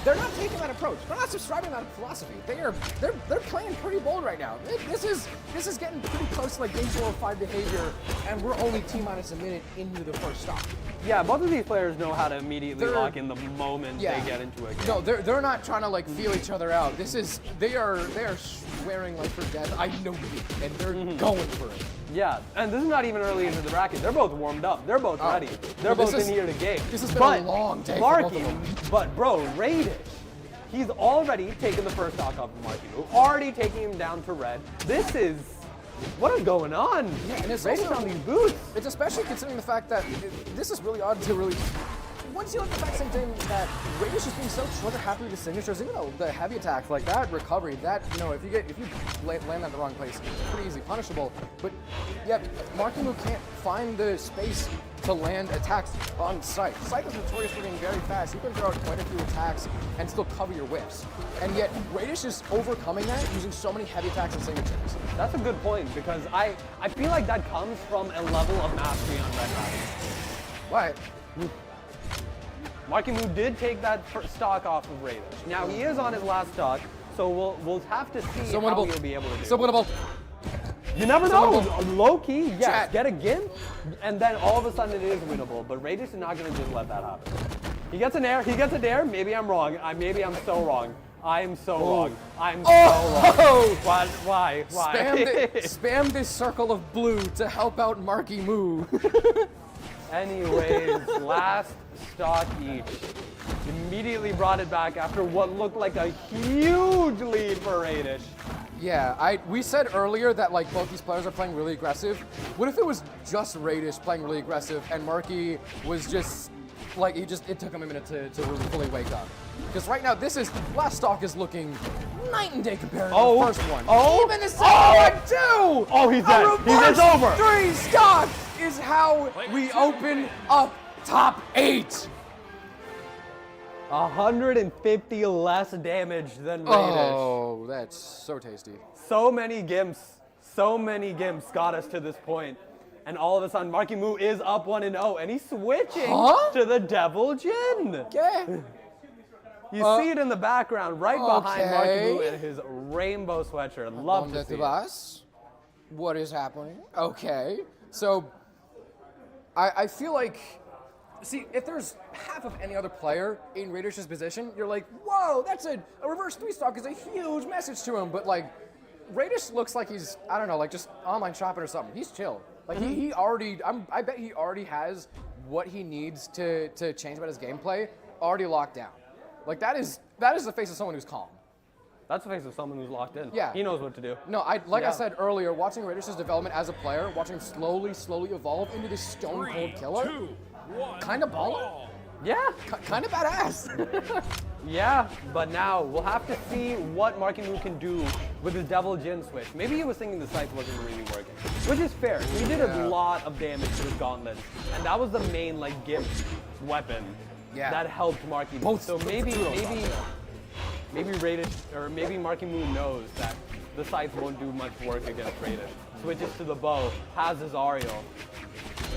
They're not taking that approach. They're not subscribing to that philosophy. They're playing pretty bold right now. This is getting pretty close to like game 4 or 5 behavior, and we're only T-minus a minute into the first stock. Yeah, both of these players know how to immediately lock in the moment they get into a game. No, they're not trying to like feel each other out. They are swearing like for death. I know you, and they're going for it. Yeah, and this is not even early into the bracket. They're both warmed up. They're both ready. They're both in here to game. This has been a long day for both of them. But bro, Radish, he's already taken the first stock off of Marckiemoo, already taking him down to red. This is, what is going on? Yeah, and it's Radish also, on these boots. It's especially considering the fact that this is really odd to really. Once you look at the fact same thing that Radish is being so trigger happy with the signatures, even though the heavy attacks like that recovery, that if you land that in the wrong place, it's pretty easily punishable. But yet Marckiemoo can't find the space to land attacks on sight. Sight is notorious for being very fast. You can throw out quite a few attacks and still cover your whiffs. And yet Radish is overcoming that using so many heavy attacks and signatures. That's a good point, because I feel like that comes from a level of mastery on Red Riding. What? Marckiemoo did take that stock off of Radish. Now he is on his last stock, so we'll have to see how he'll be able to do. So winnable. You never know. Low key, yes. Get a gimp, and then all of a sudden it is winnable. But Radish is not going to just let that happen. He gets an air. He gets a dare. Maybe I'm wrong. Maybe I'm so wrong. I'm so wrong. I'm so wrong. Why? Spam this circle of blue to help out Marckiemoo. Anyways, last stock each. Immediately brought it back after what looked like a huge lead for Radish. Yeah, we said earlier that like both these players are playing really aggressive. What if it was just Radish playing really aggressive and Marky was just like it took him a minute to really fully wake up? Because right now last stock is looking night and day compared to the first one. Even the second one too. Oh, he's dead. It's over. 3 stock is how we open up top 8. 150 less damage than Radish. Oh, that's so tasty. So many gimps got us to this point. And all of a sudden, Marckiemoo is up 1-0, and he's switching to the Devil Jin. Okay. You see it in the background, right behind Marckiemoo and his rainbow sweatshirt. Love to see it. What is happening? Okay. So, I feel like, see, if there's half of any other player in Radish's position, you're like, whoa, that's a reverse 3 stock is a huge message to him. But like, Radish looks like he's, I don't know, like just online shopping or something. He's chill. Like he already, I bet he already has what he needs to change about his gameplay already locked down. Like that is the face of someone who's calm. That's the face of someone who's locked in. Yeah. He knows what to do. No, I said earlier, watching Radish's development as a player, watching him slowly evolve into this stone cold killer, kind of baller. Yeah. Kind of badass. Yeah, but now we'll have to see what Marckiemoo can do with his Devil Jin switch. Maybe he was thinking the scythe wasn't really working, which is fair. He did a lot of damage to his gauntlet, and that was the main like gimp weapon that helped Marckiemoo. So maybe Radish, or maybe Marckiemoo knows that the scythe won't do much work against Radish. Switches to the bow, has his Ariel.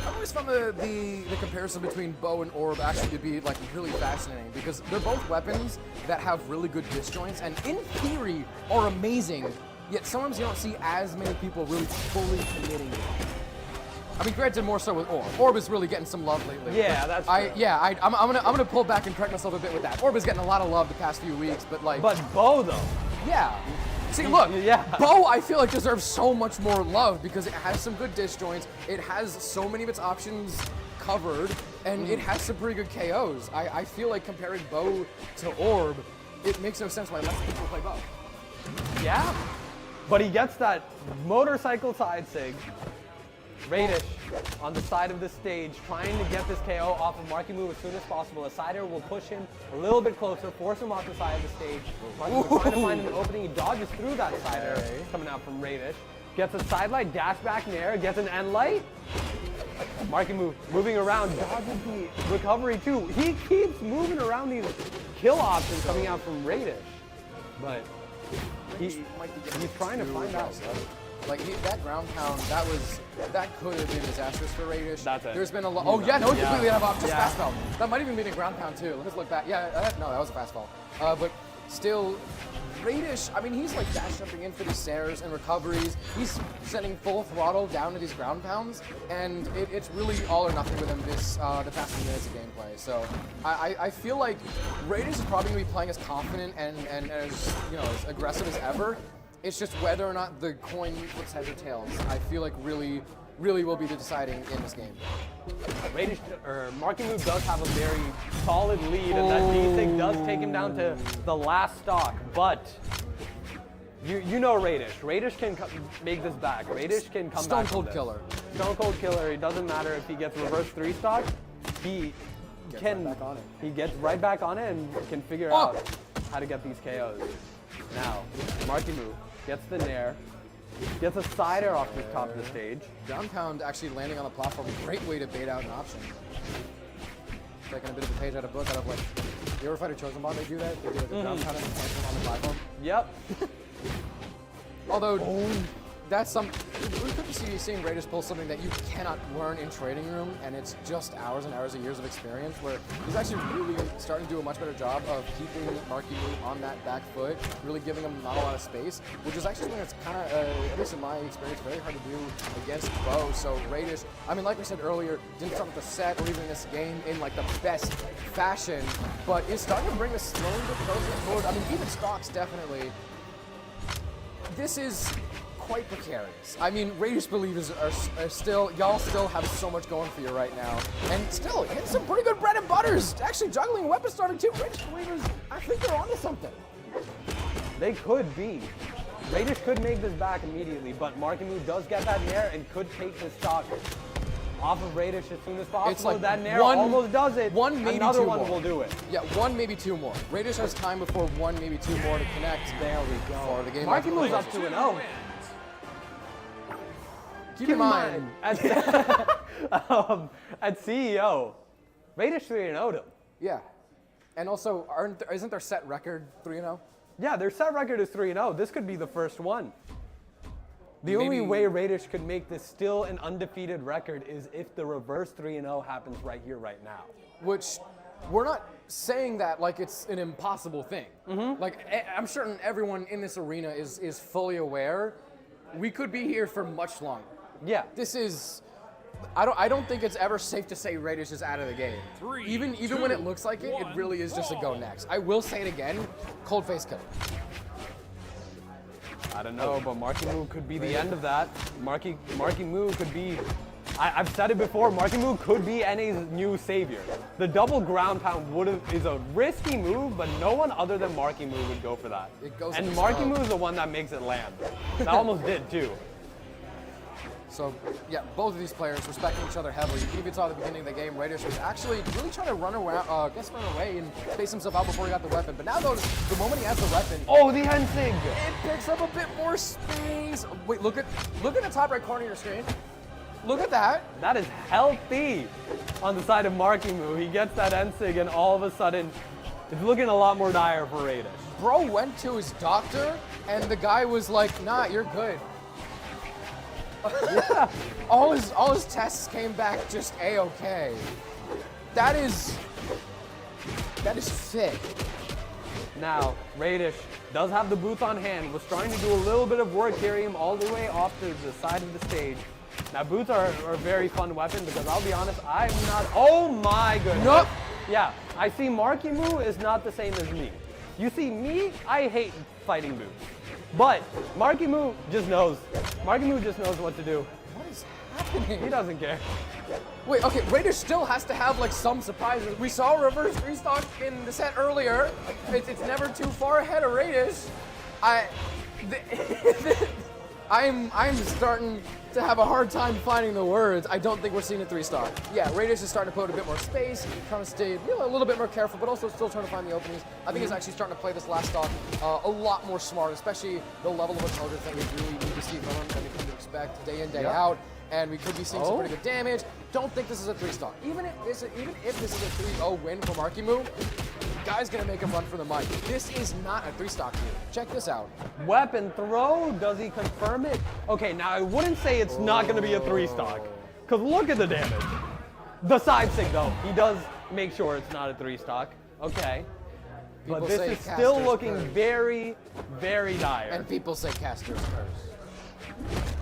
I've always found the comparison between bow and orb actually to be like really fascinating because they're both weapons that have really good disjoints and in theory are amazing, yet sometimes you don't see as many people really fully committing it. I mean, granted, more so with Orb. Orb is really getting some love lately. Yeah, that's true. I'm gonna pull back and correct myself a bit with that. Orb is getting a lot of love the past few weeks, but like. But bow though. Yeah. See, look, Yeah. bow I feel like deserves so much more love because it has some good disjoints. It has so many of its options covered, and it has some pretty good KOs. I feel like comparing bow to Orb, it makes no sense why less people play bow. Yeah. But he gets that motorcycle side sig. Radish on the side of the stage, trying to get this KO off of Marckiemoo as soon as possible. A sider will push him a little bit closer, force him off the side of the stage. Marckiemoo trying to find an opening. He dodges through that sider coming out from Radish. Gets a side light, dash back nair, gets an end light. Marckiemoo moving around, dodges the recovery too. He keeps moving around these kill options coming out from Radish. But he's trying to find out. Like that ground pound, that could have been disastrous for Radish. That's it. There's been a lot. Oh yeah, no, completely out of options. Yeah. Fast fall. That might even be a ground pound too. Let me just look back. Yeah, no, that was a fast fall. But still, Radish. I mean, he's like dash jumping in for these snares and recoveries. He's sending full throttle down to these ground pounds, and it's really all or nothing with him the past few minutes of gameplay. So I feel like Radish is probably gonna be playing as confident and as as aggressive as ever. It's just whether or not the coin flips heads or tails. I feel like really will be the deciding in this game. Marckiemoo does have a very solid lead, and that D-Sig does take him down to the last stock. But you know Radish. Radish can make this back. Radish can come Stone back. Cold Killer. Stone Cold Killer. It doesn't matter if he gets reverse 3 stock. He can. Right back on it. He gets right back on it and can figure out how to get these KOs. Now, Marckiemoo gets the nair, gets a sider off the top of the stage. Ground pound actually landing on the platform, great way to bait out an option. Taking a bit of a page out of book out of like, you ever fight a Chosen Bond, they do that? They do the ground pound and the tantrum on the platform. Yep. Although, that's we could be seeing Raiders pull something that you cannot learn in Trading Room, and it's just hours and hours of years of experience, where he's actually really starting to do a much better job of keeping Marckiemoo on that back foot, really giving him not a lot of space, which is actually something that's kind of, at least in my experience, very hard to do against Bo. So Raiders, I mean, like we said earlier, didn't start with the set or even this game in like the best fashion, but is starting to bring the slowly but closer forward. I mean, even stocks definitely. This is quite precarious. I mean, Raiders believers are still, y'all still have so much going for you right now. And still, hitting some pretty good bread and butters. Actually juggling weapon starting too. Raiders believers, I think they're onto something. They could be. Raiders could make this back immediately, but Marckiemoo does get that nair and could take this stock off of Raiders as soon as possible. It's like that nair almost does it. Maybe Another two one more. will do it. Yeah, one, maybe two more. Raiders has time before one, maybe two more to connect. There we go. For the game. Marckiemoo is up 2-0. Keep in mind, at CEO, Raiders 3-0'd him. Yeah. And also, isn't their set record 3-0? Yeah, their set record is 3-0. This could be the first one. The only way Raiders could make this still an undefeated record is if the reverse 3-0 happens right here, right now. Which, we're not saying that like it's an impossible thing. Like, I'm certain everyone in this arena is fully aware we could be here for much longer. Yeah. This is, I don't think it's ever safe to say Raiders is out of the game. Even when it looks like it, it really is just a go next. I will say it again, cold face killer. I don't know, but Marckiemoo could be the end of that. Marckiemoo could be, I've said it before, Marckiemoo could be NA's new savior. The double ground pound is a risky move, but no one other than Marckiemoo would go for that. And Marckiemoo is the one that makes it land. That almost did too. So, yeah, both of these players respecting each other heavily. You even saw at the beginning of the game, Raiders was actually really trying to run away and space himself out before he got the weapon. But now, though, the moment he has the weapon, oh, the Hensig! It picks up a bit more space. Wait, look at the top right corner of your screen. Look at that. That is healthy on the side of Marckiemoo. He gets that Hensig, and all of a sudden, it's looking a lot more dire for Raiders. Bro went to his doctor, and the guy was like, nah, you're good. all his tests came back just A-okay. That is thick. Now, Radish does have the boots on hand, was trying to do a little bit of work carrying him all the way off to the side of the stage. Now, boots are a very fun weapon because I'll be honest, I'm not, oh my goodness. Nope. Yeah, I see Marckiemoo is not the same as me. You see me, I hate fighting boots. But Marckiemoo just knows what to do. What is happening? He doesn't care. Wait, okay, Radish still has to have like some surprises. We saw reverse restock in the set earlier. It's never too far ahead of Radish. I'm starting to have a hard time finding the words. I don't think we're seeing a 3-stock. Yeah, Radish is starting to put a bit more space, trying to stay a little bit more careful, but also still trying to find the openings. I think he's actually starting to play this last stock a lot more smart, especially the level of intelligence that we really need to see from him that we come to expect day in, day out. And we could be seeing some pretty good damage. Don't think this is a 3-stock. Even if this is a 3-0 win for Marckiemoo, guy's gonna make him run for the mic. This is not a 3-stock here. Check this out. Weapon throw, does he confirm it? Okay, now I wouldn't say it's not gonna be a 3-stock, because look at the damage. The side sig though, he does make sure it's not a 3-stock. Okay. But this is still looking very, very dire. And people say Caster's curse.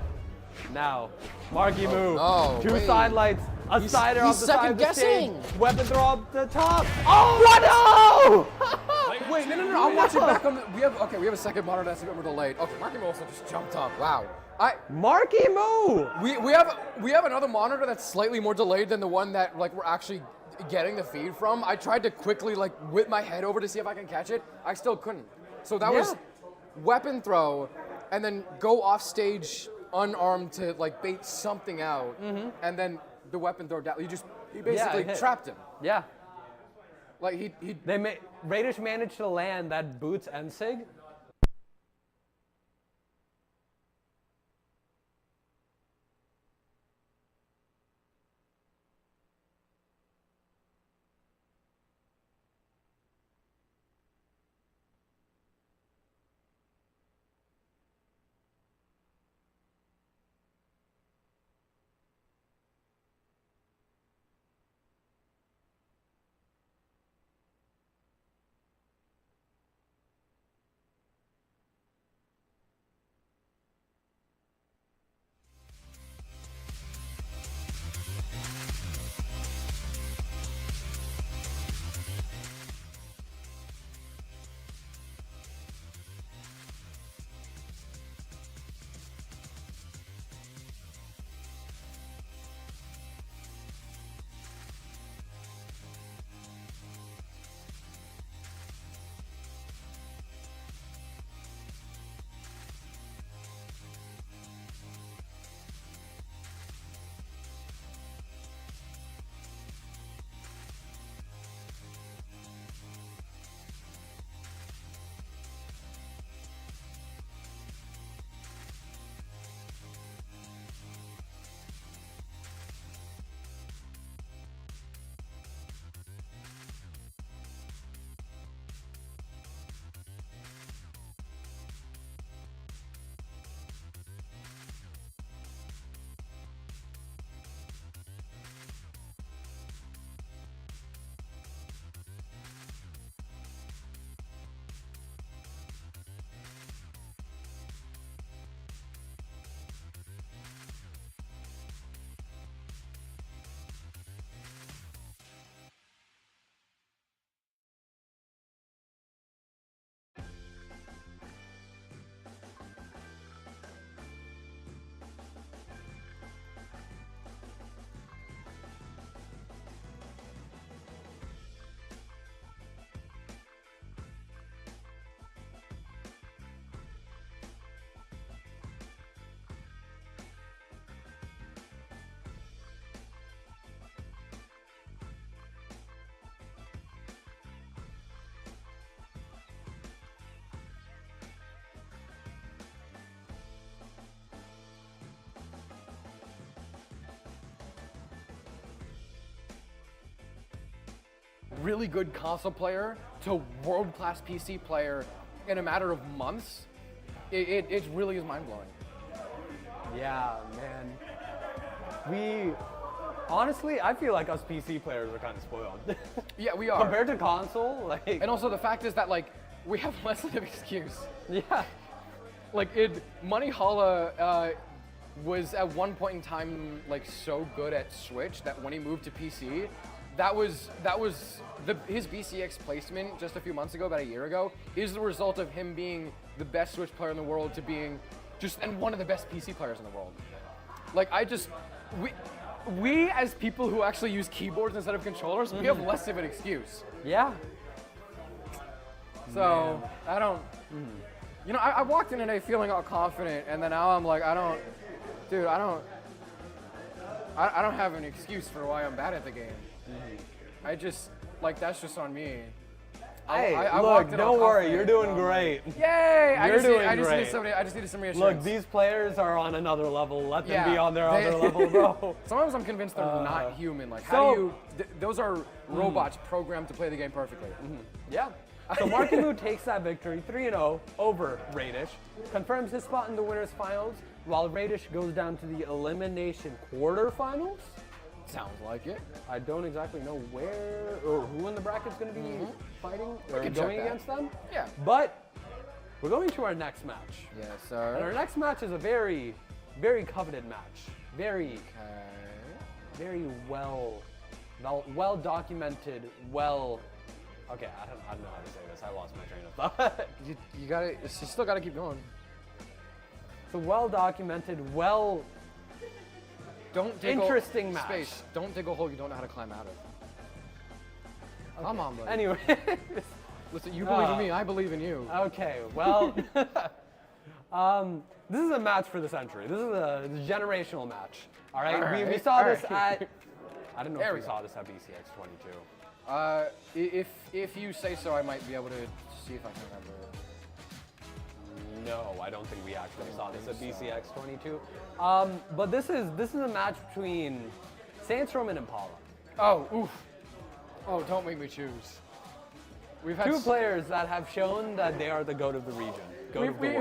Now, Marckiemoo, two side lights, a sider off the side of the stage, weapon throw up the top. Oh, no! Wait, no, I'm watching back on the, we have a second monitor that's a bit more delayed. Okay, Marckiemoo also just jumped up, wow. Marckiemoo! We have another monitor that's slightly more delayed than the one that like we're actually getting the feed from. I tried to quickly like whip my head over to see if I can catch it. I still couldn't. So that was weapon throw, and then go off stage unarmed to like bait something out, and then the weapon throw down. He basically trapped him. Yeah. Like Radish managed to land that boots and sig. Really good console player to world-class PC player in a matter of months, it really is mind-blowing. Yeah, man. Honestly, I feel like us PC players are kind of spoiled. Yeah, we are. Compared to console, like. And also the fact is that like we have less of an excuse. Yeah. Like Money Holla was at one point in time like so good at Switch that when he moved to PC, that was his BCX placement just a few months ago, about a year ago, is the result of him being the best Switch player in the world to being and one of the best PC players in the world. Like we as people who actually use keyboards instead of controllers, we have less of an excuse. Yeah. So I don't. You know, I walked in today feeling all confident, and then now I'm like, I don't have an excuse for why I'm bad at the game. I just, like, that's just on me. Hey, I look, don't worry, you're doing great. Yay! I just needed some reassurance. Look, these players are on another level. Let them be on their other level, bro. Sometimes I'm convinced they're not human. Like, how do you? Those are robots programmed to play the game perfectly. Yeah. So Marckiemoo takes that victory 3-0 over Radish, confirms his spot in the winners finals, while Radish goes down to the elimination quarterfinals. Sounds like it. I don't exactly know where or who in the bracket's going to be fighting or going against them. Yeah. But we're going to our next match. Yes, sir. And our next match is a very, very coveted match. Very well documented, Okay, I don't know how to say this. I lost my train of thought. You still gotta keep going. It's a well documented, interesting match. Space. Don't dig a hole you don't know how to climb out of. Okay. Come on, buddy. Anyway. Listen, you believe in me, I believe in you. Okay, well, this is a match for the century. This is a generational match. All right, we saw this at, I don't know if we saw this at BCX 22. If you say so, I might be able to see if I can remember. No, I don't think we actually saw this at BCX 22. But this is a match between Sandstorm and Impala. Oh, oof. Oh, don't make me choose. We've had two players that have shown that they are the GOAT of the region.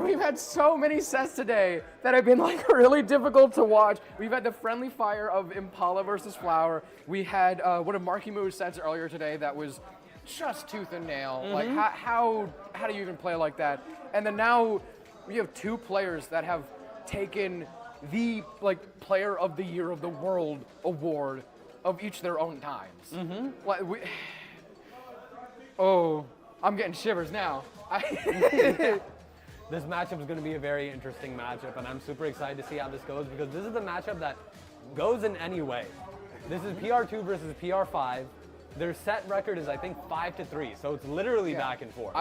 We've had so many sets today that have been like really difficult to watch. We've had the friendly fire of Impala versus Flower. We had one of Marckiemoo sets earlier today that was just tooth and nail. Like how do you even play like that? And then now we have two players that have taken the player of the year of the world award of each their own times. Oh, I'm getting shivers now. This matchup is going to be a very interesting matchup, and I'm super excited to see how this goes because this is the matchup that goes in any way. This is PR2 versus PR5. Their set record is, I think, 5-3, so it's literally back and forth.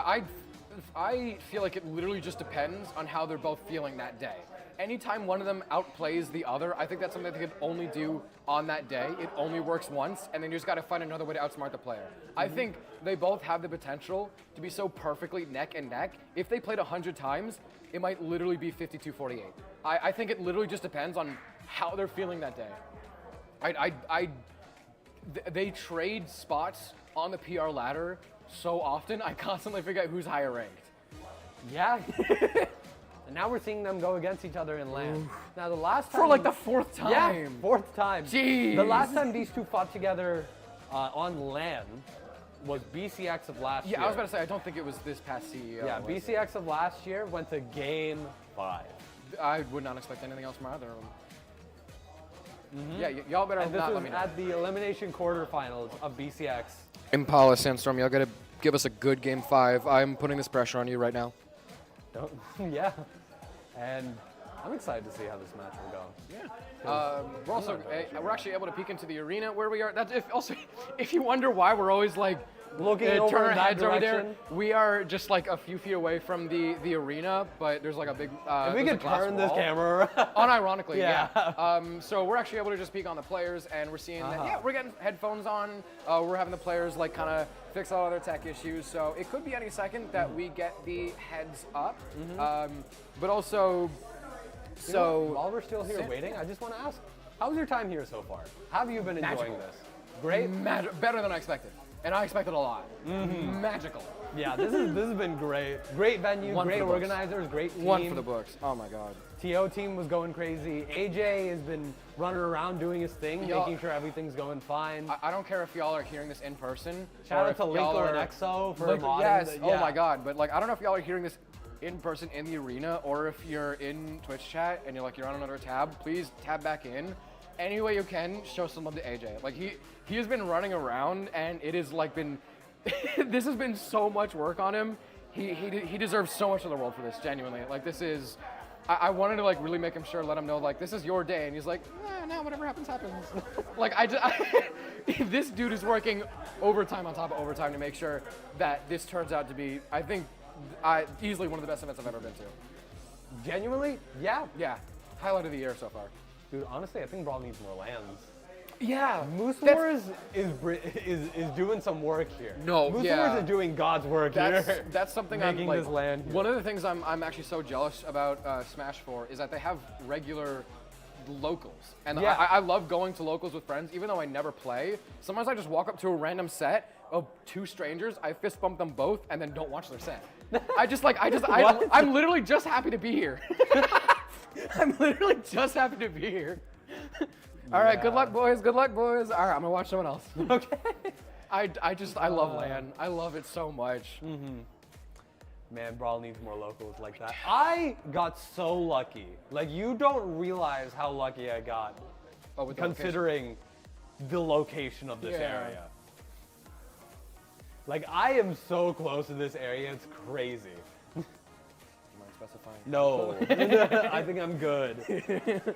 I feel like it literally just depends on how they're both feeling that day. Anytime one of them outplays the other, I think that's something they could only do on that day. It only works once, and then you just got to find another way to outsmart the player. I think they both have the potential to be so perfectly neck and neck. If they played 100 times, it might literally be 52-48. I think it literally just depends on how they're feeling that day. They trade spots on the PR ladder so often, I constantly forget who's higher ranked. Yeah. And now we're seeing them go against each other in LAN. Now the last time... For like the fourth time. Yeah, fourth time. Jeez. The last time these two fought together on LAN was BCX of last year. Yeah, I was about to say, I don't think it was this past CEO. Yeah, BCX of last year went to Game 5. I would not expect anything else from either of them. Yeah, y'all better not let me know. At the elimination quarterfinals of BCX. Impala, Sandstorm, y'all gotta give us a good Game 5. I'm putting this pressure on you right now. Yeah, and I'm excited to see how this match will go. Yeah. We're actually able to peek into the arena where we are. That's if you wonder why we're always like looking turn our in that heads over there. direction. We are just like a few feet away from the arena, but there's like a big. If we could turn this camera around. Unironically, yeah. So we're actually able to just peek on the players, and we're seeing that we're getting headphones on. We're having the players like kind of fix all their tech issues. So it could be any second that we get the heads up. But also, while we're still here waiting, I just want to ask, how's your time here so far? How have you been enjoying this? Great? Better than I expected. and I expected a lot. Magical. Yeah, this has been great. Great venue, One for great the books. organizers, great team. One for the books. Oh my God. TO team was going crazy. AJ has been running around doing his thing, making sure everything's going fine. I don't care if y'all are hearing this in person. Shout or out to if y'all Linkle and are- EXO for Like, modding. yes. the- Oh my God. But like, I don't know if y'all are hearing this in person in the arena, or if you're in Twitch chat and you're on another tab. Please tab back in. Any way you can, show some love to AJ. Like he has been running around, and it has like been. This has been so much work on him. He deserves so much of the world for this. Genuinely, like this is. I wanted to like really make him sure, let him know like this is your day, and he's like, no, whatever happens happens. Like this dude is working overtime on top of overtime to make sure that this turns out to be, I think, easily one of the best events I've ever been to. Genuinely? Yeah. Yeah, highlight of the year so far. Dude, honestly, I think Brawl needs more lands. Yeah, Moose Wars is doing some work here. No, Moose yeah. Wars is doing God's work here. That's something Making I'm like. this land here. One of the things I'm actually so jealous about Smash 4 is that they have regular locals, and Yeah. I love going to locals with friends, even though I never play. Sometimes I just walk up to a random set of two strangers, I fist bump them both, and then don't watch their set. I'm literally just happy to be here. I'm literally just happy to be here. All right, good luck, boys. Good luck, boys. All right, I'm gonna watch someone else. Okay. I love LAN. I love it so much. Man, Brawl needs more locals like that. I got so lucky. Like, you don't realize how lucky I got, with the considering the location of this Yeah. area. Like, I am so close to this area, it's crazy. Do you mind specifying? No, I think I'm good.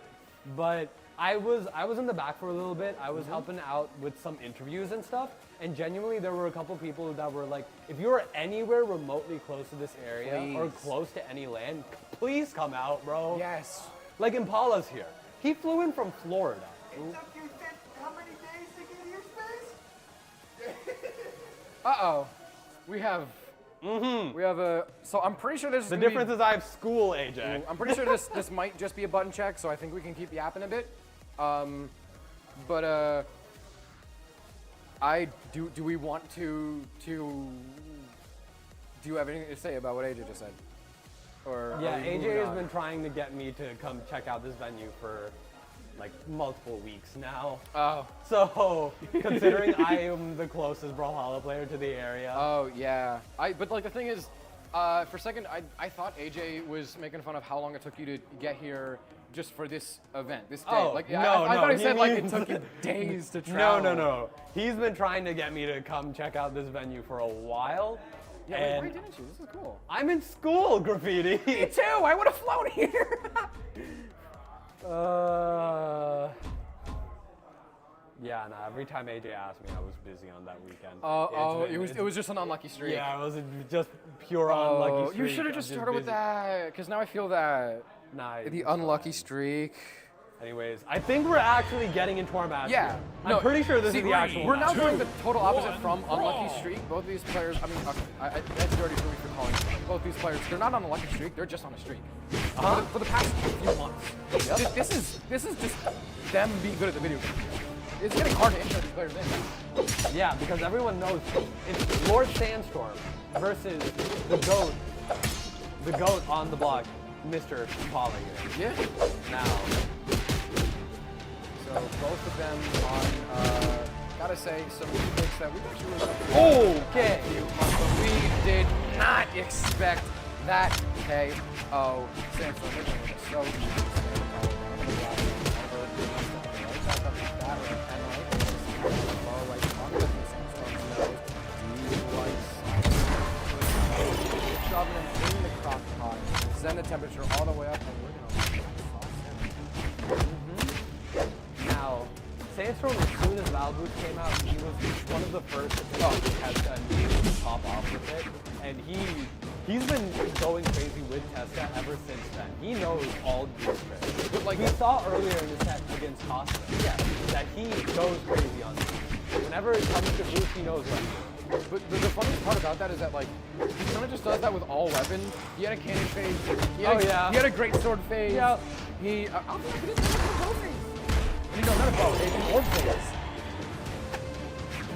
But I was in the back for a little bit. I was helping out with some interviews and stuff. And genuinely, there were a couple people that were like, if you're anywhere remotely close to this area or close to any land, please come out, bro. Yes. Like Impala's here. He flew in from Florida. How many days to get here, Space? Uh-oh. We have a, so I'm pretty sure this is The gonna difference is I have school, AJ. I'm pretty sure this might just be a button check, so I think we can keep yapping a bit. Do we want to do you have anything to say about what AJ just said? Or Yeah, are we moving AJ has on? been trying to get me to come check out this venue for like multiple weeks now. Oh. So, considering I am the closest Brawlhalla player to the area. Oh yeah. But like the thing is, for a second I thought AJ was making fun of how long it took you to get here just for this event, this day. Oh, like no, I thought he he said like it means- took you days to travel. No. He's been trying to get me to come check out this venue for a while. Yeah, and why didn't you? This is cool. I'm in school, Graffiti. Me too. I would have flown here. Yeah, no, every time AJ asked me, I was busy on that weekend. It was just an unlucky streak. Yeah, it was just pure unlucky streak. You should have just started with that, because now I feel that. Nah, The unlucky streak. Anyways, I think we're actually getting into our match. Yeah. here. I'm pretty sure this is the actual We're match. now doing the total opposite from unlucky streak. Both of these players, I mean, that's already for me for calling. Both these players, they're not on a lucky streak. They're just on a streak. For the past few months. This is just them being good at the video game. It's getting hard to intro these players in. Yeah, because everyone knows it's Lord Sandstorm versus the GOAT on the block, Mr. Impala here. Yeah. Now, So both of them on, gotta say, some picks that we actually okay. but we did not expect that KO. Sandstorm so shoving him in the crock pot, send the temperature all the way up, and we're gonna Now, Sandstorm, as soon as Valbooth came out, he was one of the first to pick up the Tesca and be able to top off with it. And he's been going crazy with Tesca ever since then. He knows all boost tricks. But like we saw earlier in the set against Costa, that he goes crazy on boost. Whenever it comes to boost, he knows what. But the funniest part about that is that, like, he kind of just does that with all weapons. He had a cannon phase. He had a great sword phase. Yeah. He didn't have a bow phase. No, not a bow. An orb phase.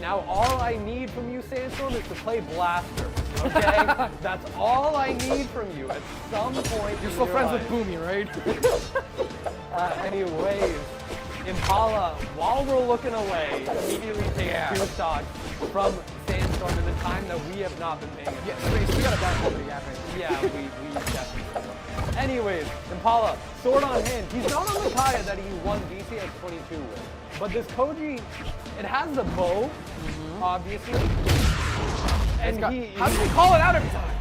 Now, all I need from you, Sandstorm, is to play Blaster. Okay? That's all I need from you at some point. You're still friends with Boomy, right? Anyways, Impala, while we're looking away, immediately takes 2 stocks from Sandstorm in the time that we have not been paying attention. Yeah, we got a bad quality happening. Yeah, we definitely. Anyways, Impala, sword on hand. He's not on the Kaya that he won DCS 22 with. But this Koji, it has the bow, obviously. And how do they call it out every time?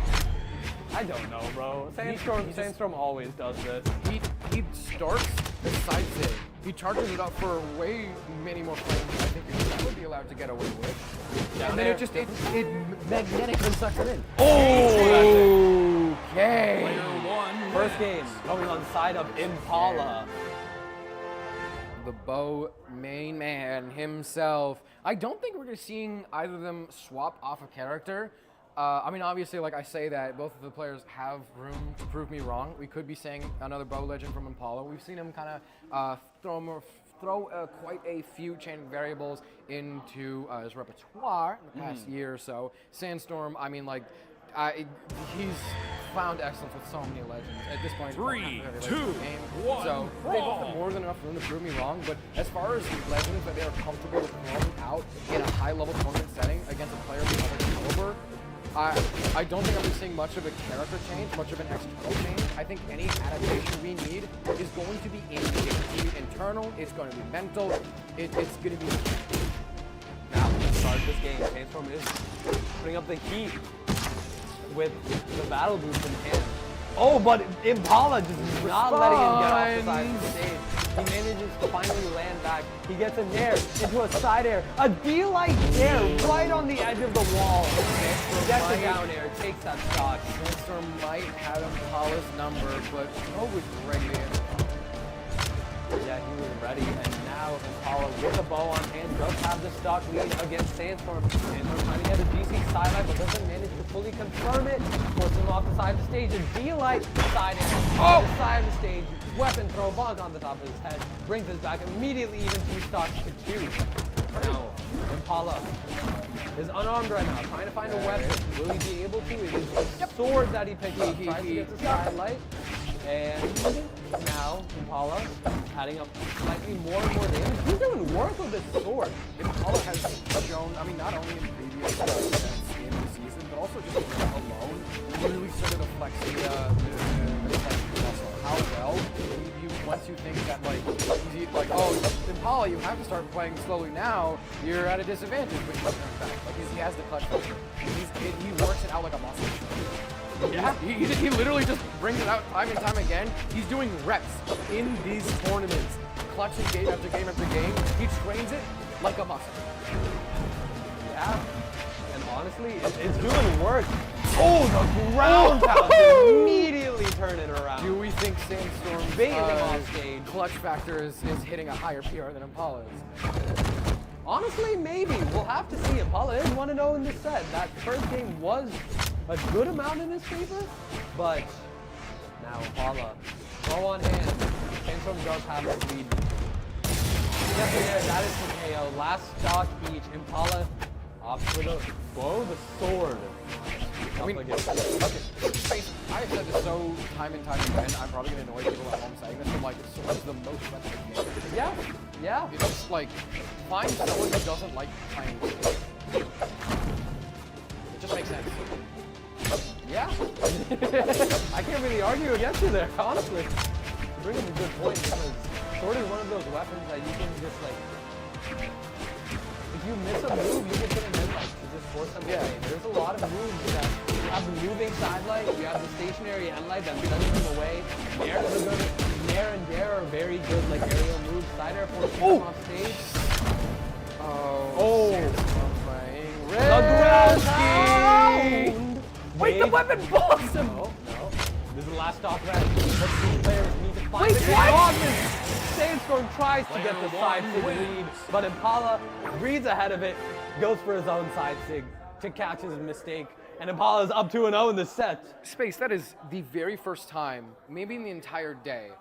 I don't know, bro. Sandstorm always does this. He starts the side zig. He charges it up for way many more frames I think he would be allowed to get away with. And then it magnetically sucks it in. Oh, okay. First game coming on the side of Impala. The bow main man himself. I don't think we're seeing either of them swap off a character. I mean, obviously, like I say that, both of the players have room to prove me wrong. We could be seeing another bow legend from Impala. We've seen him kind of throw quite a few chain variables into his repertoire in the past year or so. Sandstorm, I mean, like, he's found excellence with so many legends. At this point, 3, 2, 1. So they both have more than enough room to prove me wrong. But as far as legends that they are comfortable with throwing out in a high-level tournament setting against a player of other caliber, I don't think I'm seeing much of a character change, much of an external change. I think any adaptation we need is going to be in-game. It's going to be internal. It's going to be mental. It's going to be. Now, to start this game, Sandstorm is putting up the heat with the battle boost in hand. Oh, but Impala just not letting him get off the side of the stage. He manages to finally land back. He gets a nair into a side air. A D-like nair right on the edge of the wall. Gets a down air, takes that shot. Sandstorm might have Impala's number, but was ready to end. Yeah, he was ready, and now Impala with a bow on hand does have the stock lead against Sandstorm. Sandstorm trying to get a DC sidelight, but doesn't manage to fully confirm it. Forces him off the side of the stage. A D-light side air. Oh! The side of the stage. Weapon throw, bonk on the top of his head. Brings us back immediately even 2 stocks to 2. Now, Impala is unarmed right now, trying to find a weapon. Will he be able to? It is the sword that he picked up. Tries to get the sidelight. And now Impala adding up slightly more and more damage. He's doing work with this sword. Impala has shown, I mean, not only in previous events in the season, but also just alone, really started to flex the muscle. How well, once you think that, oh, Impala, you have to start playing slowly now, you're at a disadvantage, but he doesn't back. Like, he has the clutch factor. He works it out like a muscle. Yeah, he literally just brings it out time and time again. He's doing reps in these tournaments, clutching game after game after game. He trains it like a muscle. Yeah, and honestly, it's doing work. Oh, the ground pound immediately turn it around. Do we think Sandstorm's baiting him off stage? Clutch factor is hitting a higher PR than Impala's? Honestly, maybe. We'll have to see. Impala is 1-0 in this set. That first game was a good amount in his favor, but now Impala, throw on hand. Sandstorm does have the lead. Yes, there, that is the KO. Last stock each. Impala opts for the sword. I mean, okay, I've said this so time and time again, I'm probably going to annoy people at home saying this, but like, it's the most weapon game. Yeah, yeah. You just like, find someone who doesn't like playing this game. It just makes sense. Yeah. I can't really argue against you there, honestly. You bring up a good point, because sword is one of those weapons that you can just like, if you miss a move, you can put an end light to just force them away. There's a lot of moves that you have the moving side light, you have the stationary end light that sends them away. Nair and dare are very good, like aerial moves. Side air forces them off stage. Oh. The ground pound! Wait, the weapon blocks him! No. This is the last stock round. Let's see players need to find the dogman. Sandstorm tries to get the side sig lead, but Impala reads ahead of it, goes for his own side sig to catch his mistake, and Impala is up 2-0 in this set. Space, that is the very first time, maybe in the entire day,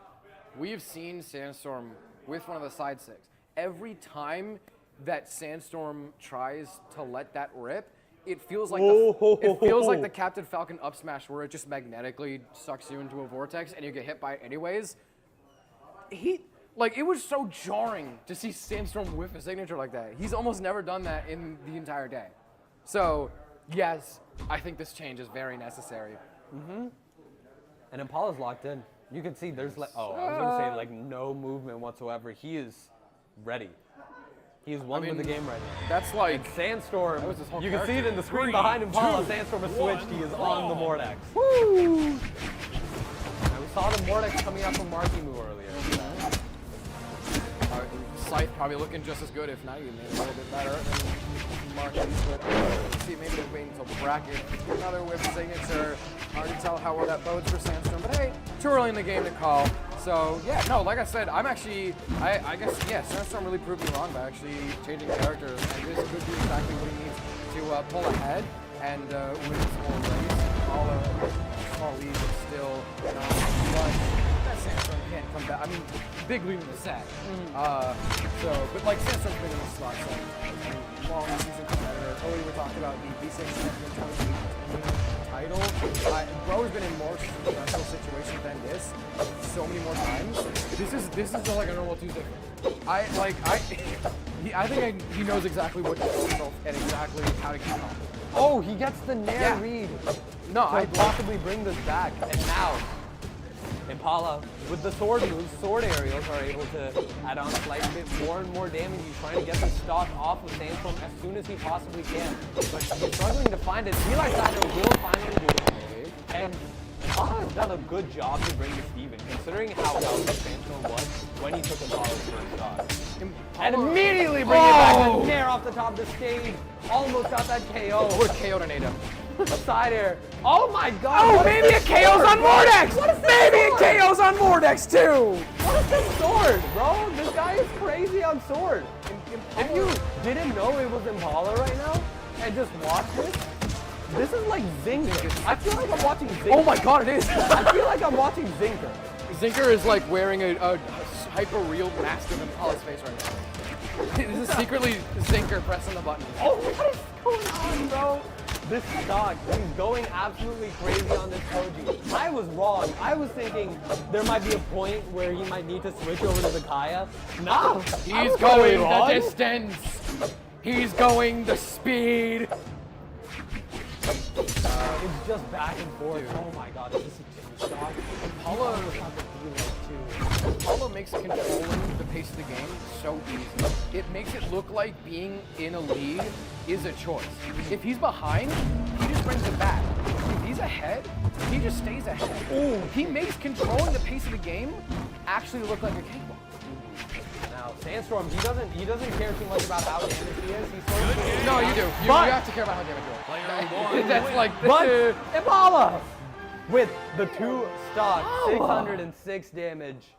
we have seen Sandstorm with one of the side sigs. Every time that Sandstorm tries to let that rip, it feels like the Captain Falcon up smash where it just magnetically sucks you into a vortex and you get hit by it anyways. It was so jarring to see Sandstorm whiff a signature like that. He's almost never done that in the entire day. So, yes, I think this change is very necessary. Mm-hmm. And Impala's locked in. You can see there's I was gonna say no movement whatsoever. He is ready. He is one with the game right now. That's like and Sandstorm. You can see it in the screen 3, behind Impala. 2, Sandstorm is switched. He is on the Mordex. Woo! And we saw the Mordex coming up from Marckiemoo earlier. Scythe probably looking just as good, if not even maybe a little bit better than Marckie's, but see, maybe they're waiting until bracket. Another whip signature. Hard to tell how well that bodes for Sandstorm, but hey, too early in the game to call. So yeah, no, like I said, I guess, Sandstorm really proved me wrong by actually changing characters, and this could be exactly what he needs to pull ahead and win this whole race. All small lead, but still not much. That Sandstorm can't come back. I mean, big lead in the set. But like Sandstorm's been in the slot, so long season competitor. Earlier we talked about the B6 title. Bro's been in more stressful situations than this so many more times. This is just like a normal Tuesday. I think he knows exactly what to do himself and exactly how to keep on. Oh, he gets the nair read. No, I possibly bring this back, and now Impala, with the sword moves, sword aerials are able to add on a slight bit more and more damage. He's trying to get the stock off of Sandstorm as soon as he possibly can. But he's struggling to find it. Eli Sato will finally do it. And Impala has done a good job to bring this even, considering how well Sandstorm was when he took Impala's first stock. And immediately bring it back. The nair off the top of the stage. Almost got that KO. Would have KO'd an Ada. Side air. Oh my god. Oh, maybe it KO's on Mordex! Maybe it KO's on Mordex too! What is this sword, bro? This guy is crazy on sword. If you didn't know it was Impala right now, and just watch this is like Zinker. I feel like I'm watching Zinker. Oh my god, it is! I feel like I'm watching Zinker. Zinker is like wearing a hyper-real mask of Impala's face right now. This is secretly Zinker pressing the button. Oh, what is going on, bro? This stock, he's going absolutely crazy on this Koji. I was wrong. I was thinking there might be a point where he might need to switch over to the Kaya. No, he's going the distance. He's going the speed. It's just back and forth. Dude. Oh my god, this is a stock. Impala makes controlling the pace of the game so easy. It makes it look like being in a lead is a choice. If he's behind, he just brings it back. If he's ahead, he just stays ahead. Ooh. He makes controlling the pace of the game actually look like a cakewalk. Now, Sandstorm, he doesn't care too much about how damaged he is. He's no, you do. You have to care about how damaged you are. That's like but Impala with the 2 stock, 606 damage.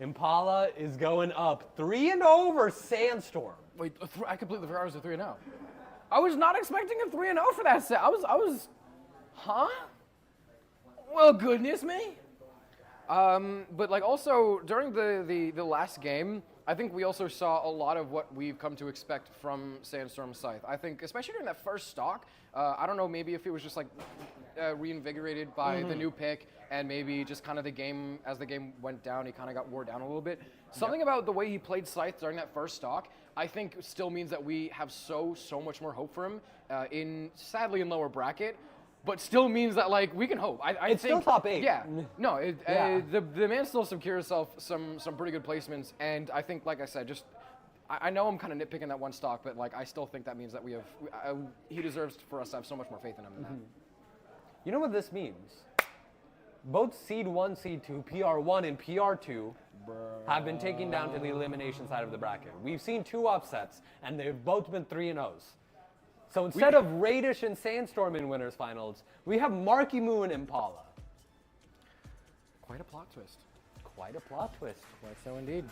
Impala is going up 3-0 over Sandstorm. Wait, I completely forgot it was a 3-0. I was not expecting a 3-0 for that set. I was, huh? Well, goodness me. But like also during the last game, I think we also saw a lot of what we've come to expect from Sandstorm Scythe. I think especially during that first stock, I don't know, maybe if it was just like reinvigorated by the new pick and maybe just kind of the game, as the game went down, he kind of got wore down a little bit. Something about the way he played Scythe during that first stock, I think still means that we have so much more hope for him sadly in lower bracket. But still means that like we can hope. I it's think, still top 8. Yeah. No, the man still secures himself some pretty good placements, and I think, like I said, just I know I'm kind of nitpicking that one stock, but like I still think that means that he deserves for us to have so much more faith in him than that. You know what this means? Both Seed 1, Seed 2, PR1, and PR2 have been taken down to the elimination side of the bracket. We've seen 2 upsets, and they've both been 3-0s. So instead of Radish and Sandstorm in winners finals, we have Marckiemoo and Impala. Quite a plot twist. Quite a plot twist. Quite so indeed.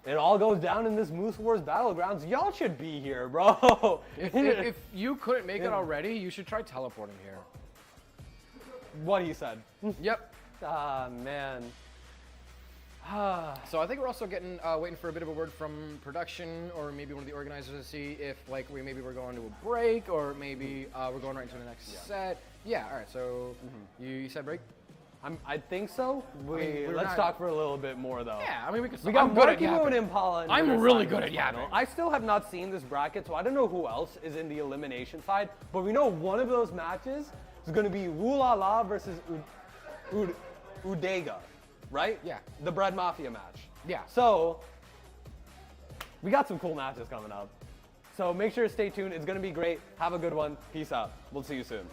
It all goes down in this Moose Wars Battlegrounds. Y'all should be here, bro. If you couldn't make it already, you should try teleporting here. What he said. Yep. Ah, man. So I think we're also getting waiting for a bit of a word from production or maybe one of the organizers to see if like maybe we're going to a break or maybe we're going right into the next set. Yeah. All right. So you said break. I think so. Let's talk for a little bit more though. Yeah. I mean we could. We got Marckiemoo and Impala. I'm really good at yapping. I still have not seen this bracket, so I don't know who else is in the elimination side. But we know one of those matches is going to be Wula versus Udega. Right? Yeah. The Bread Mafia match. Yeah. So, we got some cool matches coming up. So make sure to stay tuned. It's going to be great. Have a good one. Peace out. We'll see you soon.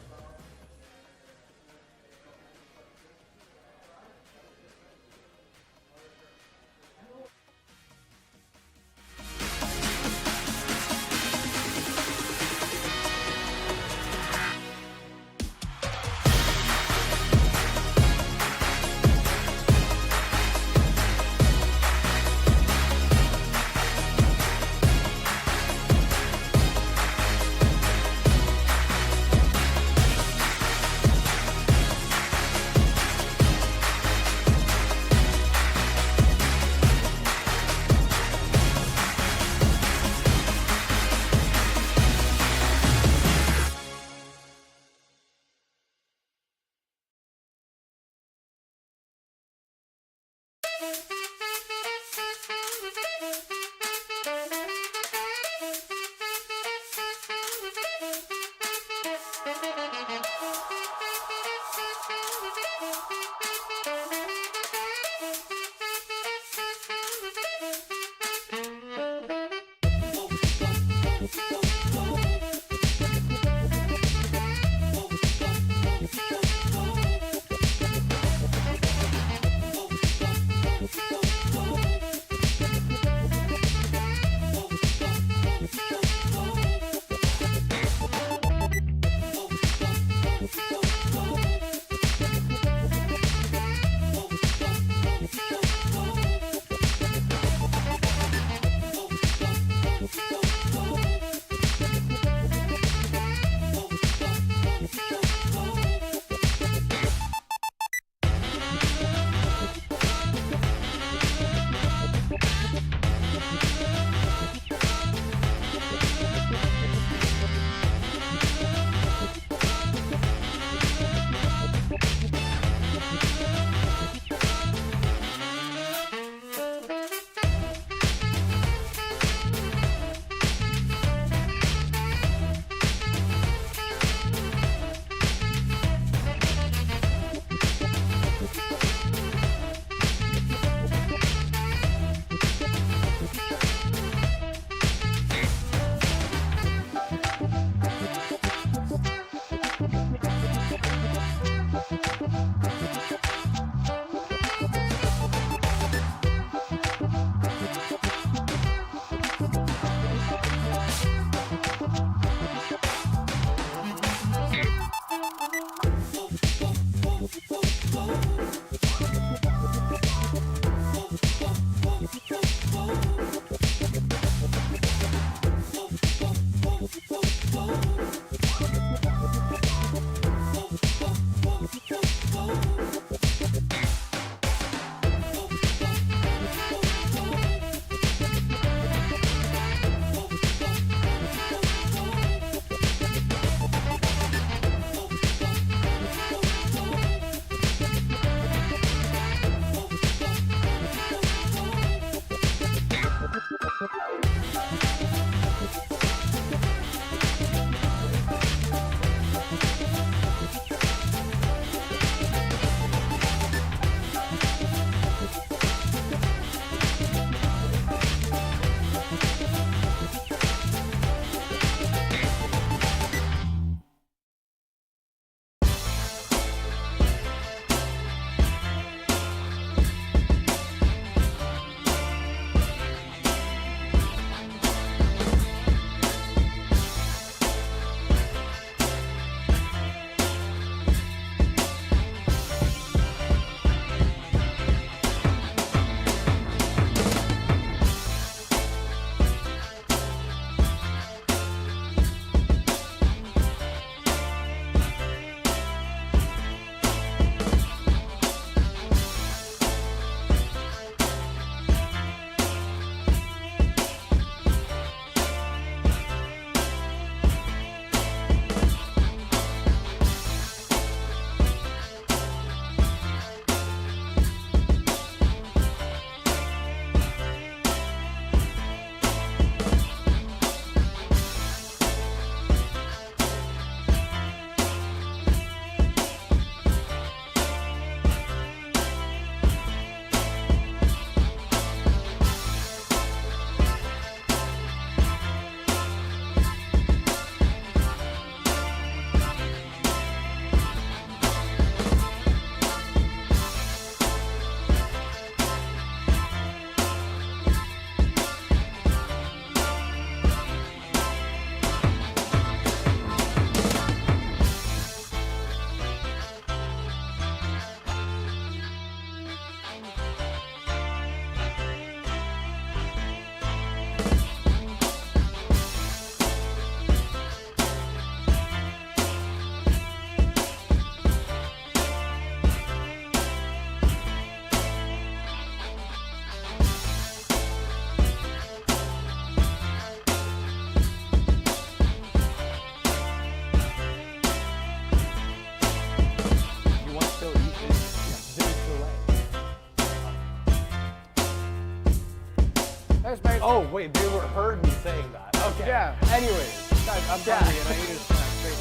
Thanks, mate. Oh, wait, they were heard me saying that. Okay. Yeah. Anyways. Guys, I'm hungry and I need a snack. Straight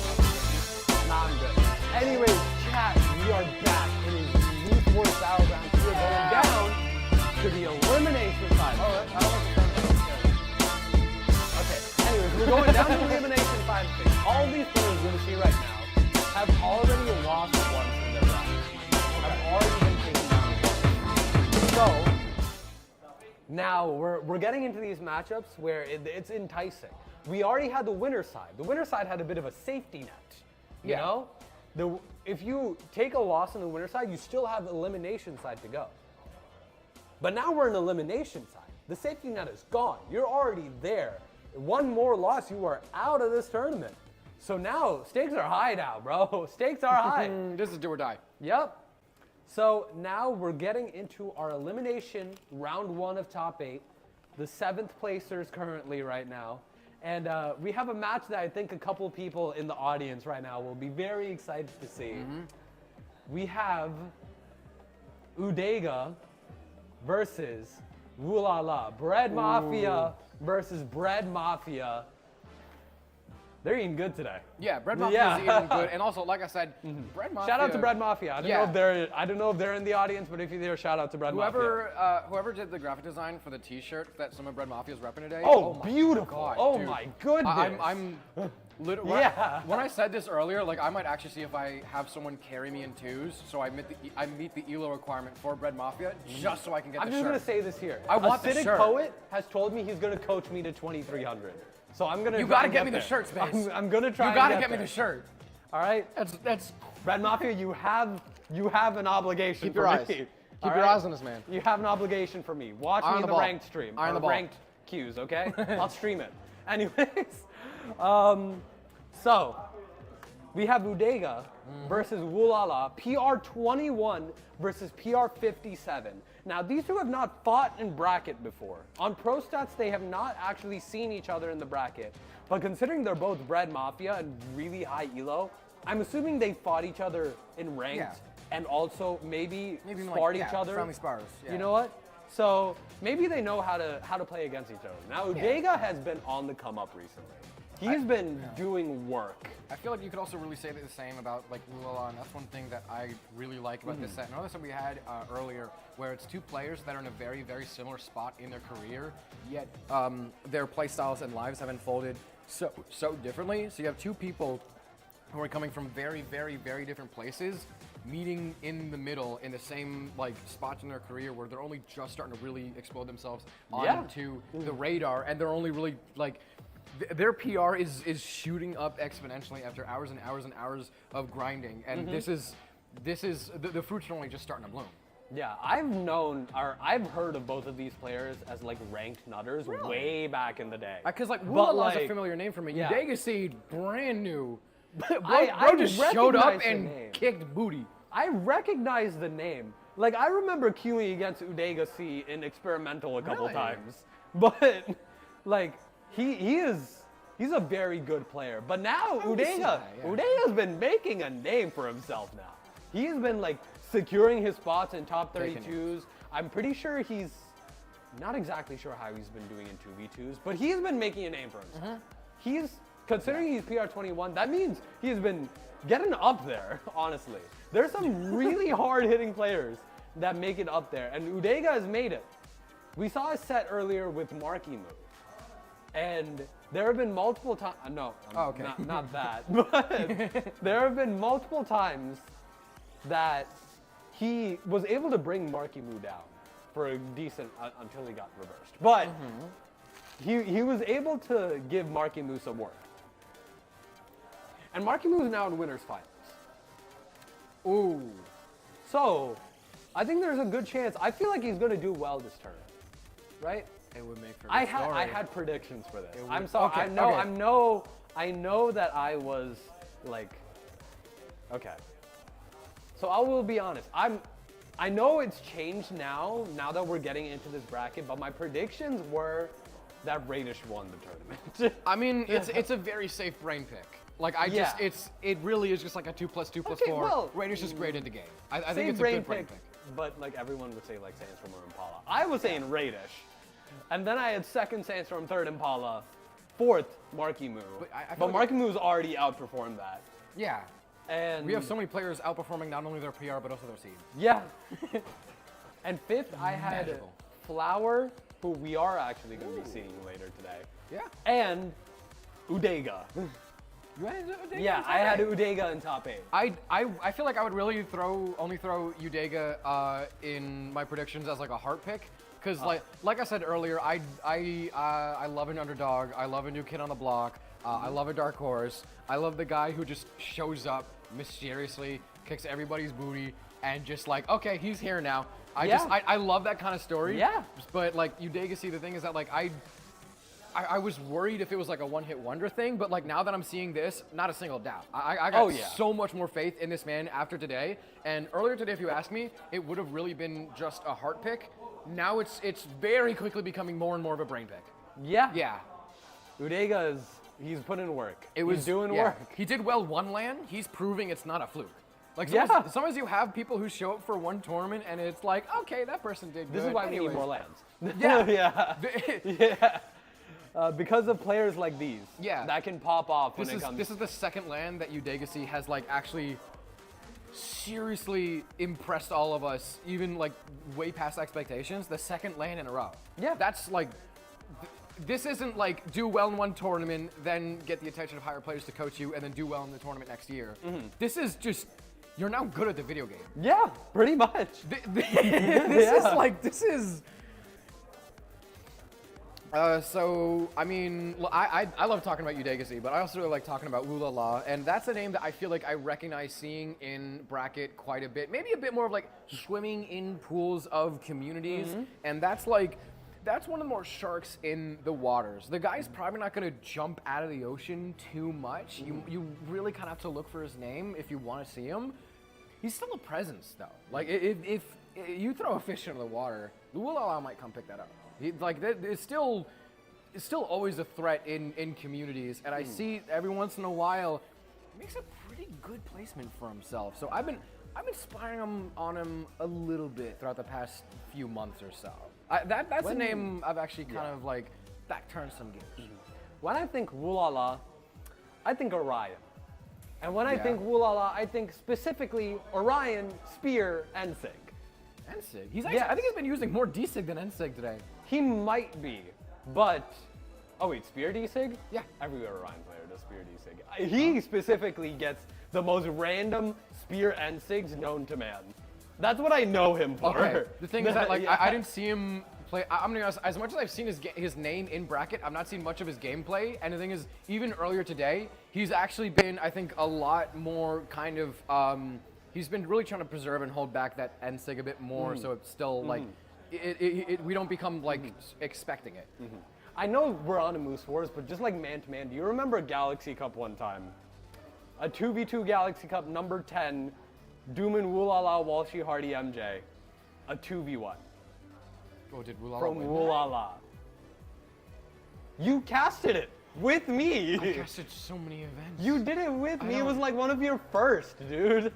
Nah, I'm good. Anyways, chat, we are back. It is Youth Wars Battlegrounds. We are going down to the elimination side. Oh, I don't like the Okay, anyways, we're going down to the elimination side of things. All these players we're going to see right now have already lost once in their bracket. Have already been taken down once. So, now we're getting into these matchups where it's enticing. We already had the winner's side. The winner's side had a bit of a safety net. You know? If you take a loss on the winner's side, you still have elimination side to go. But now we're in elimination side. The safety net is gone. You're already there. One more loss, you are out of this tournament. So now, stakes are high now, bro. Stakes are high. This is do or die. Yep. So now we're getting into our elimination round 1 of top 8. The 7th placers currently right now. And we have a match that I think a couple people in the audience right now will be very excited to see. We have Udega versus Wula. Bread Mafia versus Bread Mafia. They're eating good today. Yeah, Bread Mafia is eating good. And also, like I said, Bread Mafia. Shout out to Bread Mafia. I don't know if they're in the audience, but if you're there, shout out to Bread Mafia. Whoever did the graphic design for the T-shirt that some of Bread Mafia is repping today. Oh, beautiful. God, oh dude. my goodness. I'm literally. Yeah. When I said this earlier, like I might actually see if I have someone carry me in 2s, so I meet the ELO requirement for Bread Mafia, just so I can get the shirt. I'm just gonna say this here. I want the Acidic shirt. Poet has told me he's gonna coach me to 2300. So I'm gonna. You gotta get me the shirt, Space. I'm gonna try. You gotta get me the shirt. All right. That's. Bread Mafia, you have an obligation. Keep your eyes. Keep your eyes on this man. You have an obligation for me. Watch me in the ranked stream. Eye on the ball. Ranked queues, okay? I'll stream it. Anyways, so we have Udega versus Wula, PR21 versus PR57. Now, these two have not fought in bracket before. On Pro Stats, they have not actually seen each other in the bracket. But considering they're both Bread Mafia and really high elo, I'm assuming they fought each other in ranked and also maybe sparred each other. Friendly spars. Yeah. You know what? So maybe they know how to play against each other. Now, Udega has been on the come up recently. He's been doing work. I feel like you could also really say the same about like Wula, and that's one thing that I really like about this set. Another set we had earlier, where it's two players that are in a very, very similar spot in their career, yet their play styles and lives have unfolded so differently. So you have two people who are coming from very, very, very different places, meeting in the middle in the same like spots in their career where they're only just starting to really explode themselves onto the radar, and they're only really like. Their PR is shooting up exponentially after hours and hours and hours of grinding, and this is the fruits are only just starting to bloom. Yeah, I've heard of both of these players as like ranked nutters way back in the day. Because like Wula is a familiar name for me. Yeah. Udega Seed, brand new. Bro I just showed up recognize the and name. kicked booty. I recognize the name. Like I remember queuing against Udega C in experimental a couple times, but like. He's a very good player, but now Udega's been making a name for himself now. He's been like securing his spots in top 32s. I'm pretty sure he's not exactly sure how he's been doing in 2v2s, but he's been making a name for himself. He's considering he's PR21. That means he's been getting up there. Honestly, there's some really hard-hitting players that make it up there, and Udega has made it. We saw a set earlier with Marckiemoo. And there have been multiple times, not that, but there have been multiple times that he was able to bring Marckiemoo down for a decent, until he got reversed. But he was able to give Marckiemoo some work. And Marckiemoo is now in winner's finals. Ooh. So, I think there's a good chance, I feel like he's gonna do well this tournament, right? It would make for I had predictions for this. I'm sorry. Okay, I know that I was like, okay. So I will be honest. I know it's changed now that we're getting into this bracket, but my predictions were that Radish won the tournament. I mean, it's a very safe brain pick. Like it really is just like a 2+2+4. Well, Radish is great at the game. I think same it's a good brain pick. But like everyone would say like Sandstorm or Impala. I was saying Radish. And then I had second Sandstorm, third Impala, fourth Marckiemoo. But like Marckiemoo's already outperformed that. Yeah. And We have so many players outperforming not only their PR but also their seed. yeah. And fifth, I had Magical. Flower, who we are actually going to be seeing later today. Yeah. And Udega. You had Udega Yeah, in top I had eight? Udega in top 8. I feel like I would really only throw Udega in my predictions as like a heart pick. Because like I said earlier, I love an underdog. I love a new kid on the block. I love a dark horse. I love the guy who just shows up mysteriously, kicks everybody's booty, and just like, okay, he's here now. I love that kind of story. Yeah. But like Udega, see, the thing is that like I was worried if it was like a one-hit wonder thing, but like now that I'm seeing this, not a single doubt. I got so much more faith in this man after today. And earlier today, if you asked me, it would have really been just a heart pick. Now it's very quickly becoming more and more of a brain pick. Yeah. Yeah. Udega he's put in work. He's doing work. He did well one LAN. He's proving it's not a fluke. Like sometimes you have people who show up for one tournament and it's like, okay, that person did good. This is why we Anyways. need more lands. Yeah. Yeah. Because of players like these. Yeah. That can pop off when it comes. This is the second LAN that Udega has like actually seriously impressed all of us, even like way past expectations. The second LAN in a row. Yeah. That's like, this isn't like do well in one tournament, then get the attention of higher players to coach you, and then do well in the tournament next year. This is just, you're now good at the video game. Yeah, pretty much. This is. So, I mean, I love talking about Udega, but I also really like talking about Wula, and that's a name that I feel like I recognize seeing in bracket quite a bit. Maybe a bit more of like swimming in pools of communities, and that's like, that's one of the more sharks in the waters. The guy's probably not going to jump out of the ocean too much. You really kind of have to look for his name if you want to see him. He's still a presence, though. Like, if you throw a fish into the water, the Wula might come pick that up. It's still always a threat in communities, and I see every once in a while he makes a pretty good placement for himself. So I've been spying on him a little bit throughout the past few months or so. That's a name I've actually kind of like back turned some gears. When I think Wula, I think Orion. And when I think Wula, I think specifically Orion, Spear, and Sig. Ensig? He's actually, I think he's been using more D-Sig than Ensig today. He might be, but... Oh wait, Spear D-Sig? Yeah. Every Orion player does Spear D-Sig. He specifically gets the most random Spear and Sigs known to man. That's what I know him for. Okay. The thing is that like I didn't see him play. I'm gonna be honest. As much as I've seen his name in bracket, I've not seen much of his gameplay. And the thing is, even earlier today, he's actually been, I think, a lot more kind of. He's been really trying to preserve and hold back that Ensig a bit more, so it's still like, we don't become like expecting it. I know we're on a Moose Wars, but just like man to man, do you remember Galaxy Cup one time? A 2v2 Galaxy Cup number 10, Dooman Wulala Walshy Hardy MJ, a 2v1. Oh, did Wulala from win Wulala. You casted it with me. I casted so many events. You did it with me. It was like one of your first, dude.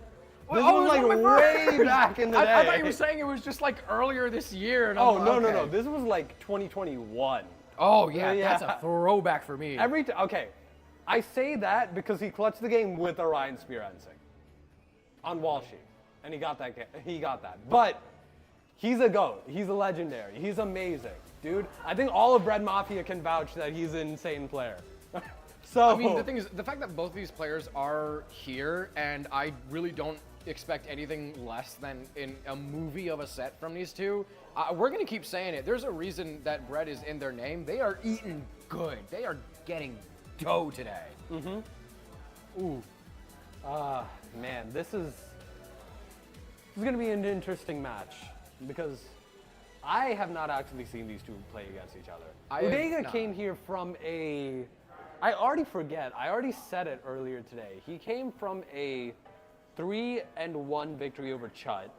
Well, This was like way back in the day. I thought you were saying it was just like earlier this year. And Oh, no. This was like 2021. Oh, yeah. That's a throwback for me. Okay. I say that because he clutched the game with Orion Spear Ensing on Walshy. And he got that. But he's a GOAT. He's a legendary. He's amazing. Dude, I think all of Bread Mafia can vouch that he's an insane player. So I mean, the thing is, the fact that both of these players are here, and I really don't expect anything less than in a movie of a set from these two. We're gonna keep saying it. There's a reason that Bread is in their name. They are eating good. They are getting dough today. Ooh. Man, this is gonna be an interesting match because I have not actually seen these two play against each other. Udega came here from I already said it earlier today. He came from a 3-1 victory over Chut.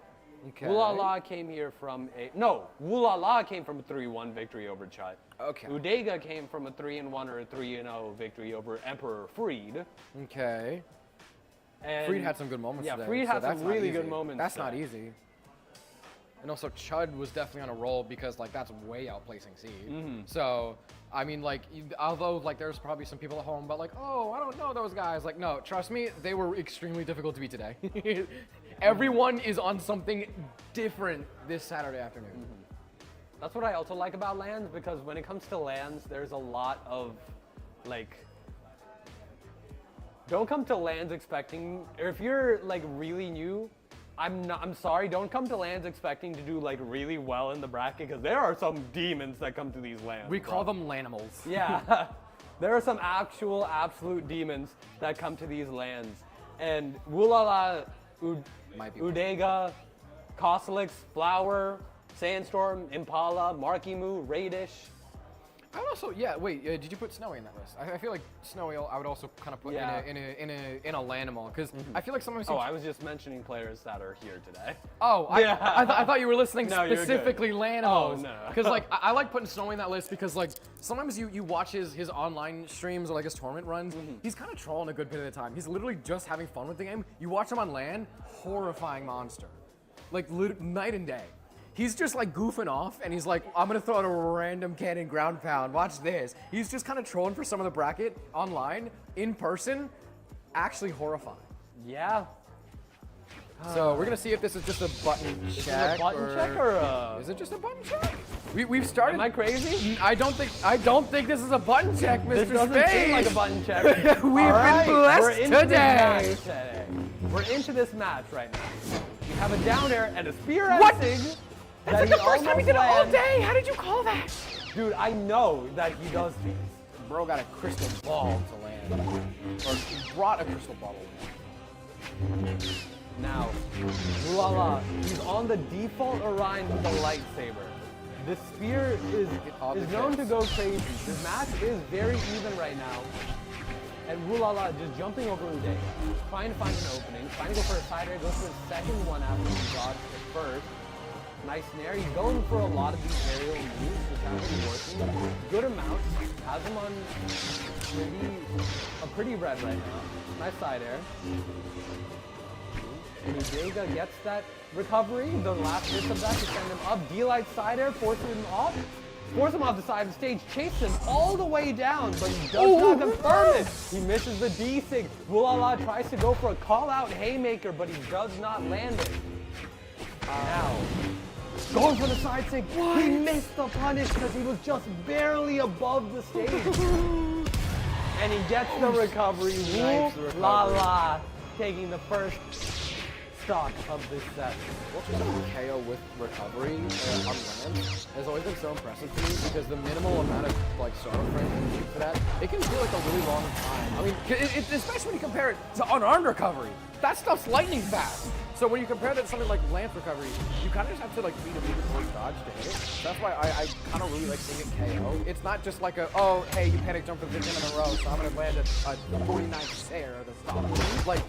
Okay. Wulala came from a 3-1 victory over Chut. Okay. Udega came from a 3-1 or a 3-0 victory over Emperor Freed. Okay. And Freed had some good moments today. Yeah, Freed had some really good moments. That's today. not easy. And also Chud was definitely on a roll because like that's way outplacing Seed. So I mean like although like there's probably some people at home but like, oh, I don't know those guys. Like no, trust me, they were extremely difficult to beat today. Everyone is on something different this Saturday afternoon. That's what I also like about LANs, because when it comes to LANs, there's a lot of like, don't come to LANs expecting, or if you're like really new, I'm sorry, don't come to LANs expecting to do like really well in the bracket, because there are some demons that come to these LANs. We call them Lanimals. Yeah, there are some absolute demons that come to these LANs. And Wula, Udega, Cosolix, Flower, Sandstorm, Impala, Marckiemoo, Radish. I would also, yeah. Wait, did you put Snowy in that list? I feel like Snowy, I would also kind of put in a Lanimal, because I feel like sometimes. Oh, I was just mentioning players that are here today. Oh, yeah. I thought you were listening specifically Lanimals. Oh no. Because like I like putting Snowy in that list because like sometimes you watch his online streams or like his tournament runs. He's kind of trolling a good bit of the time. He's literally just having fun with the game. You watch him on LAN, horrifying monster, like night and day. He's just like goofing off and he's like, I'm gonna throw out a random cannon ground pound, watch this. He's just kind of trolling for some of the bracket online, in person, actually horrifying. Yeah. So we're gonna see if this is just a button check. Is it a button check or a... Is it just a button check? We've started. Am I crazy? I don't think this is a button check, Mr. This doesn't seem like a button check. We've been blessed today. We're into this match right now. We have a down air and a spear What? at Sig. That's like the first time he did it all day. How did you call that? Dude, I know that he does these. Bro got a crystal ball to land. Or brought a crystal ball to land. Now, Wula, he's on the default Orion with the lightsaber. The spear is known to go crazy. This match is very even right now. And Wula just jumping over Udega, trying to find an opening, trying to go for a side air, goes for the second one after he dodged it first. Nice snare. He's going for a lot of these aerial moves, which have been working. Good amount. Has him on a pretty red right now. Nice side air. And Udega gets that recovery. The last bits of that to send him up. D-Light side air, forces him off. Force him off the side of the stage, chase him all the way down, but he does not confirm it. He misses the D-Sig. Wula tries to go for a call-out haymaker, but he does not land it. Now, going for the side sig. He missed the punish because he was just barely above the stage. And he gets the recovery. Wula taking the first stock of this set. Watching someone KO with recovery on land has always been so impressive to me because the minimal amount of like startup frames you shoot for that, it can feel like a really long time. I mean, especially when you compare it to unarmed recovery. That stuff's lightning fast. So when you compare that to something like lance recovery, you kind of just have to like beat a beat before you dodge to hit it. That's why I kind of really like seeing it KO. It's not just like a, oh, hey, you panic jump for 15 in a row, so I'm going to land a 49 Sayer to stop. Like,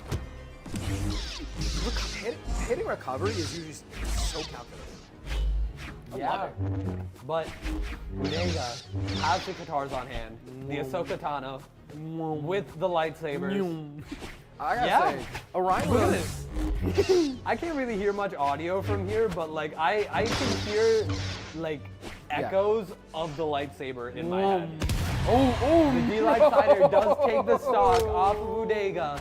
hitting recovery is usually so calculated. Yeah, but Udega has the Katars on hand, the Ahsoka Tano, with the lightsabers. I gotta say, Orion, look at this. I can't really hear much audio from here, but like I can hear like echoes of the lightsaber in my head. The D-Light Sider does take the stock off of Udega.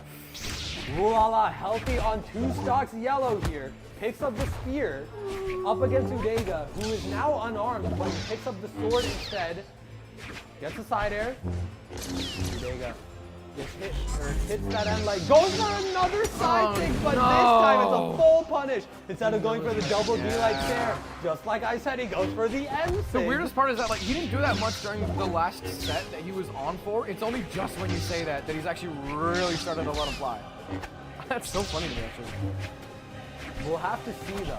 Wula healthy on 2 stocks yellow here. Picks up the spear up against Udega, who is now unarmed, but he picks up the sword instead. Gets a side air. Udega gets hit, or hits that end light. Goes for another side kick, but this time it's a full punish. Instead of going for the double D-Light stare, just like I said, he goes for the M. The weirdest part is that like he didn't do that much during the last set that he was on for. It's only just when you say that he's actually really started to let him fly. That's so funny to me, actually. We'll have to see though,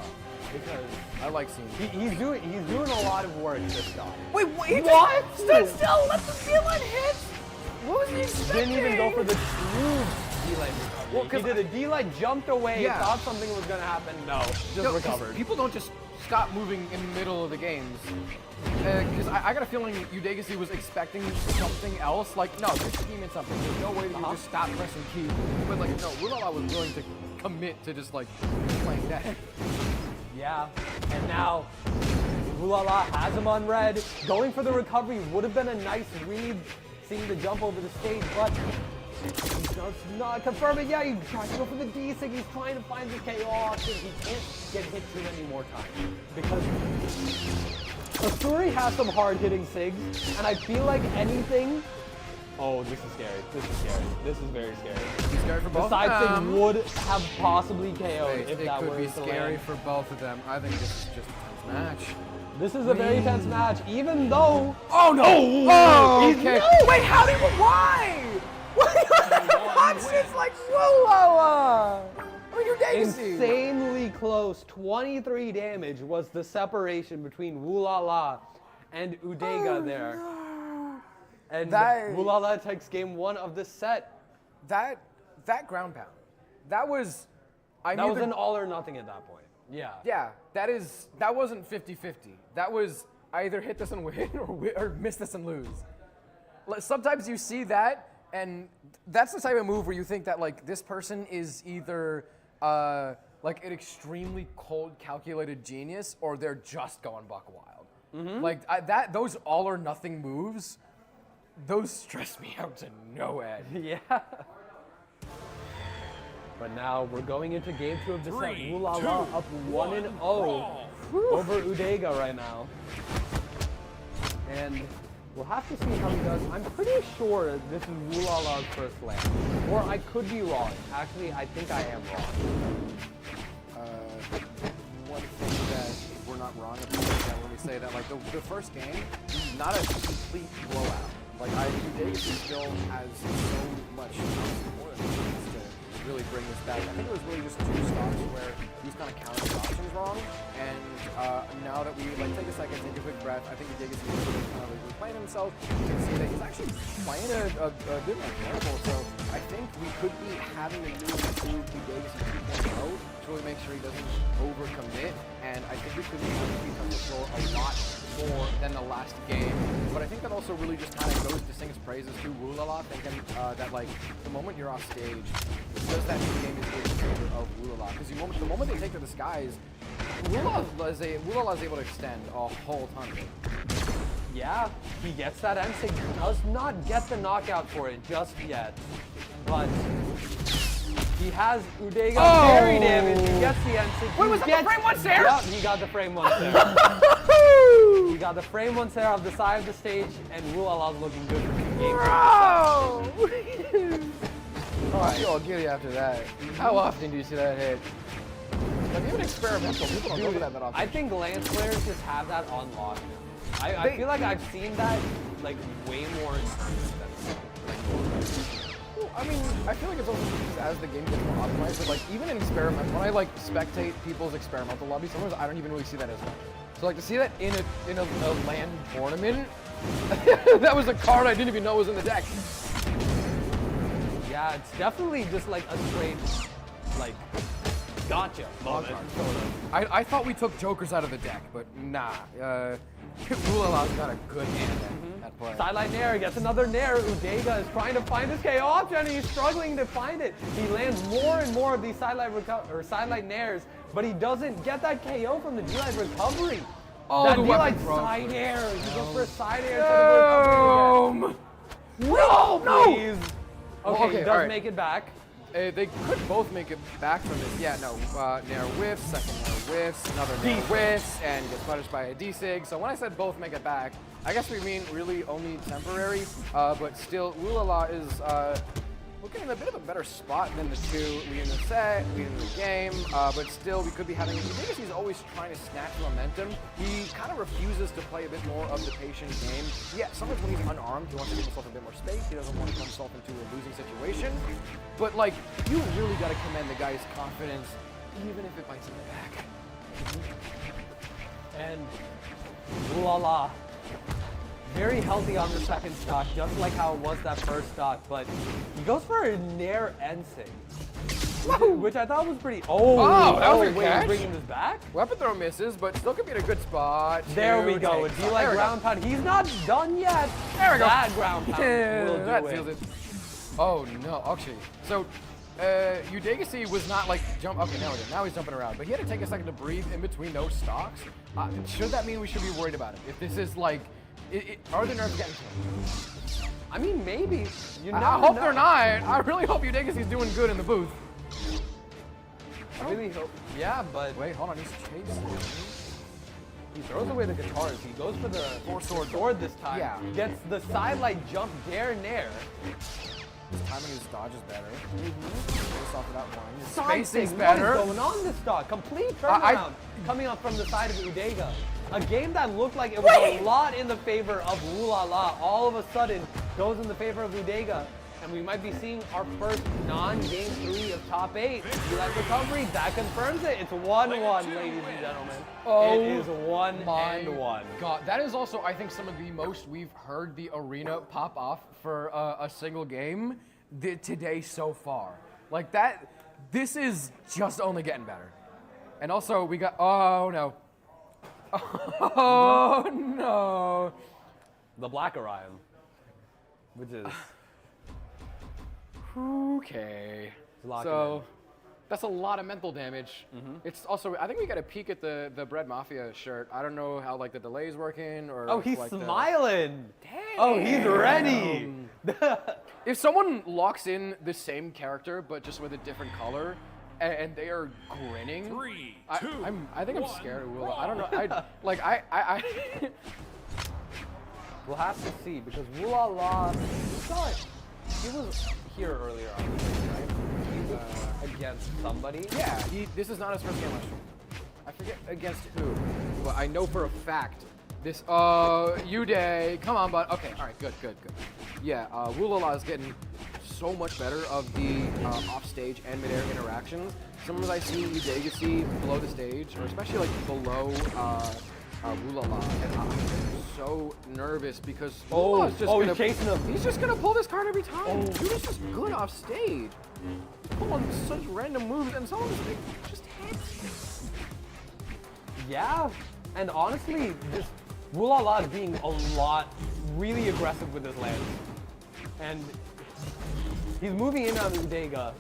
because I like seeing. He's doing a lot of work this time. Wait, what? Stood still, let the D-Light hit. What was he expecting? Didn't even go for the true D-Light recovery. Well, he did a D-Light, jumped away, thought something was gonna happen. No, just recovered. People don't just stop moving in the middle of the games. Because I got a feeling Udega was expecting something else. Like, no, this team meant something. There's no way that you just stop pressing Q. But like, no, Wula was willing to commit to just like playing dead. Yeah, and now Wula has him on red. Going for the recovery would have been a nice read, seeing the jump over the stage, but he does not confirm it. Yeah, he tries to go for the D-Sig. He's trying to find the KO option. He can't get hit too many more times because Asuri has some hard-hitting SIGs, and I feel like anything. Oh, this is scary. This is scary. This is very scary. It's scary for both. The side SIG would have possibly KO'd if that were It could be scary land. for both of them. I think this is just a tense match. This is a very tense match, even though. Oh no! Oh, okay. No! Wait, how did? Why? It's like Wula! I mean, you're Daisy. Insanely close. 23 damage was the separation between Wula and Udega there. No. And Wula takes game 1 of the set. That ground pound. That was. That was an all or nothing at that point. Yeah. Yeah. That wasn't 50-50. That was I either hit this and win or miss this and lose. Sometimes you see that. And that's the type of move where you think that like this person is either like an extremely cold, calculated genius, or they're just going buck wild. Mm-hmm. Like those all or nothing moves, those stress me out to no end. Yeah. But now we're going into game 2 of the set. Wula up 1-0 over Udega right now, and we'll have to see how he does. I'm pretty sure this is Wulala's first land. Or I could be wrong. Actually, I think I am wrong. One thing that we're not wrong about is that when we say that, like, the first game, not a complete blowout. Like, Udega still has so much more to really bring this back. I think it was really just 2 stocks where he was kind of counting the options wrong. And now that we take a second, take a quick breath, I think Udega's kind of replaying himself. You can see that he's actually playing a bit more careful. So I think we could be having a new improved Udega 2.0 to really make sure he doesn't overcommit. And I think we could be having him touch the floor a lot more than the last game. But I think that also really just kind of goes to sing his praises to Wula, thinking that like the moment you're off stage, does that mean the game is in favor of Wula? Because the moment they take to the skies, Wula is able to extend a whole ton of it. Yeah, he gets that M-Sig, does not get the knockout for it just yet. But he has Udega very damage. He gets the M-Sig. Wait, was that the frame once there? Yep, he got the frame once there. He got the frame once there off the side of the stage, and Wulala's looking good for the game. Oh, I feel all giddy after that. How often do you see that hit? Like, even experimental, people don't go for that often. I think Lance players just have that on lock now. I feel like I've seen that like way more in well, I mean, I feel like it's also because as the game gets more optimized, but like even in experimental, when I like spectate people's experimental lobbies, sometimes I don't even really see that as much. So like to see that in a LAN tournament, that was a card I didn't even know was in the deck. Yeah, it's definitely just like a straight, like, gotcha moment. I thought we took jokers out of the deck, but nah. Wulala's got a good hand at play. Sideline Nair gets another Nair. Udega is trying to find his KO option, and he's struggling to find it. He lands more and more of these sideline Nairs, but he doesn't get that KO from the D-Line recovery. Oh, that the D-Line weapon side air. He goes for a side air instead of recovery. No, please. Okay, he does make it back. They could both make it back from this. Yeah, no. Nair whiffs, second Nair whiffs, another Nair whiffs, and gets punished by a D-Sig. So when I said both make it back, I guess we mean really only temporary. But still, Wula is looking in a bit of a better spot than the two leading the set, leading the game. But still, we could be having. Because he's always trying to snatch momentum. He kind of refuses to play a bit more of the patient game. Yeah, sometimes when he's unarmed, he wants to give himself a bit more space. He doesn't want to put himself into a losing situation. But like, you really got to commend the guy's confidence, even if it bites in the back. And Wula, very healthy on the second stock, just like how it was that first stock, but he goes for a Nair N-Sig, which I thought was pretty. Oh, that was a wait, catch. he's bringing this back? Weapon throw misses, but still could be in a good spot. There we go. Do you like ground pound? He's not done yet. There we go. That ground pound will do that it. feels it. Oh no, actually. So Udega was not like okay, now he's jumping around, but he had to take a second to breathe in between those stocks. Should that mean we should be worried about him? If this is like, are the nerfs getting to him? I mean, maybe. You never I hope know. they're not. I really hope Udega's doing good in the booth. I really hope. Yeah, but wait, hold on, he's chasing. He throws away the guitars. He goes for the sword this time. Yeah. Gets the sidelight jump dare nair. His timing, his dodge is better. Based off of that one. His Something spacing's better. What is going on this stock? Complete turnaround coming up from the side of Udega. A game that looked like it was a lot in the favor of Wula, all of a sudden goes in the favor of Udega. And we might be seeing our first non-game 3 of top 8. That recovery, that confirms it. It's 1-1, ladies and gentlemen. Oh, it is 1-1. God, that is also, I think, some of the most we've heard the arena pop off for a single game today so far. Like that, this is just only getting better. And also, we got, oh no. Oh no. The Black Orion, which is... Okay. So that's a lot of mental damage. It's also, I think we got a peek at the Bread Mafia shirt. I don't know how like the delay is working or. Oh, he's like smiling. Damn. Oh, he's ready. If someone locks in the same character but just with a different color, and they are grinning, 3, 2, I think I'm scared of Wula. I don't know. I We'll have to see because Wula, saw it. He was here earlier on, right? He was against somebody. Yeah, this is not his first game on stream. I forget against who, but I know for a fact this. Uday, come on, bud. Okay, all right, good. Yeah, Wula is getting so much better of the off-stage and mid-air interactions. Sometimes I see Udega below the stage, or especially like below Wula, and I'm so nervous because Wula's just gonna, he's chasing him. He's just gonna pull this card every time. Dude is just good off stage. Pulling such random moves, and some of them just hits. Yeah, and honestly, this Wula is being really aggressive with his lands, and he's moving in on Udega,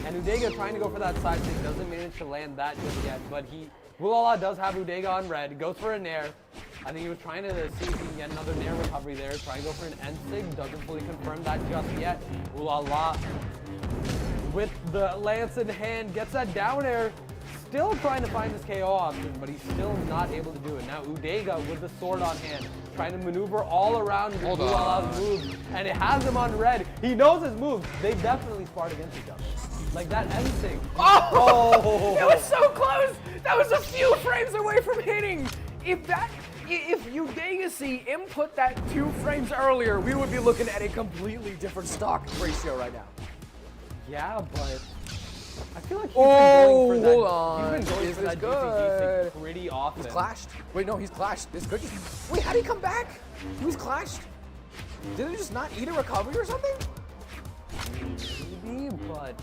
and Udega trying to go for that side stick doesn't manage to land that just yet, but Wula does have Udega on red, goes for a nair. I think he was trying to see if he can get another nair recovery there, trying to go for an end sig, doesn't fully confirm that just yet. Wula with the lance in hand, gets that down air, still trying to find his KO option, but he's still not able to do it. Now Udega with the sword on hand, trying to maneuver all around Wula's moves, and it has him on red. He knows his moves. They definitely sparred against each other. Like that end sig. Oh! That was so close! That was a few frames away from hitting! If Udega input that 2 frames earlier, we would be looking at a completely different stock ratio right now. Yeah, but I feel like he's been going for that. Hold on. He's been going for that GCG sig pretty often. He's clashed. Wait, no, he's clashed. This could just... Wait, how did he come back? He was clashed. Did he just not eat a recovery or something? Maybe, but...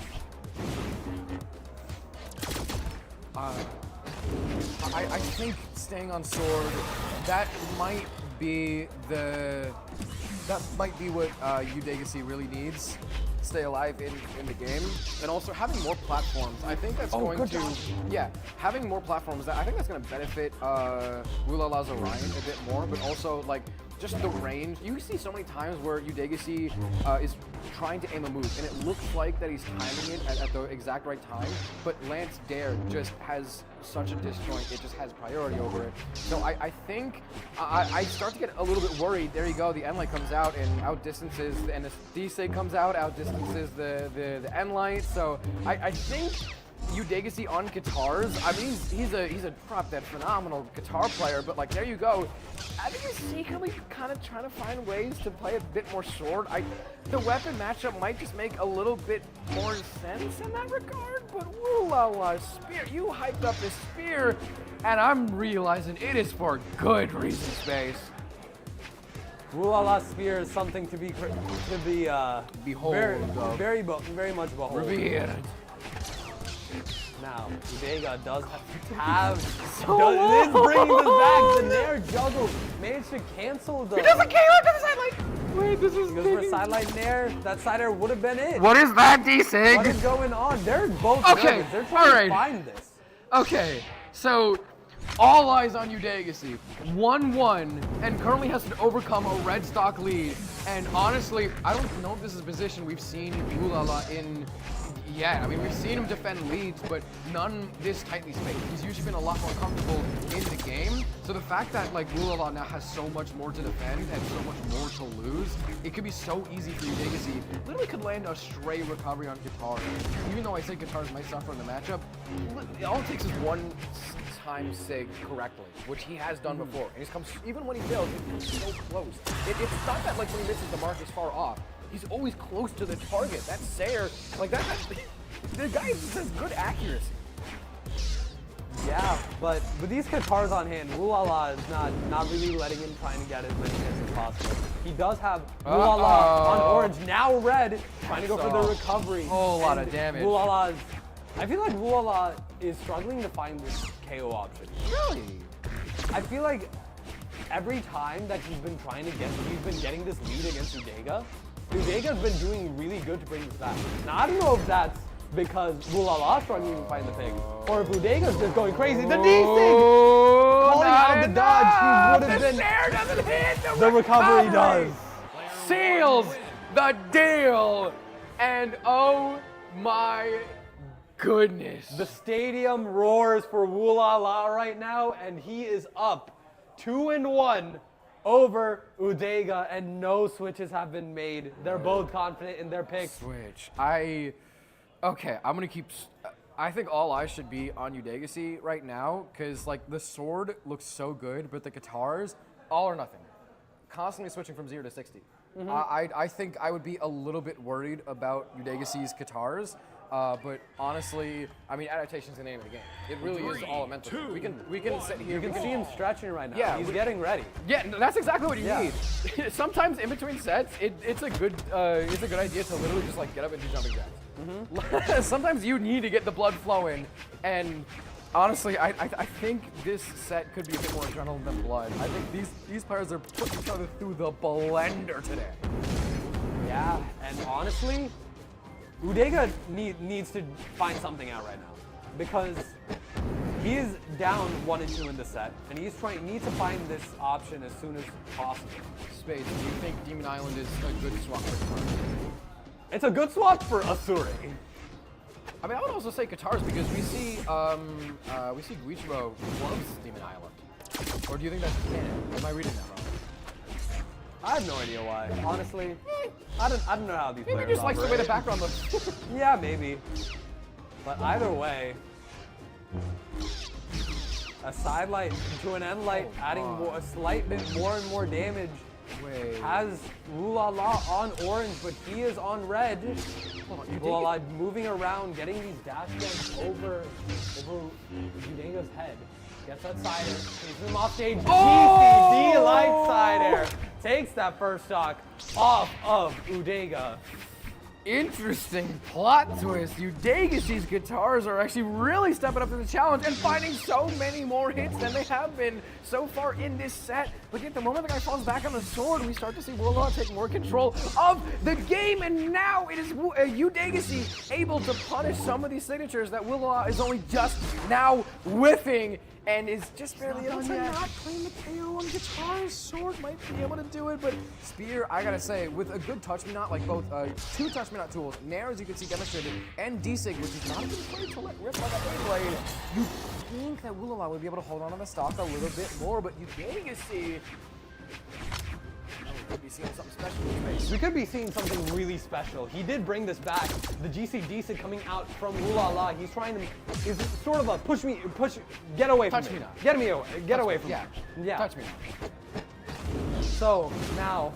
I think staying on sword, that might be what Udega really needs to stay alive in the game. And also having more platforms, I think that's going to, having more platforms, I think that's going to benefit Wulala's Orion a bit more, but also like just the range. You see so many times where Udega is trying to aim a move, and it looks like that he's timing it at the exact right time, but Lance Dare just has such a disjoint, it just has priority over it. So I think, I start to get a little bit worried. There you go, the N-Light comes out and outdistances, and the D-Sig comes out, outdistances the N-Light, so I think Udega on guitars, I mean, he's a drop dead phenomenal guitar player, but like there you go. I think he's secretly kind of trying to find ways to play a bit more sword. The weapon matchup might just make a little bit more sense in that regard, but Wula, spear, you hyped up this spear, and I'm realizing it is for good reason, Space. Wulala's spear is something to be behold, very much behold. Revered. Now, Udega does is bringing this back. The Nair juggle managed to cancel the... He doesn't KO to the side, like, wait, He goes for a sidelight nair. That side air would have been it. What is that, D-Sig? What is going on? They're both Okay, nervous. They're trying alright. to find this. Okay, so all eyes on Udega. 1-1, and currently has to overcome a red stock lead. And honestly, I don't know if this is a position we've seen Wula in yet. I mean, we've seen him defend leads, but none this tightly spaced. He's usually been a lot more comfortable in the game. So the fact that like Wula now has so much more to defend and so much more to lose, it could be so easy for Udega. Literally could land a stray recovery on guitar. Even though I say guitars might suffer in the matchup, all it takes is one time sig correctly, which he has done before. And he's come, even when he fails, it's so close. It's not that like when he misses the mark is far off. He's always close to the target. That's Sayer. Like that, the guy just has good accuracy. Yeah, but with these guitars on hand, Wula is not really letting him try and get as many hits as possible. He does have Wula on orange, now red, trying to go for the recovery. Whole lot of damage. I feel like Wula is struggling to find this KO option. Really? I feel like every time that he's been getting this lead against Udega's been doing really good to bring this back. Now, I don't know if that's because Wula struggling to find the pick, or if Udega's just going crazy. The D-Sig! Calling out the dodge, he would have been... Snare doesn't hit! The recovery does. Seals the deal! And oh my goodness. The stadium roars for Wula right now, and he is up 2-1 over Udega, and no switches have been made. They're both confident in their picks. Switch. Okay, I'm gonna keep. I think all eyes should be on Udega right now, because like the sword looks so good, but the guitars, all or nothing. Constantly switching from 0 to 60. I think I would be a little bit worried about Udega's guitars. But honestly, I mean, adaptation's the name of the game. It really is all mental. We can sit here. You can see him stretching right now. Yeah, he's getting ready. Yeah, that's exactly what you need. Sometimes in between sets, it's a good idea to literally just like get up and do jumping jacks. Sometimes you need to get the blood flowing, and honestly, I think this set could be a bit more adrenaline than blood. I think these players are putting each other through the blender today. Yeah, and honestly, Udega needs to find something out right now, because he is down 1-2 in the set, and needs to find this option as soon as possible. Spades, do you think Demon Island is a good swap for guitars? It's a good swap for Asuri. I mean, I would also say guitars, because we see Guichiro loves Demon Island. Or do you think that's canon? Am I reading that wrong? I have no idea why. Honestly, I don't know how these players Maybe just likes the way the background looks. Yeah, maybe. But either way, a side light to an end light, adding a slight bit more and more damage. Has Wula on orange, but he is on red. Wula moving around, getting these dash jumps over Udega's head. Gets that side air, takes him off stage. GCD light side air. Takes that first stock off of Udega. Interesting plot twist. Udega's guitars are actually really stepping up to the challenge and finding so many more hits than they have been so far in this set. But at the moment the guy falls back on the sword, we start to see Wula take more control of the game, and now it is Udega able to punish some of these signatures that Wula is only just now whiffing and is just barely able to not claim the KO on guitars. Sword might be able to do it, but Spear, I gotta say, with a good touch me not, like both two touch me not tools, Nair, as you can see demonstrated, and D-Sig, which is not a good play to let rip like a blade, you think that Wula would be able to hold on to the stock a little bit more, but you can't see. We could be seeing something special in space. We could be seeing something really special. He did bring this back. The GC coming out from Wula. He's trying to, is sort of a get away from me. Touch me now. Get away from me. Yeah. Touch me now. So now,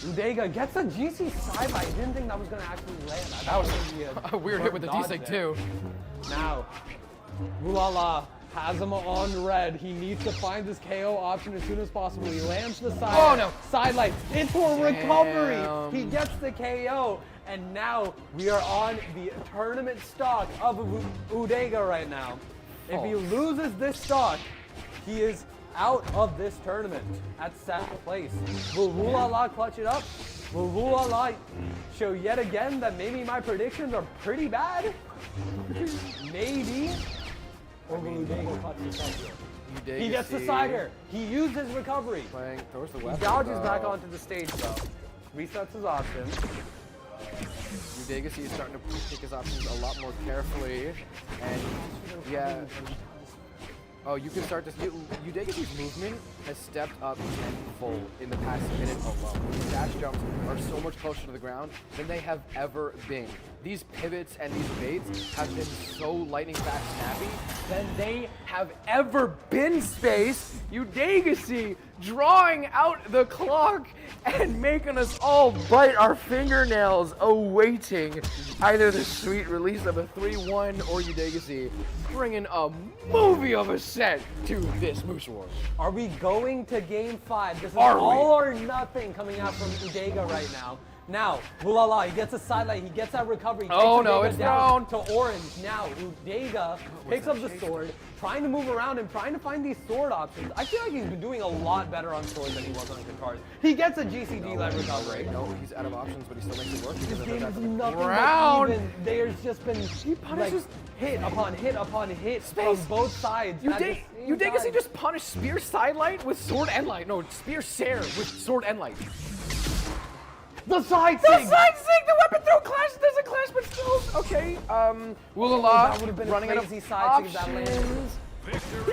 Udega gets a GC side by. I didn't think that was going to actually land. That was a weird hit with the D-Sig too. Now, Wula has him on red. He needs to find this KO option as soon as possible. He lands the side light into a recovery. He gets the KO, and now we are on the tournament stock of Udega right now. If he loses this stock, he is out of this tournament at 7th place. Will Wula clutch it up? Will Wula show yet again that maybe my predictions are pretty bad? Maybe. Or will Udega clutch this up here? He gets the cider. He used his recovery. Throws the He weapon. dodges back onto the stage though. Resets his options. Udega is starting to pick his options a lot more carefully, and yeah. Oh, you can start to see Udega's movement has stepped up tenfold in the past minute alone. His dash jumps are so much closer to the ground than they have ever been. These pivots and these baits have been so lightning fast snappy than they have ever been, Space. Udega drawing out the clock and making us all bite our fingernails awaiting either the sweet release of a 3-1 or Udega bringing a movie of a set to this Moose War. Are we going to Game 5? This is all or nothing coming out from Udega right now. Now, Wula, he gets a sidelight, he gets that recovery. Oh no, Udega it's down down to orange. Now, Udega picks up the sword, trying to move around and trying to find these sword options. I feel like he's been doing a lot better on sword than he was on guitars. He gets a GCD light recovery. No, he's out of options, but he still makes it work. This game is nothing but even. There's just been like, hit upon hit upon hit from both sides. Udega just punished Spear Sidelight with sword and light. No, Spear Sair with sword and light. The side sig! sig! The weapon throw clash! There's a clash, but still. Okay, Wula that would have been running a out crazy of side sig if that landed. options.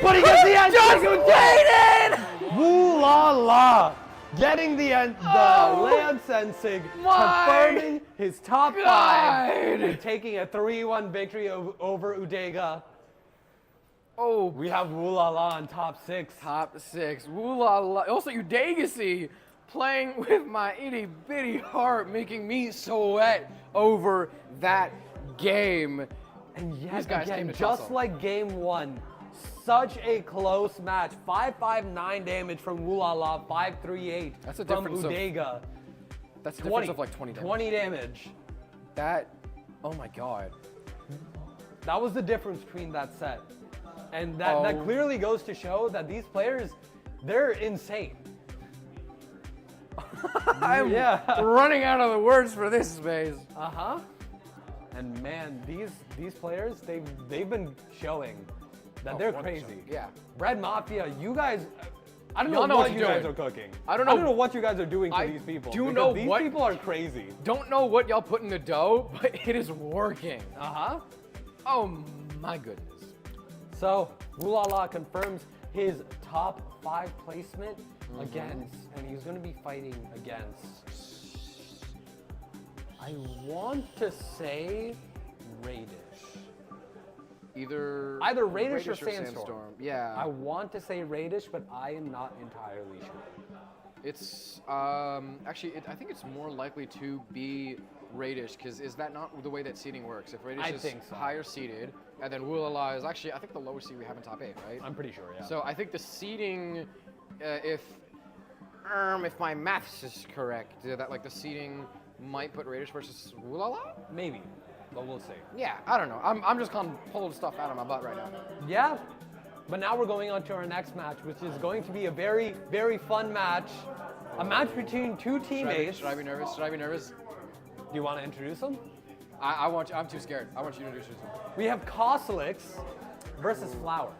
But he gets the end! Just Wula getting the land sensing, confirming his top 5 and taking a 3-1 victory over Udega. Oh, we have Wula on top 6. Top 6. Wula. Also, Udega playing with my itty bitty heart, making me sweat over that game. And yet these guys again, came to just tussle. like game 1, such a close match. 559 damage from Wula, 538 That's a from difference Udega. That's a difference of like 20 damage. 20 damage. That, oh my god. That was the difference between that set. And that clearly goes to show that these players, they're insane. I'm running out of the words for this, Space. Uh-huh. And man, these players, they've been showing that they're crazy. Yeah. Red Mafia, you guys, I don't Y'all know what you you're guys doing. are cooking. I don't know what you guys are doing to these people. Do know these what people are crazy. Don't know what y'all put in the dough, but it is working. Uh-huh. Oh my goodness. So, Wula confirms his top 5 placement against, and he's going to be fighting against, I want to say Radish. Either Radish or Sandstorm. Yeah. I want to say Radish, but I am not entirely sure. It's actually, I think it's more likely to be Radish, because is that not the way that seeding works? If Radish is higher seeded, and then Wula is actually, I think the lowest seed we have in top 8, right? I'm pretty sure, yeah. So I think the seeding, if my maths is correct, that like the seeding might put Radish versus Wula? Maybe, but we'll see. Yeah, I don't know. I'm just kind of pulling stuff out of my butt right now. Yeah, but now we're going on to our next match, which is going to be a very, very fun match. A match between 2 teammates. Should I be nervous? Should I be nervous? Do you want to introduce them? I'm too scared. I want you to introduce them. We have Cosolix versus Flower.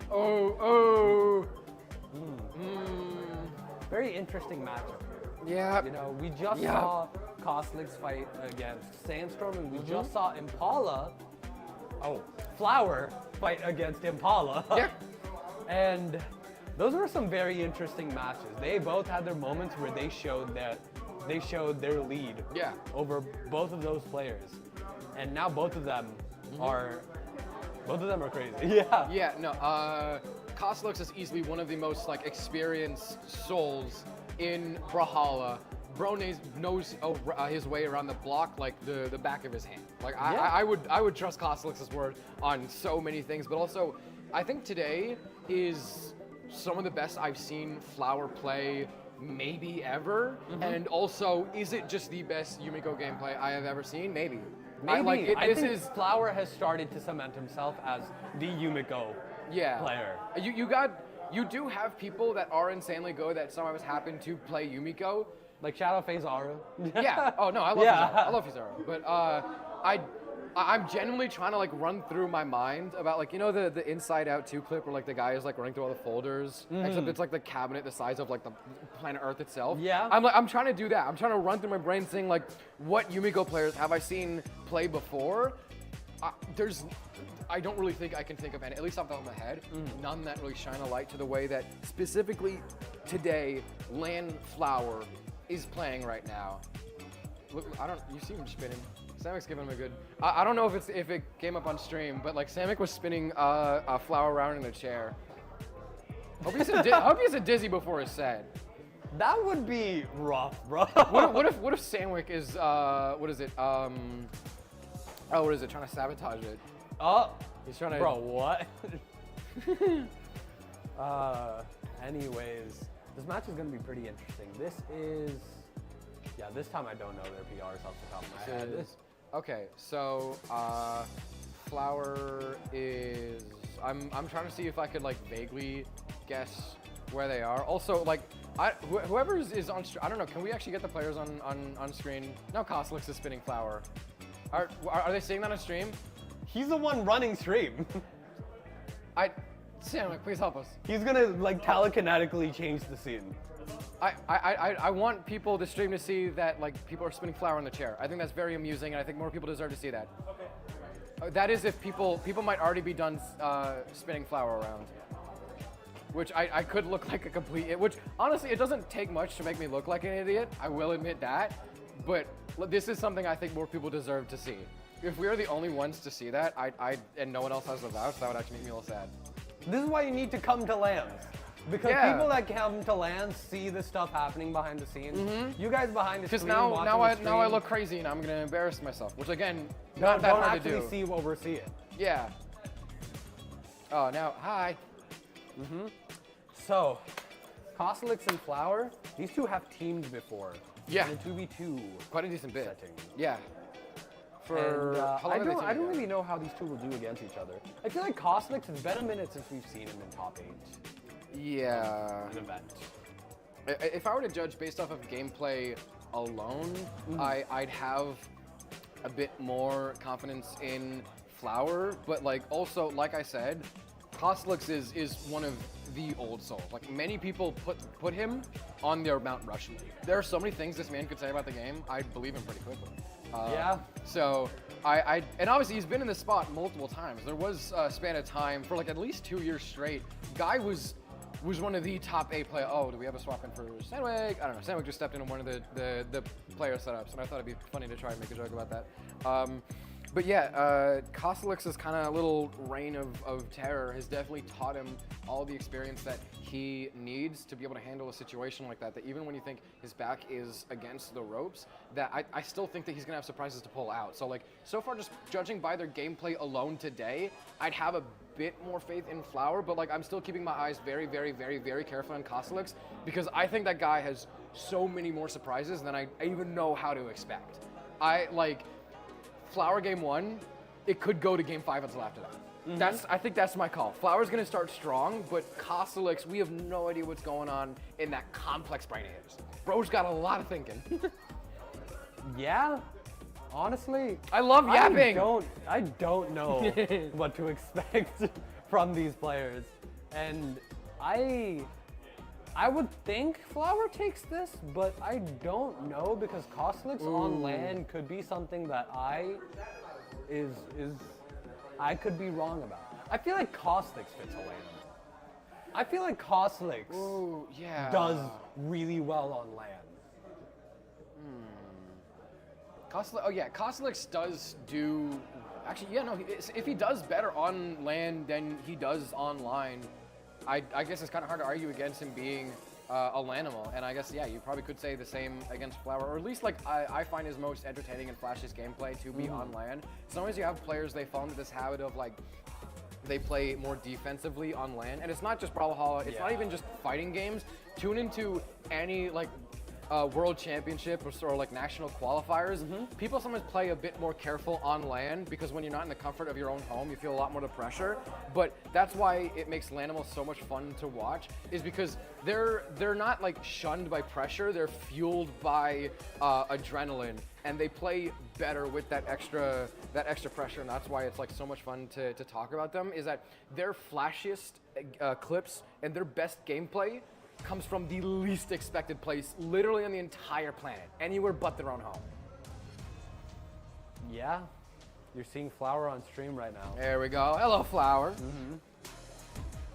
Very interesting matchup here. Yeah. You know, we just saw Cosolix fight against Sandstorm, and we just saw Impala, Flower fight against Impala. Yeah. And those were some very interesting matches. They both had their moments where they showed their lead over both of those players. And now both of them are crazy. Yeah. Yeah, no, Cosolix is easily one of the most like experienced souls in Brawlhalla. Bro knows his way around the block like the back of his hand. Like I would trust Cosolix's word on so many things, but also I think today is some of the best I've seen Flower play maybe ever, and also is it just the best Yumiko gameplay I have ever seen? Maybe. Maybe. I think Flower has started to cement himself as the Yumiko player. You got you do have people that are insanely good that sometimes happen to play Yumiko. Like Shadow Phase Aura. Yeah. Oh no, I love Fizzaro. I love Fizzaro. But I'm genuinely trying to like run through my mind about like, you know, the Inside Out 2 clip where like the guy is like running through all the folders, except it's like the cabinet the size of like the planet Earth itself. Yeah. I'm trying to do that. I'm trying to run through my brain saying like, what Yumiko players have I seen play before? I don't really think I can think of any, at least off the top of my head, none that really shine a light to the way that specifically today Land Flower is playing right now. Look, you see him spinning. Samic's giving him a good. I don't know if it came up on stream, but like Samic was spinning a flower around in a chair. I hope he's a dizzy before his set. That would be rough, bro. What if Sandwick is what is it? What is it? Trying to sabotage it. Oh, he's trying to. Bro, what? Anyways, this match is gonna be pretty interesting. This time I don't know their PRs off the top of my head. Okay, so Flower is. I'm trying to see if I could like vaguely guess where they are. Also, like whoever is on. I don't know. Can we actually get the players on screen? No, Cosolix is spinning Flower. Are they seeing that on stream? He's the one running stream. Sam, please help us. He's gonna like telekinetically change the scene. I want people to stream to see that like people are spinning Flower in the chair. I think that's very amusing, and I think more people deserve to see that. Okay. That is if people might already be done spinning Flower around. Which I could look like a complete. Which honestly, it doesn't take much to make me look like an idiot. I will admit that. But this is something I think more people deserve to see. If we are the only ones to see that, and no one else has the vouch, that would actually make me a little sad. This is why you need to come to LANs. Because people that come to LANs see the stuff happening behind the scenes. You guys behind the screen now watching I look crazy and I'm gonna embarrass myself, which again, not that hard to do. Don't actually see what we're seeing. Yeah. Oh, now hi. So, Cosolix and Flower, these two have teamed before. Yeah. In a 2v2. Quite a decent bit. Setting. Yeah. I don't really know how these two will do against each other. I feel like Cosolix has been a minute since we've seen him in top 8. Yeah. An event. If I were to judge based off of gameplay alone, I'd have a bit more confidence in Flower, but like also, like I said, Cosolix is one of the old souls. Like many people put him on their Mount Rushmore. There are so many things this man could say about the game. I believe him pretty quickly. Yeah. So and obviously he's been in this spot multiple times. There was a span of time for like at least 2 years straight. Guy was one of the top 8 players. Oh, do we have a swap in for Sandwick? I don't know. Sandwick just stepped into one of the player setups, and I thought it'd be funny to try and make a joke about that. But yeah, Cosolix's kind of little reign of terror has definitely taught him all the experience that he needs to be able to handle a situation like that. That even when you think his back is against the ropes, that I still think that he's gonna have surprises to pull out. So like, so far just judging by their gameplay alone today, I'd have a bit more faith in Flower, but like I'm still keeping my eyes very, very, very, very carefully on Cosolix because I think that guy has so many more surprises than I even know how to expect. Flower game 1, it could go to game 5 until after that. I think that's my call. Flower's gonna start strong, but Cosolix, we have no idea what's going on in that complex brain of his. Bro's got a lot of thinking. Yeah, honestly, I love yapping. I don't know what to expect from these players, and I would think Flower takes this, but I don't know because Cosolix on LAN could be something that I could be wrong about. I feel like Cosolix fits a LAN. I feel like Cosolix does really well on LAN. Cosolix does do. Actually, yeah, no. If he does better on LAN than he does online, I guess it's kind of hard to argue against him being a Lanimal. And I guess, yeah, you probably could say the same against Flower, or at least like I find his most entertaining and flashiest gameplay to be on LAN. Sometimes you have players, they fall into this habit of like, they play more defensively on LAN. And it's not just Brawlhalla, it's not even just fighting games. Tune into any like World Championship or like national qualifiers, people sometimes play a bit more careful on land because when you're not in the comfort of your own home, you feel a lot more the pressure. But that's why it makes Lanimals so much fun to watch, is because they're not like shunned by pressure, they're fueled by adrenaline, and they play better with that extra pressure, and that's why it's like so much fun to talk about them, is that their flashiest clips and their best gameplay comes from the least expected place, literally on the entire planet, anywhere but their own home. Yeah, you're seeing Flower on stream right now. There we go. Hello, Flower.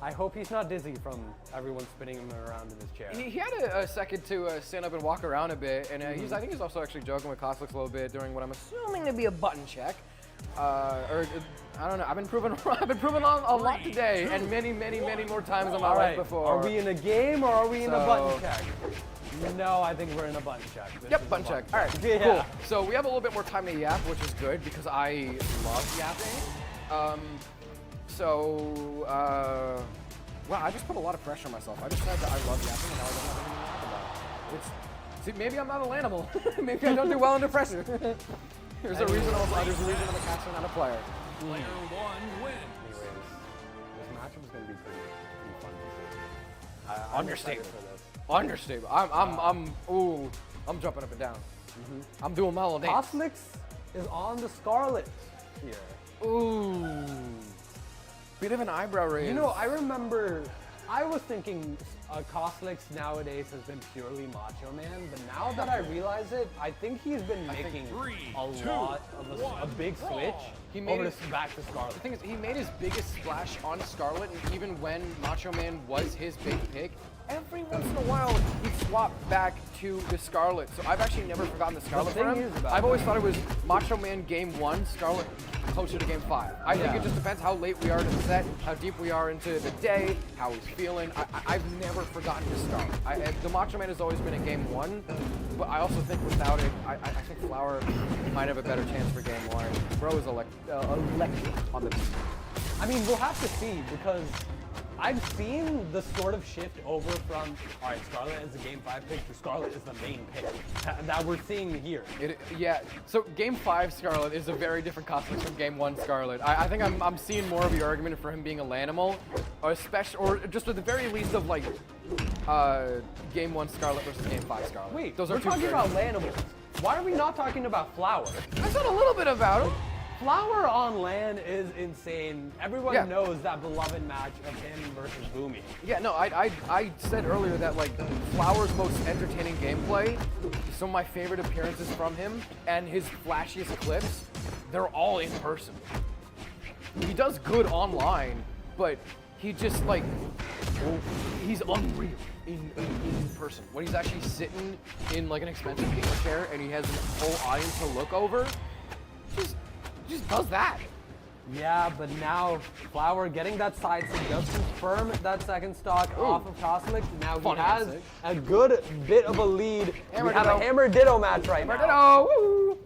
I hope he's not dizzy from everyone spinning him around in his chair. He had a second to stand up and walk around a bit, and I think he's also actually joking with Cosolix a little bit during what I'm assuming to be a button check. Or I don't know. I've been proven on a lot today, and many more times in my life before. Are we in a game or are we in a button check? No, I think we're in a button check. Yep, button check. All right, cool. So we have a little bit more time to yap, which is good because I love yapping. Wow, I just put a lot of pressure on myself. I just said that I love yapping, and now I don't have anything to talk about. See, maybe I'm not a Lanimal. Maybe I don't do well under pressure. There's a reason I'm a caster, not a player. Player one wins. Anyways, this matchup is going to be pretty fun to see. Understatement. Understatement. I'm jumping up and down. I'm doing my little dance. Cosolix is on the Scarlet here. Ooh. Bit of an eyebrow raise. You know, I remember, I was thinking Cosolix nowadays has been purely Macho Man, but now that I realize it, I think he's been making a big switch back to Scarlet. The thing is, he made his biggest splash on Scarlet, and even when Macho Man was his big pick, every once in a while he'd swap back to the Scarlet. So I've actually never forgotten the Scarlet for him. I've always thought it was Macho Man game 1, Scarlet closer to game 5. I think it just depends how late we are to the set, how deep we are into the day, how he's feeling. I've never forgotten his Scarlet. The Macho Man has always been in game 1, but I also think without it, I think Flower might have a better chance for game 1. Bro is electric on the team. I mean, we'll have to see, because I've seen the sort of shift over from, all right, Scarlet is the game 5 pick to Scarlet is the main pick that we're seeing here. So game 5 Scarlet is a very different Cosolix from game 1 Scarlet. I think I'm seeing more of the argument for him being a Lanimal, or just at the very least of like game 1 Scarlet versus game 5 Scarlet. Wait, we're talking about Lanimals. Why are we not talking about Flower? I said a little bit about him. Flower on land is insane. Everyone knows that beloved match of him versus Boomy. Yeah, no, I said earlier that like Flower's most entertaining gameplay, some of my favorite appearances from him, and his flashiest clips, they're all in person. He does good online, but he just like, he's unreal in person. When he's actually sitting in like an expensive gamer chair and he has a whole audience to look over, just does that. Yeah, but now Flower getting that side stick does confirm that second stock off of Cosolix. Now he has a good bit of a lead. We have a Hammer Ditto match right now. Ditto! Woo!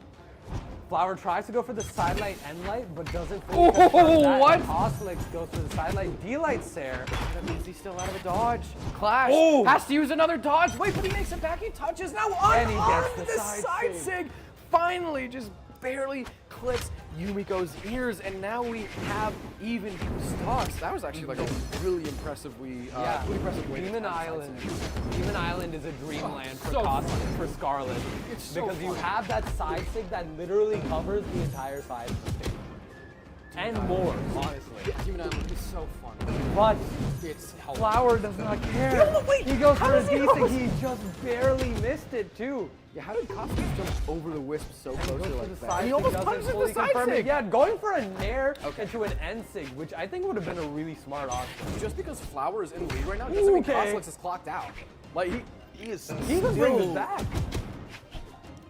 Flower tries to go for the side light end light, but doesn't fully confirm that. What? Cosolix goes for the side light D light Sair. That means he's still out of a dodge. Clash. Has to use another dodge. Wait, but he makes it back. He touches now. And he gets the side sig. Finally, just barely clips Yumiko's ears, and now we have even stocks. That was actually like a really impressive really impressive way. Demon Island is a dreamland for Cosolix, for Scarlet. It's so because you have that side stick that literally covers the entire side of the stage. And more, honestly. Yeah, Demon Island is so fun. But it's Flower does not care. He goes for a D-stick, he just barely missed it too. Yeah, how did Cosolix jump over the wisp so close to like that? He almost punishes the side sig. Yeah, going for a nair into an end sig, which I think would have been a really smart option. Just because Flower is in the lead right now doesn't mean Cosolix is clocked out. Like he is He can bring this back.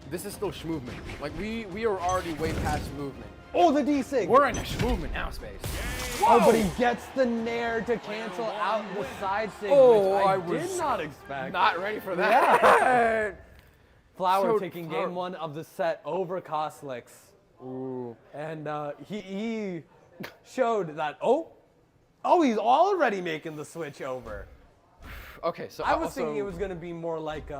This is still movement. Like we are already way past movement. Oh, the D-sig. We're in movement now space. Whoa. Oh, but he gets the nair to cancel out the side sig, which I did not expect. Not ready for that. Yeah. Flower taking game 1 of the set over Cosolix. Ooh. And he showed that, he's already making the switch over. Okay, so I was thinking it was going to be more like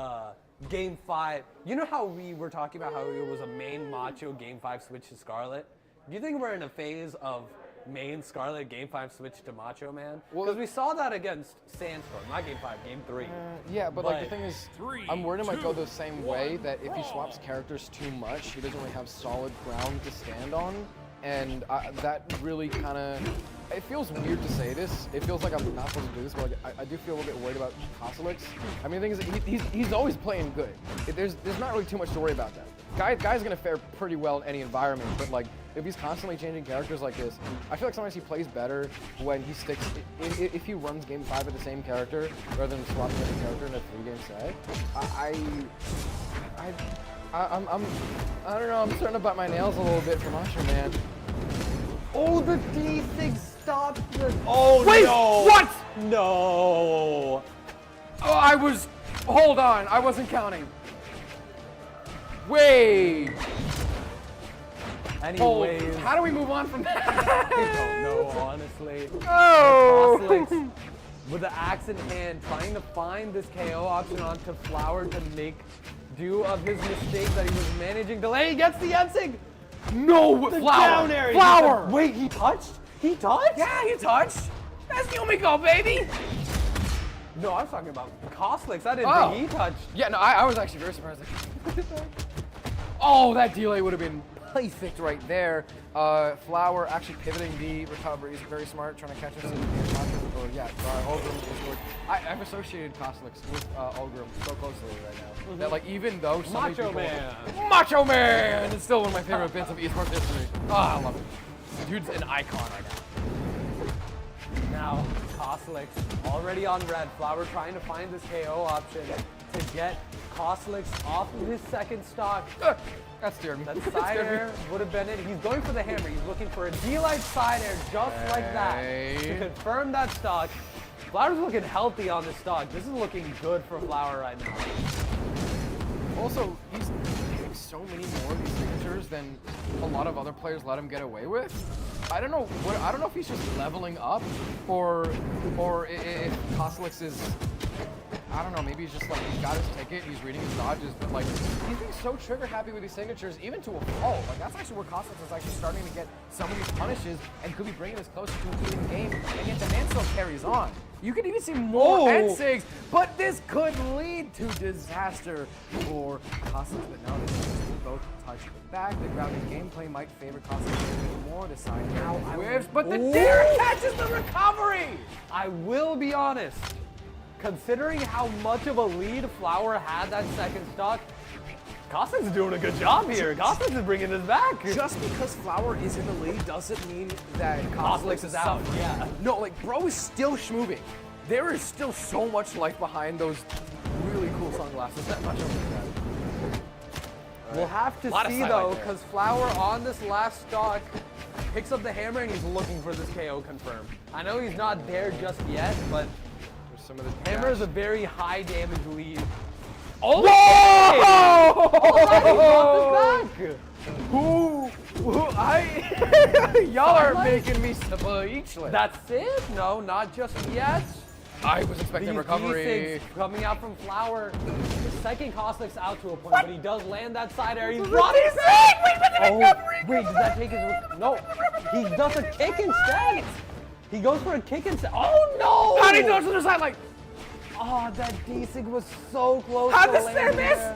Game 5. You know how we were talking about how it was a main Macho Game 5 switch to Scarlet? Do you think we're in a phase of main Scarlet Game 5 switch to Macho Man? Because we saw that against Sandstorm, not Game 5, Game 3. Yeah, but like the thing is, I'm worried it might go the same way, that if he swaps characters too much, he doesn't really have solid ground to stand on. And that really kind of, it feels weird to say this. It feels like I'm not supposed to do this, but like, I do feel a little bit worried about Cosolix. I mean, the thing is, he's always playing good. There's not really too much to worry about that. Guy's gonna fare pretty well in any environment, but like, if he's constantly changing characters like this, I feel like sometimes he plays better when he sticks, if he runs Game 5 with the same character, rather than swapping every character in a 3-game set. I don't know, I'm starting to bite my nails a little bit for Macho Man. Oh, the D6 stopped the... Oh, Wait, no. what? No. Oh, hold on, I wasn't counting. Wait. Anyways. Oh, how do we move on from that? I don't know, honestly. Oh. Cosolix, with the axe in hand, trying to find this KO option onto Flower to make do of his mistake that he was managing to lay. He gets the Ensig. No, The Flower. down air. Flower. Wait, he touched? He touched? Yeah, he touched. That's Yumiko, baby. No, I was talking about Cosolix. I didn't think he touched. Yeah, no, I was actually very surprised. Oh, that delay would have been perfect right there. Flower actually pivoting the recovery. He's very smart, trying to catch us in the Ogrim is good. I've associated Cosolix with Ogrim so closely right now that like even though so many people, Macho Man is still one of my favorite bits of esports history. Oh, I love it. Dude's an icon right now. Now, Cosolix already on red. Flower trying to find this KO option to get Cosolix off of his second stock. That scared me. That side air would have been it. He's going for the hammer. He's looking for a D-Light side air just like that to confirm that stock. Flower's looking healthy on this stock. This is looking good for Flower right now. Also, he's hitting so many more of these signatures than a lot of other players let him get away with. I don't know if he's just leveling up or if Cosolix is, I don't know, maybe he's just like, he's got his ticket, he's reading his dodges, but like, he's being so trigger happy with these signatures, even to a fault. Like, that's actually where Cosolix is actually starting to get some of these punishes and could be bringing us closer to an even game, and yet the man still carries on. You could even see more N6, but this could lead to disaster for Cosolix. But now this is both touch the back. The grounded gameplay might favor Cosolix a bit more. The side now whiffs, but the dare catches the recovery! I will be honest. Considering how much of a lead Flower had that second stock, Cosolix is doing a good job here. Cosolix is bringing this back. Just because Flower is in the lead doesn't mean that Cosolix is out. Yeah. No, like, bro is still schmooving. There is still so much life behind those really cool sunglasses. That much over that. We'll have to see though, because Flower on this last stock picks up the hammer and he's looking for this KO confirm. I know he's not there just yet, but some of the hammer is a very high damage lead. Oh! Whoa! Y'all are making me speechless. That's it? No, not just yet. I was expecting These recovery. D6 coming out from Flower. The second Cosolix out to a point, but he does land that side air. He's brought his wait, does that take his... No, he does a kick instead. He goes for a kick instead. Oh no! How did he go to the side like? Oh, that D6 was so close. How to does there landing miss? there.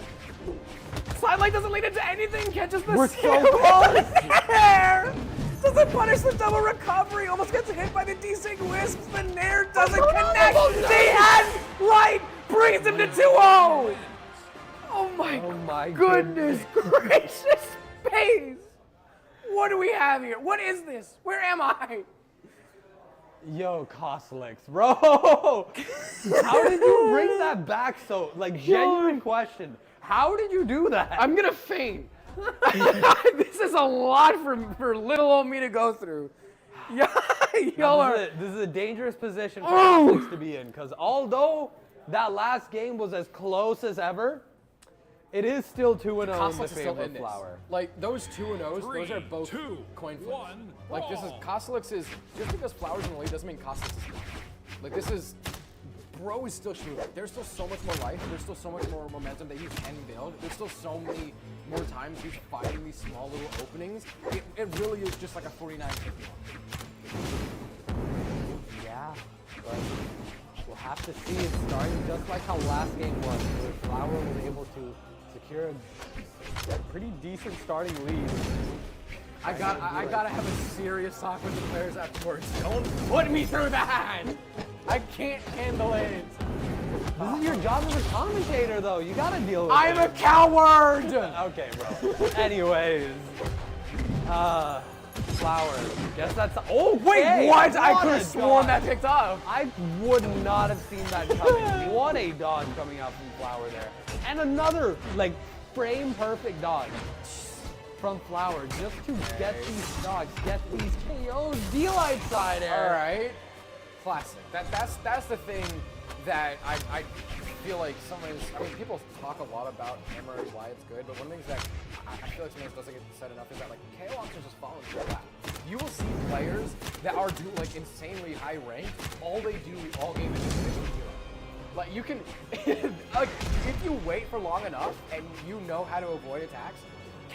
Side light doesn't lead into anything. Catches the We're so close. Nair. Doesn't punish the double recovery. Almost gets hit by the D6 wisps. The Nair doesn't connect. The end light brings him to 2-0. Oh my goodness gracious space. What do we have here? What is this? Where am I? Yo, Cosolix, bro. How did you bring that back so, like, genuine question. How did you do that? I'm gonna faint. This is a lot for little old me to go through. Y'all are. This is a dangerous position for Cosolix to be in, because although that last game was as close as ever, it is still 2-0 in the favor of Flower. Like, those 2-0s, those are both coin flips. Like, this is, Cosolix is, just because Flower's in the lead doesn't mean Cosolix is not. Like, this is Bro is still shooting. There's still so much more life. There's still so much more momentum that he can build. There's still so many more times he's finding these small little openings. It really is just like a 49-51. Yeah, but we'll have to see. It's starting just like how last game was, where Flower was able to secure a pretty decent starting lead. I gotta have a serious talk with the players afterwards. Don't put me through that! I can't handle it. This is your job as a commentator, though. You gotta deal with I'm it. a coward! Okay, bro. Anyways. Flower. Guess that's. Oh, wait, what? I What could a have sworn dodge. that picked up. I would not have seen that coming. What a dodge coming out from Flower there. And another, like, frame perfect dodge from Flower just to get these stocks, get these KOs. D-Light side air. All right. Classic. That's the thing that I feel like people talk a lot about Hammer and why it's good, but one of the things that I feel like sometimes doesn't get said enough is that like KO options just fall into that. You will see players that are like insanely high ranked. All they do all game is just finish the hero. Like you can, like if you wait for long enough and you know how to avoid attacks,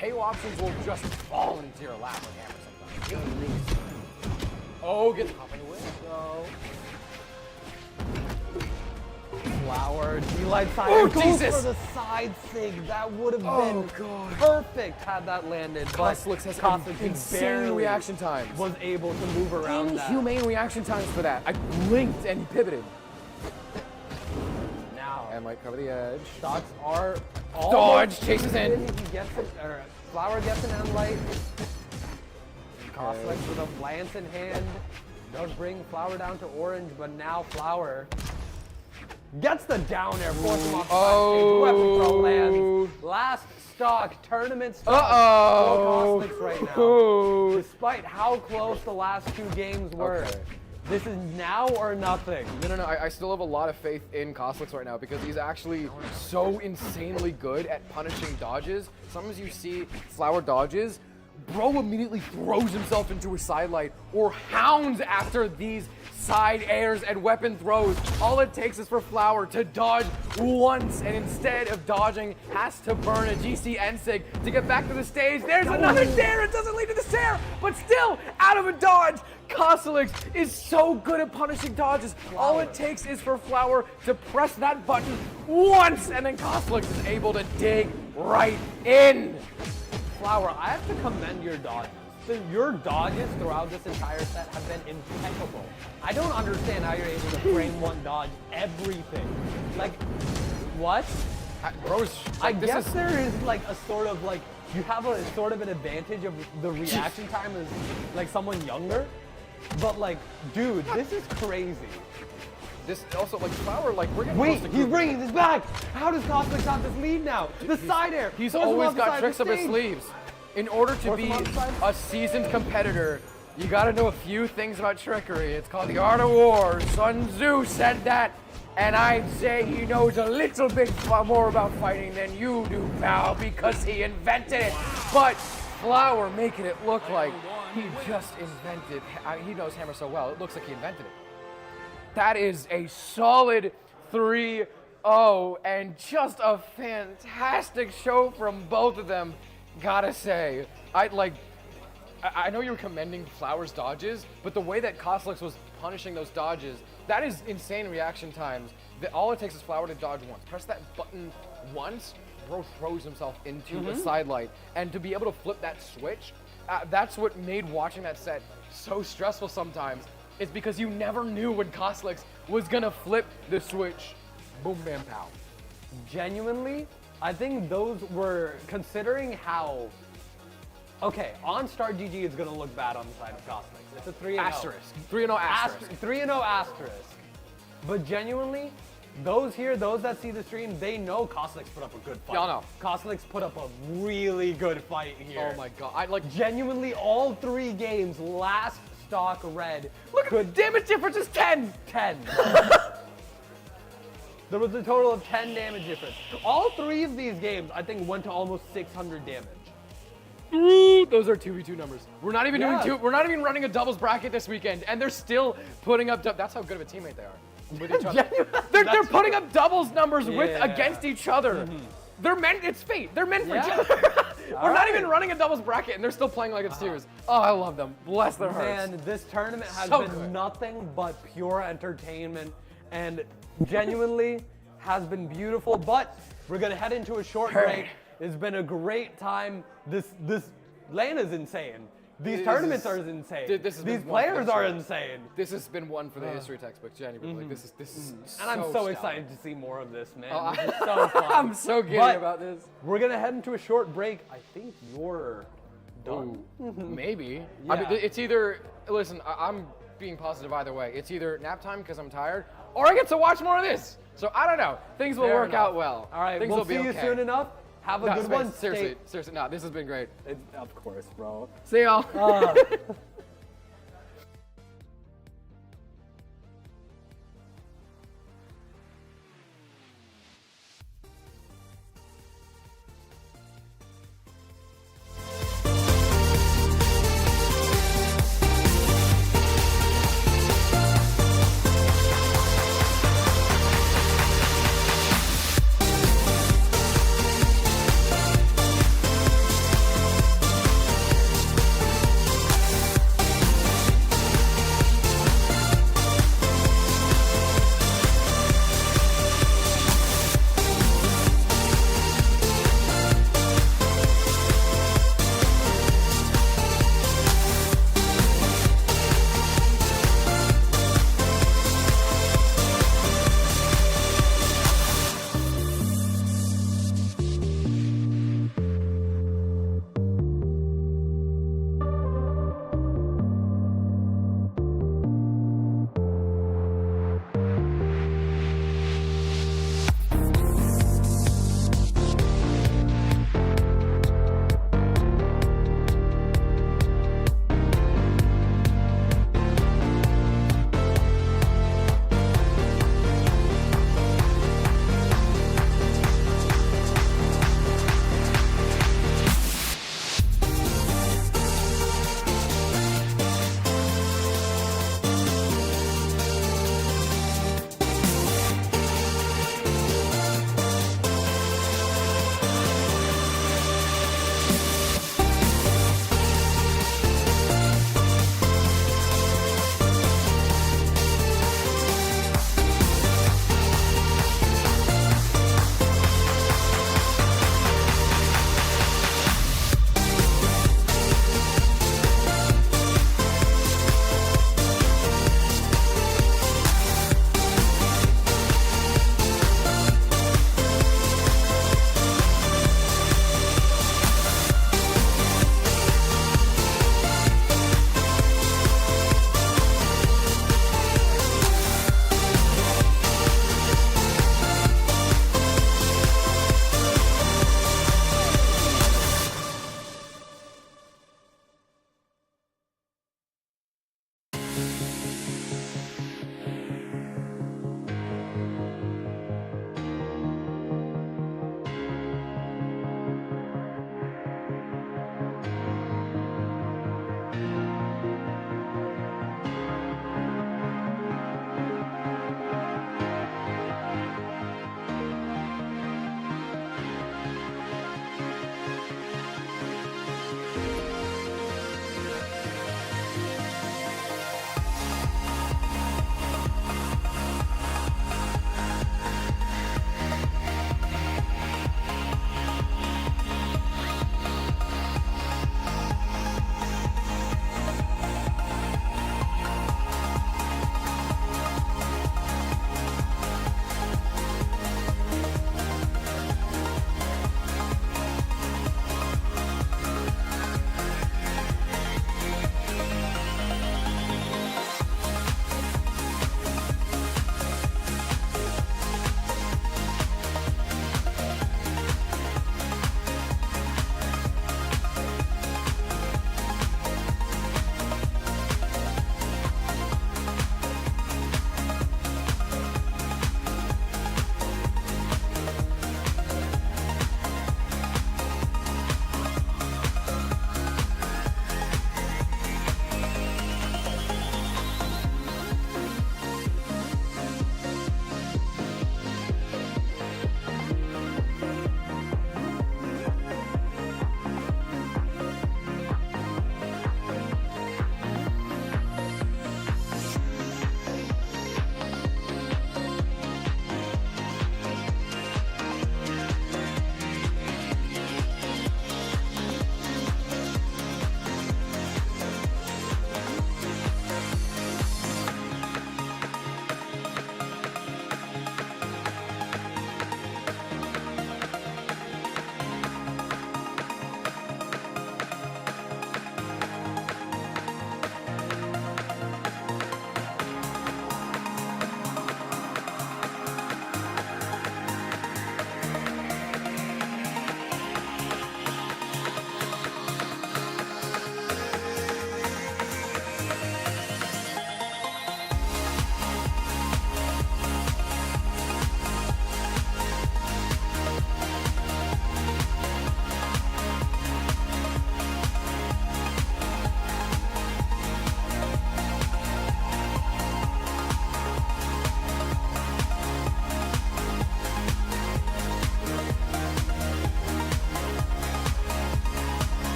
KO options will just fall into your lap with Hammer sometimes. Oh, gets caught by the window. Flower, D-Light side Oh, goes Jesus. for the side sig. That would have been perfect had that landed. Cosolix has Cosolix insane barely reaction times. was able to move around that. Inhumane reaction times for that. I blinked and he pivoted. Now, And might cover the edge. stocks are all Dodge, chases in. He gets it, or Flower gets an end light. Cosolix with a lance in hand does bring Flower down to orange, but now Flower gets the down air, force him off the side stage. Weapon throw lands. Last stock, tournament stock for Cosolix right now. Despite how close the last two games were. Okay. This is now or nothing. No. I still have a lot of faith in Cosolix right now because he's actually so insanely good at punishing dodges. Sometimes you see Flower dodges, bro immediately throws himself into a side light or hounds after these side airs and weapon throws. All it takes is for Flower to dodge once, and instead of dodging, has to burn a GC Ensig to get back to the stage. There's another dare. It doesn't lead to the stare, but still out of a dodge. Cosolix is so good at punishing dodges. All it takes is for Flower to press that button once, and then Cosolix is able to dig right in. Flower, I have to commend your dodges. Your dodges throughout this entire set have been impeccable. I don't understand how you're able to frame one dodge everything. Like, what? I guess there is like a sort of like, you have a sort of an advantage of the reaction time as like someone younger. But like, dude, this is crazy. This also, like, Flower, like, we're getting Wait, close to he's Kruger. bringing this back. How does Cosolix have this lead now? The side air. He's Throws him always off the got side tricks of up the his stage. sleeves. In order to Force be him on the side. a seasoned competitor, you gotta know a few things about trickery. It's called the art of war. Sun Tzu said that, and I'd say he knows a little bit more about fighting than you do, pal, because he invented it. But Flower making it look like he just invented. He knows Hammer so well, it looks like he invented it. That is a solid 3-0 and just a fantastic show from both of them. Gotta say, I know you're commending Flower's dodges, but the way that Cosolix was punishing those dodges, that is insane reaction times. All it takes is Flower to dodge once. Press that button once, bro throws himself into the side light. And to be able to flip that switch, that's what made watching that set so stressful sometimes. It's because you never knew when Cosolix was gonna flip the switch. Boom, bam, pow. Genuinely, I think those were, considering how, okay, on Start GG is going to look bad on the side of Cosolix. It's a 3-0. Asterisk. 3-0 asterisk. 3-0 asterisk. But genuinely, those that see the stream, they know Cosolix put up a good fight. Y'all know. Cosolix put up a really good fight here. Oh my god. Genuinely, all 3 games, last stock red. Look, the damage difference is 10. 10. There was a total of 10 damage difference. All 3 of these games, I think, went to almost 600 damage. Ooh, those are 2v2 numbers. We're not even Yeah. we're not even running a doubles bracket this weekend, and they're still putting up. That's how good of a teammate they are. with each other. They're putting up doubles numbers with Yeah. against each other. They're meant. It's fate. They're meant for each Yeah. other. We're not right. even running a doubles bracket, and they're still playing like it's serious. Oh, I love them. Bless their hearts. Man, this tournament has So been good. nothing but pure entertainment and genuinely has been beautiful. But we're gonna head into a short break. It's been a great time. This lane is insane. These tournaments are insane. This has These been one for players the are history. insane. This has been one for the history textbook, genuinely. Like, this is And I'm so stellar. excited to see more of this, man. Oh, This is so fun. I'm so giddy But about this. We're gonna head into a short break. I think you're done. Maybe. I mean, Yeah. it's either, listen, I'm being positive either way. It's either nap time because I'm tired, or I get to watch more of this. So I don't know. Things will Fair work enough. out well. All right, Things we'll will be see you okay. soon enough. Have a No, good Space, one. Seriously, no, this has been great. Of course, bro. See y'all.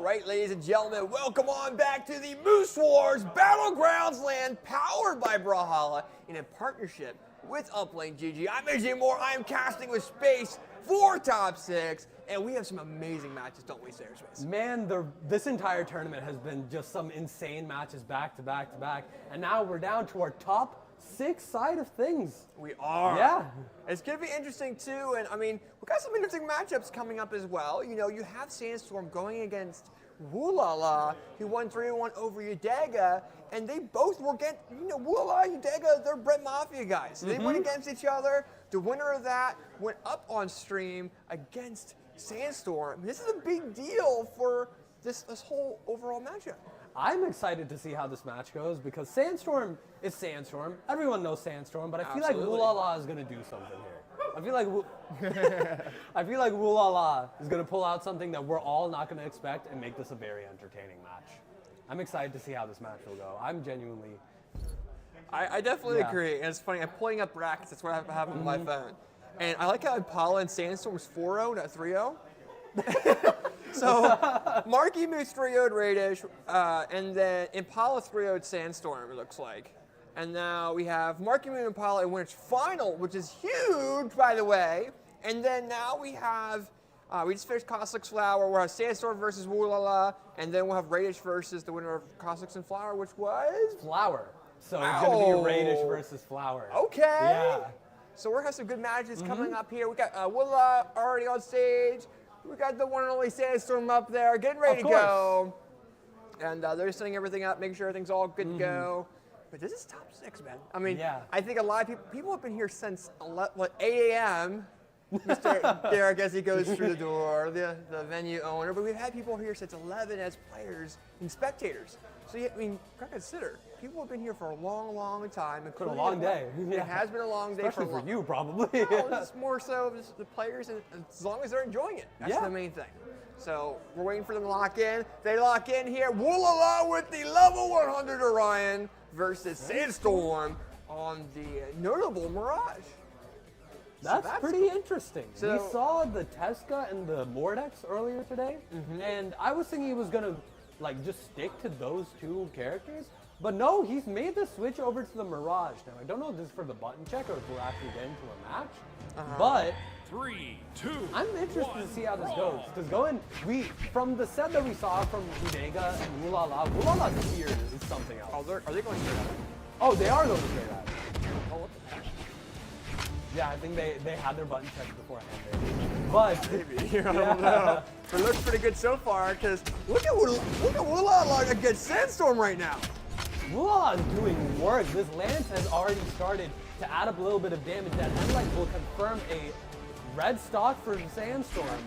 right, ladies and gentlemen, welcome on back to the Moose Wars Battlegrounds land, powered by Brawlhalla in a partnership with Uplane GG. I'm AJ Moore. I am casting with Space for Top 6, and we have some amazing matches, don't we, Sarah Space? Man, this entire tournament has been just some insane matches back to back to back, and now we're down to our top 6 side of things. We are. Yeah. It's going to be interesting, too, and I mean, we've got some interesting matchups coming up as well. You know, you have Sandstorm going against Wula, who won 3-1 over Udega, and they both were against, you know, Wula, Udega, they're Bread Mafia guys. They went against each other. The winner of that went up on stream against Sandstorm. This is a big deal for this whole overall matchup. I'm excited to see how this match goes because Sandstorm is Sandstorm. Everyone knows Sandstorm, but I feel like Wula is going to do something here. I feel like Wula is going to pull out something that we're all not going to expect and make this a very entertaining match. I'm excited to see how this match will go. I'm genuinely... I definitely agree. And it's funny, I'm pulling up brackets. That's what I have on my phone. And I like how Impala and Sandstorm was 4-0, not 3-0. So Marckiemoo 3-0'd Radish, and then Impala 3-0'd Sandstorm, it looks like. And now we have Marckiemoo and Impala in winners final, which is huge, by the way. And then now we have, we just finished Cosolix Flower. We'll have Sandstorm versus Wula, and then we'll have Radish versus the winner of Cosolix and Flower, which was? Flower. So it's going to be Radish versus Flower. Okay. Yeah. So we're going to have some good matches coming up here. We got Wula already on stage. We got the one and only Sandstorm up there, getting ready to go. And they're setting everything up, making sure everything's all good to go. But this is top 6, man. I mean, I think a lot of people have been here since 8 a.m. Mr. Derek, as he goes through the door, the venue owner. But we've had people here since 11 as players and spectators. So, I mean, gotta consider, people have been here for a long, long time. It's been a long day. It has been a long day. Especially for you, probably. It's more so just the players, and as long as they're enjoying it. That's the main thing. So we're waiting for them to lock in. They lock in here. Wula with the level 100 Orion versus Sandstorm on the notable Mirage. That's pretty interesting. So we saw the Tesca and the Mordex earlier today, and I was thinking he was going to just stick to those 2 characters. But no, he's made the switch over to the Mirage. Now, I don't know if this is for the button check or if we'll actually get into a match. But 3, 2, I'm interested to see how this goes. Because from the set that we saw from Udega and Wulala's here is something else. Oh, are they going straight at it? Oh, they are going straight at it. Oh, what the heck? Yeah, I think they had their button checked beforehand. But maybe. I don't know. It looks pretty good so far, because look at Wula against Sandstorm right now. Wula is doing work. This Lance has already started to add up a little bit of damage. That Endlight will confirm a red stock for Sandstorm.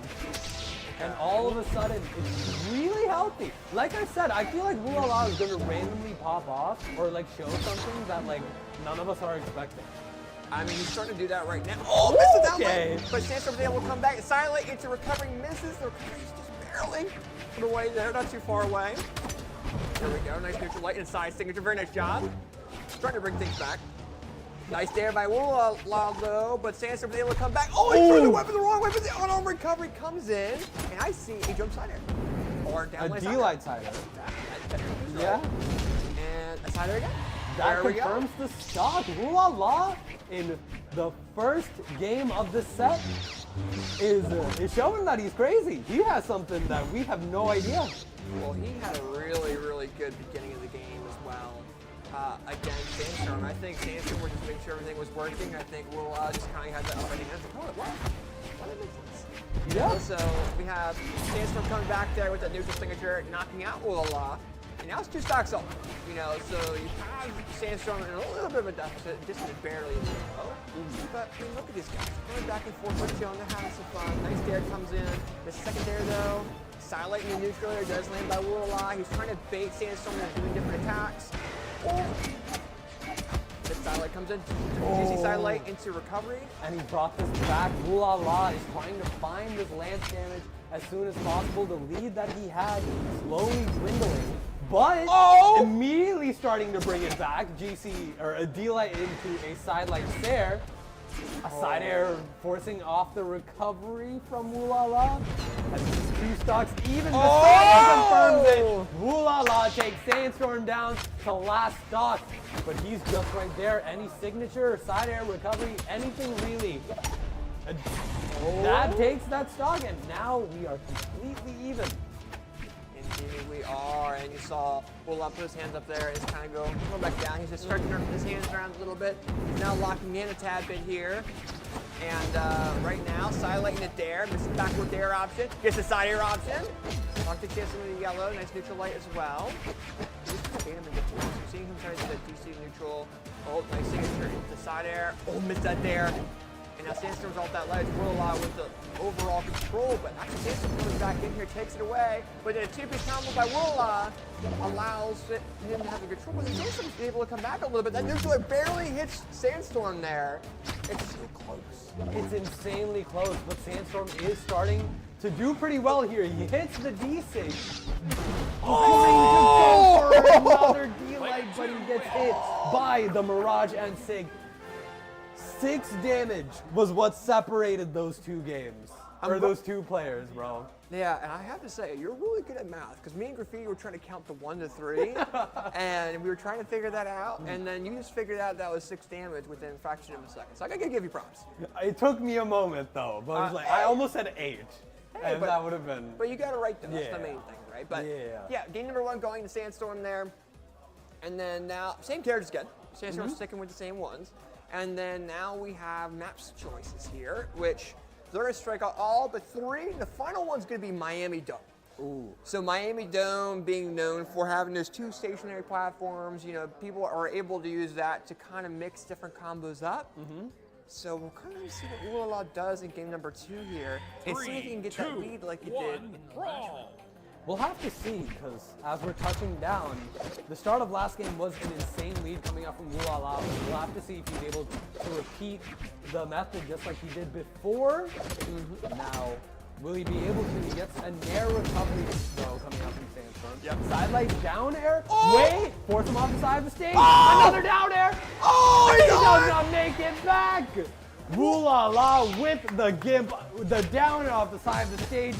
And all of a sudden, it's really healthy. Like I said, I feel like Wula is going to randomly pop off or show something that none of us are expecting. I mean, he's starting to do that right now. Oh, misses that one. But Sandstorm is able to come back. Silent into recovering, misses. The recovery is just barely put away there, not too far away. There we go. Nice neutral light inside signature. Very nice job. Starting to bring things back. Nice there by Wula, though, but Sandstorm is able to come back. Oh, he threw the weapon the wrong way, but the unarmed recovery comes in, and I see a jump sider. Or down a D-light sider. Yeah. And a sider again. That confirms the stock. Wula in the first game of the set is showing that he's crazy. He has something that we have no idea. Well, he had a really, really good beginning of the game as well against Sandstorm. I think Sandstorm would just make sure everything was working. I think Wula just kind of had the upper hands. What? That makes sense. Yeah. So we have Sandstorm coming back there with that neutral signature, knocking out Wula. And now it's 2 stocks up, so you have Sandstorm in a little bit of a deficit, just barely in the low. But I mean, look at these guys, going back and forth with each other, they're having some fun. Nice dare comes in. The second dare, though, Silent in the neutral there, does land by Wula. He's trying to bait Sandstorm into doing different attacks. The Silent comes in, juicy Silent into recovery. And he brought this back. Wula is trying to find this lance damage as soon as possible. The lead that he had slowly dwindling. But immediately starting to bring it back. GC or a D-light into a sidelight stare. A side air forcing off the recovery from Wula. And this is 2 stocks even. The side air confirms it. Wula takes Sandstorm down to last stock. But he's just right there. Any signature, side air recovery, anything really. And that takes that stock, and now we are completely even. Indeed we are, and you saw Wula put his hands up there and just kind of go back down. He's just starting to turn his hands around a little bit. He's now locking in a tad bit here. And right now, sidelightning the dare, missing backward dare option. Gets the side air option. Lock the chance into the yellow, nice neutral light as well. He's kind of banned him in the force. You're seeing him try to do the DC neutral. Oh, nice signature into the side air. Oh, missed that dare. And now Sandstorm's off that ledge. Wula with the overall control, but actually Sandstorm coming back in here, takes it away. But then a 2-piece combo by Wula allows him to have the control. But Sandstorm's able to come back a little bit. That neutral barely hits Sandstorm there. It's so close. It's insanely close, but Sandstorm is starting to do pretty well here. He hits the D-Sig. Oh! Going to go for another D-Light, but he gets hit by the Mirage and Sig. 6 damage was what separated those 2 games. Or those 2 players, bro. Yeah, and I have to say, you're really good at math, because me and Graffiti were trying to count to 1 to 3, and we were trying to figure that out, and then you just figured out that was 6 damage within a fraction of a second. So I gotta give you props. It took me a moment, though, but I was like, I almost said 8. And that would have been... But you got it right, though. That's the main thing, right? But yeah, game number 1 going to Sandstorm there. And then now, same characters again. Sandstorm's sticking with the same ones. And then now we have maps choices here, which they're going to strike out all but 3. The final one's going to be Miami Dome. Ooh. So Miami Dome being known for having those 2 stationary platforms, you know, people are able to use that to kind of mix different combos up. So we'll kind of see what Wula does in game number 2 here, and see if he can get that lead like he did in the last round. We'll have to see, because as we're touching down, the start of last game was an insane lead coming up from Wula. We'll have to see if he's able to repeat the method just like he did before. Now, will he be able to? He gets a nair recovery throw coming up from Sandstorm. Yep. Sidelight down air. Wait, force him off the side of the stage. Another down air. He does not make it back. Wula with the gimp, the down air off the side of the stage.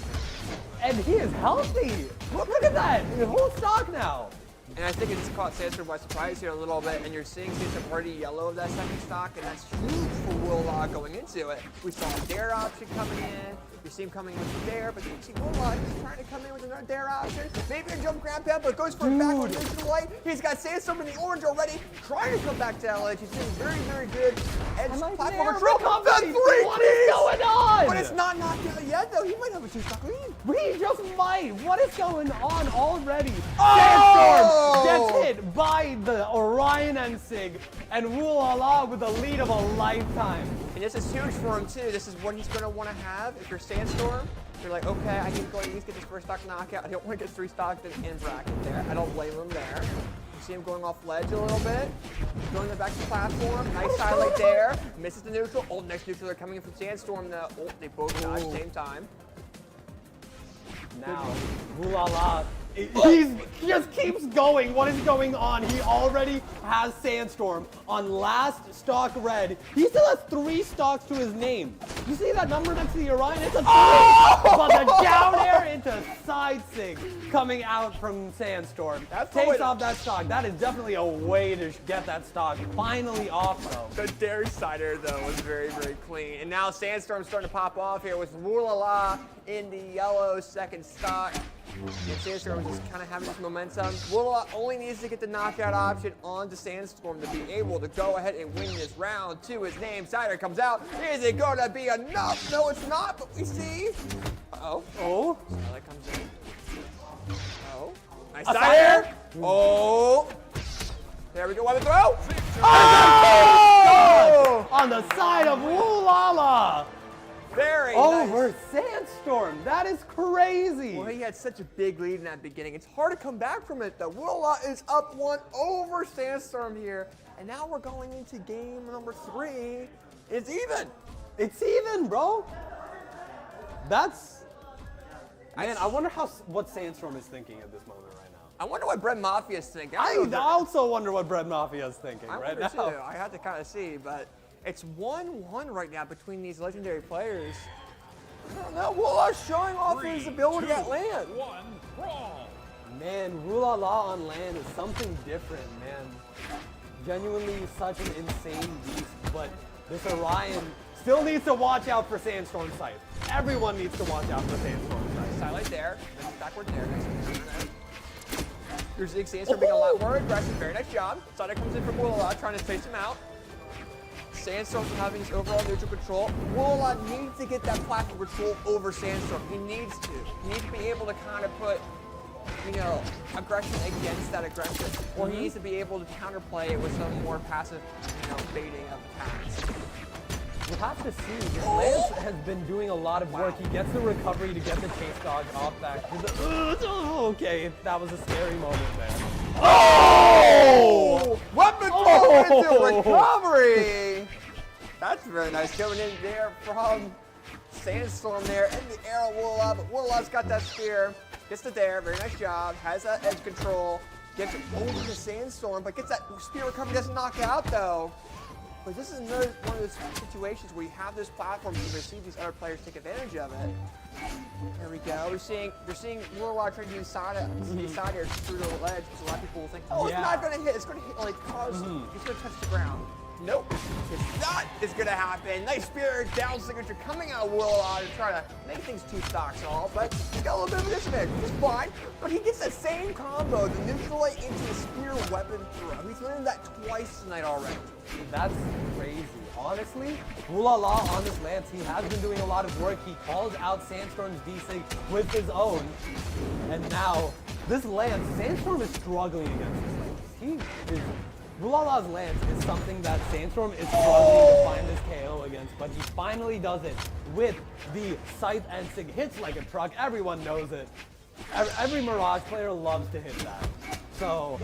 And he is healthy. Look at that. The whole stock now. And I think it's caught Sandstorm by surprise here a little bit, and you're seeing Sandstorm already yellow of that second stock, and that's huge for Wula going into it. We saw a dare option coming in. You see him coming with the dare, but you see Wula just trying to come in with another dare option. Maybe a jump grab pad, but goes for a back on the light. He's got Sandstorm in the orange already, trying to come back to that ledge. He's doing very, very good. Edge platform control. The 3 What is going on? But it's not knocked out yet, though. He might have a 2-stock lead. We just might. What is going on already? Sandstorm gets hit by the Orion and Sig, and Wula with a lead of a lifetime. And this is huge for him, too. This is what he's going to want to have. If you're Sandstorm, you're like, okay, I need to go at least get this first stock knockout. I don't want to get 3 stocks in bracket there. I don't blame him there. You see him going off ledge a little bit. Going back to the platform. Nice highlight there. Misses the neutral. Oh, next neutral. They're coming in from Sandstorm. Oh, they both dodge at the same time. Now, Wula, he just keeps going. What is going on? He already has Sandstorm on last stock red. He still has 3 stocks to his name. You see that number next to the Orion? It's a 3. But the down air into side sig coming out from Sandstorm. Takes off that stock. That is definitely a way to get that stock finally off, though. The dare side air, though, was very, very clean. And now Sandstorm's starting to pop off here with Wula in the yellow second stock. And Sandstorm is just kind of having this momentum. Wula only needs to get the knockout option onto Sandstorm to be able to go ahead and win this round to his name. Sider comes out. Is it going to be enough? No, it's not, but we see. Uh-oh. Oh. Sider comes in. Oh. Nice Sider. Oh. There we go. What a throw. Oh! On the side of Wula. Very over nice. Sandstorm. That is crazy. Well, he had such a big lead in that beginning. It's hard to come back from it, though. Wula is up 1 over Sandstorm here. And now we're going into game number 3. It's even. It's even, bro. That's... Man, I wonder what Sandstorm is thinking at this moment right now. I wonder what Bread Mafia is thinking. I also wonder what Bread Mafia is thinking right now. Too. I have to kind of see, but It's 1-1 right now between these legendary players. I don't know. Wula's showing off his ability at land. 1, brawl. Man, Wula on land is something different, man. Genuinely such an insane beast, but this Orion still needs to watch out for Sandstorm Scythe. Everyone needs to watch out for Sandstorm Scythe. Silent there, nice backward there. Nice. You're seeing Sandstorm being a lot more aggressive. Very nice job. Sonic comes in from Wula, trying to chase him out. Sandstorm having his overall neutral control. Wula needs to get that platform control over Sandstorm. He needs to. He needs to be able to kind of put, you know, aggression against that aggression, or he needs to be able to counterplay it with some more passive, you know, baiting of attacks. We'll have to see. Lance has been doing a lot of work. He gets the recovery to get the chase dodge off back to the. Okay, that was a scary moment there. Oh! Weapon throw into recovery! That's very nice coming in there from Sandstorm there in the air of Wula, but Wula's got that spear. Gets to there, very nice job. Has that edge control. Gets it over to Sandstorm, but gets that spear recovery, doesn't knock it out though. But this is another one of those situations where you have this platform to see these other players take advantage of it. There we go. They're seeing Wula trying to use side airs through the ledge, because a lot of people will think, oh, it's not going to hit. It's going to hit, like, cause, it's going to touch the ground. Nope, it's not. It's going to happen. Nice spear down signature coming out of Wula to try to make things two stocks and all, but he's got a little bit of disadvantage, which is fine. But he gets that same combo, the neutral light into the spear weapon throw. He's learned that twice tonight already. That's crazy. Honestly, Wula on this Lance, he has been doing a lot of work. He called out Sandstorm's D-Sig with his own. And now, this Lance, Sandstorm is struggling against this Lance. Wulala's Lance is something that Sandstorm is struggling to find this KO against, but he finally does it with the Scythe and Sig. Hits like a truck, everyone knows it. Every Mirage player loves to hit that. So,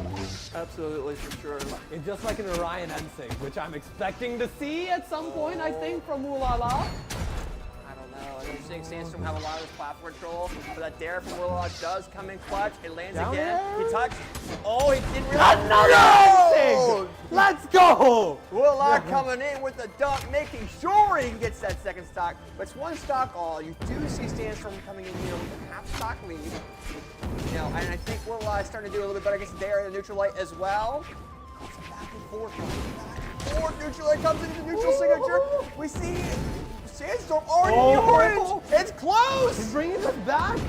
absolutely, for sure. It's just like an Orion Ensig, which I'm expecting to see at some point, I think, from Wula. I don't know. You're seeing Sandstorm have a lot of this platform control, but that dare from Wula does come in clutch. It lands Down again. there. He touched. Oh, he didn't realize. Another Ensig! Let's go! Wula coming in with the dunk, making sure he gets that second stock. But it's one stock all. You do see Sandstorm coming in here with a half stock lead. You know, and I think Wula is starting to do a little bit better against Dare and the neutral light as well. It's a back and forth. Neutral light comes into the neutral signature. We see Sandstorm already in the orange. It's close. He's bringing us back.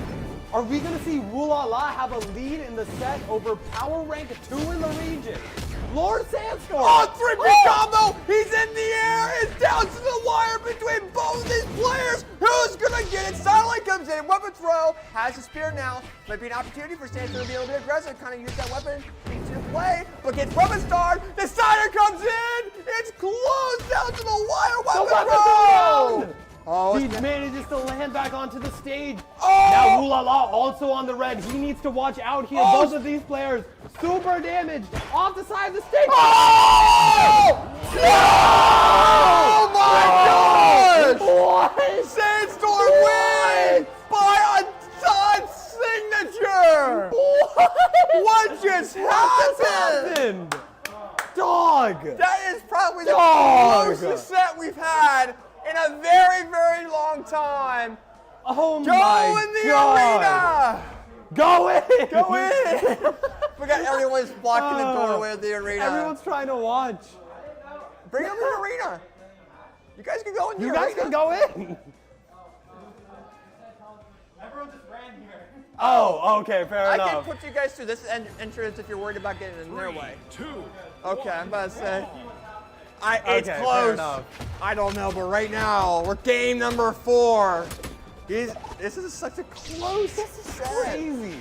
Are we going to see Wula have a lead in the set over power rank 2 in the region? Lord Sandstorm! Oh, 3-piece combo! He's in the air! It's down to the wire between both these players! Who's gonna get it? Satellite comes in, weapon throw, has a spear now. Might be an opportunity for Sandstorm to be a little bit aggressive, kind of use that weapon into play, but gets weapon starred. The Cider comes in! It's close down to the wire, weapon throw! Oh, he manages to land back onto the stage. Oh! Now Wula also on the red. He needs to watch out here. Oh! Both of these players super damaged off the side of the stage. Oh! No! Oh my gosh! What? Sandstorm wins by a Todd signature! What just happened? Dog! That is probably the closest set we've had in a very, very long time. Oh Go my in the God. arena! Go in! Go in! Forgot everyone's blocking the doorway of the arena. Everyone's trying to watch. Bring them in the arena. You guys can go in the arena. You guys can go in. Everyone just ran here. Oh, okay, fair I enough. can put you guys through this entrance if you're worried about getting in their way. 2. Okay, I'm about to say. It's Okay, close. fair enough. I don't know, but right now, we're game number 4. This is such a close set. Crazy.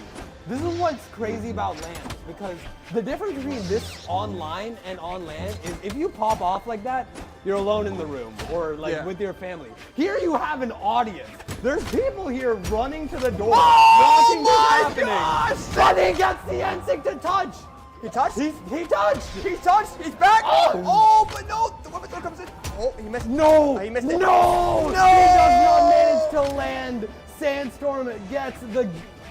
This is what's crazy about LAN, because the difference between this online and on LAN is if you pop off like that, you're alone in the room or like with your family. Here you have an audience. There's people here running to the door, watching this happening. Gosh! But he gets the NSYNC to touch. He touched? He touched. He's touched. He's back. Oh, but no. The weapon throw comes in. Oh, he missed. No. He missed it. No. No. He does not manage to land. Sandstorm gets the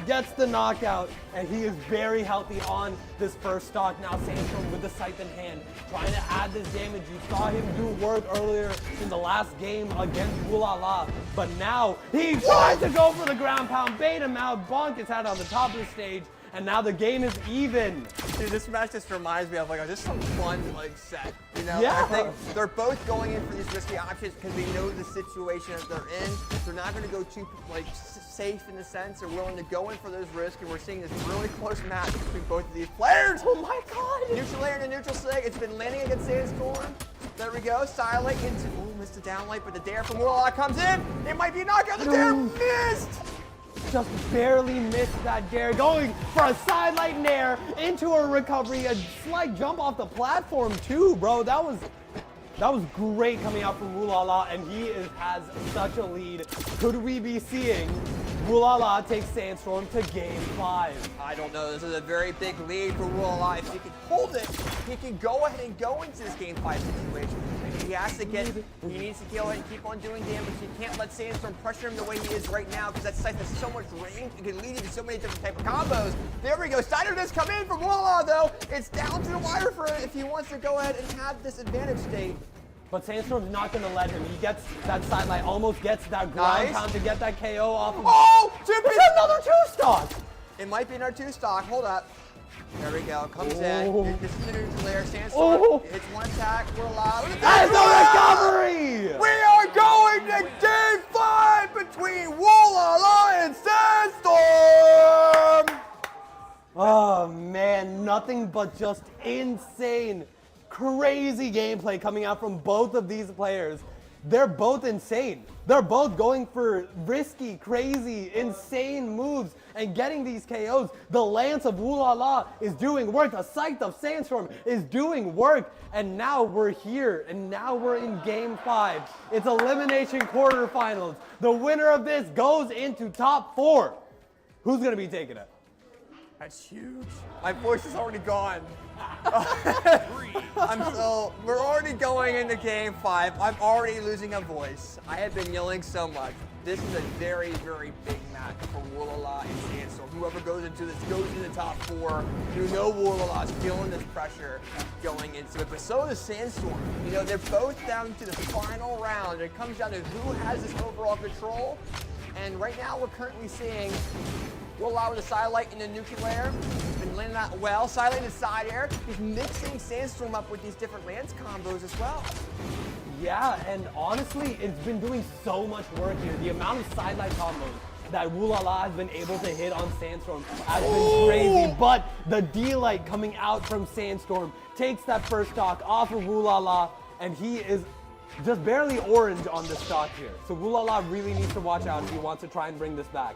gets the knockout, and he is very healthy on this first stock. Now Sandstorm with the scythe in hand, trying to add this damage. You saw him do work earlier in the last game against Wula, but now he tries to go for the ground pound, bait him out, bonk his head on the top of the stage, and now the game is even. Dude, this match just reminds me of like just some fun like set. You know, Yeah. I think they're both going in for these risky options because they know the situation that they're in. They're not going to go too like safe in the sense. They're willing to go in for those risks, and we're seeing this really close match between both of these players. Oh my God! Neutral layer and neutral sig. It's been landing against Sandstorm. There we go. Silent into missed the downlight, but the dare from Wula comes in. It might be a knockout. The dare missed. Just barely missed that dare, going for a sidelight nair into a recovery, a slight jump off the platform too, bro. That was great coming out from Wula, and he has such a lead. Could we be seeing Wula take Sandstorm to game 5? I don't know. This is a very big lead for Wula. If he can hold it, he can go ahead and go into this game 5 situation. He has to get, he needs to kill it and keep on doing damage. He can't let Sandstorm pressure him the way he is right now because that scythe has so much range. It can lead into so many different type of combos. There we go. Steiner does come in from Wula though. It's down to the wire for him if he wants to go ahead and have this advantage state. But Sandstorm's not going to let him. He gets that sidelight, almost gets that ground pound to get that KO off of. Oh! It's another 2-stock! It might be another 2-stock. Hold up. There we go. Comes in. This is the neutral layer. Sandstorm. It's one attack. We're allowed. That's the recovery! We are going to game 5 between Wula and Sandstorm! Oh man, nothing but just insane, crazy gameplay coming out from both of these players. They're both insane. They're both going for risky, crazy, insane moves and getting these KOs. The Lance of Wula is doing work. The Scythe of Sandstorm is doing work. And now we're here, and now we're in game 5. It's elimination quarterfinals. The winner of this goes into top 4. Who's gonna be taking it? That's huge. My voice is already gone. We're already going into game 5. I'm already losing a voice. I have been yelling so much. This is a very, very big match for Wula and Sandstorm. Whoever goes into this goes in the top 4. You know Wula is feeling this pressure going into it, but so is Sandstorm. You know, they're both down to the final round. It comes down to who has this overall control. And right now we're currently seeing Wula with a sidelight in the neutral layer. Been landing that well. Sidelight in the side air. He's mixing Sandstorm up with these different lance combos as well. Yeah, and honestly, it's been doing so much work here. The amount of sidelight combos that Wula has been able to hit on Sandstorm has been crazy. But the D-Light coming out from Sandstorm takes that first stock off of Wula, and he is just barely orange on the stock here. So Wula really needs to watch out if he wants to try and bring this back.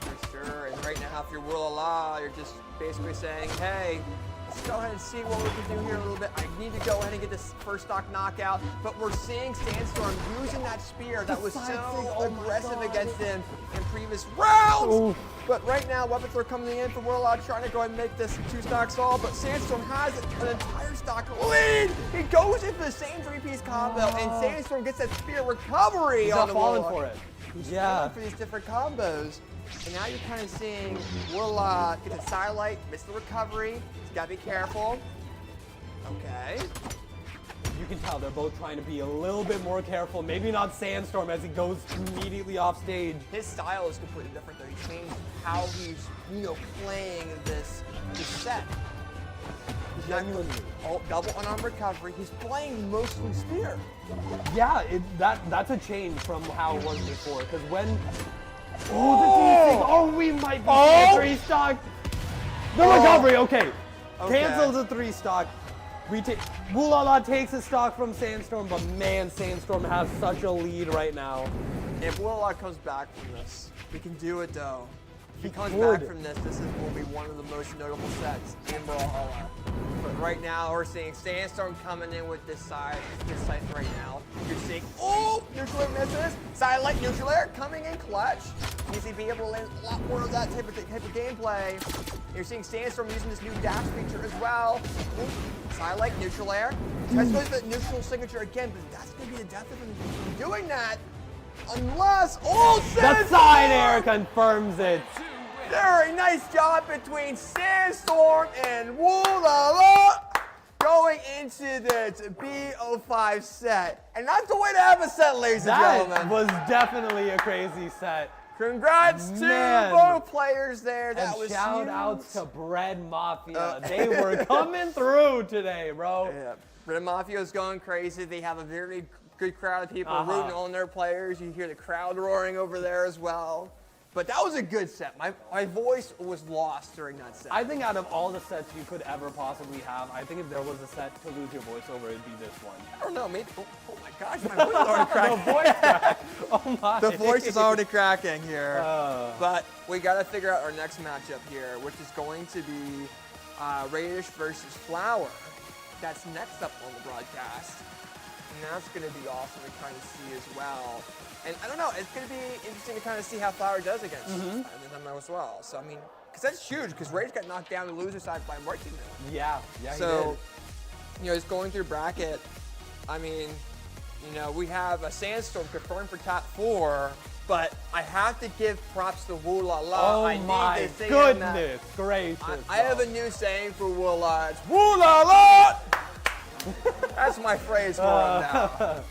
For sure, and right now if you're Wula, you're just basically saying, hey, let's go ahead and see what we can do here a little bit. I need to go ahead and get this first stock knockout, but we're seeing Sandstorm using that spear that was so aggressive against him in previous rounds. Ooh. But right now, weapons are coming in from Wula, trying to go ahead and make this 2-stock solve, but Sandstorm has an entire stock lead. He goes into the same 3-piece combo, and Sandstorm gets that spear recovery. He's on not the falling Wula. for it. He's Yeah. falling for these different combos. And now you're kind of seeing Wula get the sidelight, miss the recovery. He's got to be careful. Okay. You can tell they're both trying to be a little bit more careful. Maybe not Sandstorm as he goes immediately off stage. His style is completely different though. He changed how he's, playing this set. He's Genuinely. double unarmed recovery. He's playing mostly spear. Yeah, that's a change from how it was before. Because when the D6. Oh, we might be a 3-stock. The recovery, okay. Cancels a 3-stock. Wula takes a stock from Sandstorm, but man, Sandstorm has such a lead right now. If Wula comes back from this, he can do it though. If he comes back from this, will be one of the most notable sets in Brawlhalla. But right now, we're seeing Sandstorm coming in with this scythe right now. You're seeing, neutral air misses. Sidelight neutral air coming in clutch. Needs to be able to land a lot more of that type of gameplay. You're seeing Sandstorm using this new dash feature as well. Sidelight neutral air. Tries to go to the neutral signature again, but that's going to be the death of him doing that. Unless, the side air confirms it. Very nice job between Sandstorm and Wula going into this B05 set. And that's the way to have a set, ladies and gentlemen. That was definitely a crazy set. Congrats to both players there. That was shout outs to Bread Mafia. They were coming through today, bro. Yeah, Bread Mafia is going crazy. They have a very good crowd of people rooting on their players. You hear the crowd roaring over there as well. But that was a good set. My voice was lost during that set. I think out of all the sets you could ever possibly have, I think if there was a set to lose your voice over, it'd be this one. I don't know, maybe. Oh my gosh, my voice is already cracking. The voice crack. Oh my. The voice is already cracking here. But we got to figure out our next matchup here, which is going to be Radish versus Flower. That's next up on the broadcast. And that's going to be awesome to kind of see as well. And I don't know, it's going to be interesting to kind of see how Flower does against them as well. So, I mean, because that's huge, because Rage got knocked down the loser side by Marckiemoo. Yeah, so, you know, he's going through bracket. I mean, you know, we have a Sandstorm confirmed for top 4, but I have to give props to Wula. Oh my goodness gracious. I have a new saying for Wula. It's Wula! That's my phrase for him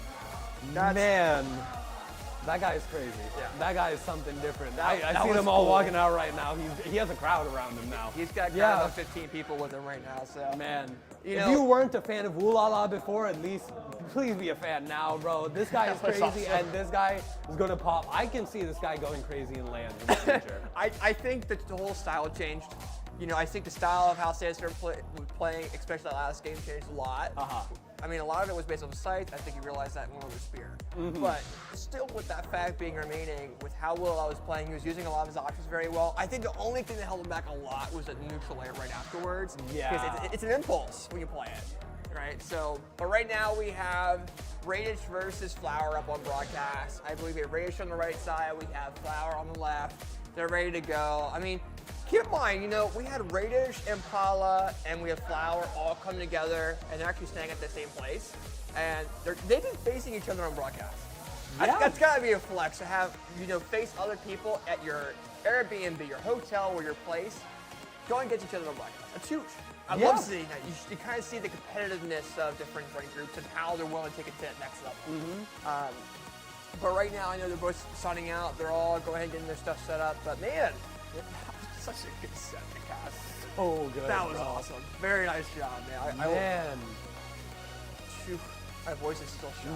now. Man, that guy is crazy. Yeah. That guy is something different. I see them all walking out right now. He has a crowd around him now. He's got about 15 people with him right now. So man, if you weren't a fan of Wula before, at least please be a fan now, bro. This guy is crazy, and this guy is going to pop. I can see this guy going crazy in LAN in the future. I think that the whole style changed. You know, I think the style of how Sandstorm was playing, especially that last game, changed a lot. I mean, a lot of it was based on the sight. I think he realized that in one of the spear. But still, with that fact being remaining, with how well I was playing, he was using a lot of his options very well. I think the only thing that held him back a lot was the neutral layer right afterwards. Yeah. Because it's an impulse when you play it, right? So, but right now we have Radish versus Flower up on broadcast. I believe we have Radish on the right side. We have Flower on the left. They're ready to go. I mean, keep in mind, you know, we had Radish, Impala, and we have Flower all come together, and they're actually staying at the same place. And they've been facing each other on broadcast. Yeah. That's got to be a flex to have, you know, face other people at your Airbnb, your hotel, or your place. Go and get each other on broadcast. That's huge. I love seeing that. You kind of see the competitiveness of different rank groups and how they're willing to take it to that next level. But right now, I know they're both signing out. They're all going ahead and getting their stuff set up. But man, that was such a good set, Nikas. So good. That was awesome. Very nice job, man. Phew, my voice is still shot.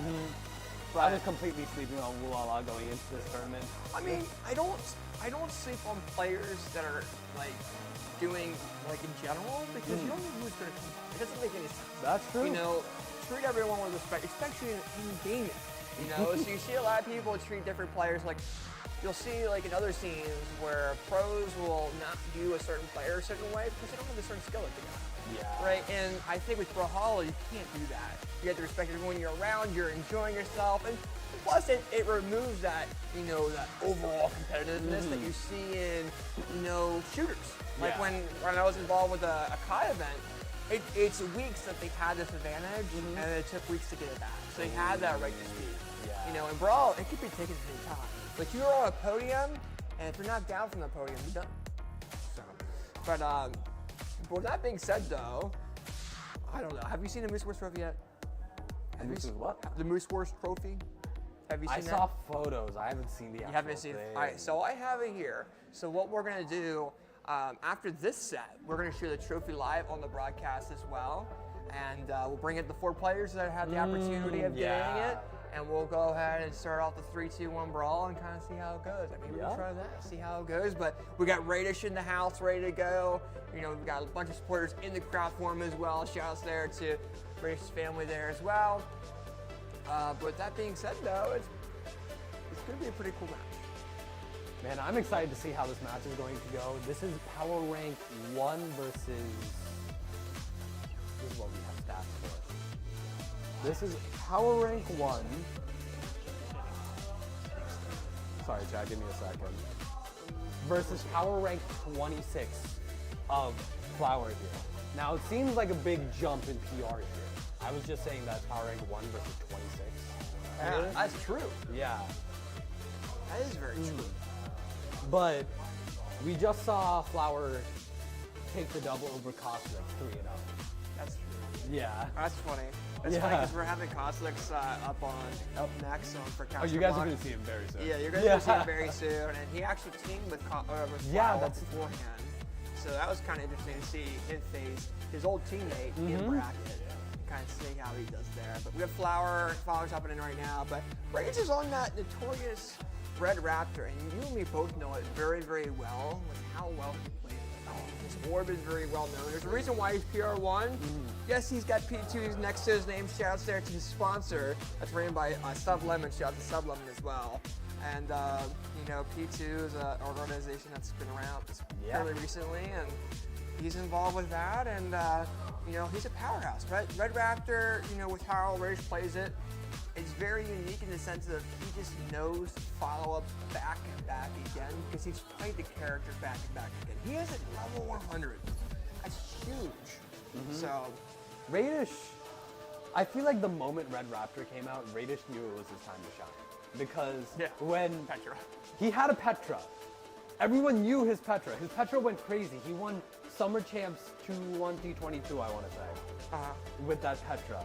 But I was completely sleeping on Wula going into this tournament. I mean, I don't sleep on players that are like doing like in general because you don't know who's going to come out. It doesn't make any sense. That's true. You know, treat everyone with respect, especially in gaming. You know, so you see a lot of people treat different players like, you'll see like in other scenes where pros will not view a certain player a certain way because they don't have a certain skill that they got. Yeah. Right, and I think with Brawlhalla, you can't do that. You have to respect everyone you're around, you're enjoying yourself, and plus it removes that, you know, that overall competitiveness that you see in, you know, shooters. Like when I was involved with a Kai event, it's weeks that they had this advantage, and it took weeks to get it back. So they had that right to speed. You know, in Brawl, it could be taken at any time. Like you're on a podium, and if you're not down from the podium, you're done. So, but with that being said, though, I don't know. Have you seen the Moose Wars trophy yet? Have you seen what? The Moose Wars trophy. Have you seen that? I saw photos. I haven't seen the actual You haven't seen it? All right, so I have it here. So what we're gonna do after this set, we're gonna share the trophy live on the broadcast as well, and we'll bring in the 4 players that had the opportunity of getting it. And we'll go ahead and start off the 3-2-1 brawl and kind of see how it goes. I mean, we'll try that, see how it goes. But we got Radish in the house ready to go. You know, we've got a bunch of supporters in the crowd for him as well. Shouts there to Radish's family there as well. But with that being said, though, it's going to be a pretty cool match. Man, I'm excited to see how this match is going to go. This is Power Rank 1 versus... This is what we have stats for. This is Power Rank 1. Sorry, Chad, give me a second. Versus Power Rank 26 of Flower here. Now, it seems like a big jump in PR here. I was just saying that Power Rank 1 versus 26. Yeah, that's true. Yeah. That is very true. But We just saw Flower take the double over Cosolix 3-0. That's true. Yeah. That's funny. It's funny because we're having Cosolix up next on for Oh, you guys are going to see him very soon. Yeah, you're going to see him very soon. And he actually teamed with Flower beforehand. So that was kind of interesting to see him face his old teammate in bracket. Kind of see how he does there. But we have Flower's hopping in right now. But Rage is on that notorious Red Raptor, and you and me both know it very, very well with how well he plays. His orb is very well known. There's a reason why he's PR1. Yes, he's got P2s next to his name. Shouts there to his sponsor. That's ran by Sub Lemon. Shout out to Sub Lemon as well. And you know, P2 is an organization that's been around fairly recently, and he's involved with that. And you know, he's a powerhouse. Red Raptor, you know, with how Rage plays it, it's very unique in the sense of he just knows to follow up back and back again because he's played the character back and back again. He is at level 100. That's huge. So, Radish, I feel like the moment Red Raptor came out, Radish knew it was his time to shine. Because when he had a Petra, everyone knew his Petra. His Petra went crazy. He won Summer Champs 2-1 T22, I want to say, with that Petra.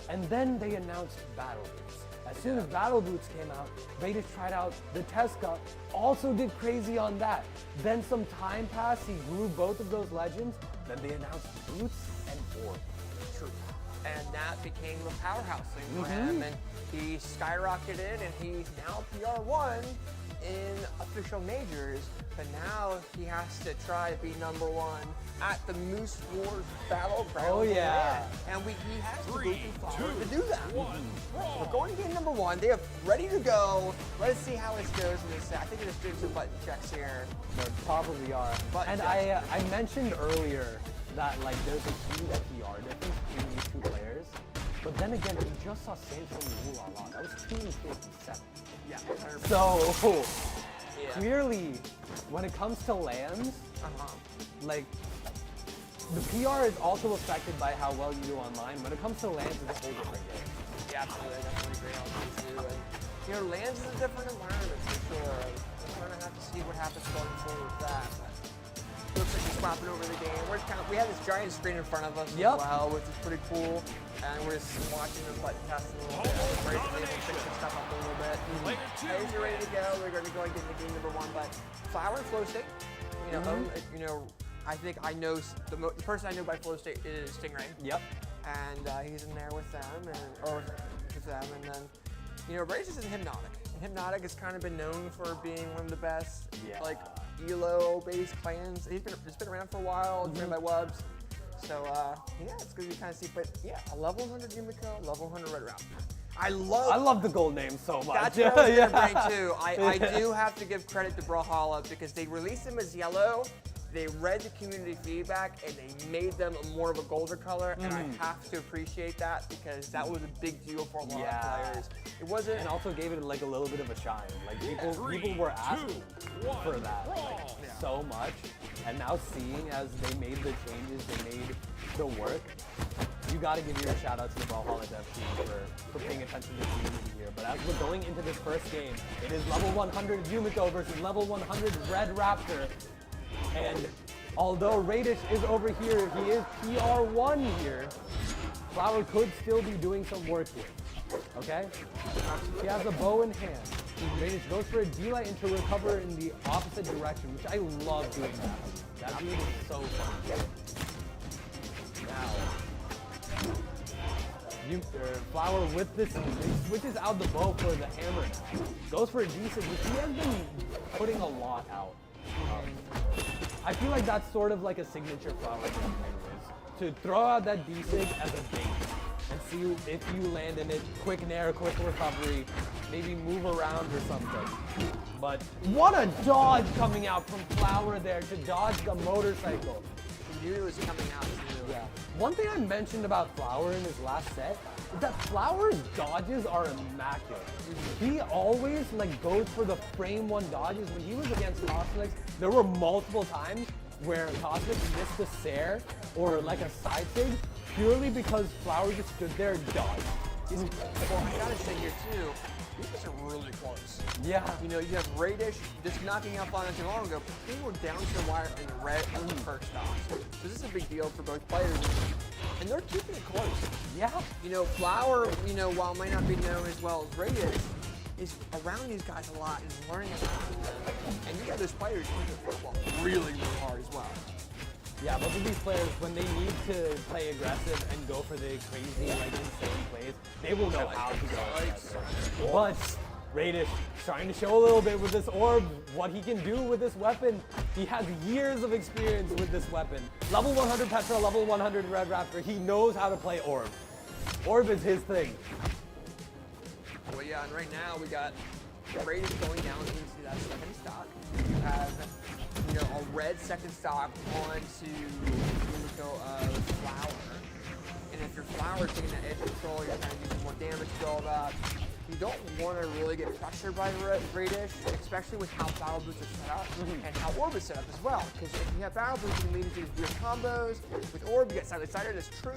And then they announced Battle Boots. As soon as Battle Boots came out, Radish tried out the Tesca, also did crazy on that. Then some time passed, he grew both of those legends, then they announced Boots and Orb. True. And that became the powerhouse thing for him, and he skyrocketed, and he's now PR1 in official majors, but now he has to try to be #1 at the Moose Wars Battlegrounds. Oh yeah. And he has to go through Flower to do that. We're going to get #1. They are ready to go. Let's see how this goes in this set. I think we're just doing some button checks here. There probably are. And I mentioned earlier that like there's a huge PR difference between these two players. But then again, we just saw Sandstorm and Wula a lot. That was 257. Yeah. So clearly, when it comes to lands, like the PR is also affected by how well you do online. When it comes to lands, it's a whole different game. Yeah, absolutely. I definitely agree on that too. And you know, lands is a different environment for sure. We're gonna have to see what happens going forward with that. But looks like he's swapping over the game. We have this giant screen in front of us as well, which is pretty cool. And we're just watching the button test a little bit. We're able to fix some stuff up a little bit. As you're ready to go, we're going to go and get into game #1. But Flower and Flow State, you know, I think I know the person I know by Flow State is Stingray. Yep. And he's in there with them, and then you know, Rage is in Hypnotic. And Hypnotic has kind of been known for being one of the best, like Elo-based clans. It's been around for a while. It's ran by Wubs. So, yeah, it's going to be kind of steep. But, yeah, a level 100 Yumiko, level 100 Red Raptor. I love the gold name so much. That's what I was going to bring, too. I do have to give credit to Brawlhalla because they released them as yellow. They read the community feedback, and they made them more of a golden color, and I have to appreciate that because that was a big deal for a lot of players. It wasn't... And also gave it, like, a little bit of a shine. Like, people were asking for that, like, so much. And now seeing as they made the changes, they made the work, you gotta give your shout out to the Brawlhalla dev team for paying attention to the community here. But as we're going into this first game, it is level 100 Yumiko versus level 100 Red Raptor. And although Radish is over here, he is PR1 here, Flower could still be doing some work here, okay? He has a bow in hand. Radish goes for a D-light into recover in the opposite direction, which I love doing that. That beat is so fun. Now, Flower with this, he switches out the bow for the hammer now. Goes for a D6, which he has been putting a lot out. I feel like that's sort of like a signature Flower thing anyways. To throw out that D6 as a bait and see if you land in it, quick nair, quick recovery, maybe move around or something. But what a dodge coming out from Flower there to dodge the motorcycle. He knew it was coming out too. Yeah. One thing I mentioned about Flower in his last set is that Flower's dodges are immaculate. He always like goes for the frame one dodges. When he was against Cosolix, there were multiple times where Cosolix missed a Sair or like a side stage purely because Flower just stood there and dodged. Well, I gotta say here too, these guys are really close. Yeah. You know, you have Radish just knocking out not too long ago. They were down to the wire in red on the first off. So this is a big deal for both players. And they're keeping it close. Yeah. You know, Flower, you know, while might not be known as well as Radish, is around these guys a lot and learning a lot from them. And you got those players playing football really, really hard as well. Yeah, both of these players, when they need to play aggressive and go for the crazy, like insane plays, they will know how to go aggressive. But Radish trying to show a little bit with this orb, what he can do with this weapon. He has years of experience with this weapon. Level 100 Petra, level 100 Red Raptor, he knows how to play orb. Orb is his thing. Well, yeah, and right now we got Radish going down into that second stock. You have, you know, a red second stock onto Unico of Flower. And if your Flower is taking that edge control, you're kind of using more damage to build up. You don't want to really get pressured by the Radish, especially with how Battle Boots are set up and how Orb is set up as well. Because if you have Battle Boots, you can lead into these weird combos. With Orb, you get Silent Sider, that's true.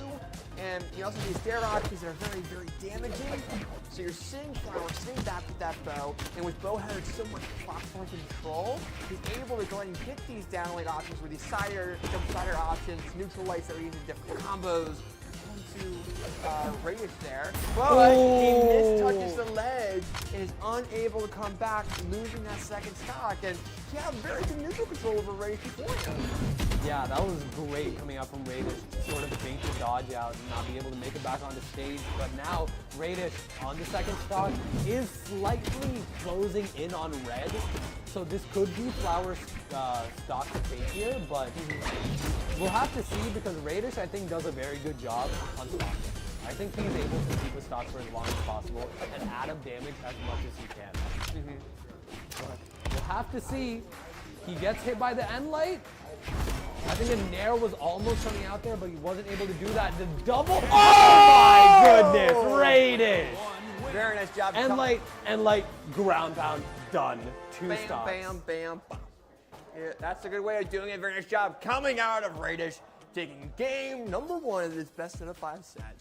And you also need Dare options that are very, very damaging. So you're seeing Flower sitting back with that bow, and with Bow having so much platform control, he's able to go ahead and get these downlight options with these Sider, jump Sider options, neutral lights that are using different combos. To Radish there, but he mistouches the ledge and is unable to come back, losing that second stock. And he had very good neutral control over Radish beforehand. Yeah, that was great coming out from Radish to sort of bait the dodge out and not be able to make it back onto stage. But now Radish on the second stock is slightly closing in on red. So this could be Flower's stock to take here, but we'll have to see because Radish, I think, does a very good job on stocking. I think he's able to keep the stock for as long as possible and add up damage as much as he can. But we'll have to see. He gets hit by the end light. I think a Nair was almost coming out there, but he wasn't able to do that. The double. Oh my goodness, Radish! Very nice job. End light, ground pound, done. Two Bam, stocks. bam, bam, bam. Yeah, that's a good way of doing it. Very nice job coming out of Radish, taking game number 1 of this best of 5 set.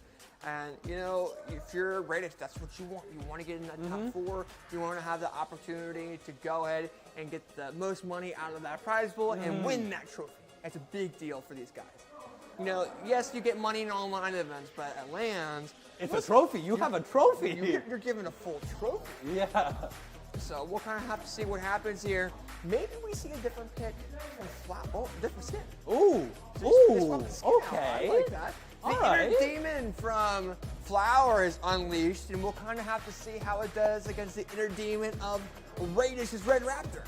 And, you know, if you're Radish, that's what you want. You want to get in that top 4. You want to have the opportunity to go ahead and get the most money out of that prize pool and win that trophy. It's a big deal for these guys. You know, yes, you get money in online events, but at LANs, it's a trophy. You have a trophy. You're given a full trophy. Yeah. So we'll kind of have to see what happens here. Maybe we see a different pick from Flower. Oh, different skin. Ooh. I Okay. like that. The All right. inner demon from Flower is unleashed, and we'll kind of have to see how it does against the inner demon of Radish's Red Raptor.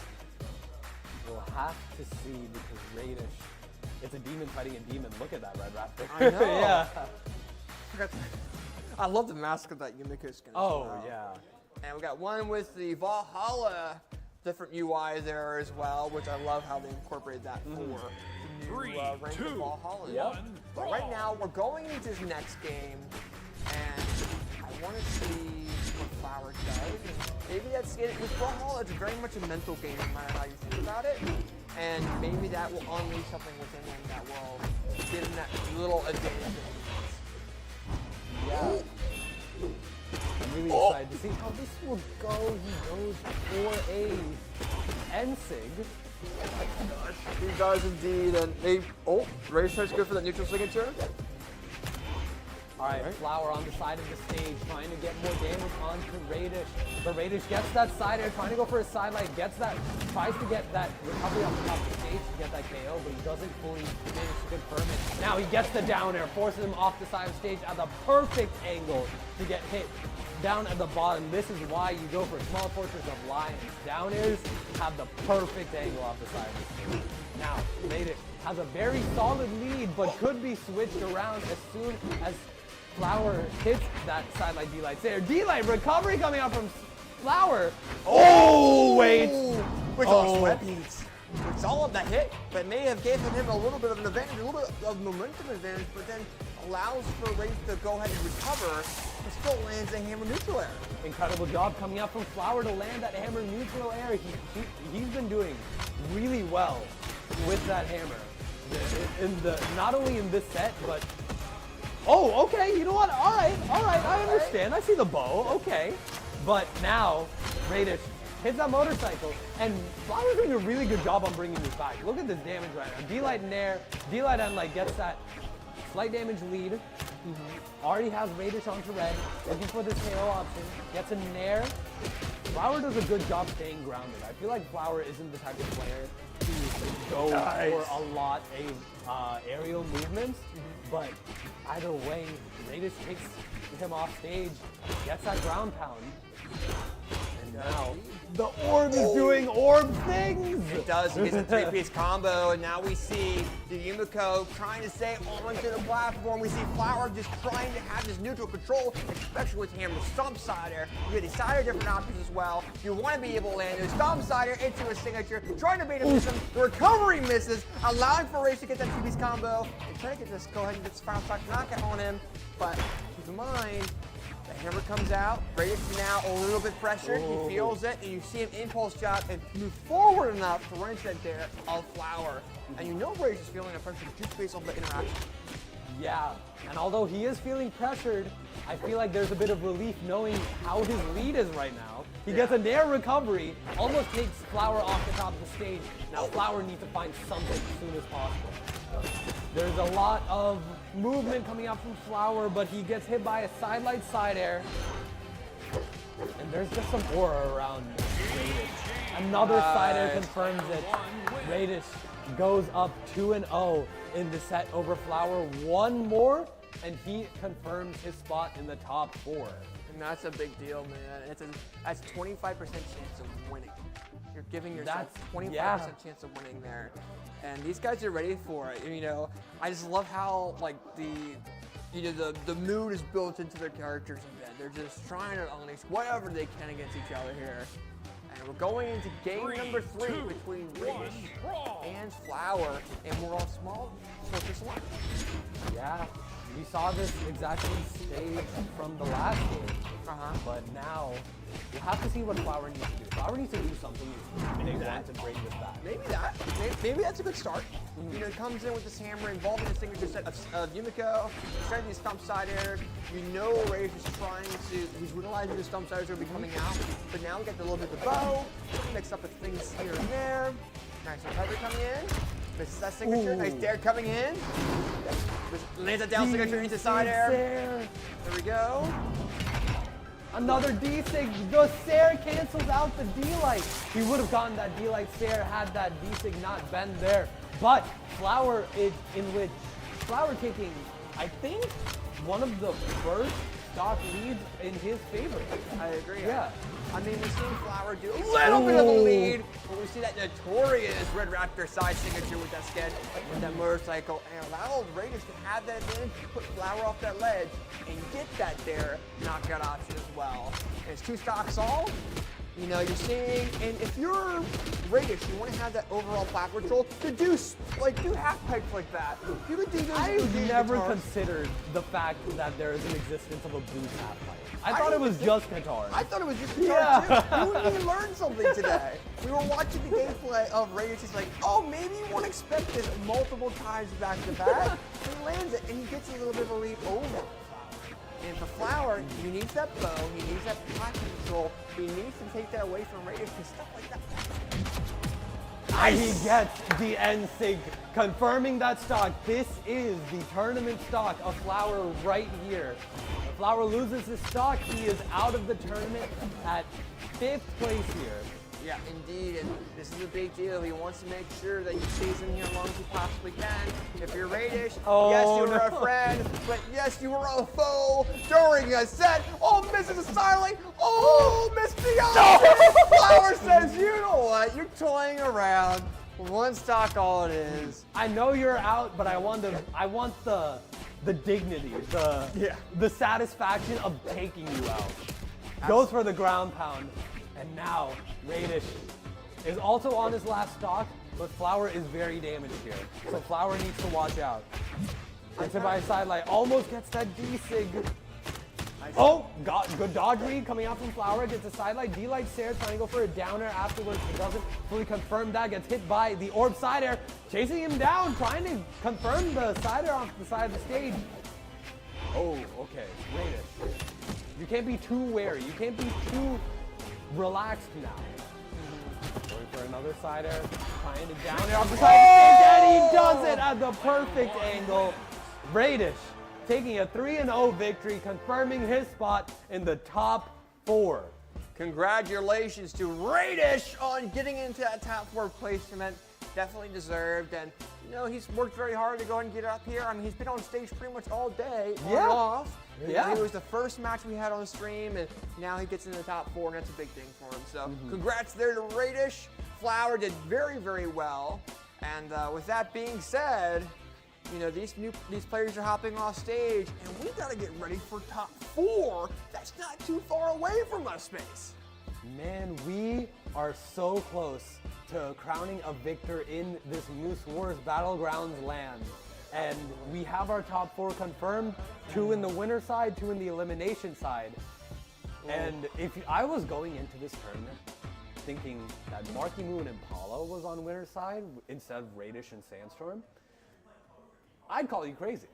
We'll have to see because Radish, it's a demon fighting a demon. Look at that Red Raptor. I know. Yeah. I love the mask of that Yumiko skin. Oh, yeah. And we got one with the Valhalla different UI there as well, which I love how they incorporated that for the new rank of Valhalla. Yep. But right now, we're going into this next game, and I want to see what Flower does. And maybe that's it. With Valhalla, it's very much a mental game, no matter how you think about it. And maybe that will unleash something within him that will give him that little advantage. Yeah. I'm really excited to see how this will go. He goes for a N-Sig. He does indeed, and they. Oh, Radish tries to go for that neutral signature. All right, Flower on the side of the stage, trying to get more damage onto Radish. But Radish gets that side air, trying to go for a sidelight, tries to get that recovery off the top of the stage to get that KO, but he doesn't fully manage to confirm it. Now he gets the down air, forces him off the side of the stage at the perfect angle to get hit down at the bottom. This is why you go for Small Fortress of Lions. Down airs have the perfect angle off the side of the stage. Now, Radish has a very solid lead, but could be switched around as soon as Flower hits that sidelight D-light there. D-light recovery coming out from Flower. Oh, wait. Which also beats. It's all of that hit, but may have given him a little bit of an advantage, a little bit of momentum advantage, but then allows for Wraith to go ahead and recover, but still lands a hammer neutral air. Incredible job coming out from Flower to land that hammer neutral air. He's been doing really well with that hammer. Not only in this set, but Oh, okay, you know what? All right, I understand. I see the bow, okay. But now, Radish hits that motorcycle, and Flower's doing a really good job on bringing this back. Look at this damage right now. D-Light in air, D-Light on like gets that slight damage lead. Already has Radish onto red, looking for this KO option, gets a nair. Flower does a good job staying grounded. I feel like Flower isn't the type of player to go for a lot of aerial movements, but either way, Radish takes him off stage, gets that ground pound. And now, the orb is doing orb things! It does, it gets a three-piece combo, and now we see the Yumiko trying to stay onto the platform. We see Flower just trying to have this neutral control, especially with Hammer Stomp Side Air. You get the side air different options as well. You want to be able to land those Stomp Side Air into a signature, trying to beat him, miss him. The recovery misses, allowing for Rage to get that two-piece combo, and trying to get this, go ahead and get this final stock knockout on him, but keep in mind, the hammer comes out, Radish is now a little bit pressured, he feels it, and you see him impulse shot and move forward enough to run into that dare of Flower. And you know Radish is feeling that pressure just based off the interaction. Yeah, and although he is feeling pressured, I feel like there's a bit of relief knowing how his lead is right now. He gets a nair recovery, almost takes Flower off the top of the stage. Now Flower needs to find something as soon as possible. There's a lot of movement coming out from Flower, but he gets hit by a sidelight side air. And there's just some aura around Radish. Another side air confirms it. Radish goes up 2-0 in the set over Flower. One more, and he confirms his spot in the top 4. And that's a big deal, man. That's 25% chance of winning. You're giving yourself 25% chance of winning there. And these guys are ready for it. You know, I just love how like the mood is built into their characters in bed. They're just trying to unleash whatever they can against each other here. And we're going into game number 3 between Radish and Flower, and we're on small focus line. Yeah, we saw this exactly stage from the last game. But now, we'll have to see what Flower needs to do. Flower needs to do something if they want to bring this back. Maybe that's a good start. You know, it comes in with this hammer, involving the signature set of Yumiko, starting these stump side airs. You know Rage is trying to, he's realizing the stump side airs are going to be coming out, but now we get a little bit of the bow, mix up with things here and there. Nice recovery coming in. Misses that signature, nice dare coming in. Lands that down signature into side air. There we go. Another D-Sig. The Sair cancels out the D-Light. He would have gotten that D-Light Sair had that D-Sig not been there. But Flower is in which Flower taking, I think, one of the first stock leads in his favor. I agree. Yeah. I mean, we've seen Flower do a little bit of a lead, but we see that notorious Red Raptor side signature with that sked, with that motorcycle, and allowed Raiders to have that advantage, put Flower off that ledge, and get that there knockout option as well. And it's 2 stocks all. You know, you're seeing, and if you're Radish, you want to have that overall platform control to do half pipes like that. You could do those. I've never considered the fact that there is an existence of a boost half pipe. I thought it was just guitar. I thought it was just guitar too. You and me learned something today. We were watching the gameplay of Radish. He's like, oh, maybe you won't expect this multiple times back to back. He lands it, and he gets a little bit of a lead over. And for Flower, he needs that bow, he needs that platform control, he needs to take that away from Radish because stuff like that. And he gets the N-Sig, confirming that stock. This is the tournament stock of Flower right here. If Flower loses his stock, he is out of the tournament at 5th place here. Yeah, indeed, and this is a big deal. He wants to make sure that he stays in here as long as he possibly can. If you're Radish, yes, you were a friend, but yes, you were a foe during a set. Oh, misses a silent. Oh, missed the Flower says, you know what? You're toying around. 1 stock, all it is. I know you're out, but I want the dignity, the satisfaction of taking you out. Goes for the ground pound. And now, Radish is also on his last stock, but Flower is very damaged here. So Flower needs to watch out. Gets hit by a sidelight, almost gets that D-Sig. Oh, good dodge read coming out from Flower, gets a sidelight, D-Light Sair, trying to go for a downer afterwards. It doesn't fully confirm that, gets hit by the orb side air, chasing him down, trying to confirm the side air off the side of the stage. can't be too wary. You can't be too relaxed now. Going for another side air, tying it down there off the side, and he does it at the perfect angle. Radish taking a 3-0 victory, confirming his spot in the top 4. Congratulations to Radish on getting into that top 4 placement. Definitely deserved, and you know he's worked very hard to go and get up here. I mean, he's been on stage pretty much all day, on and off. Yeah. It was the first match we had on the stream, and now he gets in the top 4, and that's a big thing for him. So congrats there to Radish. Flower did very, very well, and with that being said, you know these players are hopping off stage, and we got to get ready for top 4. That's not too far away from us, Space. Man, we are so close to crowning a victor in this Moose Wars Battlegrounds land. And we have our top 4 confirmed, 2 in the winner side, 2 in the elimination side. And if I was going into this tournament thinking that Marckiemoo and Impala was on winner side instead of Radish and Sandstorm, I'd call you crazy.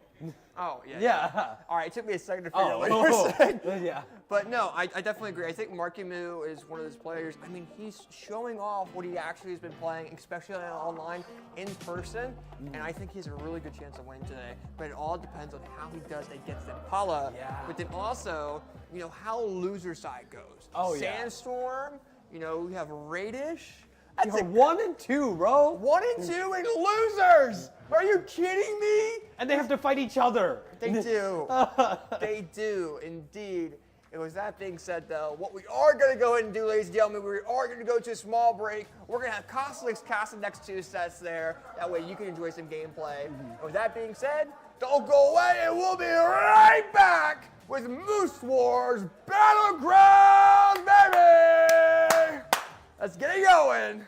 Oh, yeah. Yeah. All right, it took me a second to figure out what you were saying. Yeah. But no, I definitely agree. I think Marckiemoo is one of those players. I mean, he's showing off what he actually has been playing, especially online, in person. And I think he has a really good chance to win today. But it all depends on how he does against Impala. Yeah. But then also, you know, how loser side goes. Oh, yeah. Sandstorm, you know, we have Radish. That's 1 and 2, bro. 1 and 2 and losers. Are you kidding me? And they have to fight each other. They do. They do, indeed. And with that being said, though, what we are going to go ahead and do, ladies and gentlemen, we are going to go to a small break. We're going to have Cosolix cast the next 2 sets there. That way you can enjoy some gameplay. And with that being said, don't go away, and we'll be right back with Moose Wars Battlegrounds, baby! Let's get it going.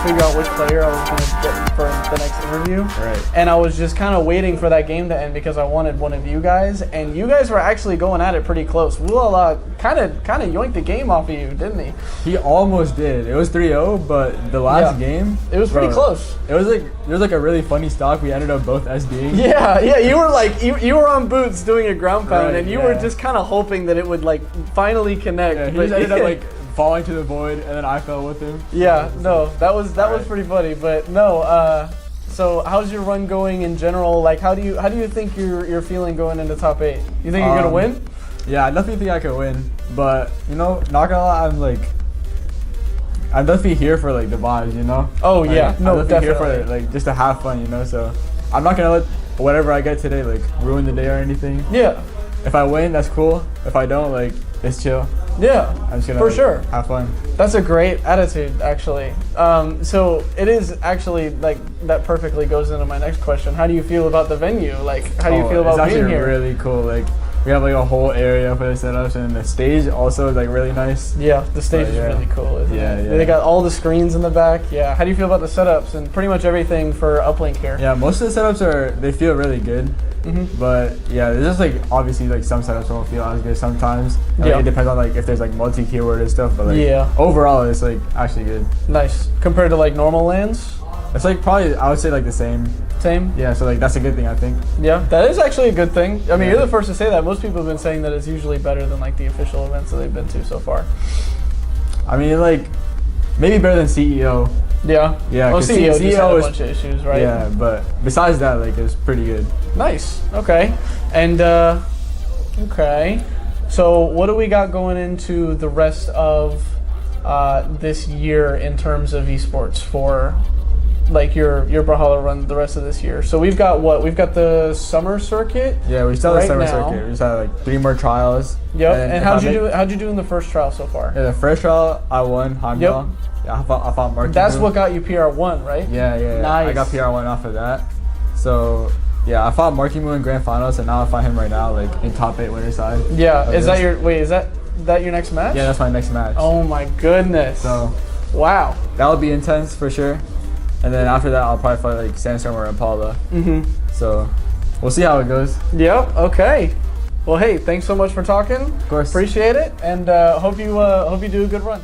Figure out which player I was going to get for the next interview. Right. And I was just kind of waiting for that game to end because I wanted one of you guys, and you guys were actually going at it pretty close. Wula kind of yoinked the game off of you, didn't he? He almost did. It was 3-0, but the last game, it was pretty close. It was like a really funny stock. We ended up both SDing. Yeah. You were like you were on boots doing a ground pound, and you were just kind of hoping that it would like finally connect. Yeah, he just ended up like falling to the void, and then I fell with him. Yeah, no, that was pretty funny. But no, so how's your run going in general? Like, how do you think you're feeling going into top 8? You think you're gonna win? Yeah, I definitely think I could win. But you know, not gonna lie, I'm definitely here for like the vibes, you know. Oh like, yeah, no, I'm definitely here for like just to have fun, you know. So I'm not gonna let whatever I get today like ruin the day or anything. Yeah. If I win, that's cool. If I don't, like, it's chill. Yeah, I'm just gonna for sure. have fun. That's a great attitude, actually. So it is actually like that perfectly goes into my next question. How do you feel about the venue? Like, how do you feel about being here? It's actually really cool. Like, we have like a whole area for the setups, and the stage also is like really nice. Yeah, the stage is really cool, isn't it? Yeah. They got all the screens in the back. Yeah. How do you feel about the setups and pretty much everything for Uplink here? Yeah, most of the setups they feel really good. But yeah, there's just like obviously like some setups won't feel as good sometimes. And, like, it depends on like if there's like multi-keyword and stuff. But like overall, it's like actually good. Nice compared to like normal lands. It's like probably I would say like the same. Same. Yeah, so like that's a good thing I think. Yeah, that is actually a good thing. I mean, you're the first to say that. Most people have been saying that it's usually better than like the official events that they've been to so far. I mean, like maybe better than CEO. Yeah. Yeah. Oh, CEO just had a is, bunch of issues, right? Yeah, but besides that, like it's pretty good. Nice. Okay. And okay. So what do we got going into the rest of this year in terms of esports for like your Brawlhalla run the rest of this year? So we've got what? We've got the summer circuit. Yeah, we still have the summer now. circuit. We just had like 3 more trials. Yep. And how'd you do in the first trial so far? Yeah, the first trial I won Heimdall. Yeah, I fought Marckiemoo. That's what got you PR1, right? Yeah. Nice. I got PR1 off of that. So yeah, I fought Marckiemoo in grand finals, and now I fight him right now, like in top 8 winner side. Yeah. Is that your next match? Yeah, that's my next match. Oh my goodness. So wow. That would be intense for sure. And then after that, I'll probably fight like Sandstorm or Impala. So we'll see how it goes. Yep. Okay. Well, hey, thanks so much for talking. Of course. Appreciate it, and hope you do a good run.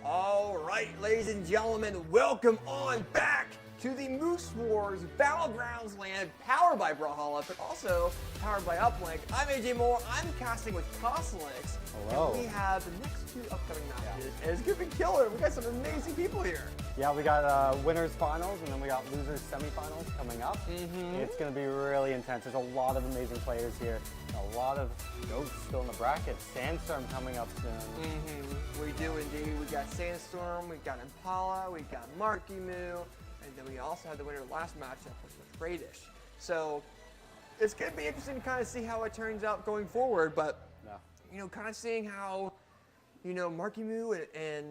All right, ladies and gentlemen, welcome on back to the Moose Wars Battlegrounds land, powered by Brawlhalla, but also powered by Uplink. I'm AJ Moore. I'm casting with Cosolix. Hello. And we have the next 2 upcoming matches. And it's gonna be killer. We got some amazing people here. Yeah, we got winners finals, and then we got losers semifinals coming up. It's going to be really intense. There's a lot of amazing players here. A lot of goats still in the bracket. Sandstorm coming up soon. We do indeed. We got Sandstorm, we got Impala, we got Marckiemoo, and then we also had the winner of the last matchup, which was Radish. So it's going to be interesting to kind of see how it turns out going forward, but you know, kind of seeing how, you know, Marckiemoo and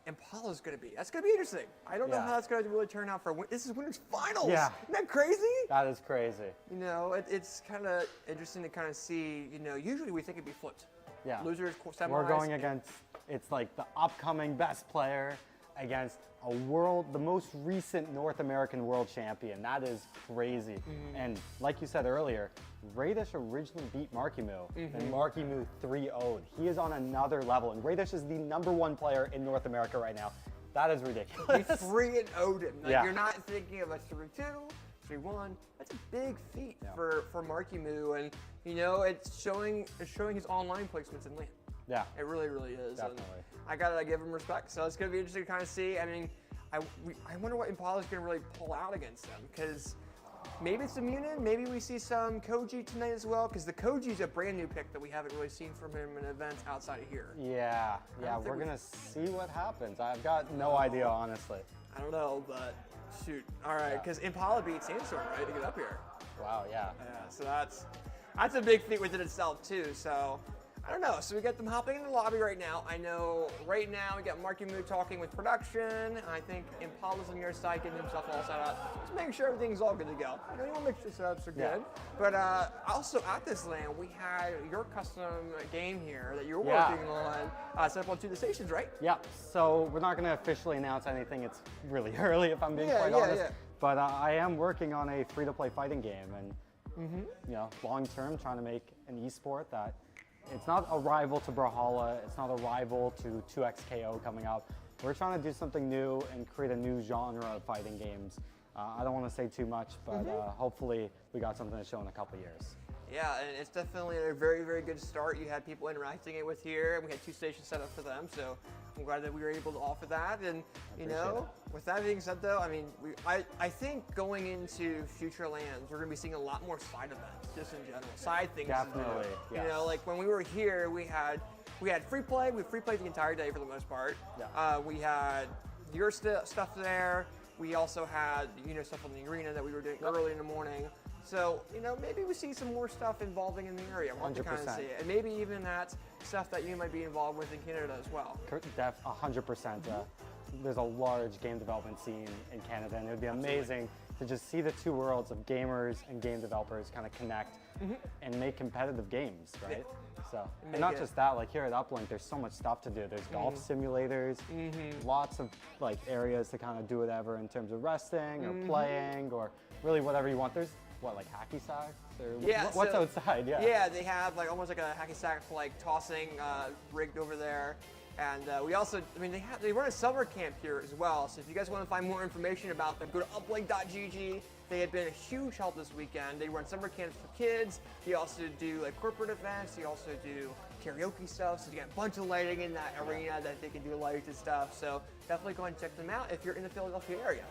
Impala's going to be. That's going to be interesting. I don't know how that's going to really turn out for this is winners finals. Yeah. Isn't that crazy? That is crazy. You know, it's kind of interesting to kind of see, you know, usually we think it'd be flipped. Yeah. Losers, semis. We're going against, it's like the upcoming best player against the most recent North American world champion. That is crazy. And like you said earlier, Radish originally beat Marckiemoo, and Marckiemoo 3-0'd. He is on another level, and Radish is the #1 player in North America right now. That is ridiculous. He 3-0'd him. Like, you're not thinking of a 3-2, 3-1. That's a big feat for Marckiemoo, and you know it's showing his online placements in LAN. Yeah. It really, really is. Definitely. And I gotta give him respect. So it's gonna be interesting to kind of see. I mean, I wonder what Impala's gonna really pull out against them, because maybe it's Immunin, maybe we see some Koji tonight as well, because the Koji's a brand new pick that we haven't really seen from him in events outside of here. Yeah, we're gonna see what happens. I've got no idea, honestly. I don't know, but shoot. All right, because Impala beat Sandstorm, right, to get up here. Wow, yeah. Yeah, so that's a big feat within itself too. So I don't know. So we got them hopping in the lobby right now. I know right now we got Marckiemoo talking with production. I think Impala's on your side getting himself all set up. Just making sure everything's all good to go. You know, you want to make sure setups are good. But also at this LAN, we had your custom game here that you're working on set up on 2 of the stations, right? Yeah, so we're not going to officially announce anything. It's really early, if I'm being quite honest. But I am working on a free-to-play fighting game, and you know, long-term, trying to make an esport that it's not a rival to Brawlhalla, it's not a rival to 2XKO coming up. We're trying to do something new and create a new genre of fighting games. I don't want to say too much, but hopefully we got something to show in a couple years. Yeah, and it's definitely a very, very good start. You had people interacting it with here, and we had 2 stations set up for them, so I'm glad that we were able to offer that. And you know, with that being said though, I mean, I think going into future LANs, we're gonna be seeing a lot more side events, just in general, side things. Definitely, You know, like when we were here, we had free play. We free played the entire day for the most part. Yeah. We had your stuff there. We also had, you know, stuff on the arena that we were doing early in the morning. So, you know, maybe we see some more stuff involving in the area. I want to kind of see it. And maybe even that stuff that you might be involved with in Canada as well. 100%. There's a large game development scene in Canada, and it would be amazing to just see the 2 worlds of gamers and game developers kind of connect and make competitive games, right? So, and not just that, like here at Uplink, there's so much stuff to do. There's golf simulators, lots of like areas to kind of do whatever in terms of resting or playing or really whatever you want. There's what, like hacky sacks or what's outside? Yeah, they have like almost like a hacky sack like tossing rigged over there. And we also, I mean, they run a summer camp here as well. So if you guys want to find more information about them, go to uplink.gg. They have been a huge help this weekend. They run summer camps for kids. They also do like corporate events. They also do karaoke stuff. So you got a bunch of lighting in that arena that they can do lights and stuff. So definitely go and check them out if you're in the Philadelphia area.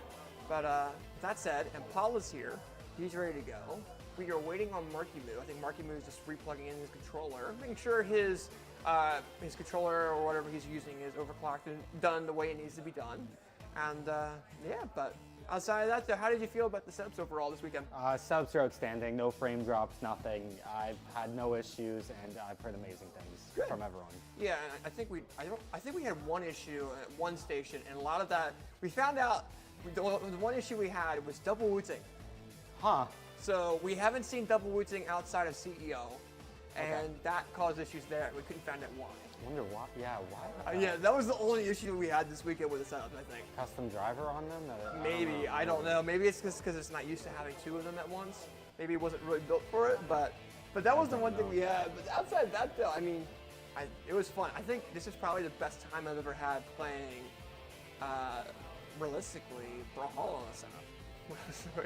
But with that said, Impala's here. He's ready to go. We are waiting on Marckiemoo. I think Marckiemoo is just re-plugging in his controller, making sure his controller or whatever he's using is overclocked and done the way it needs to be done. And yeah, but outside of that, so how did you feel about the setups overall this weekend? Setups are outstanding. No frame drops, nothing. I've had no issues, and I've heard amazing things from everyone. Yeah, I think we had one issue at one station, and a lot of that we found out. The one issue we had was double wooting. Huh. So we haven't seen double wooting outside of CEO, and that caused issues there. We couldn't find out why. I wonder why. Yeah, why? Yeah, that was the only issue we had this weekend with the setup, I think. Custom driver on them? Maybe. I don't know. Maybe it's just because it's not used to having 2 of them at once. Maybe it wasn't really built for it, but that was the one thing we had. But outside that, though, I mean, it was fun. I think this is probably the best time I've ever had playing, realistically, Brawlhalla on a setup.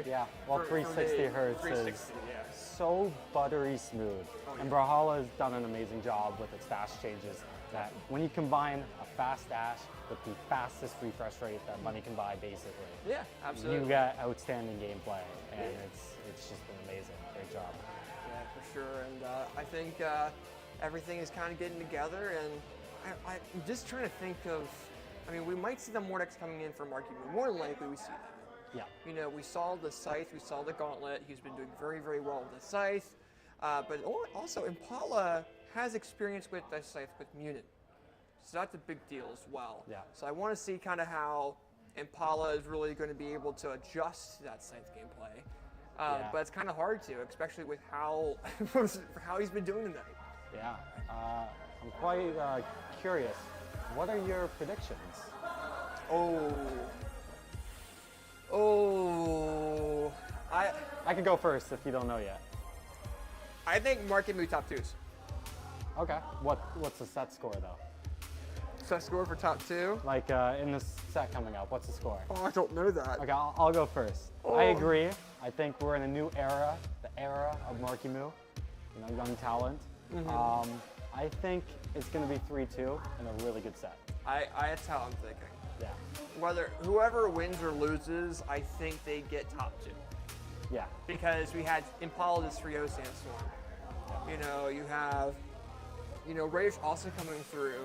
Yeah, well, 360 hertz is so buttery smooth. And Brawlhalla has done an amazing job with its fast changes that when you combine a fast dash with the fastest refresh rate that money can buy, basically. Yeah, absolutely. You get outstanding gameplay, and it's just been amazing. Great job. Yeah, for sure. And I think everything is kind of getting together, and I'm just trying to think of, I mean, we might see the Mordex coming in for Marckiemoo. More than likely, we see that. Yeah. You know, we saw the Scythe, we saw the Gauntlet. He's been doing very, very well with the Scythe. But also, Impala has experience with the Scythe with Munin. So that's a big deal as well. Yeah. So I want to see kind of how Impala is really going to be able to adjust to that Scythe gameplay. But it's kind of hard to, especially with how he's been doing tonight. Yeah. I'm quite curious. What are your predictions? I could go first if you don't know yet. I think Marckiemoo top 2s. Okay. What's the set score though? Set score for top 2? Like in this set coming up, what's the score? Oh, I don't know that. Okay, I'll go first. I agree. I think we're in a new era, the era of Marckiemoo, young talent. I think it's going to be 3-2 and a really good set. That's how I'm thinking. Yeah. Whoever wins or loses, I think they get top 2. Yeah. Because we had Impala this 3-0 Sandstorm. Yeah. You have, Rage also coming through.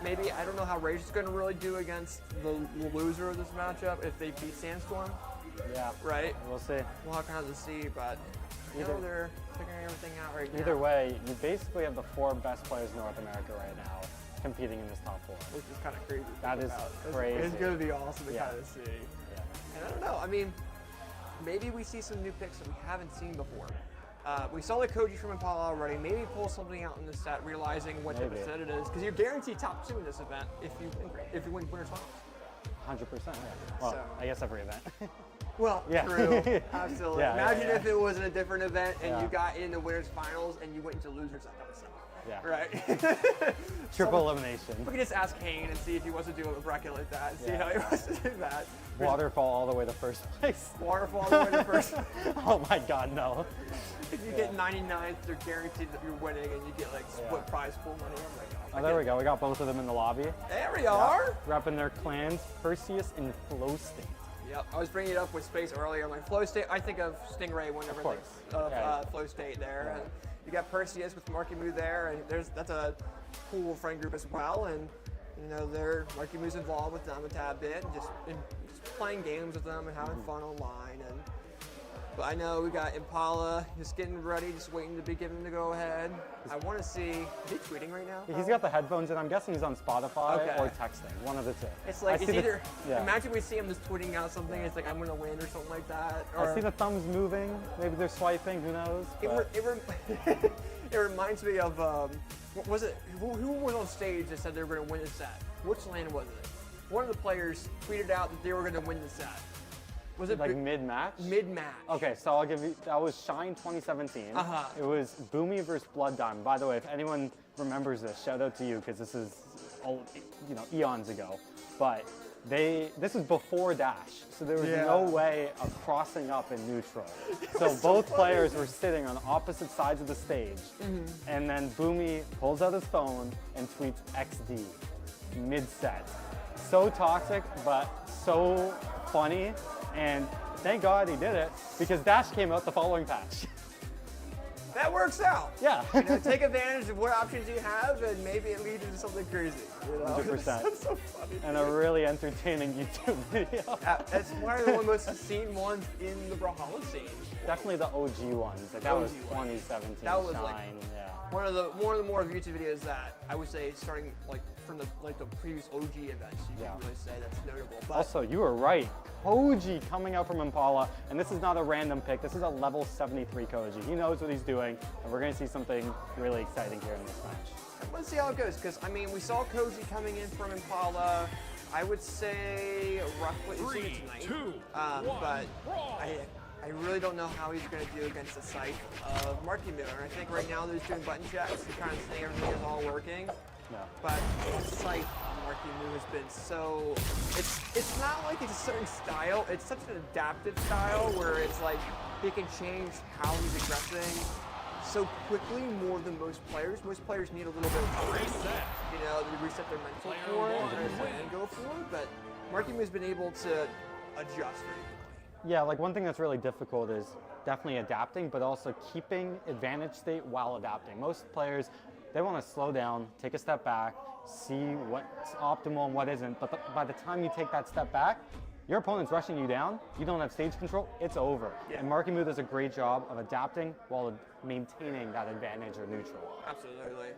Maybe, I don't know how Rage is going to really do against the loser of this matchup if they beat Sandstorm. Yeah. Right? We'll see. We'll have to see, but they're figuring everything out right now. Either way, you basically have the 4 best players in North America right now competing in this top 4. Which is kind of crazy. That is crazy. It's going to be awesome to kind of see. Yeah. And I don't know. I mean, maybe we see some new picks that we haven't seen before. We saw the Koji from Impala already. Maybe pull something out in this set, realizing what type of set it is, because you're guaranteed top 2 in this event if you win winners finals. 100%. Yeah. Well, I guess every event. Well, true. Absolutely. Yeah, Imagine if it was in a different event and Yeah. you got into winners finals and you went into losers. That was Yeah. right. Triple elimination. We can just ask Kane and see if he wants to do a bracket like that. See how he wants to do that. Waterfall all the way to first place. Waterfall all the way to first. Oh my God, no. If you get 99th, they're guaranteed that you're winning, and you get like split prize pool money. Oh my gosh. Oh, there we go. We got both of them in the lobby. There we are. Repping their clans, Perseus and Flow State. Yep, I was bringing it up with Space earlier. Like Flow State, I think of Stingray whenever I think of Flow State there. And you got Perseus with Marckiemoo there, and that's a cool friend group as well. And Marckiemoo's involved with them a tad bit, and just playing games with them and having fun online. But I know we got Impala just getting ready, just waiting to be given the go ahead. I want to see. Is he tweeting right now? He's got the headphones in. I'm guessing he's on Spotify or texting. One of the two. It's like imagine we see him just tweeting out something. It's like I'm gonna win or something like that. Or, I see the thumbs moving. Maybe they're swiping. Who knows? It reminds me of what was it? Who was on stage that said they were gonna win the set? Which land was it? One of the players tweeted out that they were gonna win the set. Was it like mid-match? Mid-match. Okay, so I'll give you, that was Shine 2017. It was Boomy versus Blood Diamond. By the way, if anyone remembers this, shout out to you, because this is, eons ago. But this was before Dash, so there was no way of crossing up in neutral. So both players were sitting on opposite sides of the stage, and then Boomy pulls out his phone and tweets XD mid-set. So toxic, but so funny. And thank God he did it, because Dash came out the following patch. That works out. Yeah. Take advantage of what options you have, and maybe it leads into something crazy. 100%. That's so funny. And a really entertaining YouTube video. It's one of the most seen ones in the Brawlhalla scene. Definitely the OG ones. Like that was 2017. That was Shine. One of the more YouTube videos that I would say starting from the previous OG events. You can really say that's notable. But also, you were right. Koji coming out from Impala, and this is not a random pick. This is a level 73 Koji. He knows what he's doing, and we're going to see something really exciting here in this match. Let's see how it goes, because we saw Koji coming in from Impala. I would say roughly 3, 2, 1, but I really don't know how he's going to do against the Scythe of Marckiemoo. And I think right now they're just doing button checks to kind of see everything is all working. Yeah. But the Scythe on Marckiemoo has been so... It's not like it's a certain style. It's such an adaptive style where it's like he can change how he's aggressing so quickly more than most players. Most players need a little bit of time. They reset their mental for it and go for it. But Marckiemoo has been able to adjust very quickly. Yeah, like one thing that's really difficult is definitely adapting, but also keeping advantage state while adapting. Most players, they want to slow down, take a step back, see what's optimal and what isn't. But by the time you take that step back, your opponent's rushing you down, you don't have stage control, it's over. Yeah. And Marckiemoo does a great job of adapting while maintaining that advantage or neutral. Absolutely.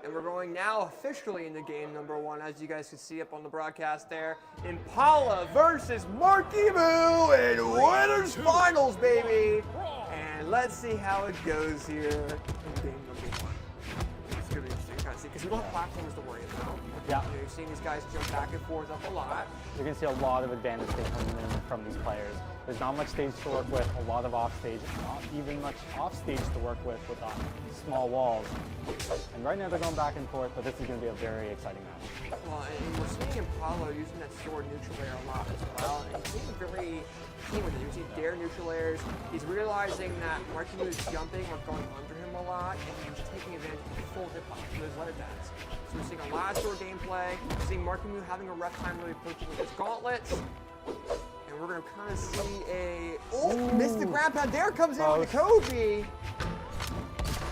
And we're going now officially into game number 1, as you guys can see up on the broadcast there. Impala versus Marckiemoo in winners finals, baby. And let's see how it goes here in game number 1. It's gonna be interesting to kind of see, because we don't have platforms to worry about. Yeah. You're seeing these guys jump back and forth up a lot. You're going to see a lot of advantage coming in from these players. There's not much stage to work with, a lot of offstage, not even much offstage to work with small walls. And right now they're going back and forth, but this is going to be a very exciting match. Well, and we're seeing Impala using that sword neutral layer a lot as well. And he's being very keen with it. You see Dare neutral layers. He's realizing that Marckiemoo is jumping or going under him a lot, and he's taking advantage of the full hitbox of those letter pads. So we're seeing a lot of sword gameplay. We're seeing Marckiemoo having a rough time really approaching with his gauntlets. And we're going to kind of see a... Oh, missed the grab pad. There comes in with the Koji.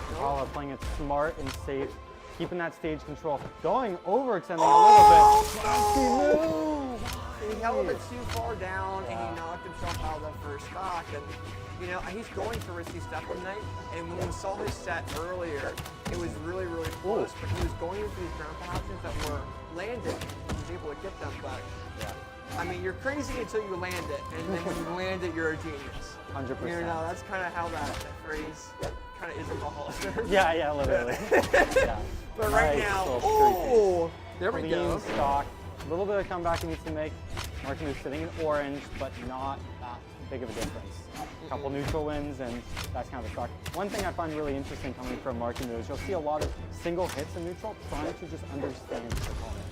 Impala playing it smart and safe, keeping that stage control, going overextending a little bit. He held it too far down, and he knocked himself out of that first stock. And you know, he's going for risky stuff tonight. And when we saw his set earlier, it was really, really close. But he was going into these ground options that were landed. He was able to get them, but I mean, you're crazy until you land it, and then when you land it, you're a genius. 100%. You know, that's kind of how that phrase kind of is in Valhalla. Yeah, literally. But right now, oh, there we go. Clean stock. A little bit of comeback he needs to make. Marckiemoo sitting in orange, but not that big of a difference. A couple neutral wins, and that's kind of the stock. One thing I find really interesting coming from Marckiemoo is you'll see a lot of single hits in neutral, trying to just understand his opponent.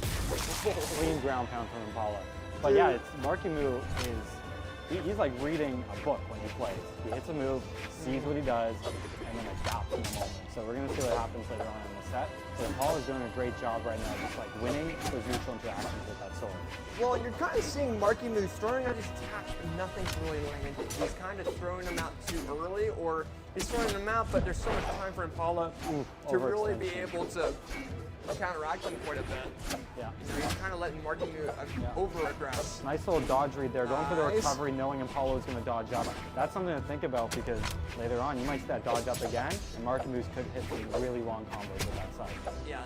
Clean ground pound from Impala. But yeah, it's Marckiemoo is, he's like reading a book when he plays. He hits a move, sees what he does, and then adapts in the moment. So we're going to see what happens later on in the set. So Impala's doing a great job right now, just like winning those neutral interactions with that sword. Well, you're kind of seeing Marckiemoo throwing out his attacks, but nothing's really landing. He's kind of throwing them out too early, or he's throwing them out, but there's so much time for Impala to really be able to counteract them quite a bit. Yeah. So he's kind of letting Marckiemoo over-aggress. Nice little dodge read there, going for the recovery, knowing Impala is going to dodge up. That's something to think about, because later on you might see that dodge up again, and Marckiemoo could hit some really long combos with that side. Yeah,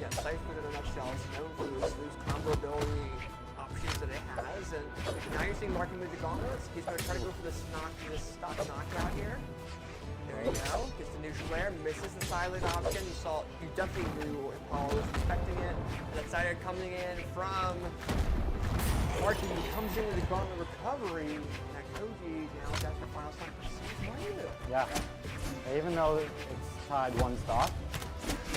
Scythe in a nutshell is known for those combo ability options that it has, and now you're seeing Marckiemoo with the gauntlets. He's going to try to go for this stock knockout here. There you go. Gets the neutral layer, misses the silent option. You definitely knew Impala was expecting it. And that side coming in from Marckiemoo comes in with the gauntlet recovery. And that Koji now that's the final time for Yeah. Even though it's tied one stock,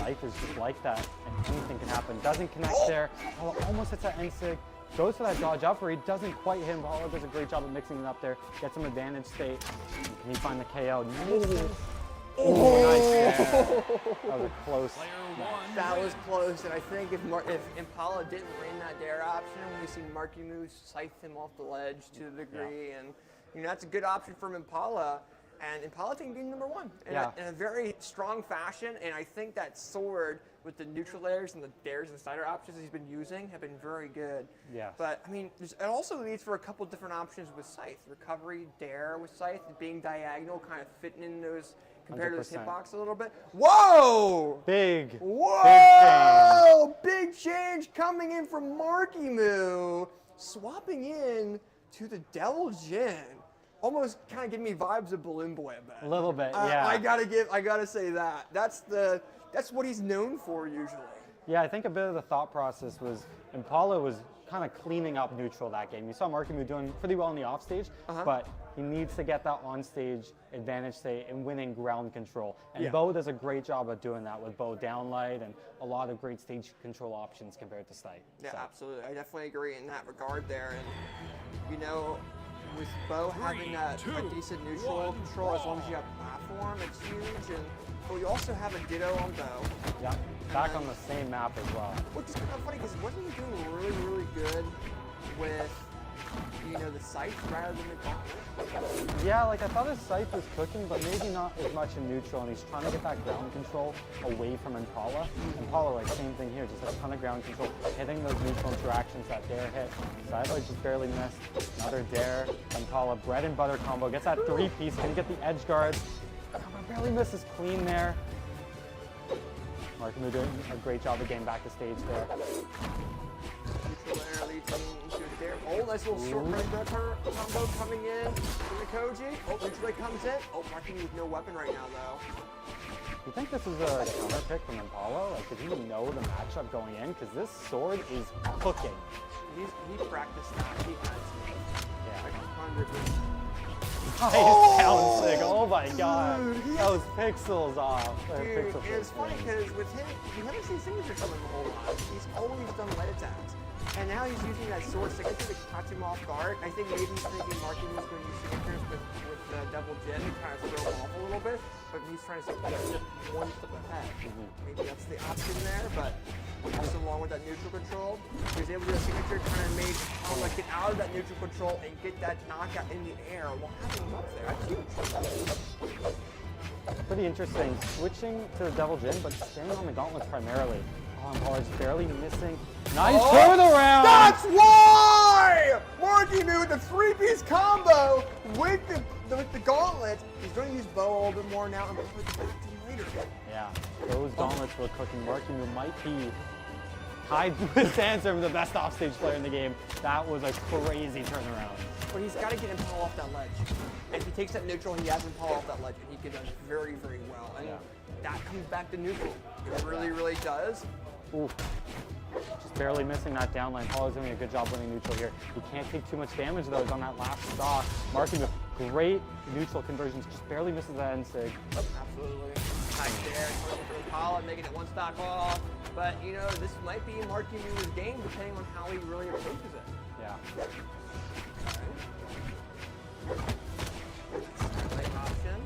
life is just like that, and anything can happen. Doesn't connect there. Oh, almost hits that end sig. Goes for that dodge up where he doesn't quite hit him. Impala does a great job of mixing it up there. Gets some advantage state. Can he find the KO? Nice. That was a close. That was close, and I think if Impala didn't win that dare option, we see Marckiemoo scythe him off the ledge to the degree, and you know that's a good option from Impala. And Impala taking game number 1 in a very strong fashion, and I think that sword with the neutral layers and the dares and cider options he's been using have been very good. Yeah. But I mean, it also leads for a couple different options with Scythe. Recovery, dare with Scythe, being diagonal, kind of fitting in those compared 100%. to his hitbox a little bit. Whoa! Big. Whoa! Big change coming in from Marckiemoo, swapping in to the Devil Jin. Almost kind of giving me vibes of Balloon Boy a bit. A little bit, yeah. I gotta say that. That's what he's known for usually. Yeah, I think a bit of the thought process was Impala was kind of cleaning up neutral that game. You saw Marckiemoo doing pretty well in the offstage, but he needs to get that on-stage advantage state and winning ground control. And Bo does a great job of doing that with Bo downlight and a lot of great stage control options compared to Scythe. Yeah, absolutely. I definitely agree in that regard there. And you know, with Bo having a decent neutral control, as long as you have platform, it's huge. And but we also have a Ditto on Bo. Yeah, back on the same map as well. Which is kind of funny because wasn't he doing really, really good with, you know, the Scythe rather than the Gauntlet? Yeah, like I thought his Scythe was cooking, but maybe not as much in neutral, and he's trying to get that ground control away from Impala. Impala, like same thing here, just a ton of ground control, hitting those neutral interactions that dare hit. Sideline just barely missed. Another dare. Impala, bread and butter combo, gets that 3-piece, can get the edge guards. Barely misses clean there. Marckiemoo doing a great job of getting back to stage there. Neutral air leads into there. Oh, nice little short range combo coming in from the Koji. Oh, neutral comes in. Oh, Marckiemoo with no weapon right now, though. You think this is a counter pick from Impala? Like, did he know the matchup going in? Because this sword is cooking. He practiced that. He had to. Yeah. Like 100%. Nice down sig. Oh my god. Those pixels off. Dude, it's funny because with him, you haven't seen signature coming a whole lot. He's always done light attacks. And now he's using that sword signature to catch him off guard. I think maybe he's thinking Marckiemoo was going to use signatures with double jin to kind of throw him off a little bit. But he's trying to step one step ahead. Maybe that's the option there, but also along with that neutral control, he was able to do a signature, kind of made Paula get out of that neutral control and get that knockout in the air while having him up there. That's huge. Pretty interesting. Switching to the double jin, but staying on the gauntlets primarily. Oh, Impala's barely missing. Nice turnaround! That's why! Marckiemoo with the three-piece combo with the gauntlet. He's going to use bow a little bit more now and probably get back to him later. Yeah, those gauntlets were cooking. Marckiemoo might be tied with Sandstorm, the best offstage player in the game. That was a crazy turnaround. But he's got to get Impala off that ledge. And if he takes that neutral, he has Impala off that ledge, and he can do very, very well. And that comes back to neutral. It really, really does. Ooh. Just barely missing that downline. Impala's doing a good job winning neutral here. He can't take too much damage though. He's on that last stock. Marckiemoo, great neutral conversions. Just barely misses that end sig. Absolutely. Nice there. Coming from Impala, making it one stock off. But, you know, this might be Marckiemoo's game depending on how he really approaches it. Yeah. Nice option.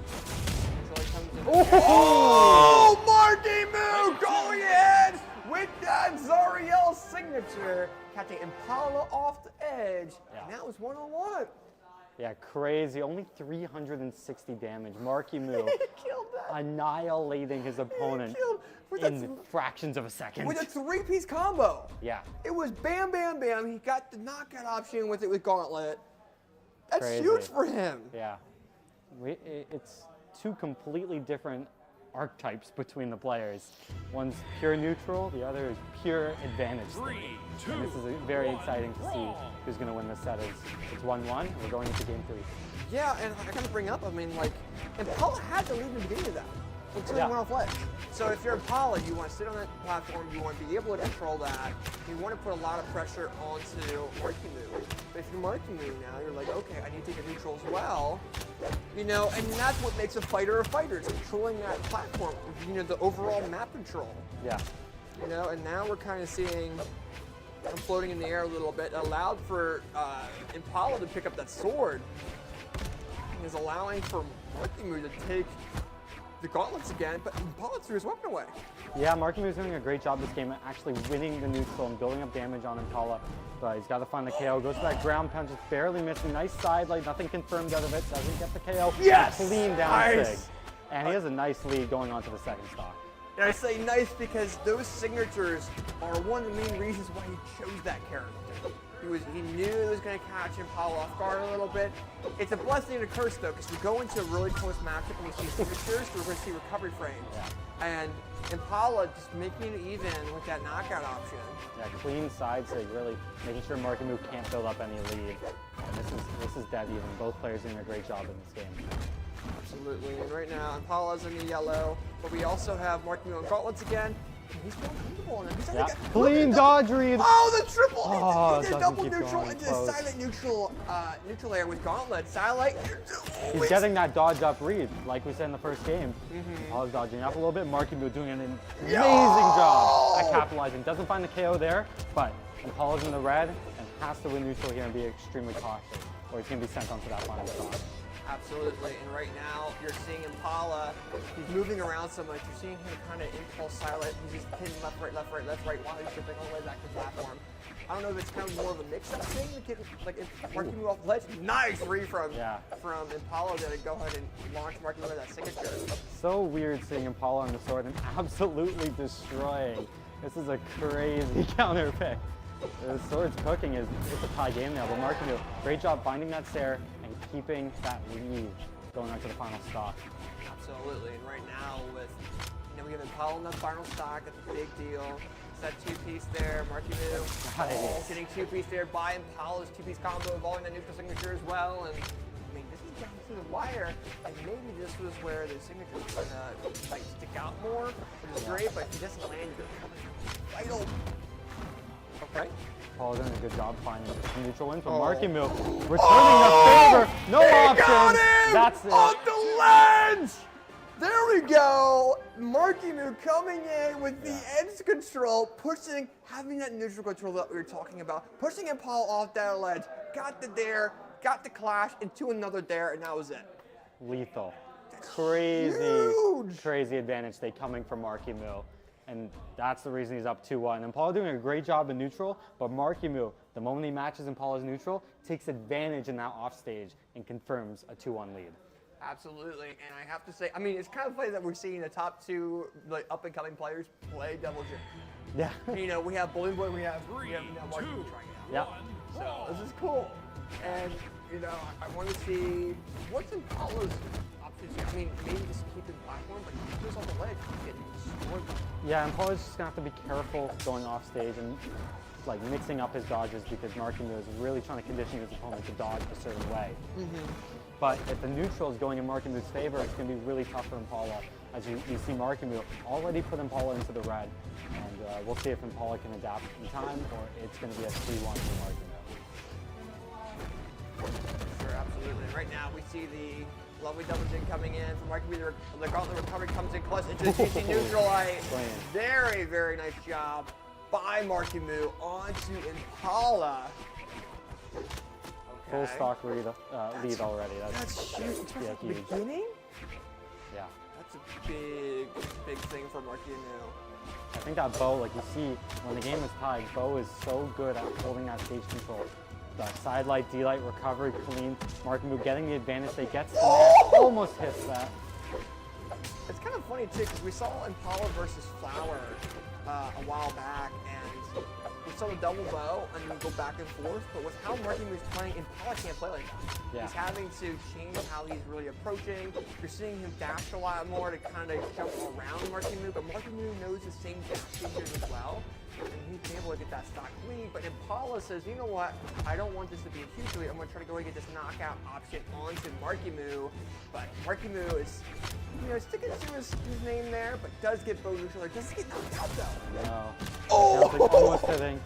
Oh! Marckiemoo going in with that Zariel signature, catching Impala off the edge. Yeah. And that was 1-on-1. Yeah, crazy. Only 360 damage. Marckiemoo killed that. Annihilating his opponent in fractions of a second. With a three-piece combo. Yeah. It was bam, bam, bam. He got the knockout option with it with Gauntlet. That's Crazy. huge for him. Yeah. It's two completely different archetypes between the players. One's pure neutral, the other is pure advantage. 3, 2, and this is very exciting to see who's going to win this set. It's 1-1. We're going into game 3. Yeah, and I gotta bring up, I mean, like, Impala had to lead in the beginning of that until he went off ledge. So if you're Impala, you want to sit on that platform, you want to be able to control that, you want to put a lot of pressure onto Marckiemoo. But if you're Marckiemoo now, you're like, okay, I need to take a neutral as well. You know, and that's what makes a fighter, it's controlling that platform, you know, the overall map control. Yeah. You know, and now we're kind of seeing him floating in the air a little bit, allowed for Impala to pick up that sword. Is allowing for Marckiemoo to take the gauntlets again, but Impala threw his weapon away. Yeah, Marckiemoo doing a great job this game at actually winning the neutral and building up damage on Impala. But he's got to find the KO. Goes for that ground pound, just barely missing. Nice side light, nothing confirmed out of it. Doesn't get the KO. Yes! Clean down sig. And he has a nice lead going on to the second stock. And I say nice because those signatures are one of the main reasons why he chose that character. He knew it was going to catch Impala off guard a little bit. It's a blessing and a curse though, because we go into a really close matchup and we see signatures, we're going to see recovery frames. Yeah. And Impala just making it even with that knockout option. Yeah, clean side sig, really making sure Marckiemoo can't build up any lead. And this is dead even. Both players doing a great job in this game. Absolutely, and right now Impala's in the yellow, but we also have Marckiemoo on gauntlets again. He's feeling comfortable in it. He's like, clean dodge read. Oh, the triple! Oh, he did double neutral into the silent neutral layer with gauntlet. Silent. He's getting that dodge up read, like we said in the first game. Impala's dodging up a little bit. Marckiemoo doing an amazing job at capitalizing. Doesn't find the KO there, but Impala's in the red and has to win neutral here and be extremely cautious, or he's going to be sent onto that final stock. Absolutely, and right now you're seeing Impala, he's moving around so much, you're seeing him kind of impulse silent, he's just hitting left, right, while he's shipping all the way back to the platform. I don't know if it's kind of more of a mix-up thing, like if Marckiemoo off the ledge, nice read from Impala to go ahead and launch Marckiemoo with that signature. So weird seeing Impala on the sword and absolutely destroying. This is a crazy counter pick. The sword's cooking, it's a tie game now, but Marckiemoo, great job finding that stair and keeping that lead going on to the final stock. Absolutely, and right now with, we have Impala Impala in the final stock. That's a big deal. It's that two-piece there. Marckiemoo getting two-piece there by Impala's two-piece combo involving the neutral signature as well. And I mean, this is down to the wire, and maybe this was where the signature was gonna like stick out more, which is great. But if he doesn't land, you're vital. Okay. Paul doing a good job finding some neutral wins, but Marckiemoo returning the favor. No option. Got him That's it. on the ledge. There we go. Marckiemoo coming in with the edge control, having that neutral control that we were talking about, pushing Impala off that ledge, got the dare, got the clash into another dare, and that was it. Lethal. Crazy advantage they coming from Marckiemoo. And that's the reason he's up 2-1. Impala doing a great job in neutral, but Marckiemoo, the moment he matches Impala's neutral, takes advantage in that offstage and confirms a 2-1 lead. Absolutely, and I have to say, I mean, it's kind of funny that we're seeing the top two like up-and-coming players play Double Jump. Yeah. You know, we have Balloon Boy, we have Marckiemoo trying it out. Yeah. So this is cool, and you know, I want to see what's Impala's options here. I mean, maybe just keep it platform, but he goes on the ledge, he's getting scored. Yeah, Impala's just gonna have to be careful going off stage and like mixing up his dodges because Marckiemoo is really trying to condition his opponent to dodge a certain way. But if the neutral is going in Marckiemoo's favor, it's going to be really tough for Impala. As you see Marckiemoo already put Impala into the red, and we'll see if Impala can adapt in time or it's going to be a 3-1 for Marckiemoo. Sure, absolutely. Right now we see the lovely double jig coming in from Marckiemoo. The gauntlet recovery comes in close into the GC neutral light. Very, very nice job by Marckiemoo onto Impala. Full stock lead already. That's huge. Yeah, huge. Beginning? Yeah. That's a big thing for Marckiemoo. I think that Bo, like you see, when the game is tied, Bo is so good at holding that stage control. The side light, D-light, recovery, clean. Marckiemoo getting the advantage they get. Almost hits that. It's kind of funny too, because we saw Impala versus Flower a while back, and we saw the double bow and then go back and forth, but with how Marckiemoo is playing, Impala can't play like that. Yeah. He's having to change how he's really approaching. You're seeing him dash a lot more to kind of jump around Marckiemoo, but Marckiemoo knows the same dash features as well, and he's able to get that stock lead. But Impala says, you know what, I don't want this to be a huge lead. I'm going to try to go and get this knockout option onto Marckiemoo, but Marckiemoo is, you know, sticking to his name there, but does get bow neutral. Doesn't get knocked out though. No. Oh! Almost hitting.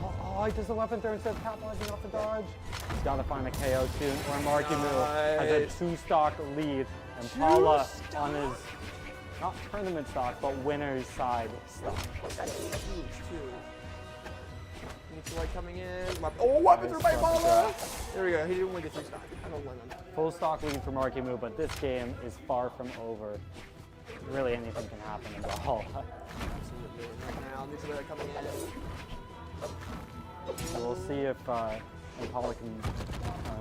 Oh, he does the weapon throw instead of capitalizing off the dodge. He's got to find the KO soon, or Marckiemoo has a 2-stock lead. Impala on his, not tournament stock, but winner's side stock. That's huge too. Neutral light coming in. Weapon through by Impala! There we go, he didn't win the 3-stock. I don't win him. Full stock lead for Marckiemoo, but this game is far from over. Really anything can happen in Brawlhalla. Absolutely. Right now, neutral light coming in. So we'll see if Impala can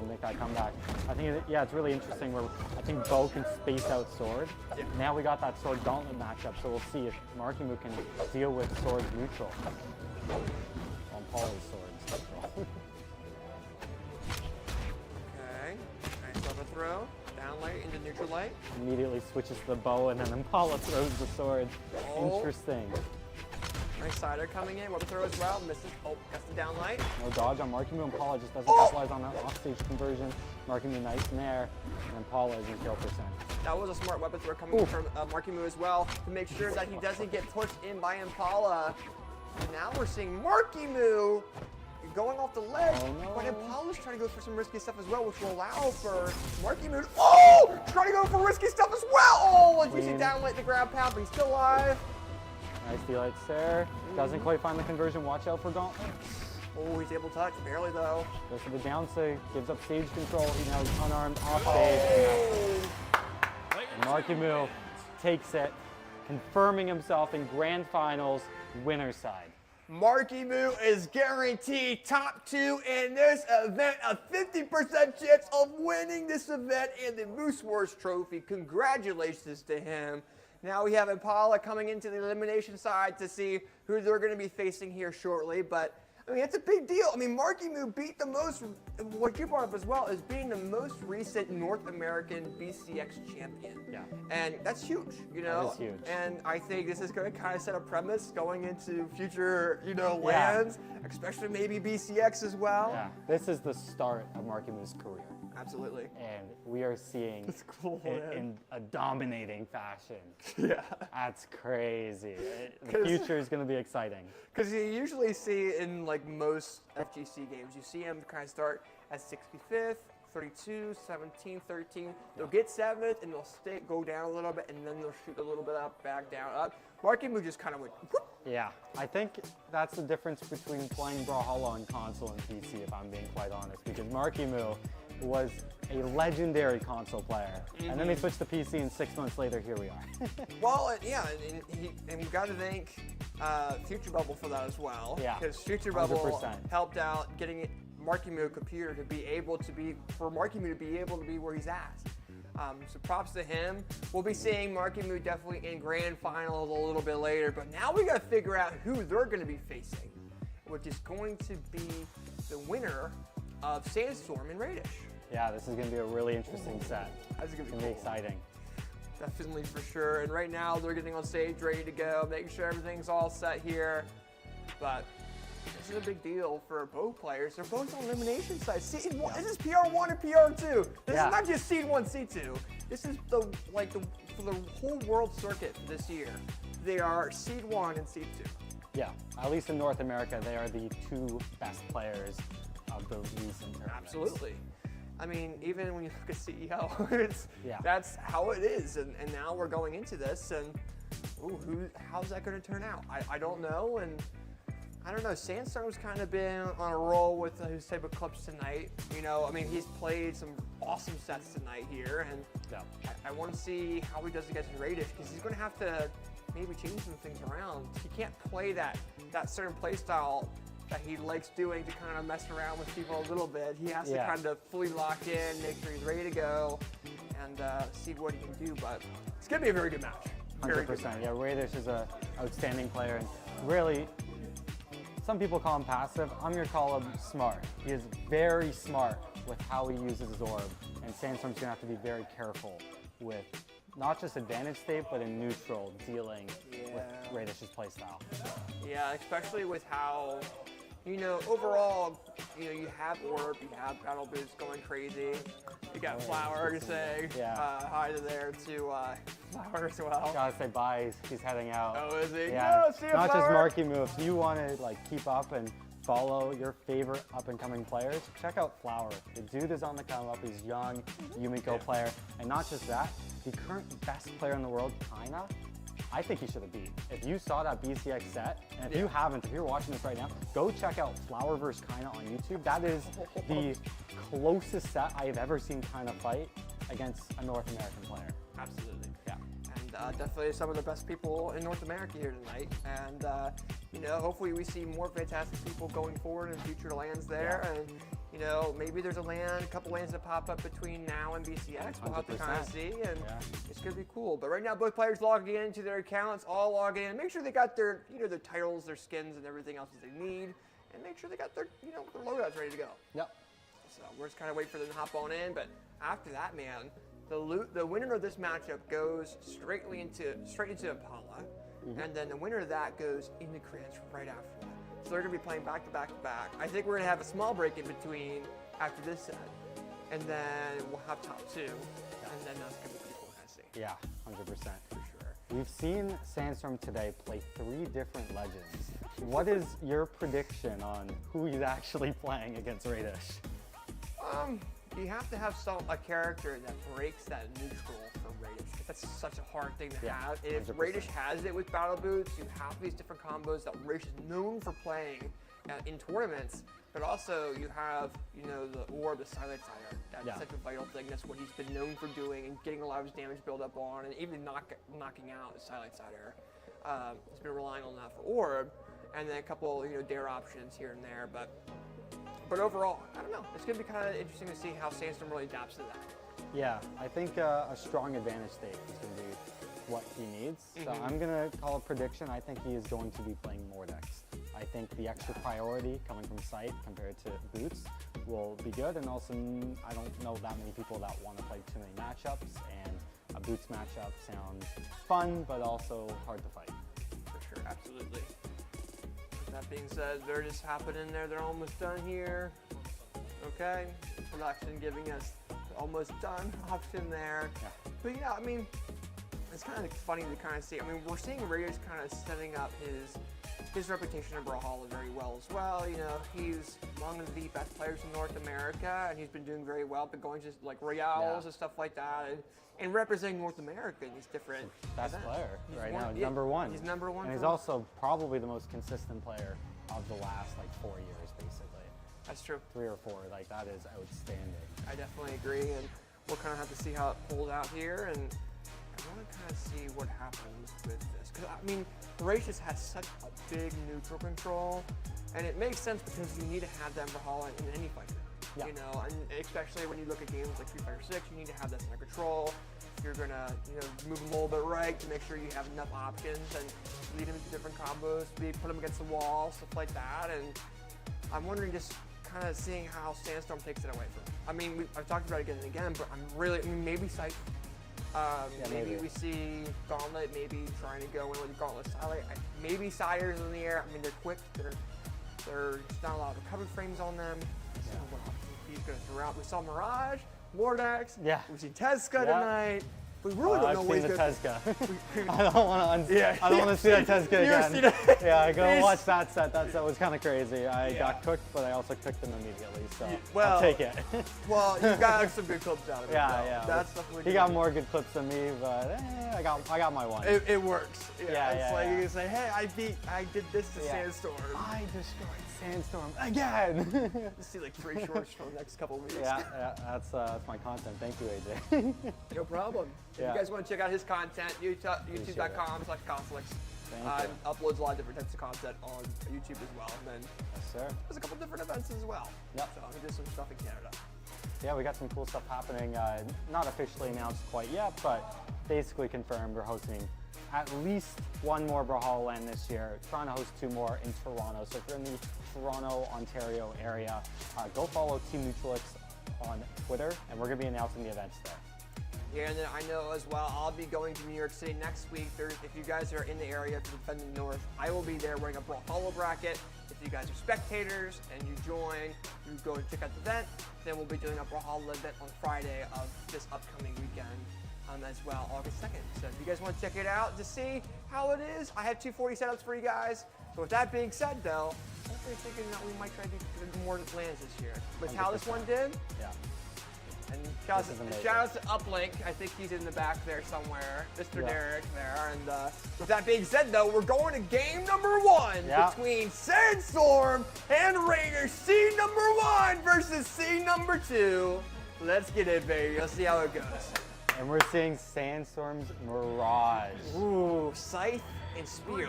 make that comeback. I think, it's really interesting where I think Bo can space out Sword. Yeah. Now we got that Sword Gauntlet matchup, so we'll see if Marckiemoo can deal with Sword's neutral. Impala's Sword's neutral. Okay, nice level throw. Down light into neutral light. Immediately switches to the bow and then Impala throws the sword. Interesting. Nice sider coming in. Weapon throw as well. Misses. Oh, gets the down light. No dodge on Marckiemoo. Impala just doesn't capitalize on that offstage conversion. Marckiemoo nice in there. And Impala is in kill percent. That was a smart weapon throw coming in from Marckiemoo as well to make sure that he doesn't get pushed in by Impala. And now we're seeing Marckiemoo going off the ledge, but Impala's trying to go for some risky stuff as well, which will allow for Marckiemoo. Oh! Trying to go for risky stuff as well! Oh! You see down light the grab pound, but he's still alive. Nice D-light there. Doesn't quite find the conversion. Watch out for Gauntlet. Oh, he's able to touch. Barely, though. Goes for the down sig. Gives up stage control. He now is unarmed off stage. And Marckiemoo takes it, confirming himself in grand finals, winner's side. Marckiemoo is guaranteed top 2 in this event. A 50% chance of winning this event and the Moose Wars Trophy. Congratulations to him. Now we have Impala coming into the elimination side to see who they're going to be facing here shortly. But I mean, it's a big deal. I mean, Marckiemoo beat the most, what you brought up as well, is being the most recent North American BCX champion. Yeah. And that's huge, you know? That is huge. And I think this is going to kind of set a premise going into future, you know, lands, especially maybe BCX as well. Yeah, this is the start of Marckiemoo's career. Absolutely. And we are seeing That's cool, it in a dominating fashion. Yeah. That's crazy. The future is going to be exciting. Because you usually see in like most FGC games, you see him kind of start at 65th, 32, 17, 13. They'll get 7th and they'll go down a little bit and then they'll shoot a little bit up, back down, up. Marckiemoo just kind of went whoop. Yeah, I think that's the difference between playing Brawlhalla on console and PC, if I'm being quite honest, because Marckiemoo was a legendary console player, and then they switched to PC, and 6 months later, here we are. Well, yeah, and we've got to thank Future Bubble for that as well. Yeah, because Future Bubble 100%. helped out getting Marckiemoo a computer to be able to be where he's at. So props to him. We'll be seeing Marckiemoo definitely in grand finals a little bit later, but now we got to figure out who they're going to be facing, which is going to be the winner of Sandstorm and Radish. Yeah, this is going to be a really interesting set. That's going to be exciting. Definitely, for sure. And right now they're getting on stage, ready to go, making sure everything's all set here. But this is a big deal for both players. They're both on elimination side. Seed 1, this is PR1 and PR2. This is not just Seed 1, Seed 2. This is for the whole world circuit this year. They are Seed 1 and Seed 2. Yeah, at least in North America, they are the 2 best players of the recent tournaments. Absolutely. I mean, even when you look at CEO, that's how it is. And now we're going into this, and how's that going to turn out? I don't know, and I don't know. Sandstorm's kind of been on a roll with his type of clips tonight. You know, I mean, he's played some awesome sets tonight here, and I want to see how he does against Radish, because he's going to have to maybe change some things around. He can't play that certain play style that he likes doing to kind of mess around with people a little bit. He has to kind of fully lock in, make sure he's ready to go, and see what he can do. But it's going to be a very good match. 100%. Yeah, Radish is an outstanding player, and really, some people call him passive. I'm going to call him smart. He is very smart with how he uses his orb, and Sandstorm's going to have to be very careful with not just advantage state, but in neutral, dealing with Radish's playstyle. Yeah, especially with how, you know, overall, you know, you have Orb, you have Battle Boots going crazy. You got Flower to say hi to there to Flower as well. Gotta say bye, he's heading out. Oh, is he? Yeah. No, see you, not Flower. just Marckiemoo. If you want to like keep up and follow your favorite up-and-coming players, check out Flower. The dude is on the come up. He's young, Yumiko player, and not just that, the current best player in the world, Kaina, I think he should have beat. If you saw that BCX set, and if you haven't, if you're watching this right now, go check out Flower vs. Kaina on YouTube. That is the closest set I have ever seen Kaina fight against a North American player. Absolutely. Yeah. And definitely some of the best people in North America here tonight. And, you know, hopefully we see more fantastic people going forward in future lands there. And, you know, maybe there's a couple lands that pop up between now and BCX. We'll have to kind of see, and it's going to be cool. But right now, both players logging into their accounts, all logging in. Make sure they got their, you know, their titles, their skins, and everything else that they need. And make sure they got their, you know, their loadouts ready to go. Yep. So we're just kind of waiting for them to hop on in. But after that, man, the winner of this matchup goes straight into Impala. And then the winner of that goes into Crunch right after that. So they're going to be playing back to back to back. I think we're going to have a small break in between after this set. And then we'll have top 2. And then that's going to be pretty cool to see. Yeah, 100%. For sure. We've seen Sandstorm today play 3 different legends. What is your prediction on who he's actually playing against Radish? You have to have a character that breaks that neutral for Radish. That's such a hard thing to have. If 100%. Radish has it with Battle Boots, you have these different combos that Radish is known for playing in tournaments, but also you have, you know, the Orb, the Silent Sider. That's such a vital thing. That's what he's been known for doing and getting a lot of his damage build up on, and even knocking out the Silent Sider. He's been relying on that for Orb, and then a couple, you know, dare options here and there, but overall, I don't know. It's going to be kind of interesting to see how Sandstorm really adapts to that. Yeah, I think a strong advantage state is going to be what he needs. So I'm going to call a prediction. I think he is going to be playing Mordex. I I think the extra priority coming from Sight compared to Boots will be good, and also I don't know that many people that want to play too many matchups, and a Boots matchup sounds fun, but also hard to fight. For sure, absolutely. With that being said, they're just happening there. They're almost done here. Okay, production giving us almost done option there. Yeah. But yeah, I mean, it's kind of funny to kind of see. I mean, we're seeing Radius kind of setting up his reputation in Brawlhalla very well as well. You know, he's one of the best players in North America, and he's been doing very well, but going to like Royales and stuff like that, and representing North America in these different Best events. player He's right one- now, yeah, number one. He's number one. And he's for- also probably the most consistent player of the last like 4 years, basically. That's true. 3 or 4, like that is outstanding. I definitely agree, and we'll kind of have to see how it pulls out here, and I want to kind of see what happens with this. Because, I mean, Voracious has such a big neutral control, and it makes sense because you need to have that Brawlhalla in any fighter. Yeah. You know, and especially when you look at games like Street Fighter 6, you need to have that under control. You're gonna, you know, move them a little bit right to make sure you have enough options and lead them into different combos, maybe put them against the wall, stuff like that. And I'm wondering, just kind of seeing how Sandstorm takes it away from him. I mean, I've talked about it again and again, but I mean, maybe Sight. Maybe we see Gauntlet maybe trying to go in with Gauntlet style. Maybe Sire's in the air. I mean, they're quick. There's not a lot of recovery frames on them. So what options he's going to throw out? We saw Mirage, Mordax. Yeah. We've seen Tezca tonight. We really don't know what he's I've going seen the Tezca. I don't want to. I don't want to see that Tezca You've again. seen it. Yeah, I go watch that set. That set was kind of crazy. I got cooked, but I also cooked him immediately. So well, I'll take it. Well, you got some good clips out of it. Yeah. That's definitely. He got more good clips than me, but I got my one. It works. Yeah, it's like you can say, hey, I did this to Sandstorm. I destroyed Sandstorm again. Just see like 3 shorts for the next couple of weeks. Yeah, that's my content. Thank you, AJ. No problem. If you guys want to check out his content, youtube.com/Cosolix. Uploads a lot of different types of content on YouTube as well. And then there's a couple different events as well. Yep. So he did some stuff in Canada. Yeah, we got some cool stuff happening. Not officially announced quite yet, but basically confirmed we're hosting at least one more Brawlhalla LAN this year. Trying to host 2 more in Toronto. So if you're in the Toronto, Ontario area, go follow Team Neutralix on Twitter, and we're going to be announcing the events there. Yeah, and then I know as well, I'll be going to New York City next week. If you guys are in the area, if you're defending the North, I will be there wearing a Brawlhalla bracket. If you guys are spectators and you join, you go and check out the event, then we'll be doing a Brawlhalla event on Friday of this upcoming weekend as well, August 2nd. So if you guys want to check it out to see how it is, I have 240 setups for you guys. But with that being said, though, I'm thinking that we might try to do more lands this year. With how this one did, yeah. And shout out to Uplink. I think he's in the back there somewhere. Mr. Derek there. And with that being said, though, we're going to game number 1 between Sandstorm and Raiders. Seed number 1 versus seed number 2. Let's get it, baby. Let's see how it goes. And we're seeing Sandstorm's Mirage. Ooh, Scythe and Spear.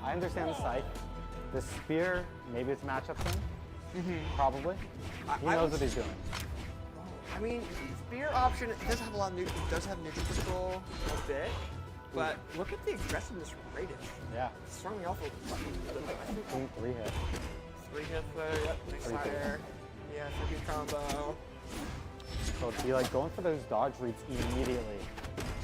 I understand the Scythe. The Spear, maybe it's a matchup thing. Probably. He knows what he's doing. I mean, Spear option, it does have a lot of neutral, control a bit, but look at the aggressiveness from Radish. Yeah. It's throwing me off a Clean 3 hit. 3 hit there, yep, nice side air. Yeah, it's a good combo. So it'd be like going for those dodge reads immediately.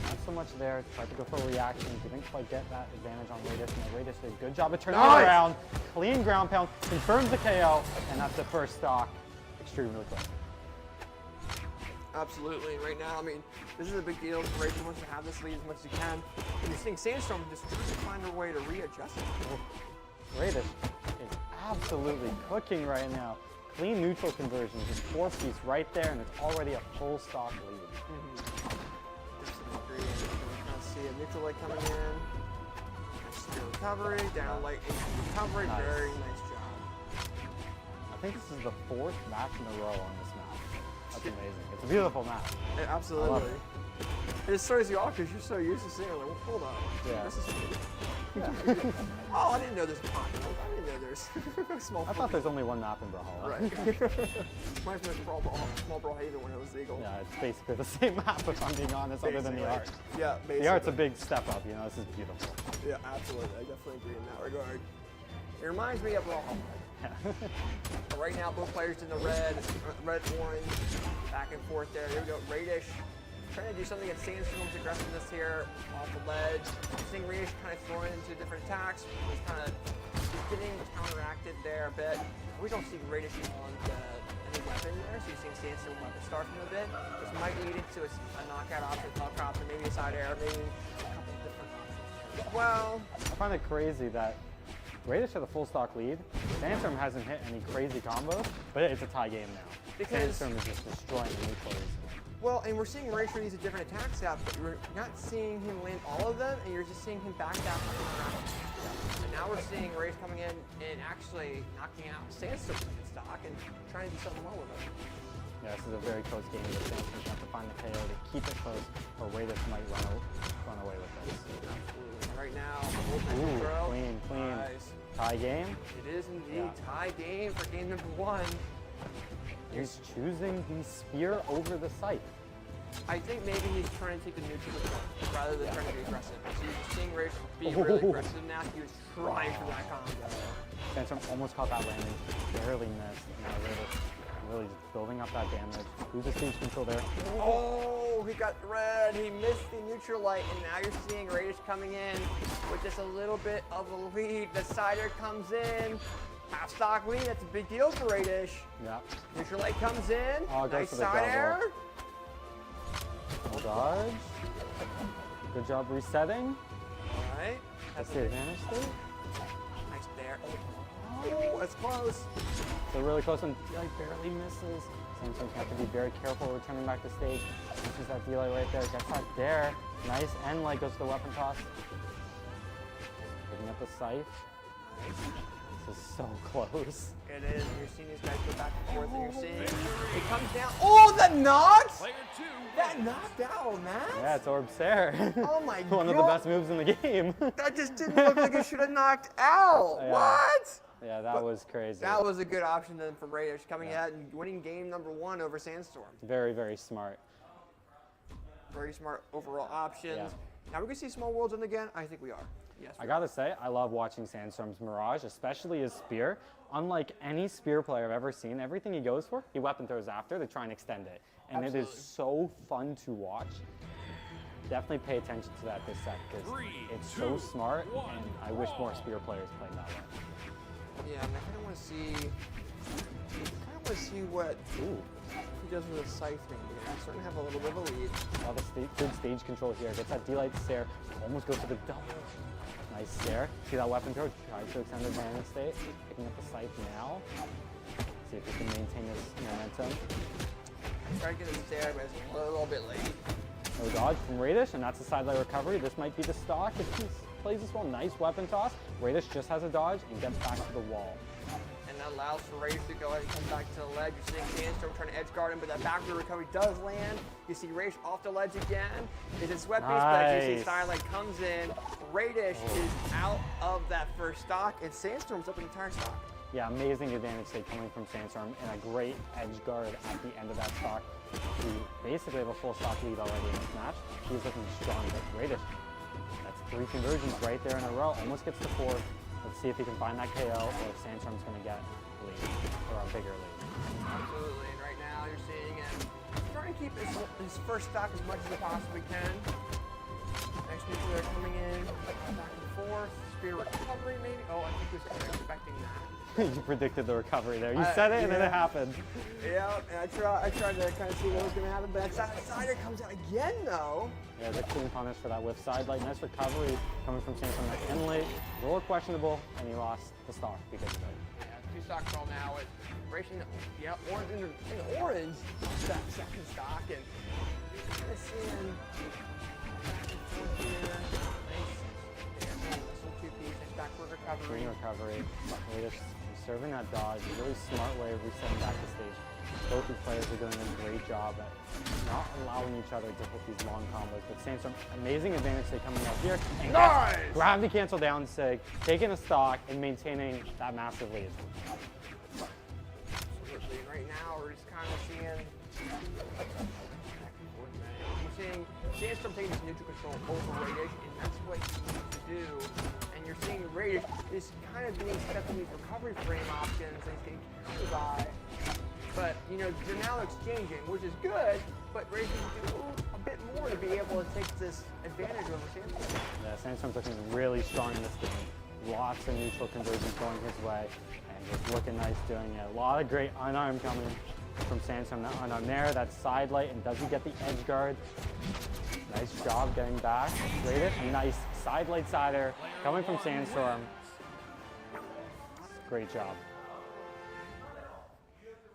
Not so much there. Tried to go for a reaction. Didn't quite get that advantage on Radius. And Radius did a good job of turning it around. Clean ground pound. Confirms the KO. And that's the first stock. Extremely quick. Absolutely. Right now, I mean, this is a big deal. Radius wants to have this lead as much as he can. And you're seeing Sandstorm just trying to find a way to readjust it. Radius is absolutely cooking right now. Clean neutral conversion, just 4-piece right there, and it's already a full stock lead. Definitely agree. We're trying to see a neutral light coming in. Nice spear recovery, down light recovery. Nice. Very nice job. I think this is the 4th match in a row on this map. That's amazing. It's a beautiful map. Yeah, absolutely. It throws you off because you're so used to seeing it. Like, well, hold on. Yeah. This is oh, I didn't know there's a pond. I didn't know there's small. I thought there's only one map in Brawlhalla. Right. Mine's been small Brawlhaven when it was Eagle. Yeah, it's basically the same map if I'm being honest, other than the art. Yeah, basically. The art's a big step up, you know, this is beautiful. Yeah, absolutely. I definitely agree in that regard. It reminds me of Raw. But right now, both players in the red, orange, back and forth there. Here we go, Radish trying to do something at Sandstorm's aggressiveness here off the ledge. You're seeing Radish kind of throwing into different attacks. He's kind of getting counteracted there a bit. We don't see Radish on any weapon there, so you're seeing Sandstorm weapon start from a bit. This might lead into a knockout option, up option, maybe a side air, maybe a couple different options. Well, I find it crazy that Radish has a full stock lead. Sandstorm hasn't hit any crazy combos, but it's a tie game now. Because Sandstorm is just destroying the neutrals. Well, and we're seeing Radish use a different attack setup, but you're not seeing him land all of them, and you're just seeing him back down. And now we're seeing Radish coming in and actually knocking out Sandstorm second stock and trying to do something well with it. Yeah, this is a very close game. The Sandstorm have to find the KO to keep it close, or Radish might run away with this. Right now, ooh, clean. Nice. Tie game? It is indeed tie game for game number 1. He's choosing the spear over the scythe. I think maybe he's trying to take the neutral approach rather than trying to be aggressive. So you're just seeing Radish be really aggressive now. He was trying for that combo. Sandstorm almost caught that landing, barely missed. Now Radish really just building up that damage. Who's the stage control there? Oh, he got red. He missed the neutral light, and now you're seeing Radish coming in with just a little bit of a lead. The sider comes in. Half stock lead, that's a big deal for Radish. Yeah. Neutral light comes in. Oh, nice side air. Dodge. Good job resetting. All right. That's the advantage state. Nice there. Oh, that's close. So really close and like barely misses. Sandstorm have to be very careful returning back to stage. Misses that D-light right there. Gets that there. Nice end light goes to the weapon toss. Picking up the scythe. This is so close. It is. You're seeing these guys go back and forth, and you're seeing it comes down. Oh, the knocks! That knocked out, Matt. Yeah, it's Orb Sair. Oh my god. One of the best moves in the game. That just didn't look like it should have knocked out. Yeah. What? Yeah, that was crazy. That was a good option then from Radish coming out and winning game number 1 over Sandstorm. Very, very smart. Very smart overall options. Yeah. Now we're gonna see Small Worlds in again. I think we are. Yes. I gotta say, I love watching Sandstorm's Mirage, especially his spear. Unlike any spear player I've ever seen, everything he goes for, he weapon throws after to try and extend it. And Absolutely. It is so fun to watch. Definitely pay attention to that this set because it's so smart, and I wish more spear players played that way. Yeah, and I kind of want to see what he does with his scythe thing. He's starting to have a little bit of a lead. Well, the good stage control here. Gets that D-light stare, almost goes to the double. Nice stare. See that weapon throw? Tries to extend the advantage state. Picking up the scythe now. See if he can maintain his momentum. Try to get his stare, but it's a little bit late. No dodge from Radish, and that's a side light recovery. This might be the stock if he plays this well. Nice weapon toss. Radish just has a dodge and gets back to the wall. And that allows for Radish to go ahead and come back to the ledge. You're seeing Sandstorm trying to edge guard him, but that backward recovery does land. You see Radish off the ledge again. It's a sweat piece, but you see Starlight comes in. Radish is out of that first stock, and Sandstorm's up an entire stock. Yeah, amazing advantage state coming from Sandstorm, and a great edge guard at the end of that stock. We basically have a full stock lead already in this match. He's looking strong, but Radish, that's 3 conversions right there in a row. Almost gets to 4. Let's see if he can find that KO, or if Sandstorm's going to get a lead, or a bigger lead. Absolutely, and right now you're seeing him trying to keep his first stock as much as he possibly can. Next nuclear coming in, back and forth. Spear recovery maybe? Oh, I think he was kind of expecting that. You predicted the recovery there. You said it, and then it happened. Yeah, and I tried to kind of see what was going to happen, but that sider comes out again, though. Yeah, the clean punish for that whiff side. Like, nice recovery coming from Sandstorm. That end late, a little questionable, and he lost the stock because of it. Yeah, 2 stocks roll now with racing, yeah, orange in the orange, that second stock, and kind of seeing back and forth here. Nice. There, some 2-piece, nice backward recovery. Green recovery. Radish serving that dodge, a really smart way of resetting back to stage. Both these players are doing a great job at not allowing each other to hit these long combos. But Sandstorm, amazing advantage state coming out here. And nice! Gravity cancel down sig, taking a stock and maintaining that massive lead. Absolutely. Right now, we're just kind of seeing Sandstorm taking his neutral control over Radish, and that's what he needs to do. And you're seeing Radish is kind of being set up in these recovery frame options and he's getting countered by. But, you know, they're now exchanging, which is good, but Radish needs to do a bit more to be able to take this advantage over Sandstorm. Yeah, Sandstorm's looking really strong in this game. Lots of neutral conversions going his way, and just looking nice doing it. A lot of great unarmed coming from Sandstorm. That unarmed there, that side light, and does he get the edge guard? Nice job getting back. Radish, nice side light sider coming from Sandstorm. Great job.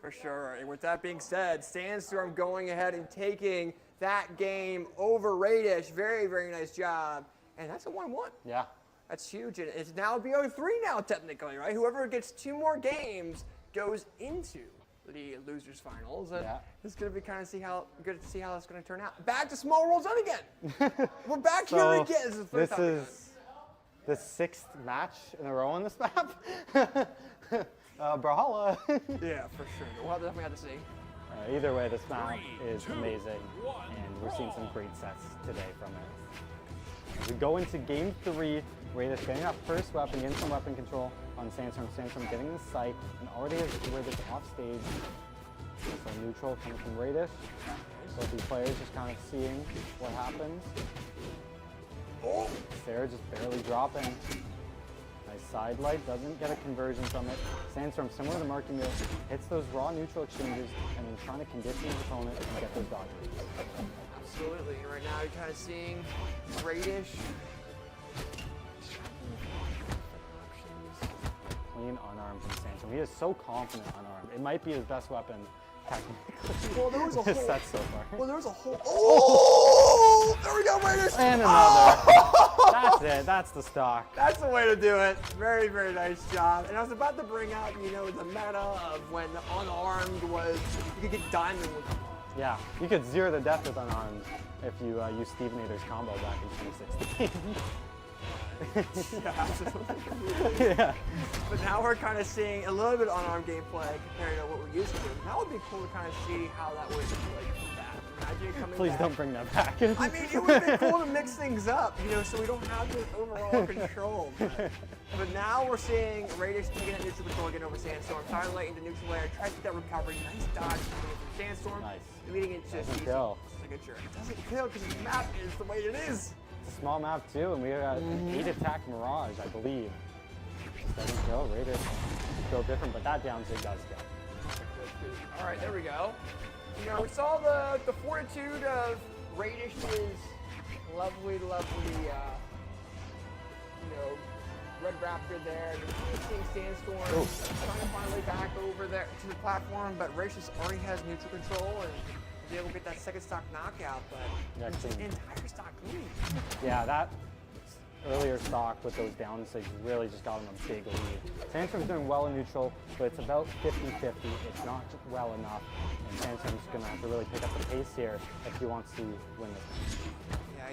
For sure. And with that being said, Sandstorm going ahead and taking that game over Radish. Very, very nice job. And that's a 1-1. Yeah. That's huge. And it's now BO3 now, technically, right? Whoever gets 2 more games goes into the losers finals. And it's going to be kind of good to see how that's going to turn out. Back to Small World Zone again. We're back here again. This is the 6th match in a row on this map. Brawlhalla. Yeah, for sure. We'll definitely have to see. Either way, this map is amazing, and we're seeing some great sets today from it. As we go into game 3, Radish getting that first weapon, getting some weapon control on Sandstorm. Sandstorm getting the sight, and already has Radish off stage. So neutral coming from Radish. Both these players just kind of seeing what happens. Sarah just barely dropping. Nice side light, doesn't get a conversion from it. Sandstorm, similar to Marckiemoo, hits those raw neutral exchanges and then trying to condition his opponent and get those dodges. Absolutely. Right now you're kind of seeing Radish. Clean unarmed from Sandstorm. He is so confident unarmed. It might be his best weapon technically. Well, there was a this whole, set so far. Well, there was a whole. Oh! There we go, Radish! And another. That's it. That's the stock. That's the way to do it. Very, very nice job. And I was about to bring out, you know, the meta of when the unarmed was, you could get diamond with them. Yeah, you could zero to death with unarmed if you use Stevenator's combo back in 2016. Yeah, absolutely. Yeah. But now we're kind of seeing a little bit of unarmed gameplay compared to what we're used to. That would be cool to kind of see how that would like come back. Imagine it coming Please back. don't bring that back. I mean, it would be cool to mix things up, you know, so we don't have this overall control. But now we're seeing Radish taking that neutral control again over Sandstorm, firing light into neutral layer, tries to get that recovery, nice dodge from Sandstorm, leading into Doesn't kill. signature. It doesn't kill because the map is the way it is. It's a small map too, and we got an 8-attack Mirage, I believe. Doesn't kill, Radish feel different, but that down sig does kill. All right, there we go. You know, we saw the fortitude of Radish's lovely, you know, Red Raptor there. You're seeing Sandstorm trying to find a way back over there to the platform, but Radish already has neutral control and was able to get that second stock knockout, but it's an entire stock lead. Yeah, that earlier stock with those down sigs really just got him a big lead. Sandstorm's doing well in neutral, but it's about 50-50. It's not well enough, and Sandstorm's gonna have to really pick up the pace here if he wants to win this match. Yeah,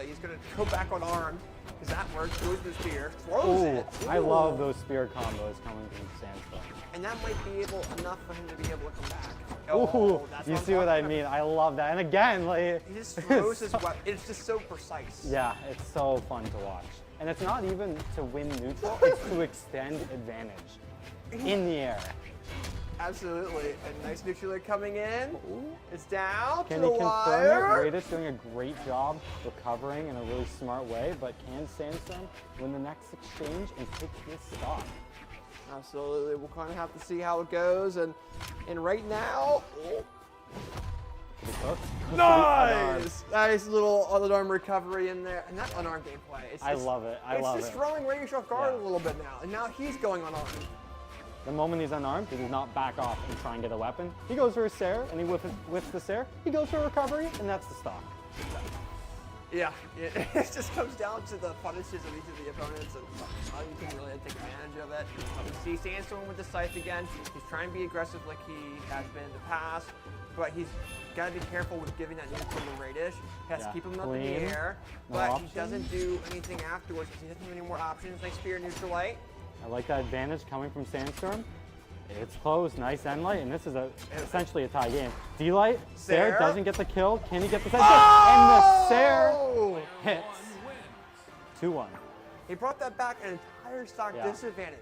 he's gonna go back on arm, because that works, goes to the spear, throws it. I love those spear combos coming from Sandstorm. And that might be enough for him to be able to come back. Oh, you see what I mean? I love that. And again, like he just throws his weapon. It's just so precise. Yeah, it's so fun to watch. And it's not even to win neutral, it's to extend advantage in the air. Absolutely. And nice neutral leg coming in. It's down Can to the he confirm wire. it? Radish doing a great job recovering in a really smart way, but can Sandstorm win the next exchange and take this stock? Absolutely. We'll kind of have to see how it goes. And right now, nice! Nice little unarmed recovery in there. And that unarmed gameplay. I love it. I love it. It's just throwing Radish off guard a little bit now. And now he's going unarmed. The moment he's unarmed, he does not back off and try and get a weapon. He goes for a Sair, and he whiffs the Sair. He goes for a recovery, and that's the stock. Yeah, it just comes down to the punishes of each of the opponents and how you can really take advantage of it. We see Sandstorm with the scythe again. He's trying to be aggressive like he has been in the past, but he's got to be careful with giving that neutral to Radish. He has to keep him up in the air, but he doesn't do anything afterwards because he doesn't have any more options. Nice spear neutral light. I like that advantage coming from Sandstorm. It's close, nice end light, and this is essentially a tie game. D-light, Sair doesn't get the kill. Can he get the second kill? And the Sair hits 2-1. He brought that back an entire stock disadvantage.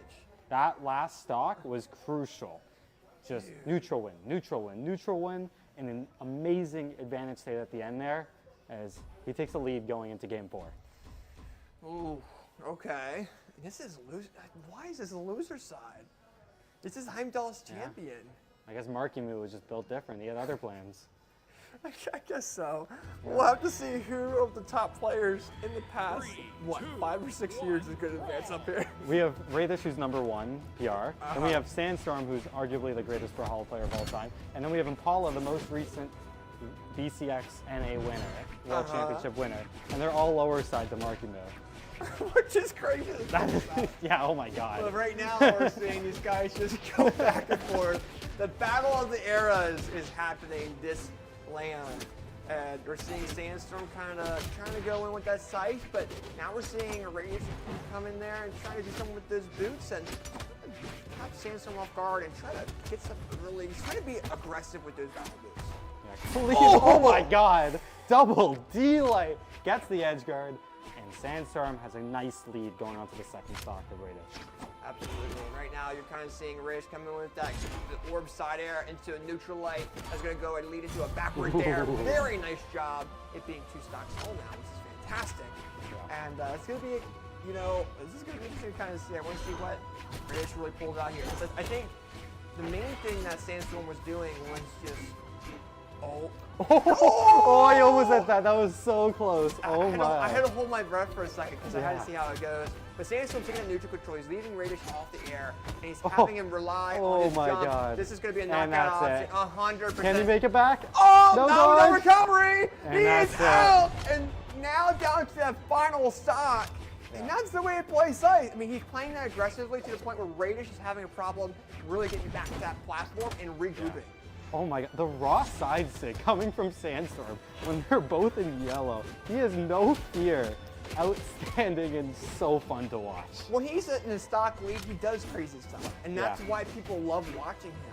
That last stock was crucial. Just neutral win, neutral win, neutral win, and an amazing advantage state at the end there as he takes the lead going into game 4. Ooh, okay. This is loser. Why is this a loser side? This is Heimdall's champion. I guess Marckiemoo was just built different. He had other plans. I guess so. We'll have to see who of the top players in the past, 5 or 6 years is going to advance up here. We have Radish, who's #1 PR, and we have Sandstorm, who's arguably the greatest Brawlhalla player of all time, and then we have Impala, the most recent BCX NA winner, World Championship winner, and they're all lower side to Marckiemoo. Which is crazy. Yeah, oh my god. Well, right now we're seeing these guys just go back and forth. The battle of the eras is happening this land. And we're seeing Sandstorm kind of trying to go in with that scythe, but now we're seeing a Radius come in there and try to do something with those boots and catch Sandstorm off guard and try to get some early. He's trying to be aggressive with those battle boots. Yeah, oh my god! Double D-light gets the edge guard, and Sandstorm has a nice lead going on to the second stock of Radish. Absolutely. And right now, you're kind of seeing Radish come in with that the orb side air into a neutral light. That's going to go and lead into a backward dare. Very nice job. It being 2 stocks full now, which is fantastic. Yeah. And it's going to be, this is going to be interesting to kind of see. I want to see what Radish really pulled out here. Because I think the main thing that Sandstorm was doing was just, Oh, I almost said that. That was so close. Oh my. I had to hold my breath for a second because I had to see how it goes. But Sandstorm's taking a neutral control. He's leaving Radish off the air, and he's having him rely on his jump. God. This is going to be a knockout option, 100%. Can he make it back? Oh, no recovery! And he is out! And now down to that final stock. Yeah. And that's the way it plays sight. I mean, he's playing that aggressively to the point where Radish is having a problem really getting back to that platform and regrouping. Yeah. Oh my god, the raw side stick coming from Sandstorm when they're both in yellow. He has no fear. Outstanding and so fun to watch. When he's in a stock league, he does crazy stuff. And that's why people love watching him.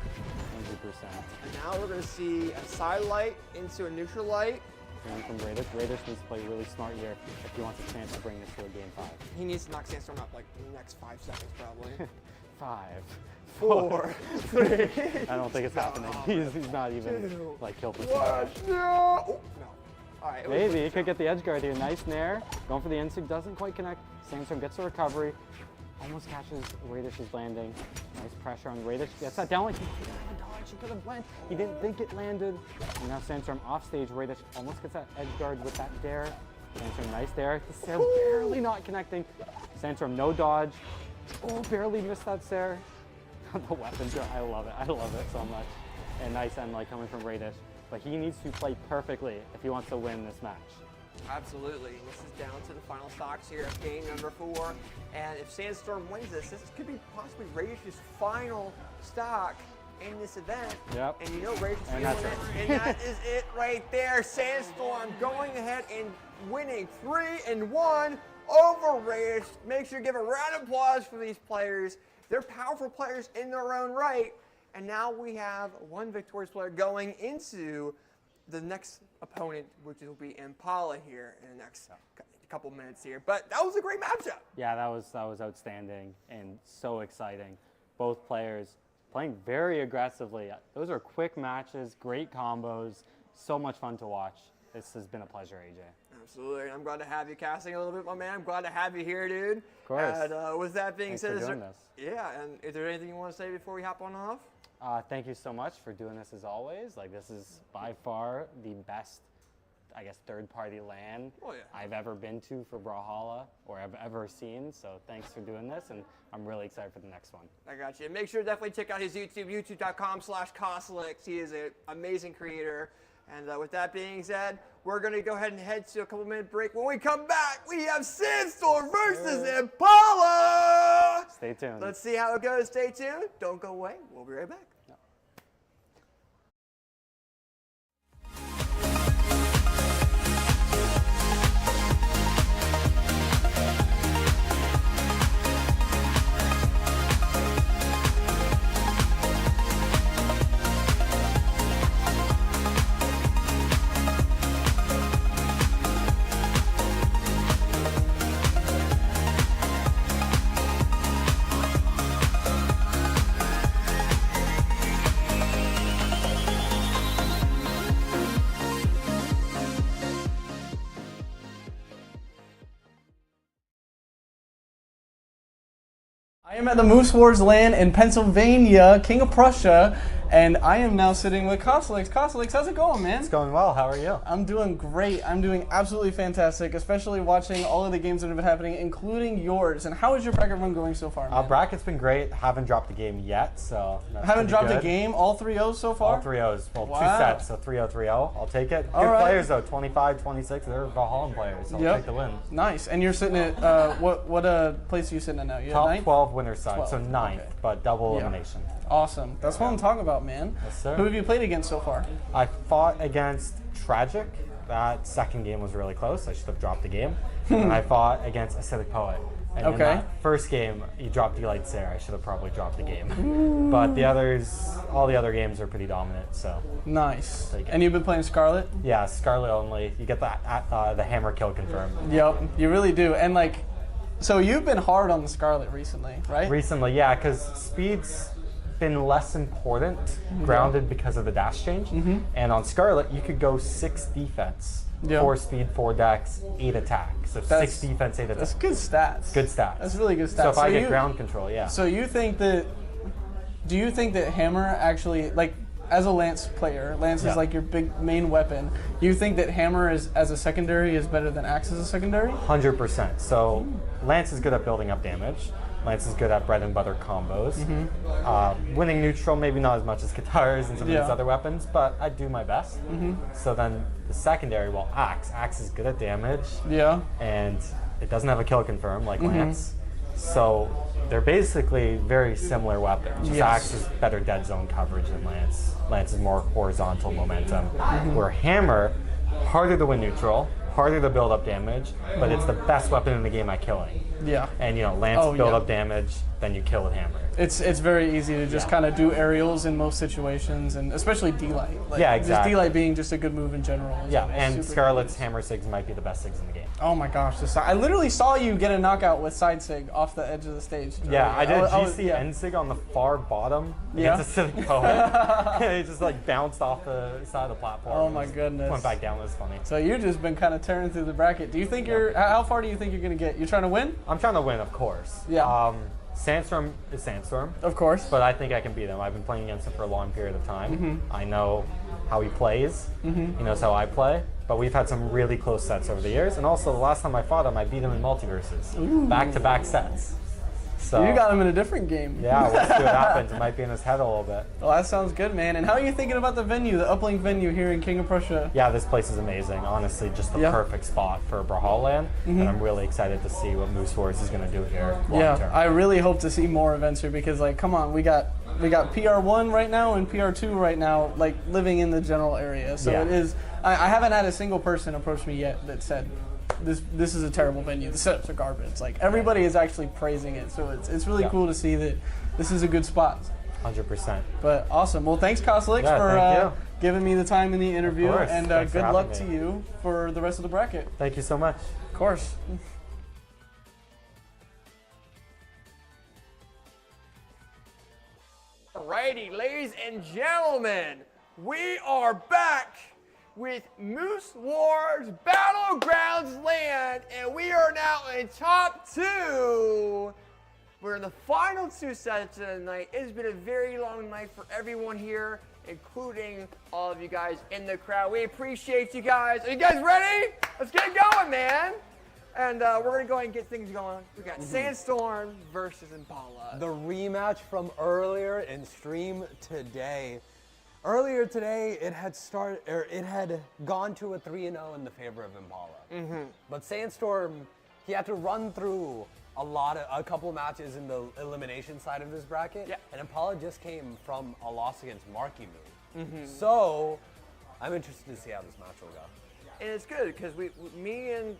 100%. And now we're going to see a side light into a neutral light. And from Radish. Radish needs to play really smart here if he wants a chance to bring this to a game 5. He needs to knock Sandstorm up like in the next 5 seconds probably. 5. 4, 3. I don't think it's happening. He's not even like kill percent. No. Oh, no. All right, maybe he could get the edge guard here. Nice nair. Going for the insig, doesn't quite connect. Sandstorm gets the recovery. Almost catches Radish's landing. Nice pressure on Radish. Gets that down like he could have dodged. He could have went. He didn't think it landed. And now Sandstorm off stage. Radish almost gets that edge guard with that dare. Sandstorm nice dare. The Sair barely not connecting. Sandstorm no dodge. Oh, barely missed that Sair. The weapons, I love it. I love it so much. And nice end light coming from Radish. But he needs to play perfectly if he wants to win this match. Absolutely. And this is down to the final stocks here of game number 4. And if Sandstorm wins this could be possibly Radish's final stock in this event. Yep. And Radish's feeling it. And that is it right there. Sandstorm going ahead and winning 3-1 over Radish. Make sure you give a round of applause for these players. They're powerful players in their own right. And now we have one victorious player going into the next opponent, which will be Impala here in the next couple minutes here. But that was a great matchup. Yeah, that was outstanding and so exciting. Both players playing very aggressively. Those are quick matches, great combos, so much fun to watch. This has been a pleasure, AJ. Absolutely. I'm glad to have you casting a little bit, my man. I'm glad to have you here, dude. Of course. And with that being said, yeah, and is there anything you want to say before we hop on off? Thank you so much for doing this as always. Like, this is by far the best, I guess, third-party LAN I've ever been to for Brawlhalla or I've ever seen. So thanks for doing this, and I'm really excited for the next one. I got you. Make sure to definitely check out his YouTube, youtube.com/Cosolix. He is an amazing creator. And with that being said, we're going to go ahead and head to a couple-minute break. When we come back, we have Sandstorm versus Impala! Stay tuned. Let's see how it goes. Stay tuned. Don't go away. We'll be right back. I am at the Moose Wars land in Pennsylvania, King of Prussia, and I am now sitting with Cosolix. Cosolix, how's it going, man? It's going well. How are you? I'm doing great. I'm doing absolutely fantastic, especially watching all of the games that have been happening, including yours. And how is your bracket run going so far, man? Bracket's been great. Haven't dropped a game yet, so that's Haven't dropped good. a game? All 3-0s so far? All 3-0s. Well, Wow. 2 sets, so 3-0, 3-0. I'll take it. All Good right. players, though. 25, 26. They're Valhalla players, so I'll take the win. Nice. And you're sitting at, what place are you sitting at now? You Top at 9th? 12 winner side, 12. so 9th, but double elimination. Awesome. That's what I'm talking about, man. Yes, sir. Who have you played against so far? I fought against Tragic. That second game was really close. I should have dropped the game. And I fought against Acidic Poet. And in that first game, he dropped Delight Sarah. I should have probably dropped the game. But the others, all the other games are pretty dominant, so. Nice. And you've been playing Scarlet? Yeah, Scarlet only. You get the hammer kill confirmed. Yep, you really do. And like, so you've been hard on the Scarlet recently, right? Recently, yeah, because speed's been less important, grounded because of the dash change. And on Scarlet, you could go 6 defense, 4 speed, 4 dex, 8 attack. So 6 defense, 8 attack. That's good stats. Good stats. That's really good stats. So if I get ground control, yeah. So you think that, do you think that Hammer actually, like, as a Lance player, Lance is like your big main weapon. You think that Hammer is as a secondary is better than Axe as a secondary? 100%. So Lance is good at building up damage. Lance is good at bread and butter combos. Winning neutral, maybe not as much as guitars and some of these other weapons, but I do my best. So then the secondary, well, Axe. Axe is good at damage. Yeah. And it doesn't have a kill confirm like Lance. So they're basically very similar weapons. Just Axe is better dead zone coverage than Lance. Lance is more horizontal momentum. Where Hammer, harder to win neutral, harder to build up damage, but it's the best weapon in the game at killing. Yeah. And Lance build up damage, then you kill with Hammer. It's very easy to just kind of do aerials in most situations, and especially D-Light. Like, yeah, exactly. Just D-Light being just a good move in general. And Scarlet's Hammer Sigs might be the best Sigs in the game. Oh my gosh, I literally saw you get a knockout with side Sig off the edge of the stage. Yeah, I did a GC end Sig on the far bottom against a Acidic Poet. It just like bounced off the side of the platform. Oh my goodness. Went back down, it was funny. So you've just been kind of tearing through the bracket. Do you think how far do you think you're going to get? You're trying to win? I'm trying to win, of course. Yeah. Sandstorm is Sandstorm. Of course. But I think I can beat him. I've been playing against him for a long period of time. I know how he plays. He knows how I play. But we've had some really close sets over the years. And also, the last time I fought him, I beat him in multiverses. Back-to-back sets. So you got him in a different game. Yeah, we'll see what happens. It might be in his head a little bit. Well, that sounds good, man. And how are you thinking about the venue, the Uplink venue here in King of Prussia? Yeah, this place is amazing. Honestly, just the perfect spot for Brawlhalla Land. And I'm really excited to see what Moose Wars is going to do here long term. I really hope to see more events here because, like, come on, we got PR1 right now and PR2 right now, like, living in the general area. So it is. I haven't had a single person approach me yet that said, this is a terrible venue. The setups are garbage. Like, everybody is actually praising it, so it's really cool to see that this is a good spot. 100%. But awesome. Well, thanks, Cosolix, for giving me the time in the interview, and good luck to you for the rest of the bracket. Thank you so much. Of course. Alrighty, ladies and gentlemen, we are back with Moose Wars Battlegrounds land, and we are now in top 2. We're in the final 2 sets of the night. It's been a very long night for everyone here, including all of you guys in the crowd. We appreciate you guys. Are you guys ready? Let's get it going, man. And we're going to go ahead and get things going. We got Sandstorm versus Impala. The rematch from earlier in stream today. Earlier today, it had gone to a 3-0 in the favor of Impala. But Sandstorm, he had to run through a couple of matches in the elimination side of this bracket, and Impala just came from a loss against Marckiemoo. So, I'm interested to see how this match will go. And it's good because me and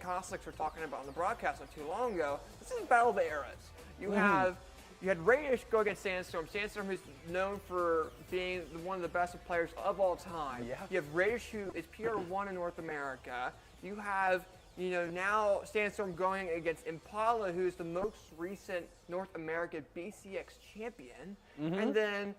Cosolix were talking about on the broadcast not too long ago. This is a battle of the eras. You had Radish go against Sandstorm. Sandstorm, who's known for being one of the best players of all time. Yeah. You have Radish, who is PR1 in North America. You have, now Sandstorm going against Impala, who's the most recent North American BCX champion. And then,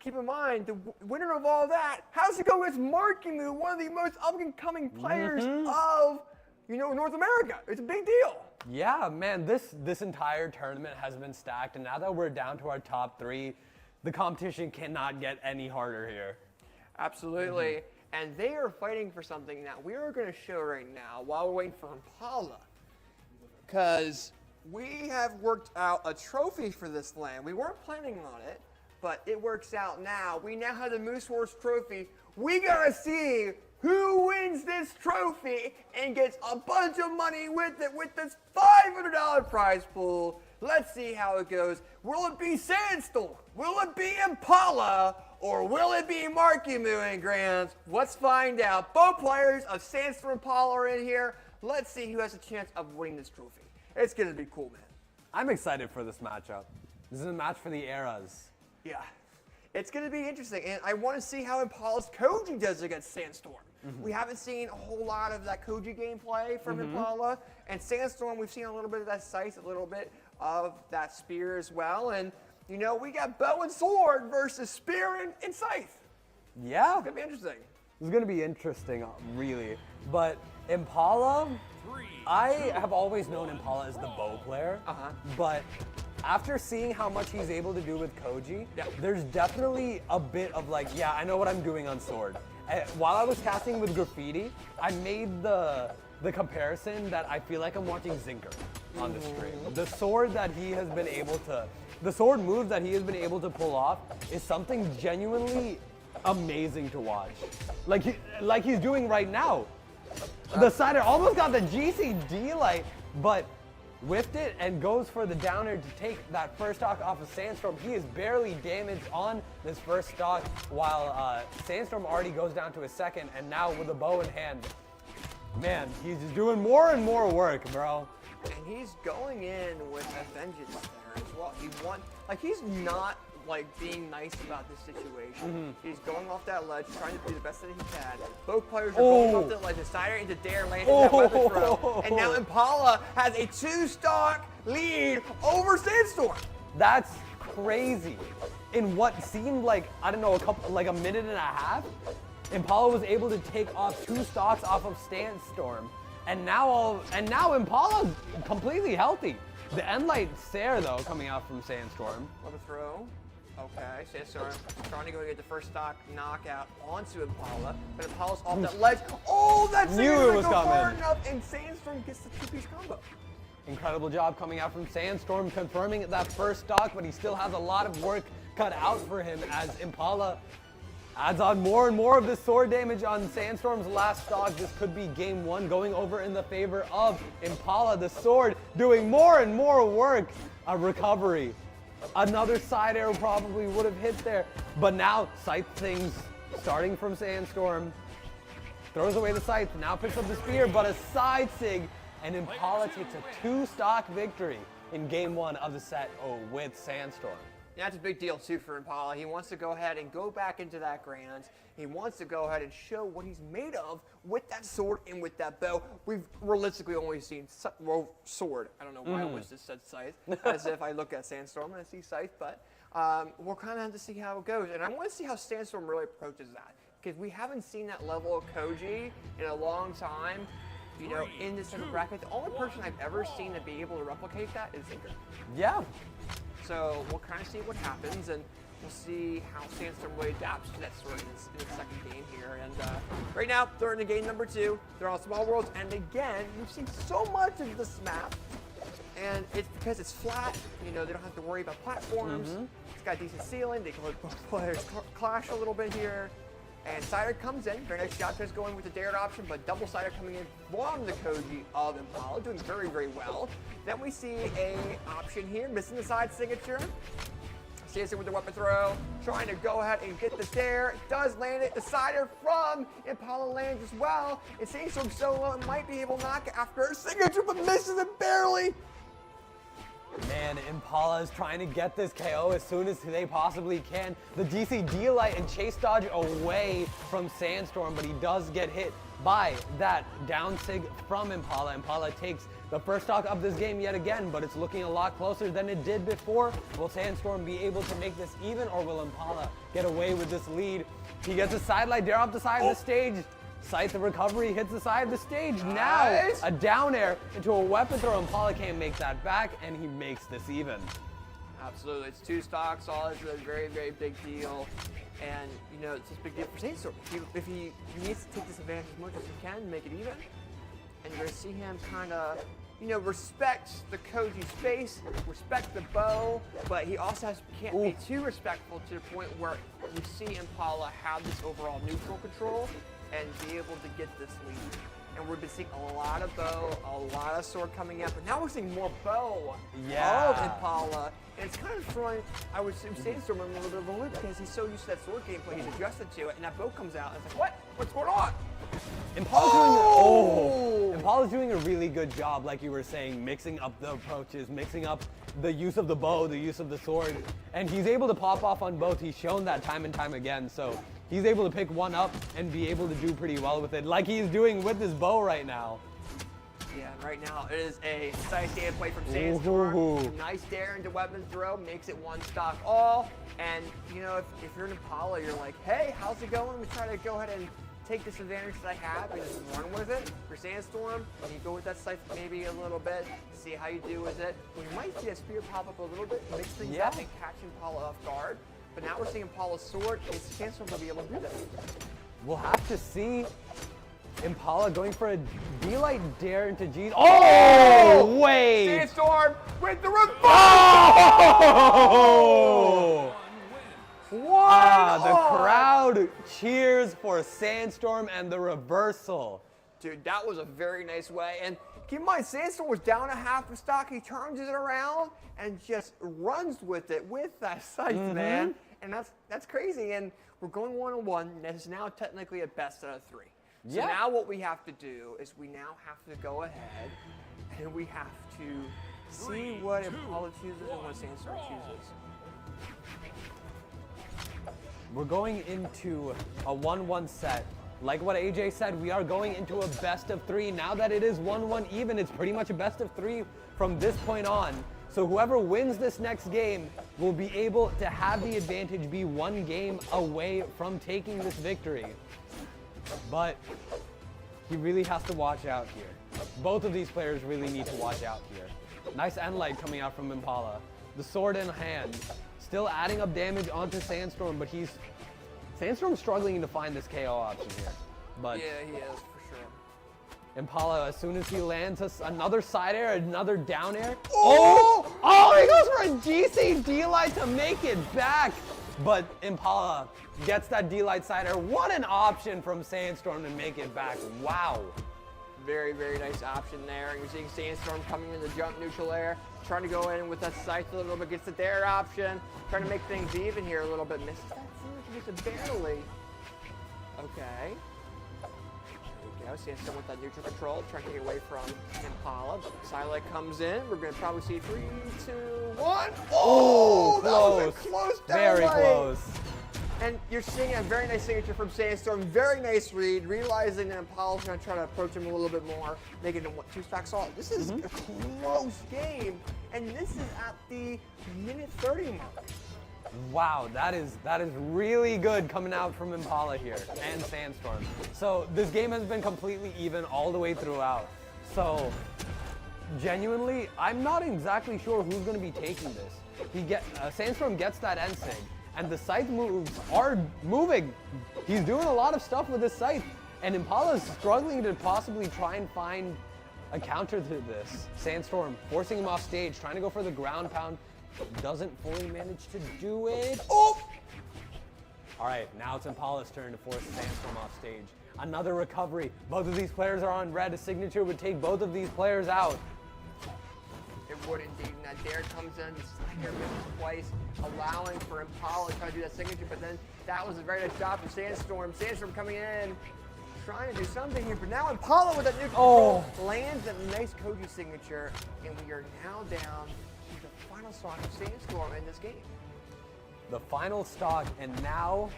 keep in mind, the winner of all that has to go against Marckiemoo, one of the most up-and-coming players of, North America. It's a big deal. Yeah, man, this entire tournament has been stacked, and now that we're down to our top 3, the competition cannot get any harder here. Absolutely. And they are fighting for something that we are going to show right now while we're waiting for Impala. Because we have worked out a trophy for this land. We weren't planning on it, but it works out now. We now have the Moose Wars trophy. We got to see who wins this trophy and gets a bunch of money with it with this $500 prize pool. Let's see how it goes. Will it be Sandstorm? Will it be Impala? Or will it be Marckiemoo and Grants? Let's find out. Both players of Sandstorm and Impala are in here. Let's see who has a chance of winning this trophy. It's going to be cool, man. I'm excited for this matchup. This is a match for the eras. Yeah. It's going to be interesting, and I want to see how Impala's Koji does against Sandstorm. We haven't seen a whole lot of that Koji gameplay from Impala, and Sandstorm, we've seen a little bit of that Scythe, a little bit of that Spear as well, and you know, we got Bow and Sword versus Spear and Scythe. Yeah. It's going to be interesting. This is going to be interesting, really. But Impala, I have always known Impala as the bow player, but after seeing how much he's able to do with Koji, there's definitely a bit of like, yeah, I know what I'm doing on Sword. While I was casting with Graffiti, I made the comparison that I feel like I'm watching Zinker on the stream. The sword that he has been able to, the sword move that he has been able to pull off is something genuinely amazing to watch. Like he's doing right now. The Sider almost got the GCD light, but whiffed it and goes for the downer to take that first stock off of Sandstorm. He is barely damaged on this first stock, while Sandstorm already goes down to a second, and now with a bow in hand, man, he's just doing more and more work, bro. And he's going in with a vengeance there as well. He's not like being nice about this situation. He's going off that ledge, trying to do the best that he can. Both players are going off that ledge. Decider into Dare, landing that weapon throw. And now Impala has a 2-stock lead over Sandstorm. That's crazy. In what seemed like, I don't know, a minute and a half, Impala was able to take off 2 stocks off of Sandstorm. And now Impala's completely healthy. The Endlight Stare, though, coming out from Sandstorm. Love a throw. Okay, Sandstorm trying to go get the first stock knockout onto Impala, but Impala's off that ledge. Oh, that's Knew it was coming. Far enough, and Sandstorm gets the 2-piece combo. Incredible job coming out from Sandstorm, confirming that first stock, but he still has a lot of work cut out for him as Impala adds on more and more of the sword damage on Sandstorm's last stock. This could be game 1 going over in the favor of Impala. The sword doing more and more work. A recovery. Another side arrow probably would have hit there. But now, Scythe things starting from Sandstorm. Throws away the Scythe, now picks up the Spear, but a side sig. And Impala takes a 2-stock victory in game 1 of the set with Sandstorm. Yeah, that's a big deal too for Impala. He wants to go ahead and go back into that Grand. He wants to go ahead and show what he's made of with that sword and with that bow. We've realistically only seen sword. I don't know why I almost just said Scythe, as if I look at Sandstorm and I see Scythe, but we'll kind of have to see how it goes. And I want to see how Sandstorm really approaches that, because we haven't seen that level of Koji in a long time. You know, in this type of bracket, the only person I've ever seen to be able to replicate that is Zinker. Yeah. So we'll kind of see what happens, and we'll see how Sandstorm really adapts to that sword in the second game here. And right now, they're in game number 2. They're on Small Worlds, and again, we've seen so much of this map, and it's because it's flat. You know, they don't have to worry about platforms. It's got a decent ceiling. They can let both players clash a little bit here. And Sider comes in. Very nice shot. Tries going with the dared option, but double Sider coming in from the Koji of Impala, doing very, very well. Then we see a option here, missing the side signature. Stays in with the weapon throw, trying to go ahead and get the dare. Does land it. The Sider from Impala lands as well. And Sandstorm solo and might be able to knock it after her signature, but misses it barely. Man, Impala is trying to get this KO as soon as they possibly can. The DC light and chase dodge away from Sandstorm, but he does get hit by that down sig from Impala. Impala takes the first stock of this game yet again, but it's looking a lot closer than it did before. Will Sandstorm be able to make this even, or will Impala get away with this lead? He gets a sidelight dare off the side of the stage. Scythe of recovery hits the side of the stage. Now a down air into a weapon throw. Impala can't make that back, and he makes this even. Absolutely, it's 2 stocks. All is a very, very big deal, and you know it's a big deal for Sandstorm. If he needs to take this advantage as much as he can, make it even, and you're gonna see him kind of, you know, respect the Koji space, respect the bow, but he also can't be too respectful to the point where we see Impala have this overall neutral control and be able to get this lead. And we've been seeing a lot of bow, a lot of sword coming up, but now we're seeing more bow of Impala. And it's kind of throwing, I would say, Sandstorm in a little bit of a loop because he's so used to that sword gameplay, he's adjusted to it, and that bow comes out, and it's like, what? What's going on? Impala's doing a really good job, like you were saying, mixing up the approaches, mixing up the use of the bow, the use of the sword, and he's able to pop off on both. He's shown that time and time again, so he's able to pick one up and be able to do pretty well with it, like he's doing with his bow right now. Yeah, right now it is a side stand play from Sandstorm. Nice dare into weapon throw, makes it 1 stock all. And you know, if you're an Impala, you're like, hey, how's it going? We try to go ahead and take this advantage that I have and just run with it. For Sandstorm, and you go with that scythe maybe a little bit, see how you do with it. We might see a spear pop up a little bit, mix things up and catch Impala off guard. But now we're seeing Impala's sword, and Sandstorm will be able to do that. We'll have to see. Impala going for a D-Light dare into G. Oh, wait! Sandstorm with the reverse! Oh! The crowd cheers for Sandstorm and the reversal. Dude, that was a very nice way. And keep in mind, Sandstorm was down a half a stock. He turns it around and just runs with it with that scythe, man. And that's crazy. And we're going 1-on-1. And this is now technically a best out of 3. So now what we have to do is we now have to go ahead and we have to see what Impala chooses and what Sandstorm chooses. We're going into a 1-1 set. Like what AJ said, we are going into a best of 3. Now that it is 1-1 even, it's pretty much a best of 3 from this point on. So whoever wins this next game will be able to have the advantage, be 1 game away from taking this victory. But he really has to watch out here. Both of these players really need to watch out here. Nice end light coming out from Impala. The sword in hand. Still adding up damage onto Sandstorm, but Sandstorm's struggling to find this KO option here. But yeah, he is, for sure. Impala, as soon as he lands another side air, another down air. Oh, he goes for a GC D-Light to make it back. But Impala gets that D-Light side air. What an option from Sandstorm to make it back. Wow. Very, very nice option there. You're seeing Sandstorm coming in the jump neutral air, trying to go in with that scythe a little bit, gets the dare option, trying to make things even here a little bit. Misses that just barely. Okay. There we go. Sandstorm with that neutral control, trying to get away from Impala. Silent comes in. We're going to probably see 3, 2, 1. Oh, that was a close down Very light. close. And you're seeing a very nice signature from Sandstorm. Very nice read, realizing that Impala's going to try to approach him a little bit more, making him 2 stocks all. This is a close game, and this is at the minute 30 mark. Wow, that is really good coming out from Impala here and Sandstorm. So this game has been completely even all the way throughout. So genuinely, I'm not exactly sure who's going to be taking this. Sandstorm gets that end sig, and the scythe moves are moving. He's doing a lot of stuff with his scythe, and Impala's struggling to possibly try and find a counter to this. Sandstorm forcing him off stage, trying to go for the ground pound. Doesn't fully manage to do it. Oh! All right, now it's Impala's turn to force Sandstorm off stage. Another recovery. Both of these players are on red. A signature would take both of these players out. It would indeed, and that dare comes in, the slider misses twice, allowing for Impala to try to do that signature, but then that was a very nice job for Sandstorm. Sandstorm coming in, trying to do something here, but now Impala with that new control lands a nice Koji signature, and we are now down to the final stock of Sandstorm in this game. The final stock, and now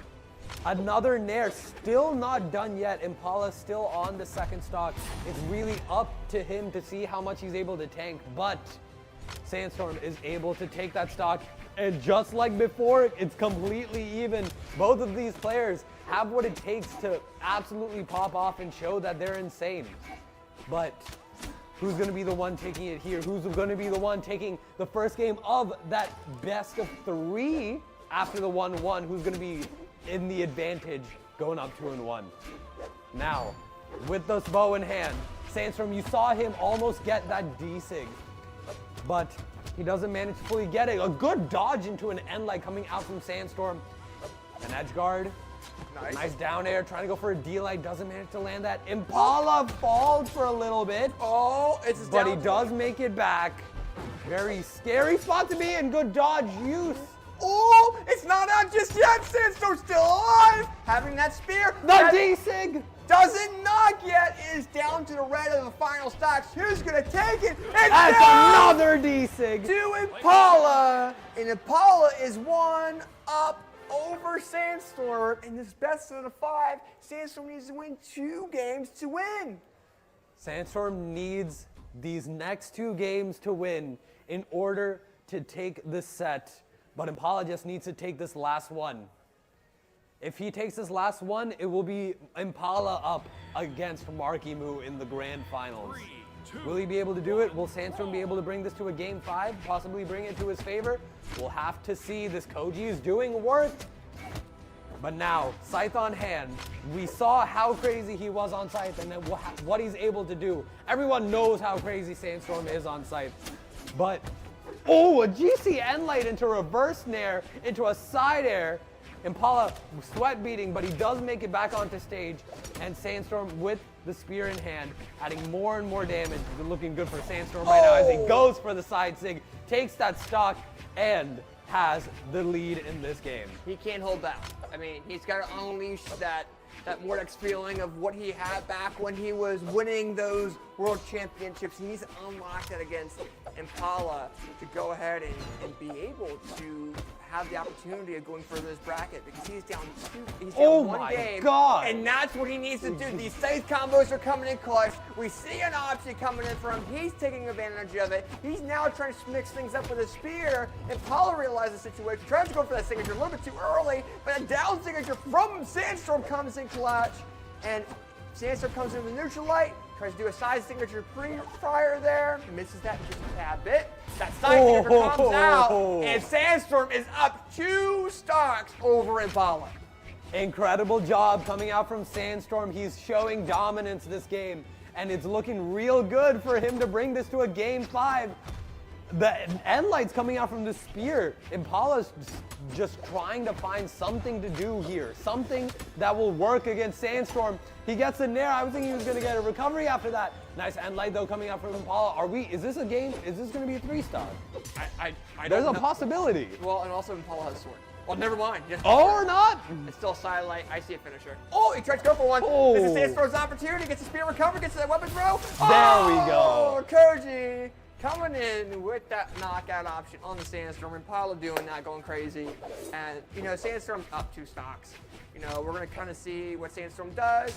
another Nair, still not done yet. Impala still on the second stock. It's really up to him to see how much he's able to tank, but Sandstorm is able to take that stock, and just like before, it's completely even. Both of these players have what it takes to absolutely pop off and show that they're insane. But who's going to be the one taking it here? Who's going to be the one taking the first game of that best of 3 after the 1-1? Who's going to be in the advantage going up 2-1? Now, with this bow in hand, Sandstorm, you saw him almost get that D-Sig, but he doesn't manage to fully get it. A good dodge into an end light coming out from Sandstorm. An edge guard. Nice down air, trying to go for a D-light, doesn't manage to land that. Impala falls for a little bit. But he does make it back. Very scary spot to be in, good dodge use. Oh, it's not out just yet. Sandstorm's still alive. Having that spear. The D-Sig. Doesn't knock yet. Is down to the red of the final stocks. Who's going to take it? And that's another D-Sig. To Impala. And Impala is 1 up over Sandstorm. In this best of the 5, Sandstorm needs to win 2 games to win. Sandstorm needs these next 2 games to win in order to take this set. But Impala just needs to take this last one. If he takes this last one, it will be Impala up against Marckiemoo in the grand finals. Will he be able to do it? Will Sandstorm be able to bring this to a game 5? Possibly bring it to his favor? We'll have to see. This Koji is doing work. But now, Scythe on hand. We saw how crazy he was on Scythe and what he's able to do. Everyone knows how crazy Sandstorm is on Scythe. But, a GC end light into reverse nair, into a side air. Impala sweat beating, but he does make it back onto stage. And Sandstorm with the spear in hand, adding more and more damage. It's looking good for Sandstorm right now as he goes for the side sig, takes that stock, and has the lead in this game. He can't hold back. I mean, he's got to unleash that Mordex feeling of what he had back when he was winning those world championships. He needs to unlock that against Impala to go ahead and be able to have the opportunity of going further this bracket, because he's down 1 game. God. And that's what he needs to do. These safe combos are coming in clutch. We see an option coming in for him. He's taking advantage of it. He's now trying to mix things up with a spear. Impala realizes the situation, tries to go for that signature a little bit too early, but a down signature from Sandstorm comes in clutch. And Sandstorm comes in with a neutral light, tries to do a side signature prior there, misses that just a tad bit. That side signature comes out, and Sandstorm is up 2 stocks over Impala. Incredible job coming out from Sandstorm. He's showing dominance this game, and it's looking real good for him to bring this to a game 5. The end light's coming out from the spear. Impala's just trying to find something to do here, something that will work against Sandstorm. He gets a nair. I was thinking he was going to get a recovery after that. Nice end light though coming out from Impala. Is this a game? Is this going to be a 3-star? I There's don't a know. possibility. Well, and also Impala has a sword. Well, never mind. Or not? It's still a side light. I see a finisher. Oh, he tried to go for one. This is Sandstorm's opportunity. Gets the spear recovered. Gets that weapon throw. There we go. Koji coming in with that knockout option on the Sandstorm. Impala doing that, going crazy. And, Sandstorm's up 2 stocks. We're going to kind of see what Sandstorm does.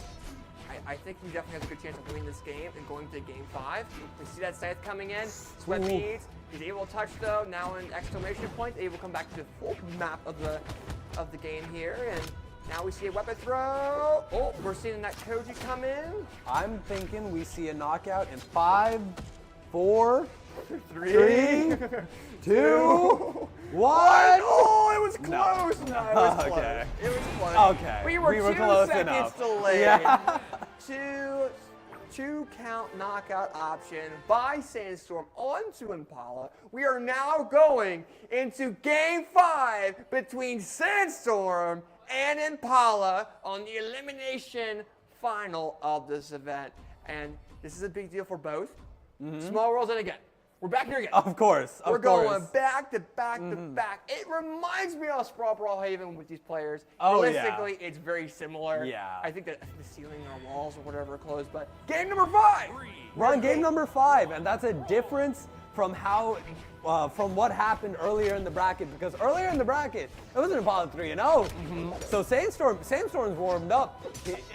I think he definitely has a good chance of winning this game and going to game 5. We see that Scythe coming in. Sweat beads. He's able to touch though. Now in exclamation point, able to come back to the full map of the game here. And now we see a weapon throw. Oh, we're seeing that Koji come in. I'm thinking we see a knockout in 5, 4, 3, 2, 1. Oh, it was close. No, it was close. Okay. It was close. Okay. We were 2 close seconds enough. delayed. Yeah. Two count knockout option by Sandstorm onto Impala. We are now going into game 5 between Sandstorm and Impala on the elimination final of this event. And this is a big deal for both. Small worlds, and again, we're back here again. Of course. We're going back to back to back. It reminds me of Sprawl Brawlhaven with these players. Realistically, it's very similar. Yeah. I think that the ceiling or walls or whatever are closed, but game number 5. We're on game number 5, and that's a difference from from what happened earlier in the bracket, because earlier in the bracket, it was an Impala 3-0. So Sandstorm's warmed up.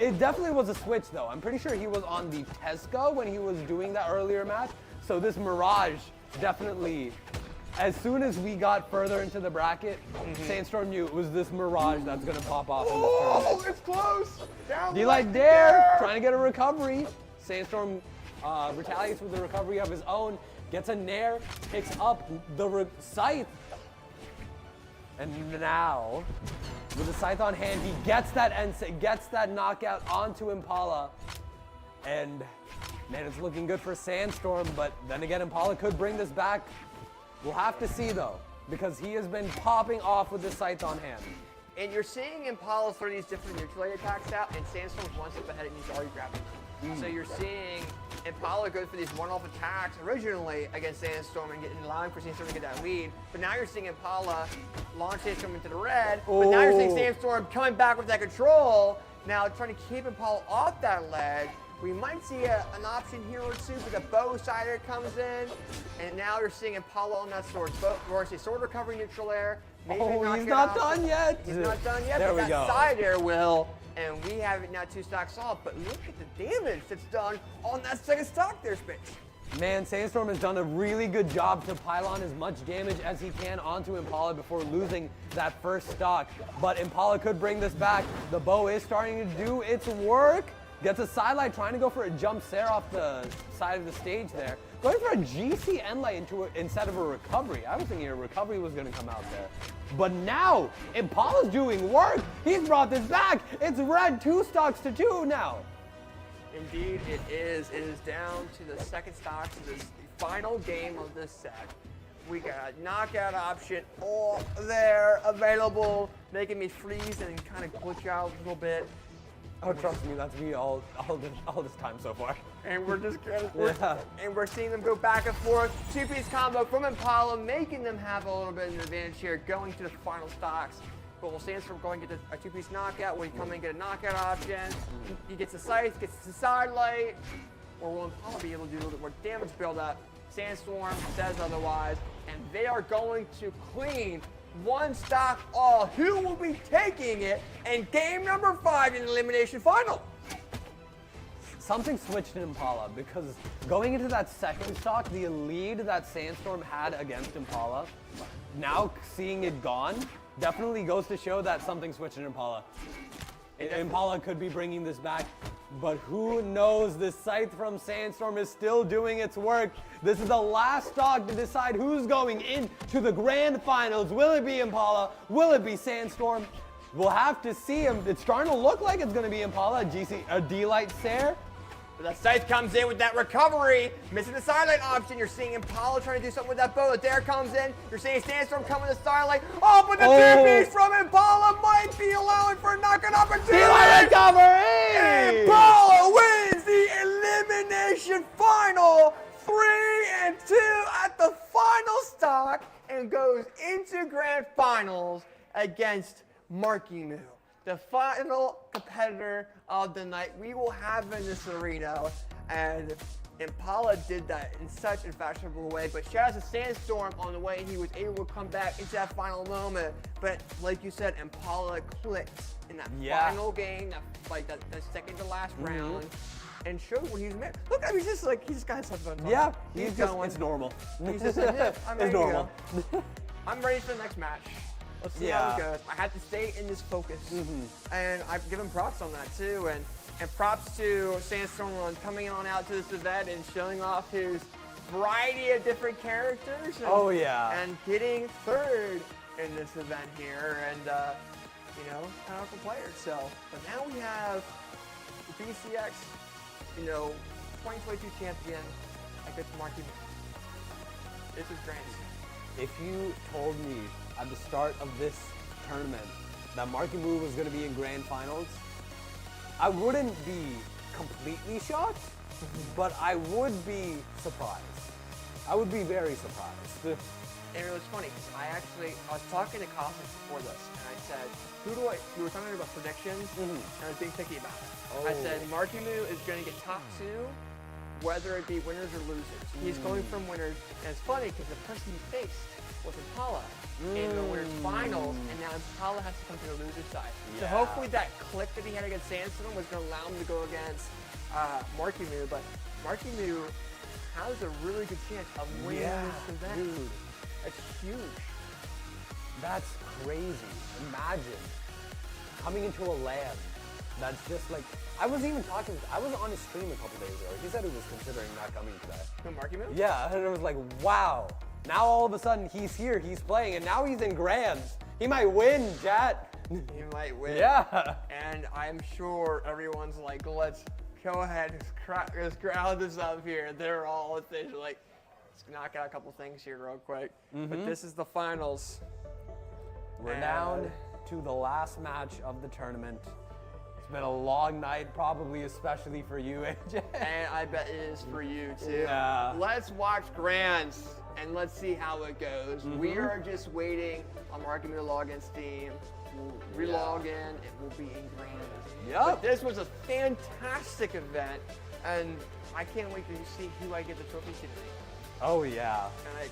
It definitely was a switch though. I'm pretty sure he was on the Tesco when he was doing that earlier match. So this Mirage definitely, as soon as we got further into the bracket, Sandstorm knew it was this mirage that's going to pop off in this tournament. Oh, it's close. Down D-Light Dare, trying to get a recovery. Sandstorm retaliates with a recovery of his own, gets a nair, picks up the scythe. And now, with the scythe on hand, he gets that gets that knockout onto Impala. And man, it's looking good for Sandstorm, but then again, Impala could bring this back. We'll have to see though, because he has been popping off with the scythe on hand. And you're seeing Impala throw these different neutral attacks out, and Sandstorm's one step ahead and he's already grabbing them. So you're seeing Impala go for these one-off attacks originally against Sandstorm and allowing for Sandstorm to get that lead. But now you're seeing Impala launch Sandstorm into the red. But now you're seeing Sandstorm coming back with that control. Now trying to keep Impala off that ledge. We might see an option here or two, but the bow sider comes in, and now you're seeing Impala on that sword. Sword recovery neutral air. Maybe He's not done yet. He's not done yet, There but we that go. side air will, and we have it now 2 stocks off, but look at the damage that's done on that second stock there, Space. Man, Sandstorm has done a really good job to pile on as much damage as he can onto Impala before losing that first stock. But Impala could bring this back. The bow is starting to do its work. Gets a sidelight, trying to go for a jump Sarah off the side of the stage there. Going for a GC end light instead of a recovery. I was thinking a recovery was going to come out there. But now, Impala's doing work. He's brought this back. It's red 2 stocks to 2 now. Indeed, it is. It is down to the second stock, to the final game of this set. We got a knockout option all there available, making me freeze and kind of glitch out a little bit. Oh, trust me, that's me all this time so far. And we're just and we're seeing them go back and forth. 2-piece combo from Impala, making them have a little bit of an advantage here, going to the final stocks. But will Sandstorm going to get a 2-piece knockout? Will he come in and get a knockout option? He gets the scythe, gets the side light. Or will Impala be able to do a little bit more damage build up? Sandstorm says otherwise, and they are going to clean 1 stock all. Who will be taking it in game number 5 in the elimination final? Something switched in Impala because going into that second stock, the lead that Sandstorm had against Impala, now seeing it gone, definitely goes to show that something switched in Impala. Impala could be bringing this back, but who knows? This scythe from Sandstorm is still doing its work. This is the last stock to decide who's going into the grand finals. Will it be Impala? Will it be Sandstorm? We'll have to see him. It's starting to look like it's going to be Impala. A D-Light Sair. But that scythe comes in with that recovery, missing the sidelight option. You're seeing Impala trying to do something with that bow. The dare comes in. You're seeing Sandstorm come with the sidelight. Oh, but the 2-piece from Impala might be allowing for a knockout opportunity. D-Light recovery! Impala wins the elimination final. 3-2 at the final stock and goes into grand finals against Marckiemoo, the final competitor of the night we will have in this arena. And Impala did that in such a fashionable way, but shout out to Sandstorm on the way he was able to come back into that final moment. But like you said, Impala clicked in that final game, that second to last round, and showed what he was made. Look, I mean, he's just got such fun. Yeah, he's going. It's normal. He's just like, yeah, I'm ready It's normal. to go. I'm ready for the next match. Let's see how it goes. I had to stay in this focus, and I've given props on that too, and props to Sandstorm on coming on out to this event and showing off his variety of different characters. And, and getting 3rd in this event here, and powerful players. So, but now we have the BCX, 2022 champion against Marckiemoo. This is great. If you told me at the start of this tournament that Marckiemoo was going to be in grand finals, I wouldn't be completely shocked, but I would be surprised. I would be very surprised. And it was funny because I was talking to Cosolix before this, and I said, we were talking about predictions, and I was being picky about it. I said, Marckiemoo is going to get top 2, whether it be winners or losers. He's going from winners, and it's funny because the person he faced was Impala in the winners finals, and now Impala has to come to the loser side. So hopefully that click that he had against Sandstorm was going to allow him to go against Marckiemoo, but Marckiemoo has a really good chance of winning this event. Dude. That's huge. That's crazy. Imagine coming into a land that's just like, I was on his stream a couple days ago. He said he was considering not coming today. No Marckiemoo? Yeah, and it was like, wow. Now all of a sudden he's here, he's playing, and now he's in Grands. He might win, chat. He might win. Yeah. And I'm sure everyone's like, let's go ahead and let's crowd this up here. They're all officially like, let's knock out a couple things here real quick. But this is the finals. We're down to the last match of the tournament. It's been a long night, probably especially for you, AJ. And I bet it is for you too. Yeah. Let's watch Grands and let's see how it goes. We are just waiting on Marckiemoo to log in Steam. We'll relog in and we'll be in Grands. Yep. But this was a fantastic event, and I can't wait to see who I get the trophy to tonight. Oh yeah. And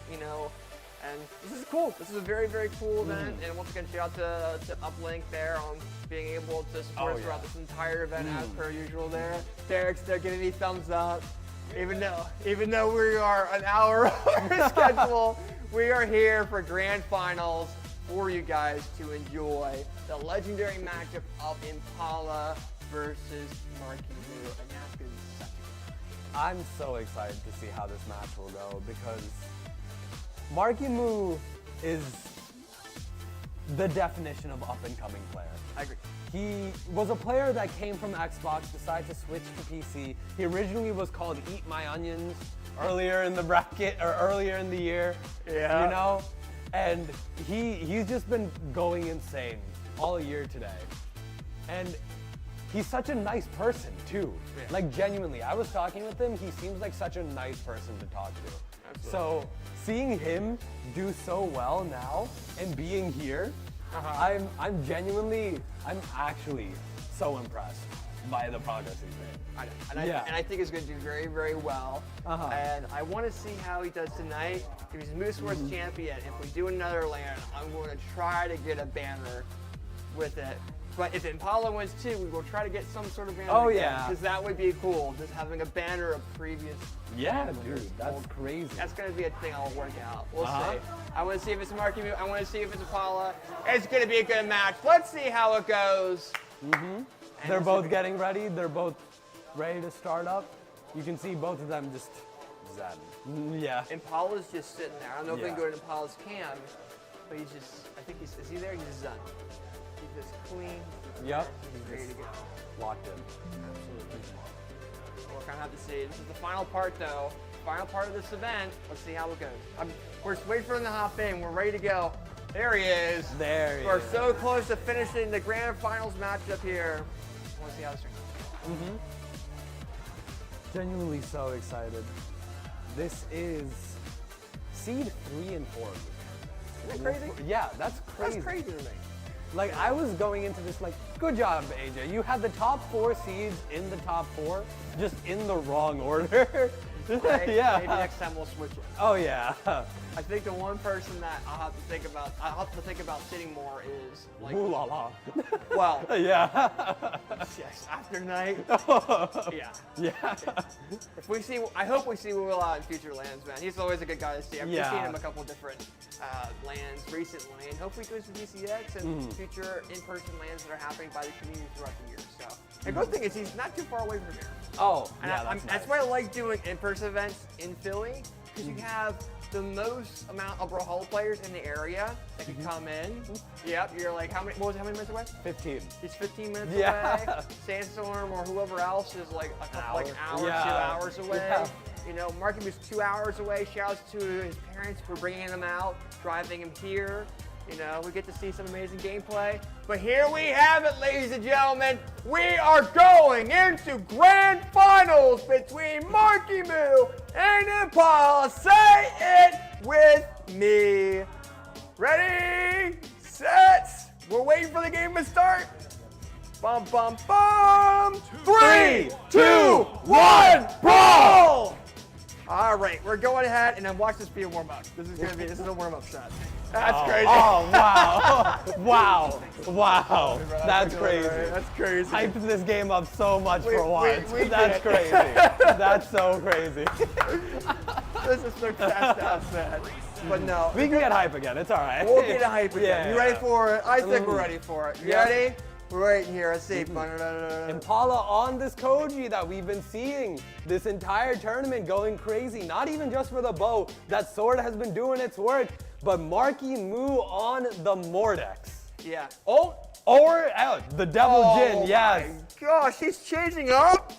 and this is cool. This is a very, very cool event. And once again, shout out to Uplink there on being able to support us throughout this entire event as per usual there. Derek's there giving me thumbs up. Even though we are an hour over schedule, we are here for grand finals for you guys to enjoy the legendary matchup of Impala versus Marckiemoo. And that's going to be such a good match. I'm so excited to see how this match will go because Marckiemoo is the definition of up-and-coming player. I agree. He was a player that came from Xbox, decided to switch to PC. He originally was called Eat My Onions earlier in the bracket or earlier in the year. Yeah. You know? And he's just been going insane all year today. And he's such a nice person too. Yeah. Like genuinely, I was talking with him, he seems like such a nice person to talk to. Absolutely. So seeing him do so well now and being here, I'm actually so impressed by the progress he's made. And I think he's going to do very, very well. And I want to see how he does tonight. If he's Moose Wars champion, if we do another land, I'm going to try to get a banner with it. But if Impala wins too, we will try to get some sort of banner. Oh, yeah. Because that would be cool, just having a banner of previous. Yeah, dude, that's crazy. That's going to be a thing I'll work out. We'll see. I want to see if it's Marckiemoo. I want to see if it's Impala. It's going to be a good match. Let's see how it goes. They're both getting ready. They're both ready to start up. You can see both of them just zen. Yeah. Impala's just sitting there. I don't know if we can go to Impala's cam, but he's just, is he there? He's done. He's just clean. Yep. He's ready to go. Locked in. Absolutely. We'll kind of have to see. This is the final part though. Final part of this event. Let's see how it goes. We're just waiting for him to hop in. We're ready to go. There he is. There he is. We're so close to finishing the grand finals matchup here. I want to see how this turns out. Genuinely so excited. This is seed 3 and 4. Isn't that crazy? Yeah, that's crazy. That's crazy to me. Like, I was going into this like, good job, AJ. You had the top 4 seeds in the top 4, just in the wrong order. Yeah. Maybe next time we'll switch it. Oh yeah. I think the one person that I'll have to think about sitting more is like Wula. Well. Yeah. Yes. After night. Yeah. Yeah. If we see, I hope we see Wula in future lands, man. He's always a good guy to see. I've just seen him a couple different lands recently, and hopefully he goes to DCX and future in-person lands that are happening by the community throughout the year. So the good thing is he's not too far away from here. Oh, and yeah, that's why I like doing in-person events in Philly, because you have the most amount of Brawlhalla players in the area that can come in. Yep, you're like, how many minutes away? 15. He's 15 minutes away. Sandstorm or whoever else is like a couple, hour, 2 hours away. Yeah. You know, Marckiemoo 2 hours away. Shouts to his parents for bringing him out, driving him here. You know, we get to see some amazing gameplay. But here we have it, ladies and gentlemen. We are going into grand finals between Marckiemoo and Impala. Say it with me. Ready, set. We're waiting for the game to start. Bum, bum, bum. 3, 2, 1, brawl! All right, we're going ahead, and then watch this be a warm-up. This is a warm-up set. That's crazy. Oh, wow. Wow. Wow. That's crazy. That's crazy. Hyped this game up so much for once. we That's did. crazy. That's so crazy. This is so test out set. But no. We can get hype again. It's all right. We'll get hype again. Yeah. You ready for it? I think we're ready for it. You Yeah. ready? We're right here. Let's see. Impala on this Koji that we've been seeing this entire tournament going crazy. Not even just for the bow. That sword has been doing its work. But Marckiemoo on the Mordex. Yeah. Or the Devil Jin, yes. My gosh, he's changing up.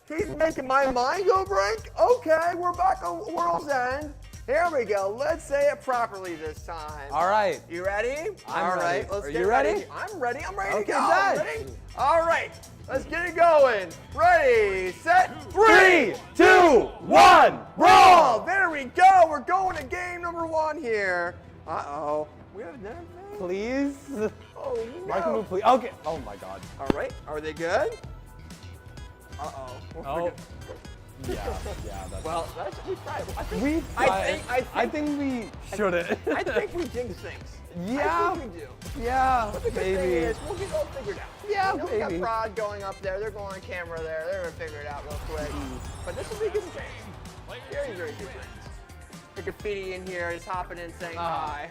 He's making my mind go blank. Okay, we're back on World's End. Here we go. Let's say it properly this time. All right. You ready? I'm ready. Right, let's Are get you ready? I'm ready. I'm ready Okay, to go. then. Ready? All right. Let's get it going. Ready, set, 3, 2, 1, brawl! There we go. We're going to game number 1 here. Uh-oh. We have another thing? Please? Oh, no. Marckiemoo, please. Okay. Oh, my God. All right. Are they good? Uh-oh. Oh. Yeah, that's Well, we tried. I think we shouldn't. I think we jinx things. Yeah. I think we do. Yeah, But the good thing maybe. is, we'll get it all figured out. Yeah, You know, we got maybe. Prod going up there. They're going on camera there. They're going to figure it out real quick. But this will be a good chance. Very, very good chance. The graffiti in here is hopping in saying hi.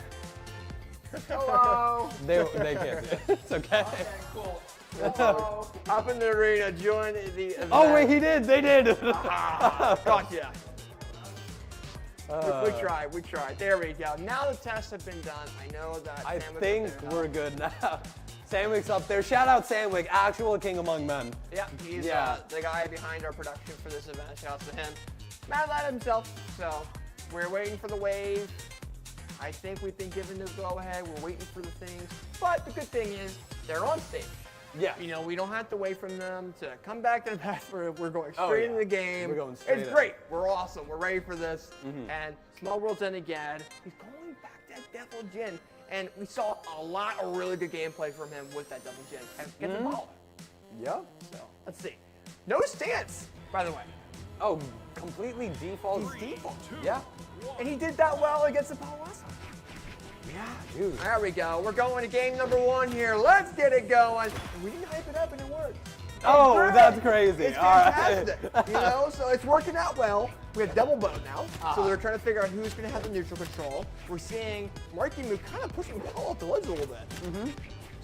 Hello. They can't. It's okay. Cool. Hello. Up in the arena, join the event. Oh, wait, he did. They did. Gotcha. We tried. There we go. Now the tests have been done. I know that I Sandwick think up there we're good now. Sandwick's up there. Shout out Sandwick, actual king among men. Yeah, he's the guy behind our production for this event. Shout out to him. Mad at himself. So we're waiting for the wave. I think we've been given the go-ahead. We're waiting for the things. But the good thing is they're on stage. Yeah. You know, we don't have to wait for them to come back to the past. We're going straight Oh, yeah. into the game. We're going straight It's in. great. We're awesome. We're ready for this. And Small World's End again. He's going back to that Devil Jin. And we saw a lot of really good gameplay from him with that Devil Jin. And get the ball. Yeah. So, let's see. No stance, by the way. Oh, completely default. He's default. Yeah. And he did that well against the Paul West. Yeah. Dude. There we go. We're going to game number 1 here. Let's get it going. We didn't hype it up and it worked. Oh, It's that's great. crazy. It's All right. fantastic. You know, so it's working out well. We have double bow now, so they're trying to figure out who's going to have the neutral control. We're seeing Marckiemoo kind of pushing Paul off the ledge a little bit.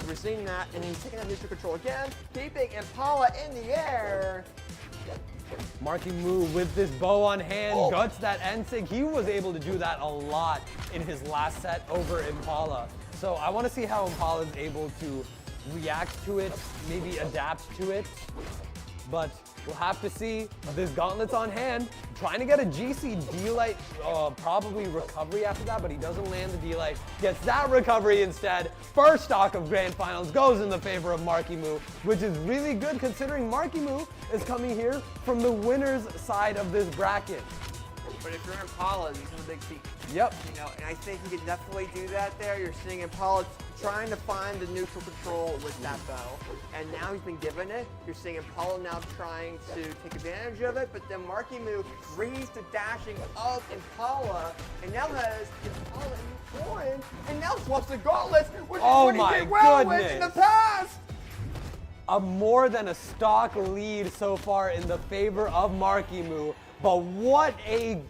So we're seeing that, and he's taking that neutral control again, keeping Impala in the air. Marckiemoo with this bow on hand, guts that NSIG. He was able to do that a lot in his last set over Impala. So I want to see how Impala is able to react to it, maybe adapt to it. But we'll have to see. This gauntlet's on hand. Trying to get a GC D-Light, probably recovery after that, but he doesn't land the D-Light. Gets that recovery instead. First stock of Grand Finals goes in the favor of Marckiemoo, which is really good considering Marckiemoo is coming here from the winner's side of this bracket. But if you're Impala, this is a big feat. Yep. You know, and I think you can definitely do that there. You're seeing Impala trying to find the neutral control with that bow. And now he's been given it. You're seeing Impala now trying to take advantage of it, but then Marckiemoo raised the dashing of Impala, and now has Impala in the coin, and now swaps the gauntlets, which is what he did well with in the past! A more than a stock lead so far in the favor of Marckiemoo, but what a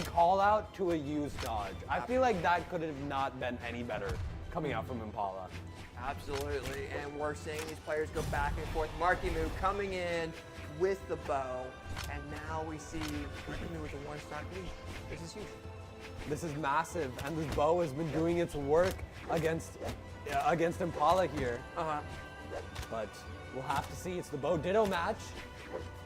call out to a used dodge. I feel like that could have not been any better coming out from Impala. Absolutely, and we're seeing these players go back and forth. Marckiemoo coming in with the bow, and now we see Marckiemoo with a 1-stock lead. This is huge. This is massive, and this bow has been doing its work against Impala here. But we'll have to see. It's the bow ditto match.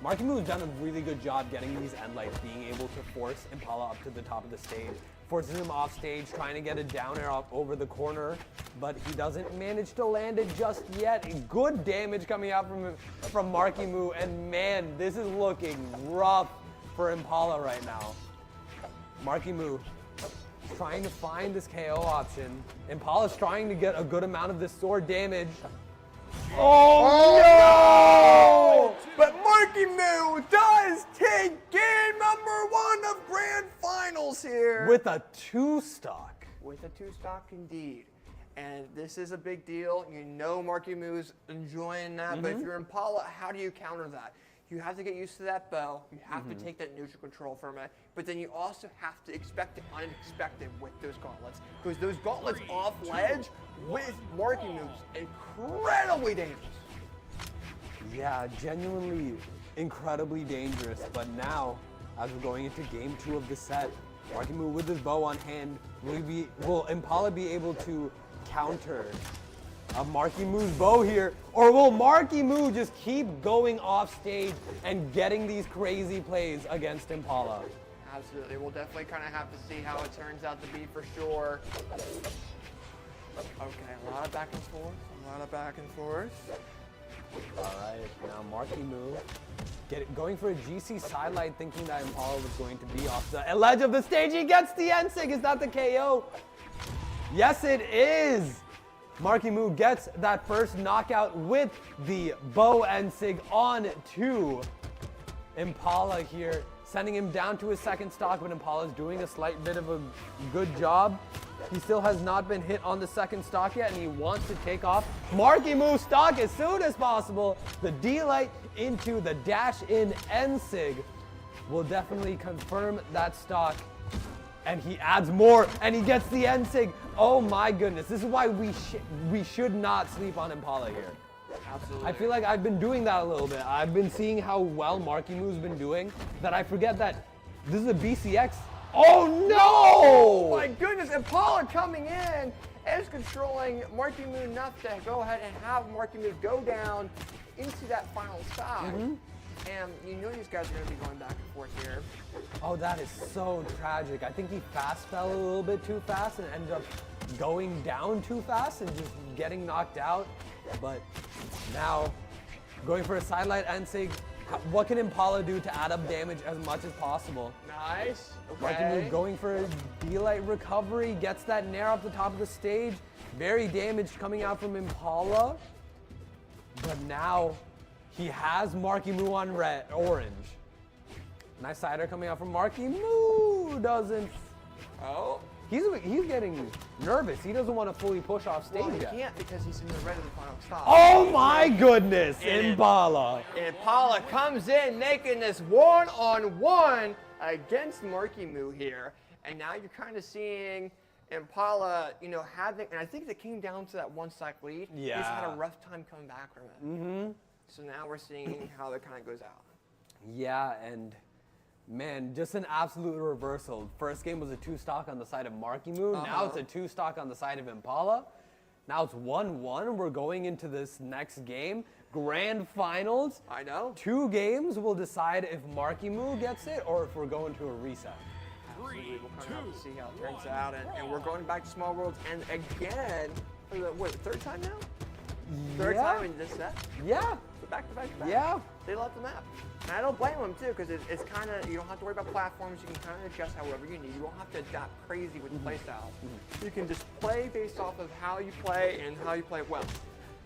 Marckiemoo has done a really good job getting these end lights, being able to force Impala up to the top of the stage. Forces him off stage, trying to get a down air up over the corner, but he doesn't manage to land it just yet. Good damage coming out from Marckiemoo, and man, this is looking rough for Impala right now. Marckiemoo trying to find this KO option. Impala's trying to get a good amount of this sword damage. Oh no! But Marckiemoo does take game number 1 of Grand Finals here. With a 2-stock. With a 2-stock indeed. And this is a big deal. You know Marckiemoo's enjoying that, but if you're Impala, how do you counter that? You have to get used to that bow. You have to take that neutral control from it, but then you also have to expect the unexpected with those gauntlets, because those gauntlets off ledge with Marckiemoo's incredibly dangerous. Yeah, genuinely incredibly dangerous. But now, as we're going into game 2 of the set, Marckiemoo with his bow on hand, will Impala be able to counter a Marckiemoo's bow here, or will Marckiemoo just keep going off stage and getting these crazy plays against Impala? Absolutely. We'll definitely kind of have to see how it turns out to be for sure. Okay, a lot of back and forth. All right, now Marckiemoo going for a GC sidelight, thinking that Impala was going to be off the ledge of the stage. He gets the N-Sig. Is that the KO? Yes, it is. Marckiemoo gets that first knockout with the bow N-Sig on to Impala here, sending him down to his second stock, but Impala's doing a slight bit of a good job. He still has not been hit on the second stock yet, and he wants to take off Marckiemoo stock as soon as possible. The D-Light into the dash-in N-Sig will definitely confirm that stock. And he adds more, and he gets the N-Sig. Oh my goodness, this is why we should not sleep on Impala here. Absolutely. I feel like I've been doing that a little bit. I've been seeing how well Marckiemoo's been doing, that I forget that this is a BCX. Oh no! Oh my goodness, Impala coming in, edge controlling Marckiemoo enough to go ahead and have Marckiemoo go down into that final stock. And you know these guys are going to be going back and forth here. Oh, that is so tragic. I think he fast fell a little bit too fast and ended up going down too fast and just getting knocked out. But now, going for a sidelight N-Sig, what can Impala do to add up damage as much as possible? Nice. Marckiemoo going for a D-Light recovery, gets that nair off the top of the stage. Very damaged coming out from Impala. But now, he has Marckiemoo on orange. Nice sider coming out from Marckiemoo. Doesn't. Oh. He's getting nervous. He doesn't want to fully push off stage Well, he yet. can't because he's in the red of the final stop. Oh my goodness, Impala. Impala comes in making this one-on-one against Marckiemoo here. And now you're kind of seeing Impala, you know, having, and I think it came down to that 1-stock lead. Yeah. He's had a rough time coming back from it. So now we're seeing how that kind of goes out. Yeah, and man, just an absolute reversal. First game was a 2-stock on the side of Marckiemoo. Now it's a 2-stock on the side of Impala. Now it's 1-1. We're going into this next game. Grand Finals. I know. 2 games will decide if Marckiemoo gets it or if we're going to a reset. Absolutely. We'll kind of have to see how it turns out. And we're going back to Small Worlds. And again, for the, third time now? Third time in this set? Yeah. So back to back to back. Yeah. They love the map. And I don't blame them too, because it's kind of, you don't have to worry about platforms. You can kind of adjust however you need. You don't have to adapt crazy with the playstyle. You can just play based off of how you play and how you play well.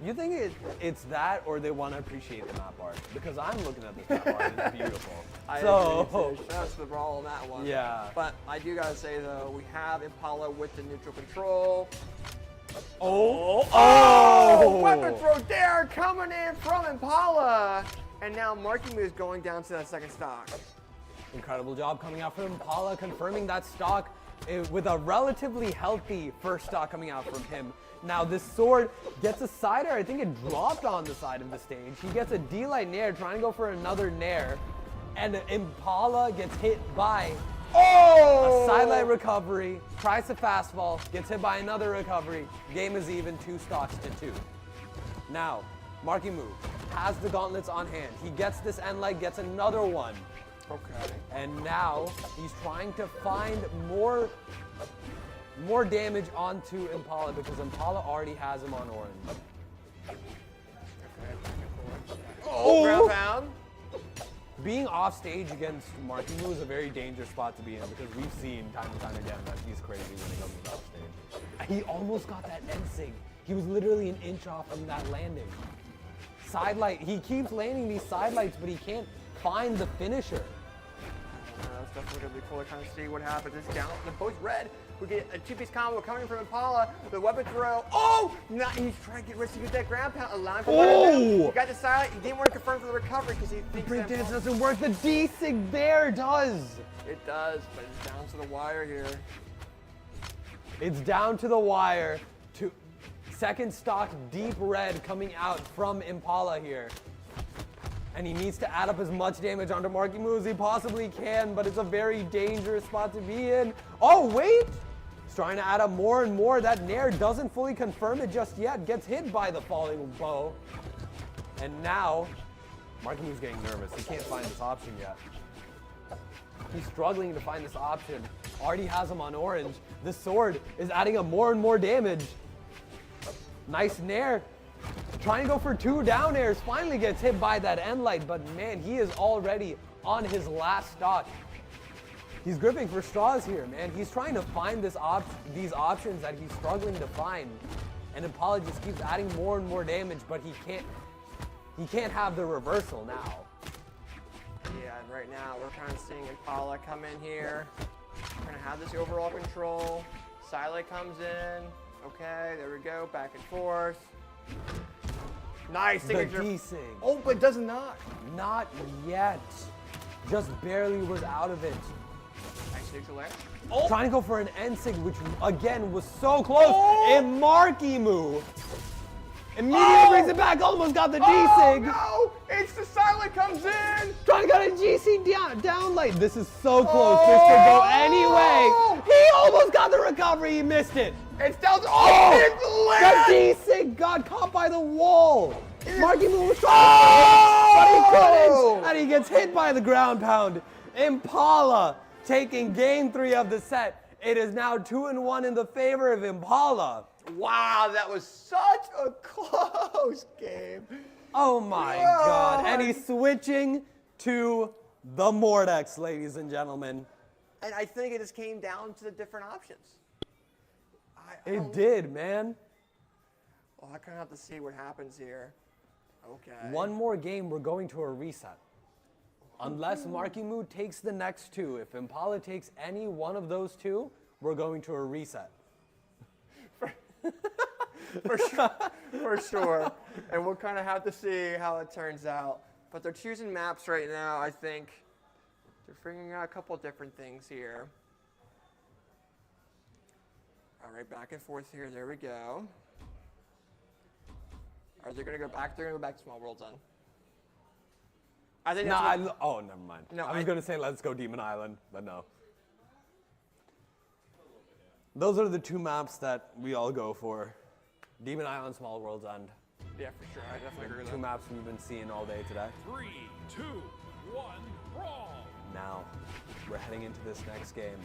You think it's that, or they want to appreciate the map art? Because I'm looking at this map art and it's beautiful. I agree too. That's the brawl on that one. Yeah. But I do gotta say though, we have Impala with the neutral control. Oh! Weapon throw there coming in from Impala. And now Marckiemoo is going down to that second stock. Incredible job coming out from Impala, confirming that stock with a relatively healthy first stock coming out from him. Now this sword gets a sider. I think it dropped on the side of the stage. He gets a D-Light nair, trying to go for another nair. And Impala gets hit by a sidelight recovery, tries to fastball, gets hit by another recovery. Game is even, 2 stocks to 2. Now, Marckiemoo has the gauntlets on hand. He gets this end leg, gets another one. Okay. And now he's trying to find more damage onto Impala because Impala already has him on orange. Ground pound. Being off stage against Marckiemoo is a very dangerous spot to be in because we've seen time and time again that he's crazy when he comes off stage. He almost got that N-Sig. He was literally an inch off from that landing. Sidelight, he keeps landing these sidelights, but he can't find the finisher. That's definitely going to be cool to kind of see what happens. It's down. They're both red. We get a two-piece combo coming from Impala. The weapon throw. Oh! Not, he's trying to get risky with that ground pound. Allowing for Oh! He got the silent. He didn't want to confirm for the recovery because he thinks Break that dance doesn't work. The D-Sig there does. It does, but it's down to the wire here. It's down to the wire. To second stock deep red coming out from Impala here. And he needs to add up as much damage onto Marckiemoo as he possibly can, but it's a very dangerous spot to be in. Oh, wait! He's trying to add up more and more. That Nair doesn't fully confirm it just yet. Gets hit by the falling bow. And now, Marckiemoo getting nervous. He can't find this option yet. He's struggling to find this option. Already has him on orange. The sword is adding up more and more damage. Nice Nair. Trying to go for 2 down airs, finally gets hit by that end light, but man, he is already on his last stock. He's gripping for straws here, man. He's trying to find these options that he's struggling to find. And Impala just keeps adding more and more damage, but he can't have the reversal now. Yeah, and right now we're kind of seeing Impala come in here. We're gonna have this overall control. Silent comes in. Okay, there we go, back and forth. Nice signature. The D-Sig. Oh, but does not. Not yet. Just barely was out of it. Nice neutral air. Oh. Trying to go for an N-Sig, which again was so close. And Marckiemoo immediately brings it back, almost got the D-Sig. No! It's the silent comes in! Trying to get a GC down light. This is so close. This could go anyway. He almost got the recovery. He missed it. It's down to The D-Sig got caught by the wall. Marckiemoo was trying but he couldn't. And he gets hit by the ground pound. Impala taking game 3 of the set. It is now 2-1 in the favor of Impala. Wow, that was such a close game. Oh my God. And he's switching to the Mordex, ladies and gentlemen. And I think it just came down to the different options. It did, man. Well, I kind of have to see what happens here. Okay. One more game, we're going to a reset. Unless Marckiemoo takes the next 2. If Impala takes any one of those 2, we're going to a reset. For sure. And we'll kind of have to see how it turns out. But they're choosing maps right now, I think. They're figuring out a couple different things here. All right, back and forth here. There we go. Are they going to go back? They're going to go back to Small World End. I think oh, never mind. No, I was going to say let's go Demon Island, but no. Those are the 2 maps that we all go for. Demon Island, Small World's End. Yeah, for sure. I definitely agree with that. 2 maps we've been seeing all day today. 3, 2, 1, brawl. Now, we're heading into this next game.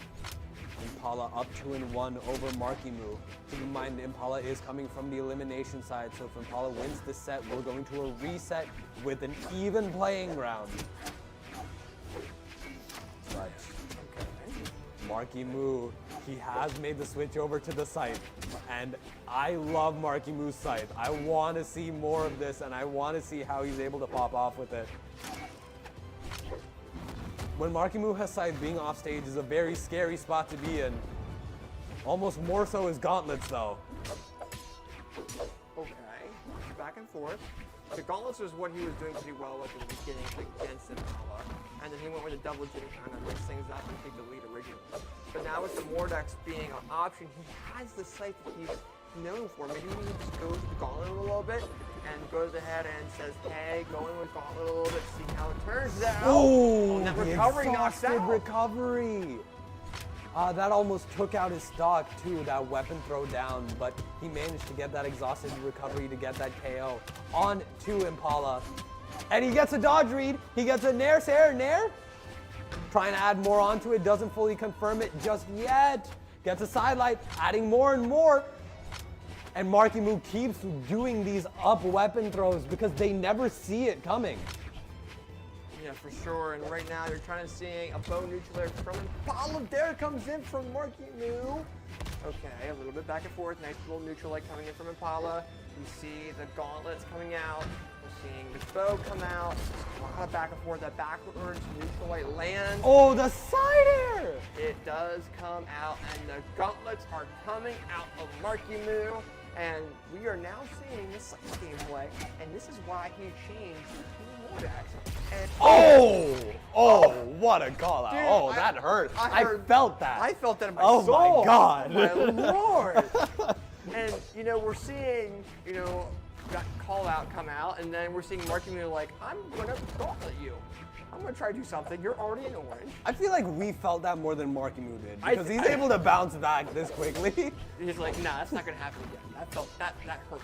Impala up 2-1 over Marckiemoo. Keep in mind, Impala is coming from the elimination side, so if Impala wins this set, we're going to a reset with an even playing ground. But Marckiemoo, he has made the switch over to the site, and I love Marckiemoo's site. I want to see more of this, and I want to see how he's able to pop off with it. When Marckiemoo has side, being off stage is a very scary spot to be in. Almost more so as gauntlets, though. Okay, back and forth. The gauntlets was what he was doing pretty well with in the beginning against Impala. And then he went with a double jig and kind of mix things up and take the lead originally. But now with the Mordex being an option, he has the sight that he's known for. Maybe he just goes with the gauntlet a little bit and goes ahead and says, hey, going with gauntlet a little bit, see how it turns out. Oh, and that recovery knocks out. recovery. That almost took out his stock too, that weapon throw down, but he managed to get that exhausted recovery to get that KO on to Impala. And he gets a dodge read, he gets a nair, trying to add more onto it, doesn't fully confirm it just yet. Gets a sidelight, adding more and more. And Marckiemoo keeps doing these up weapon throws because they never see it coming. Yeah, for sure. And right now, you're trying to see a bow neutral air from Impala. There comes in from Marckiemoo. Okay, a little bit bit back and forth. Nice little neutral light coming in from Impala. We see the gauntlets coming out. We're seeing the bow come out. A lot of back and forth. That backwards neutral light lands. Oh, the side air! It does come out, and the gauntlets are coming out of Marckiemoo. And we are now seeing this gameplay, and this is why he changed to Vortex. What a call out. Dude, That hurt. I felt that. I felt that in my Oh soul. my God. My Lord. And, we're seeing, that call out come out, and then we're seeing Marckiemoo like, I'm going to gauntlet you. I'm going to try to do something. You're already in orange. I feel like we felt that more than Marckiemoo did because he's able to bounce back this quickly. He's like, nah, that's not going to happen again. That hurt.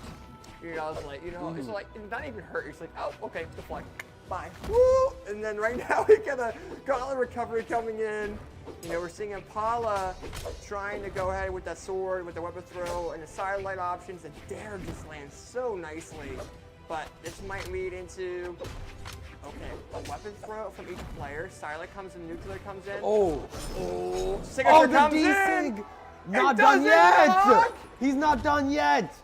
I was like, it's like, not even hurt. It's like, oh, okay, deflect. Bye. Woo! And then right now we got a gauntlet recovery coming in. We're seeing Impala trying to go ahead with that sword, with the weapon throw, and the sidelight options. The dare just lands so nicely. But this might lead into, a weapon throw from each player. Sidelight comes in, nuclear comes in. Signature comes in! Not done yet! He's not done yet!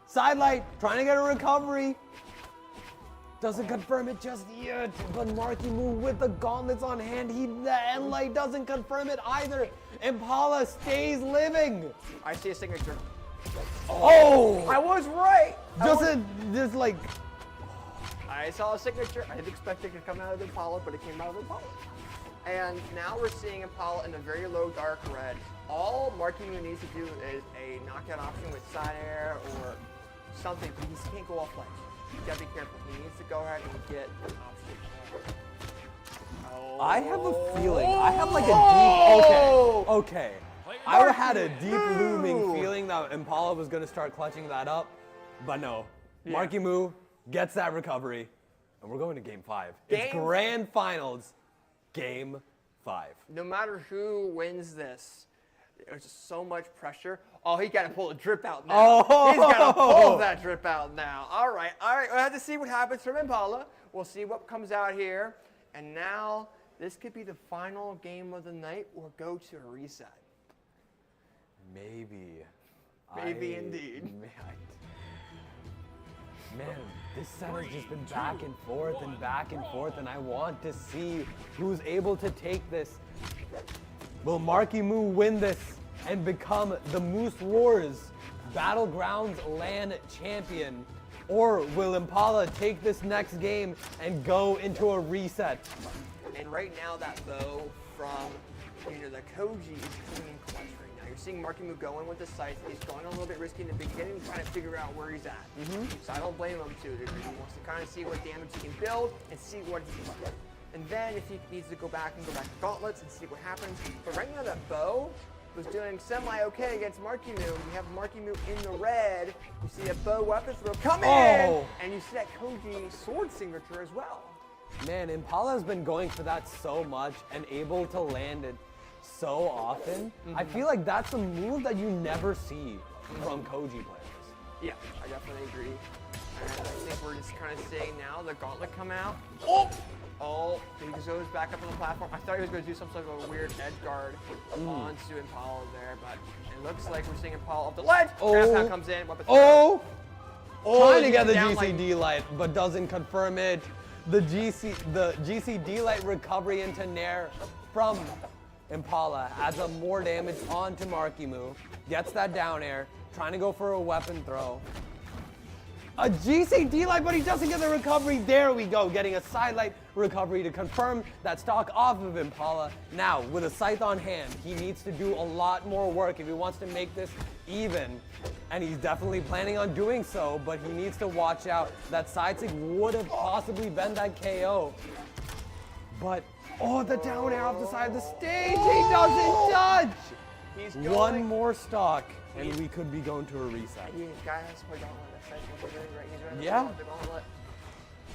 Sidelight trying to get a recovery. Doesn't confirm it just yet, but Marckiemoo with the gauntlets on hand, the end light doesn't confirm it either. Impala stays living. I see a signature. Oh! I was right! I saw a signature. I didn't expect it to come out of Impala, but it came out of Impala. And now we're seeing Impala in a very low dark red. All Marckiemoo needs to do is a knockout option with side air or something, but he can't go off ledge. You gotta be careful. He needs to go ahead and get an option. I have a feeling. I have like a deep. Okay. I had a deep looming feeling that Impala was going to start clutching that up, but no. Marckiemoo gets that recovery, and we're going to Game 5. It's Grand Finals, Game 5. No matter who wins this, there's just so much pressure. Oh, he got to pull a drip out now. He's got to pull that drip out now. All right. We'll have to see what happens from Impala. We'll see what comes out here. And now, this could be the final game of the night or go to a reset. Maybe. Maybe indeed. Man, this set has just been back and forth, and I want to see who's able to take this. Will Marckiemoo win this and become the Moose Wars Battlegrounds LAN champion? Or will Impala take this next game and go into a reset? And right now that bow from the Koji is coming in clutch right now. You're seeing Marckiemoo going with the sights. He's going a little bit risky in the beginning, trying to figure out where he's at. So I don't blame him to a degree. He wants to kind of see what damage he can build and see what he's like. And then if he needs to go back to gauntlets and see what happens. But right now that bow was doing semi-okay against Marckiemoo. You have Marckiemoo in the red. You see a bow weapon throw come in, and you see that Koji sword signature as well. Man, Impala's been going for that so much and able to land it so often. I feel like that's a move that you never see from Koji players. Yeah, I definitely agree. And I think we're just kind of seeing now the gauntlet come out. He goes back up on the platform. I thought he was going to do some sort of a weird edge guard onto Impala there, but it looks like we're seeing Impala off the ledge. Grasshopper comes in. Trying to get the GCD light, but doesn't confirm it. The GCD light recovery into Nair from Impala adds up more damage onto Marckiemoo. Gets that down air, trying to go for a weapon throw. A GCD light, but he doesn't get the recovery. There we go, getting a side light recovery to confirm that stock off of Impala. Now, with a scythe on hand, he needs to do a lot more work if he wants to make this even. And he's definitely planning on doing so, but he needs to watch out. That side stick would have possibly been that KO. But, the down air off the side of the stage, he doesn't touch! One more stock, and we could be going to a reset. Yeah, guy has to play gauntlet. He's ready Yeah. the gauntlet.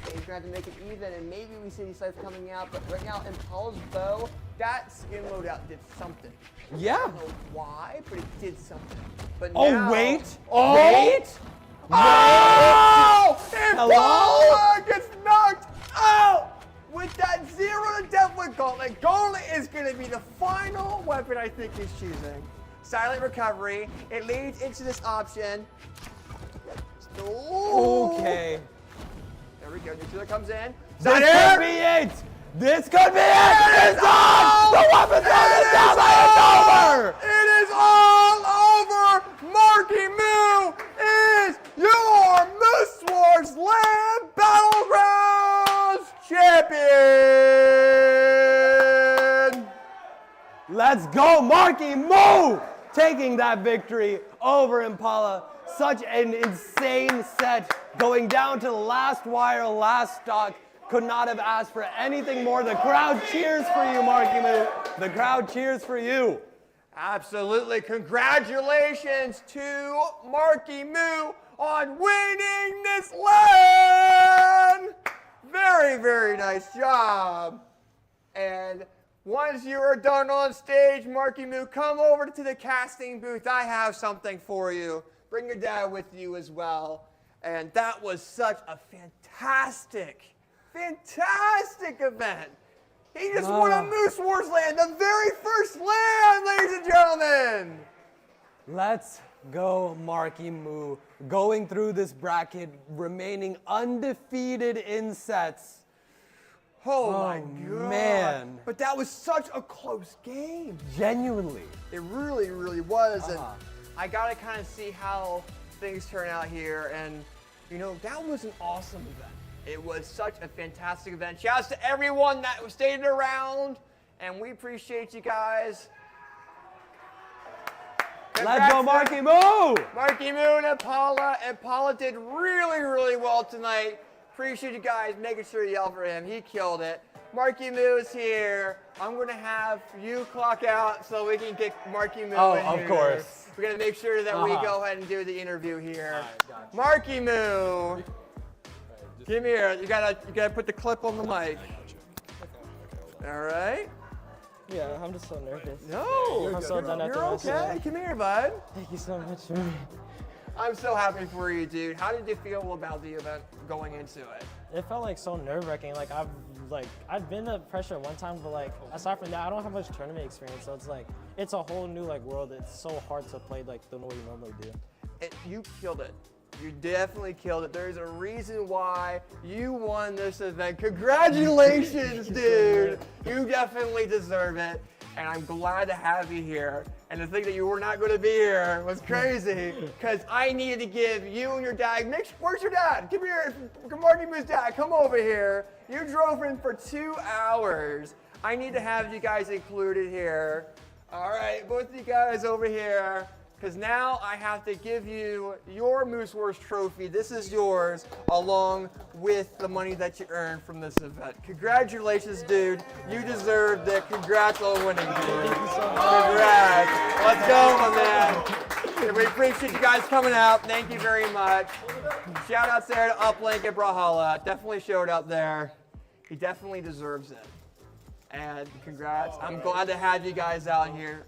He's going to have to make it even, and maybe we see these sights coming out, but right now, Impala's bow, that skin loadout did something. Yeah. I don't know why, but it did something. But Wait! Impala gets knocked out! With that 0 to death with Gauntlet. Gauntlet is going to be the final weapon I think he's choosing. silent recovery. It leads into this option. Ooh. Okay. There we go. Neutral comes in. This could be it. This could be it. It is on. The weapon zone is down. It's over. It is all over. Marckiemoo is your Moose Wars Land Battlegrounds champion. Let's go, Marckiemoo! Taking that victory over Impala. Such an insane set. Going down to the last wire, last stock. Could not have asked for anything more. The crowd cheers for you, Marckiemoo. The crowd cheers for you. Absolutely. Congratulations to Marckiemoo on winning this land. Very, very nice job. And once you are done on stage, Marckiemoo, come over to the casting booth. I have something for you. Bring your dad with you as well. And that was such a fantastic event. He just won a Moose Wars land, the very first land, ladies and gentlemen. Let's go, Marckiemoo. Going through this bracket, remaining undefeated in sets. Oh my God. Man. But that was such a close game. Genuinely. It really, really was. And I got to kind of see how things turn out here. And, you know, that was an awesome event. It was such a fantastic event. Shouts to everyone that stayed around. And we appreciate you guys. Let's go, Marckiemoo! Marckiemoo and Impala. Impala did really, really well tonight. Appreciate you guys making sure to yell for him. He killed it. Marckiemoo is here. I'm going to have you clock out so we can get Marckiemoo in here. Of course. We're going to make sure that we go ahead and do the interview here. Marckiemoo. Give me here. You gotta put the clip on the mic. All right. Yeah, I'm just so nervous. No, I'm so done after you're okay. Come here, bud. Thank you so much for me. I'm so happy for you, dude. How did you feel about the event going into it? It felt like so nerve-wracking. I've been the pressure one time, but like aside from that, I don't have much tournament experience, so it's a whole new world. It's so hard to play the way you normally do. You killed it. You definitely killed it. There's a reason why you won this event. Congratulations, dude. You definitely deserve it. And I'm glad to have you here. And to think that you were not going to be here was crazy, because I needed to give you and your dad, where's your dad? Come here, Marckiemoo's dad, come over here. You drove in for 2 hours. I need to have you guys included here. All right, both of you guys over here. Because now I have to give you your Moose Wars trophy. This is yours, along with the money that you earned from this event. Congratulations, dude. You deserved it. Congrats on winning, dude. Congrats. Let's go, my man. And we appreciate you guys coming out. Thank you very much. Shout out there to Uplink and Brawlhalla. Definitely showed up there. He definitely deserves it. And congrats. I'm glad to have you guys out here.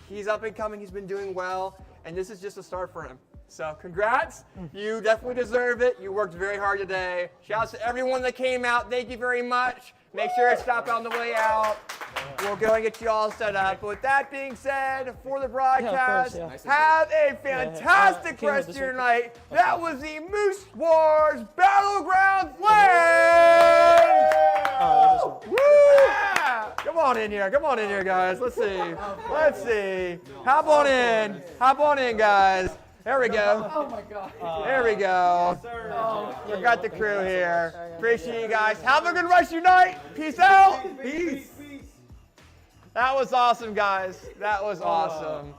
He's up and coming, he's been doing well, and this is just a start for him. So congrats, you definitely deserve it. You worked very hard today. Shouts to everyone that came out, thank you very much. Make sure to stop on the way out. We'll go and get you all set up. But with that being said, for the broadcast, have a fantastic rest of your night. That was the Moose Wars Battlegrounds land! Woo! Come on in here, guys. Let's see. Hop on in, guys. There we go. Oh my God. There we go. We got the crew here. Appreciate you guys. Have a good rest of your night. Peace out. Peace. That was awesome, guys. That was awesome.